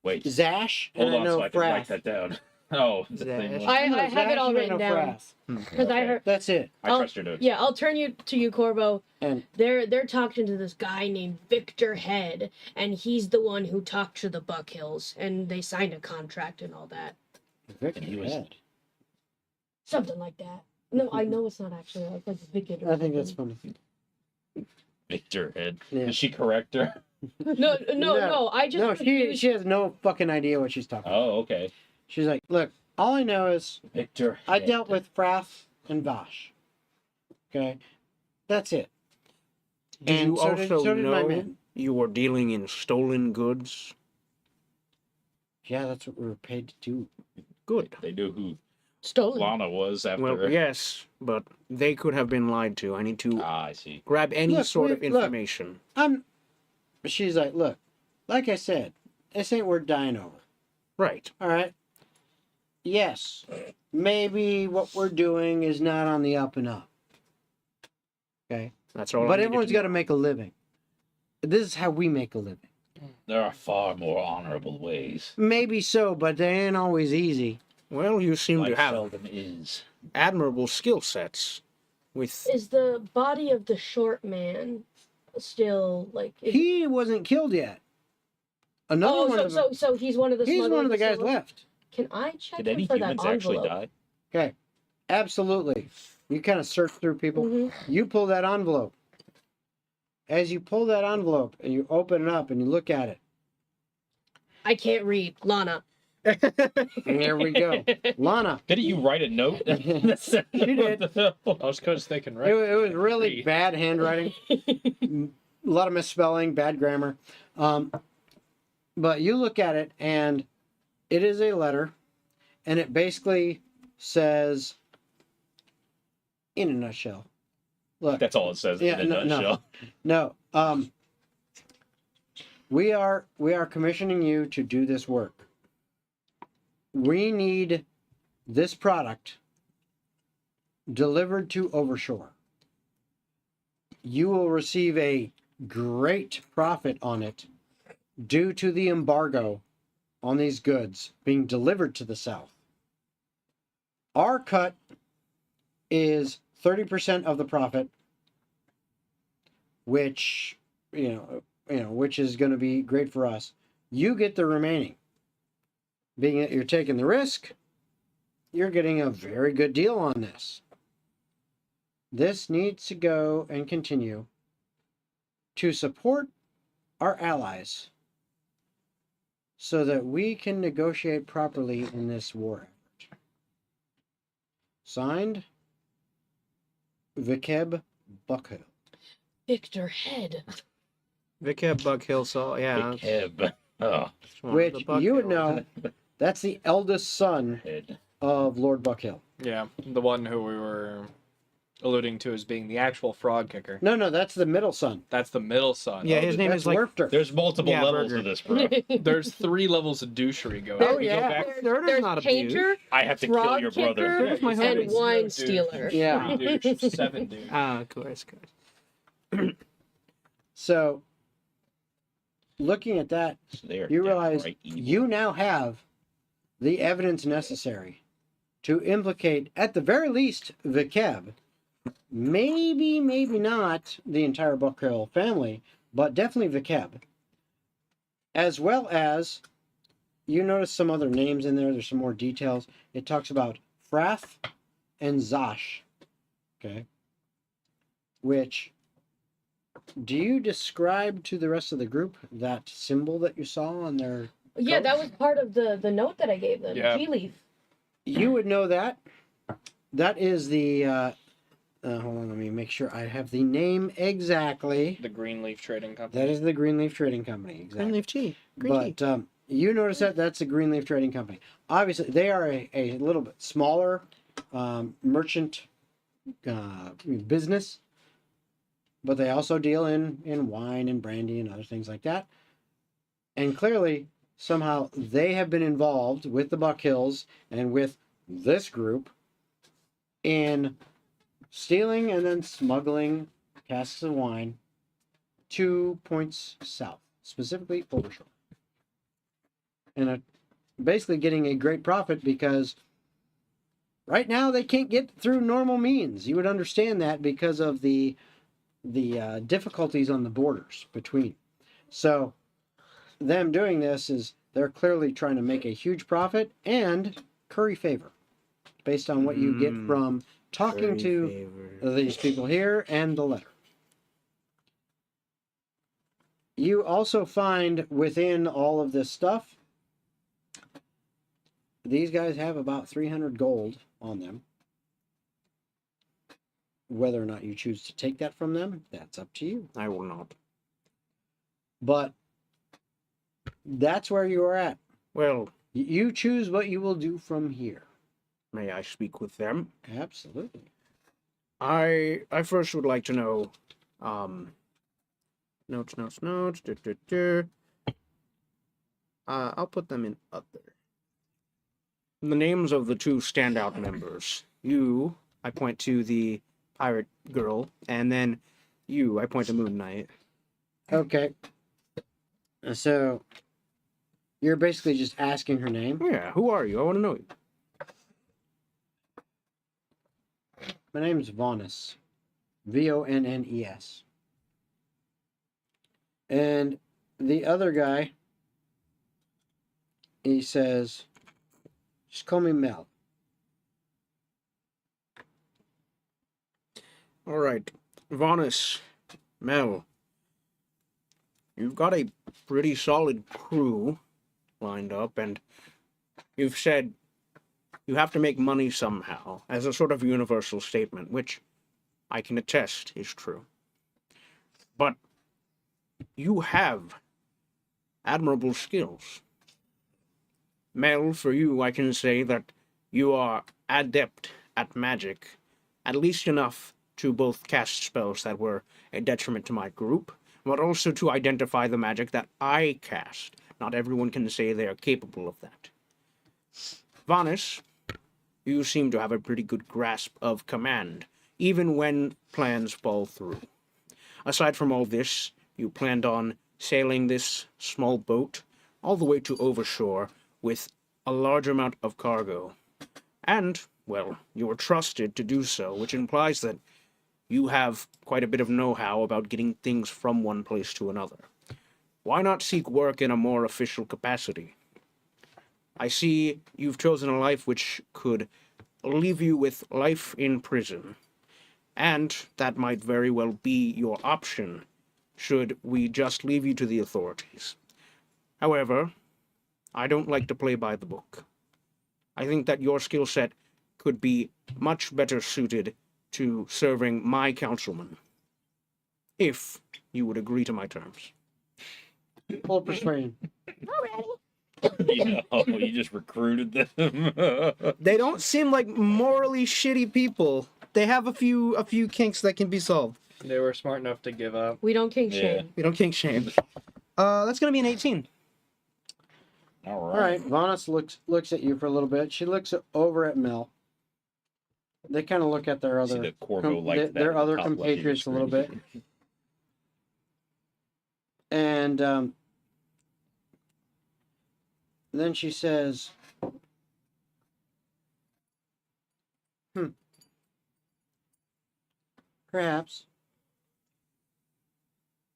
Wait, Zash and hold I on know so I can write Frath. that down. Oh, the Zash. thing was- I know have it Zash all and I written know down Frath. because I Okay. heard. That's it. I I'll- trust your notes. Yeah, I'll turn you to you, Corvo. And They're talking to this guy named Victor Head, and he's the one who talked to the Buckhills, and they signed a contract and all that. Victor And he was- Head. Something like that. No, I know it's not actually. It's like Victor. I think that's funny. Victor Head. Yeah. Did she correct her? No. I just No, refuse- she has no fucking idea what she's talking about. Oh, okay. She's like, look, all I know is Victor I Head. dealt with Frath and Vash. Okay? That's it. Did And you so also did my know men. you were dealing in stolen goods? Yeah, that's what we were paid to do. Good. They knew who stolen. Lana was after. Well, yes, but they could have been lied to. I need to Ah, I see. grab any Look, sort of look. information. She's like, look, like I said, this ain't worth dying over. Right. All right? Yes, maybe what we're doing is not on the up and up. Okay? That's all. But everyone's got to make a living. This is how we make a living. There are far more honorable ways. Maybe so, but they ain't always easy. Well, you seem Like to have seldom is. admirable skill sets. With Is the body of the short man still like? He wasn't killed yet. Another Oh, one of them. so he's one of the. He's smugglers one of the guys still- left. Can I check Did him any for that humans actually envelope? die? Okay, absolutely. You kind of search through people. Mhm. You pull that envelope. As you pull that envelope and you open it up and you look at it, I can't read, Lana. and there we go. Lana. Didn't you write a note? She did. Most because they can It, write. it was really Read. bad handwriting. A lot of misspelling, bad grammar. But you look at it and it is a letter, and it basically says, in a nutshell. Look, That's all it says Yeah, in a nutshell. no. We are commissioning you to do this work. We need this product delivered to Overshore. You will receive a great profit on it due to the embargo on these goods being delivered to the South. Our cut is 30% of the profit, which which is going to be great for us. You get the remaining. Being that you're taking the risk, you're getting a very good deal on this. This needs to go and continue to support our allies so that we can negotiate properly in this war effort. Signed, Vikeb Buckhill. Victor Head. Vicar Buckhill saw, yeah. Big Heb. Oh, it's one of Which the you would Buckhills. know, that's the eldest son head. of Lord Buckhill. Yeah, the one who we were alluding to as being the actual frog kicker. No, that's the middle son. That's the middle son. Yeah, his name That's is like. Werfter. There's multiple Yeah, levels Burger. to this, bro. There's 3 levels of douchery going Oh, on. yeah. Go back Third is not a painter, I have to kill frog your brother. kicker, Here's my and hobby. wine 0 douche, stealer. Yeah. 3 douche, 7 douche. Ah, of course. So, looking at that, So they are you realize downright evil. you now have the evidence necessary to implicate, at the very least, Vikeb. Maybe not the entire Buckhill family, but definitely Vikeb. As well as, you notice some other names in there. There's some more details. It talks about Frath and Zash. Okay. Which, do you describe to the rest of the group that symbol that you saw on their Yeah, that was part of the note that I gave them. Yeah. Tea leaf. You would know that. That is the. Hold on, let me make sure I have the name exactly. The Greenleaf Trading Company. That is the Greenleaf Trading Company. Exactly. Greenleaf tea. Green tea. But you notice that that's the Greenleaf Trading Company. Obviously, they are a little bit smaller merchant business, but they also deal in wine and brandy and other things like that. And clearly, somehow, they have been involved with the Buckhills and with this group in stealing and then smuggling casks of wine 2 points south, specifically overshore. And basically getting a great profit because right now they can't get through normal means. You would understand that because of the difficulties on the borders between. So them doing this is they're clearly trying to make a huge profit and curry favor based on what you get from talking to these people here and the letter. You also find within all of this stuff, these guys have about 300 gold on them. Whether or not you choose to take that from them, that's up to you. I will not. But that's where you are at. Well, You choose what you will do from here. may I speak with them? Absolutely. I first would like to know, notes. I'll put them in other. The names of the two standout members. You, I point to the pirate girl, and then you, I point to Moon Knight. Okay. So, you're basically just asking her name. Yeah, who are you? I want to know you. My name's Vonnes. Vonnes. And the other guy, he says, just call me Mel. All right, Vonnes, Mel, you've got a pretty solid crew lined up, and you've said you have to make money somehow as a sort of universal statement, which I can attest is true. But you have admirable skills. Mel, for you, I can say that you are adept at magic, at least enough to both cast spells that were a detriment to my group, but also to identify the magic that I cast. Not everyone can say they are capable of that. Vonnes, you seem to have a pretty good grasp of command, even when plans fall through. Aside from all this, you planned on sailing this small boat all the way to overshore with a large amount of cargo. And, well, you were trusted to do so, which implies that you have quite a bit of know-how about getting things from one place to another. Why not seek work in a more official capacity? I see you've chosen a life which could leave you with life in prison, and that might very well be your option should we just leave you to the authorities. However, I don't like to play by the book. I think that your skill set could be much better suited to serving my councilman, if you would agree to my terms. Full persuasion. You know, you just recruited them. They don't seem like morally shitty people. They have a few kinks that can be solved. They were smart enough to give up. We don't kink shame. We don't kink shame. That's gonna be an 18. All All right. Vonnes looks at you for a little bit. She looks over at Mel. They kind of look at their See other that Corvo liked that their in the other top left of your compatriots a little bit. screen. And then she says, perhaps.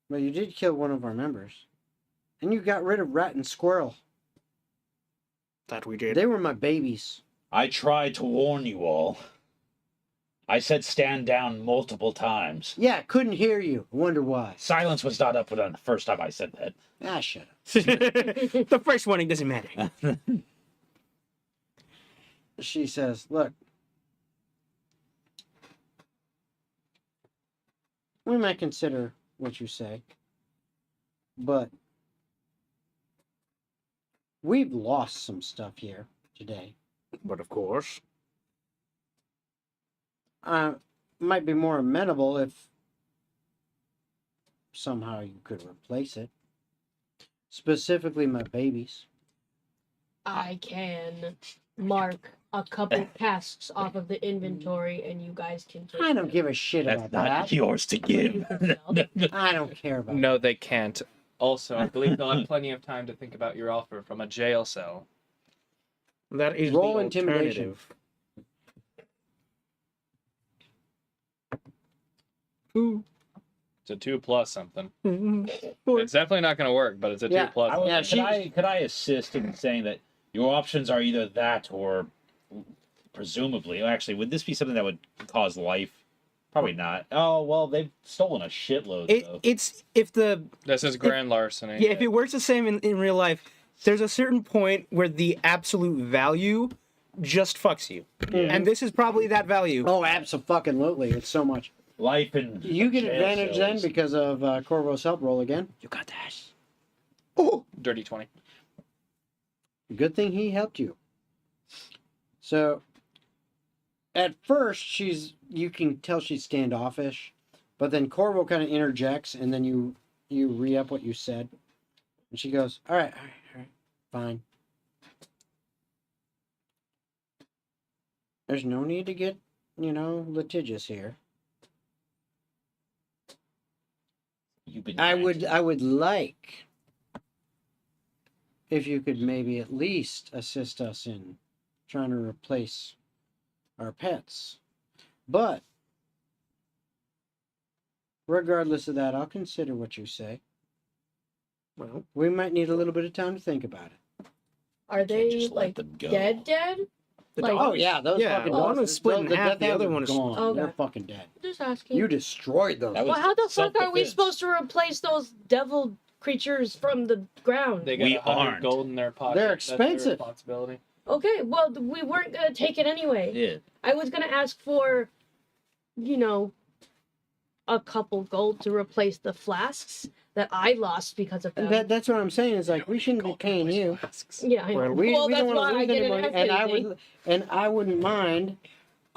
But you did kill one of our members. And you got rid of Rat and Squirrel. That we did. They were my babies. I tried to warn you all. I said stand down multiple times. Yeah, couldn't hear you. Wonder why. Silence was not up on the first time I said that. Ah, shut up. The first one, it doesn't matter. She says, look, we might consider what you say, but we've lost some stuff here today. But of course. Might be more amenable if somehow you could replace it. Specifically my babies. I can mark a couple casks off of the inventory, and you guys can take I don't them. give a shit That's about not that. yours to give. I don't care about No, they can't. Also, I believe they'll have plenty of time to think about your offer from a jail cell. That is Roll the intimidation. alternative. Ooh. It's a 2+ something. Or- It's definitely not going to work, but it's a 2+. Yeah, I would, Yeah, could I assist in saying that your options are either that or presumably, actually, would this be something that would cause life? Probably not. Oh, well, they've stolen a shitload, though. It's if the This is grand larceny. yeah, if it works the same in real life, there's a certain point where the absolute value just fucks you. And this is probably that value. Oh, absolutely. It's so much. Life and You get jail advantage then cells. because of Corvo's help roll again. You got that. Oh, Dirty 20. good thing he helped you. So, at first, you can tell she's standoffish, but then Corvo kind of interjects, and then you re-up what you said. And she goes, all right, fine. There's no need to get, litigious here. You've been I would like if you could maybe at least assist us in trying to replace our pets. But regardless of that, I'll consider what you say. Well, We might need a little bit of time to think about it. Are Can't they just let like them go. dead? the Like- dog- Oh yeah, those Yeah, fucking one dogs. was split in half, death the hounds other are one is- gone. Okay. They're fucking dead. Just asking. You destroyed those. That was- Well, how the fuck are we self-defense. supposed to replace those devil creatures from the ground? They got We 100 aren't. gold in their pocket. They're That's their expensive. responsibility. Okay, well, we weren't gonna take it anyway. Yeah. I was gonna ask for, a couple gold to replace the flasks that I lost because of them. That's what I'm saying. Is like we shouldn't be paying you. Yeah, I know. Well, We Well, don't that's want why to I lose any didn't money, ask anything. and I wouldn't mind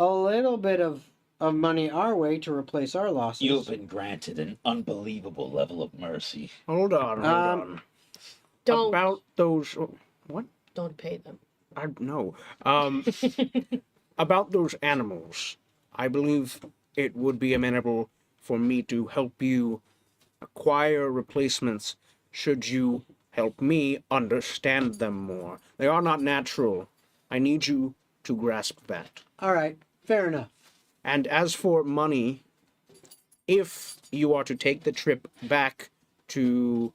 a little bit of money our way to replace our losses. You've been granted an unbelievable level of mercy. Hold on. Don't About those. What? don't pay them. I know. About those animals, I believe it would be amenable for me to help you acquire replacements should you help me understand them more. They are not natural. I need you to grasp that. All right, fair enough. And as for money, if you are to take the trip back to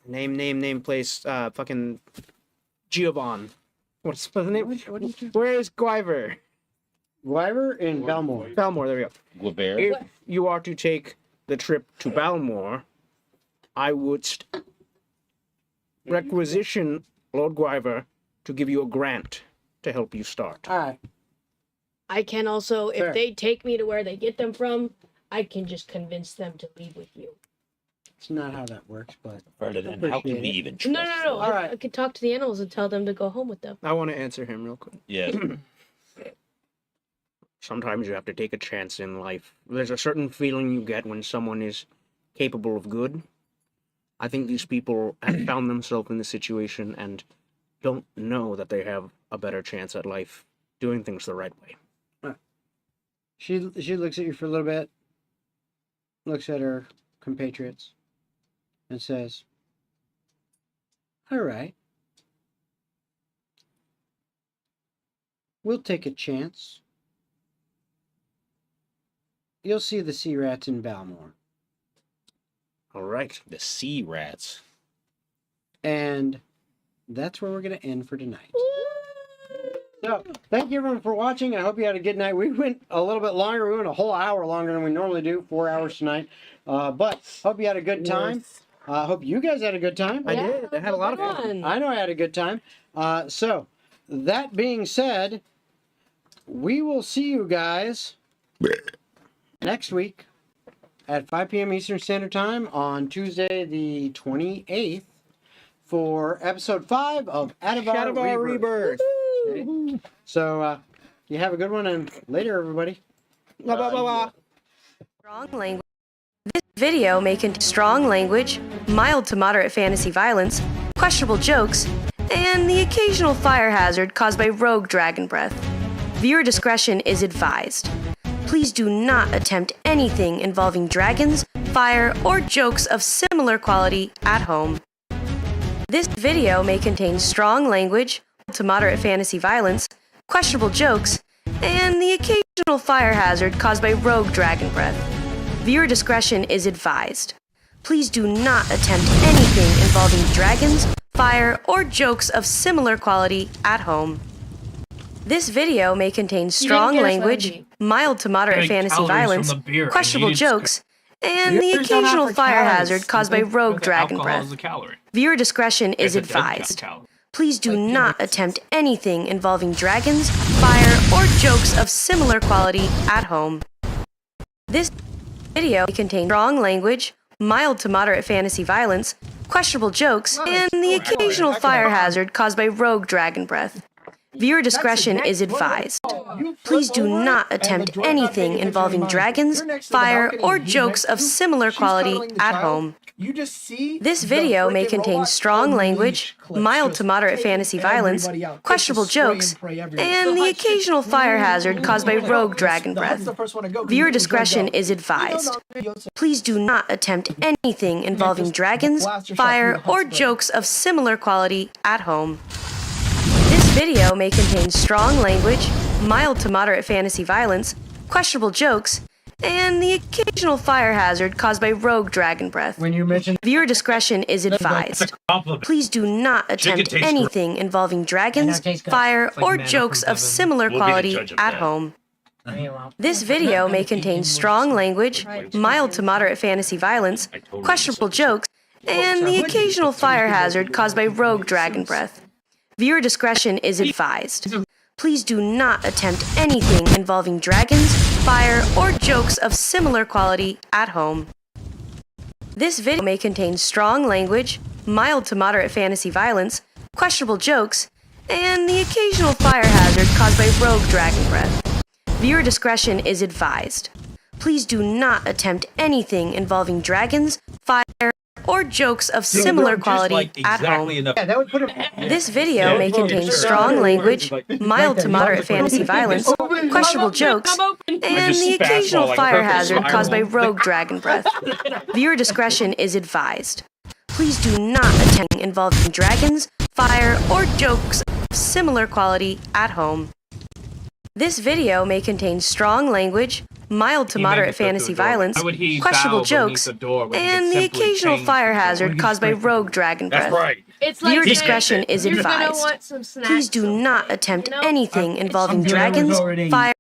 name place, fucking Giovanni. What's the name? What did you? Where is Guyver? Wyver and Belmore. Balmore, there we go. Guevara? If you are to take the trip to Balmore, I would requisition Lord Guyver to give you a grant to help you start. All right. I can also, Fair. if they take me to where they get them from, I can just convince them to leave with you. It's not how that works, but Ferdinand, how can we Appreciate it. even trust No. them? All right. I could talk to the animals and tell them to go home with them. I want to answer him real quick. Yes. Sometimes you have to take a chance in life. There's a certain feeling you get when someone is capable of good. I think these people have found themselves in this situation and don't know that they have a better chance at life doing things the right way. she looks at you for a little bit, looks at her compatriots, and says, "All right, we'll take a chance. You'll see the sea rats in Balmore, All right. The sea rats. and that's where we're gonna end for tonight." So, thank you everyone for watching. I hope you had a good night. We went a little bit longer. We went a whole hour longer than we normally do, 4 hours tonight. But hope you had a good time. Hope you guys had a good time. I did. I had a lot of fun. I know I had a good time. So, that being said, we will see you guys next week at 5 p.m. Eastern Standard Time on Tuesday the 28th for episode 5 of Atavar Rebirth. Okay. So, you have a good one, and later, everybody. Blah, blah, blah, blah. Strong language. This video may contain strong language, mild to moderate fantasy violence, questionable jokes, and the occasional fire hazard caused by rogue dragon breath. Viewer discretion is advised. Please do not attempt anything involving dragons, fire, or jokes of similar quality at home. This video may contain strong language, mild to moderate fantasy violence, questionable jokes, and the occasional fire hazard caused by rogue dragon breath. Viewer discretion is advised. Please do not attempt anything involving dragons, fire, or jokes of similar quality at home. This video may contain strong language, mild to moderate fantasy violence, questionable jokes, and the occasional fire hazard caused by rogue dragon breath. Viewer discretion is advised. Please do not attempt anything involving dragons, fire, or jokes of similar quality at home. This video may contain strong language, mild to moderate fantasy violence, questionable jokes, and the occasional fire hazard caused by rogue dragon breath. Viewer discretion is advised. Please do not attempt anything involving dragons, fire, or jokes of similar quality at home. This video may contain strong language, mild to moderate fantasy violence, questionable jokes, and the occasional fire hazard caused by rogue dragon breath. Viewer discretion is advised. Please do not attempt anything involving dragons, fire, or jokes of similar quality at home. This video may contain strong language, mild to moderate fantasy violence, questionable jokes, and the occasional fire hazard caused by rogue dragon breath. Viewer discretion is advised. Please do not attempt anything involving dragons, fire, or jokes of similar quality at home. This video may contain strong language, mild to moderate fantasy violence, questionable jokes, and the occasional fire hazard caused by rogue dragon breath. Viewer discretion is advised. Please do not attempt anything involving dragons, fire, or jokes of similar quality at home. This video may contain strong language, mild to moderate fantasy violence, questionable jokes, and the occasional fire hazard caused by rogue dragon breath. Viewer discretion is advised. Please do not attempt anything involving dragons, fire, or jokes of similar quality at home. This video may contain strong language, mild to moderate fantasy violence, questionable jokes, and the occasional fire hazard caused by rogue dragon breath. Viewer discretion is advised. Please do not attempt involving dragons, fire, or jokes of similar quality at home. This video may contain strong language, mild to moderate fantasy violence, questionable jokes, and the occasional fire hazard caused by rogue dragon breath. Viewer discretion is advised. Please do not attempt anything involving dragons, fire,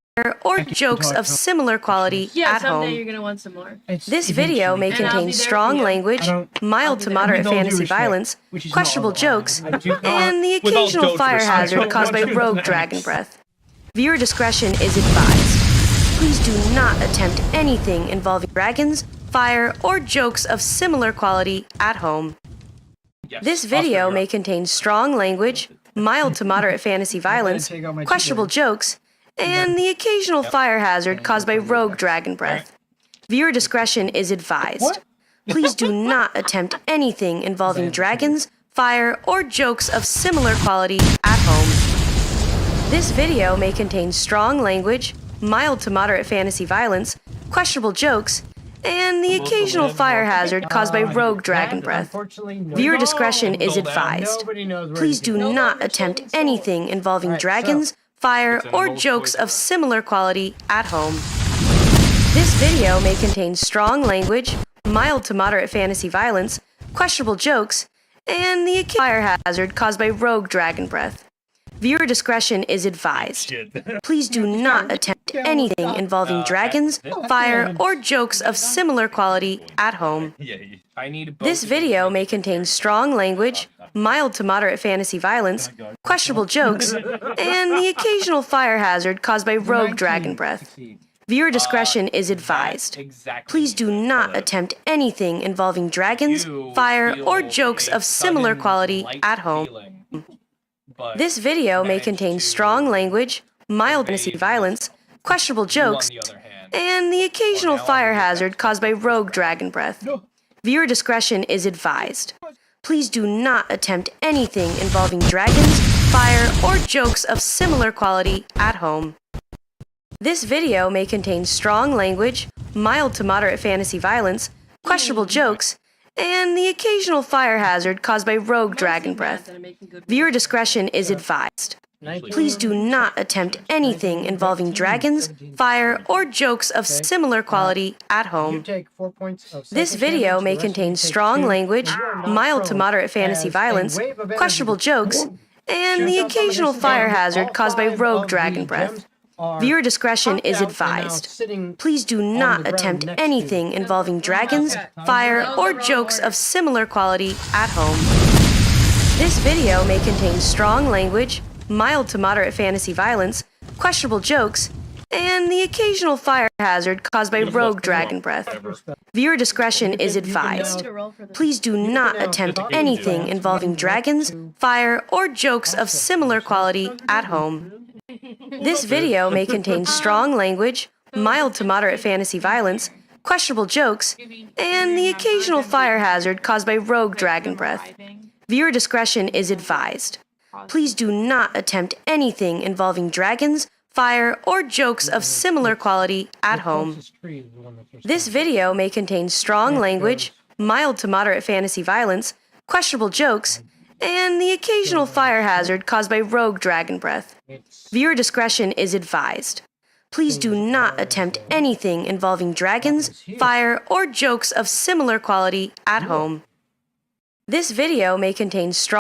or jokes of similar quality at home. You're gonna want some more. This video may contain strong language, mild to moderate fantasy violence, questionable jokes, and the occasional fire hazard caused by rogue dragon breath. Viewer discretion is advised. Please do not attempt anything involving dragons, fire, or jokes of similar quality at home. This video may contain strong language, mild to moderate fantasy violence, questionable jokes, and the occasional fire hazard caused by rogue dragon breath. Viewer discretion is advised. Please do not attempt anything involving dragons, fire, or jokes of similar quality at home. This video may contain strong language, mild to moderate fantasy violence, questionable jokes, and the occasional fire hazard caused by rogue dragon breath. Viewer discretion is advised. Please do not attempt anything involving dragons, fire, or jokes of similar quality at home. This video may contain strong language, mild to moderate fantasy violence, questionable jokes, and the fire hazard caused by rogue dragon breath. Viewer discretion is advised. Please do not attempt anything involving dragons, fire, or jokes of similar quality at home. I need both This of you to video make may it contain strong language, mild to moderate fantasy violence, questionable jokes, and the occasional fire hazard caused by rogue dragon breath. Viewer discretion is advised. exactly Please do not attempt anything involving dragons, fire, or jokes of similar quality at home. This video may contain strong language, mild fantasy violence, questionable jokes, and the occasional fire hazard caused by rogue dragon breath. Viewer discretion is advised. Please do not attempt anything involving dragons, fire, or jokes of similar quality at home. This video may contain strong language, mild to moderate fantasy violence, questionable jokes, and the occasional fire hazard caused by rogue dragon breath. Viewer discretion is advised. Please do not attempt anything involving dragons, fire, or jokes of similar quality at You home. take 4 points of This psychic video damage, may the rest of you contain take strong 2. language, You are not mild to prone, moderate fantasy as a violence, wave of energy questionable jokes, and the shoots up on occasional this fire thing. hazard All caused by 5 rogue of dragon the breath. gems are Viewer discretion popped is out and now advised. sitting Please do on not the ground attempt next to anything involving dragons, fire, That was or the wrong jokes order. of similar quality at home. This video may contain strong language, mild to moderate fantasy violence, questionable jokes, and the occasional fire hazard caused by rogue dragon breath. Viewer discretion is advised. Please do not attempt anything involving dragons, fire, or jokes of similar quality at home. This video may contain strong language, mild to moderate fantasy violence, questionable jokes, and the occasional fire hazard caused by rogue dragon breath. Viewer discretion is advised. Please do not attempt anything involving dragons, fire, or jokes of similar quality at home. This video may contain strong language, mild to moderate fantasy violence, questionable jokes, and the occasional fire hazard caused by rogue dragon breath. Viewer discretion is advised. Please do not attempt anything involving dragons, fire, or jokes of similar quality at home. This video may contain strong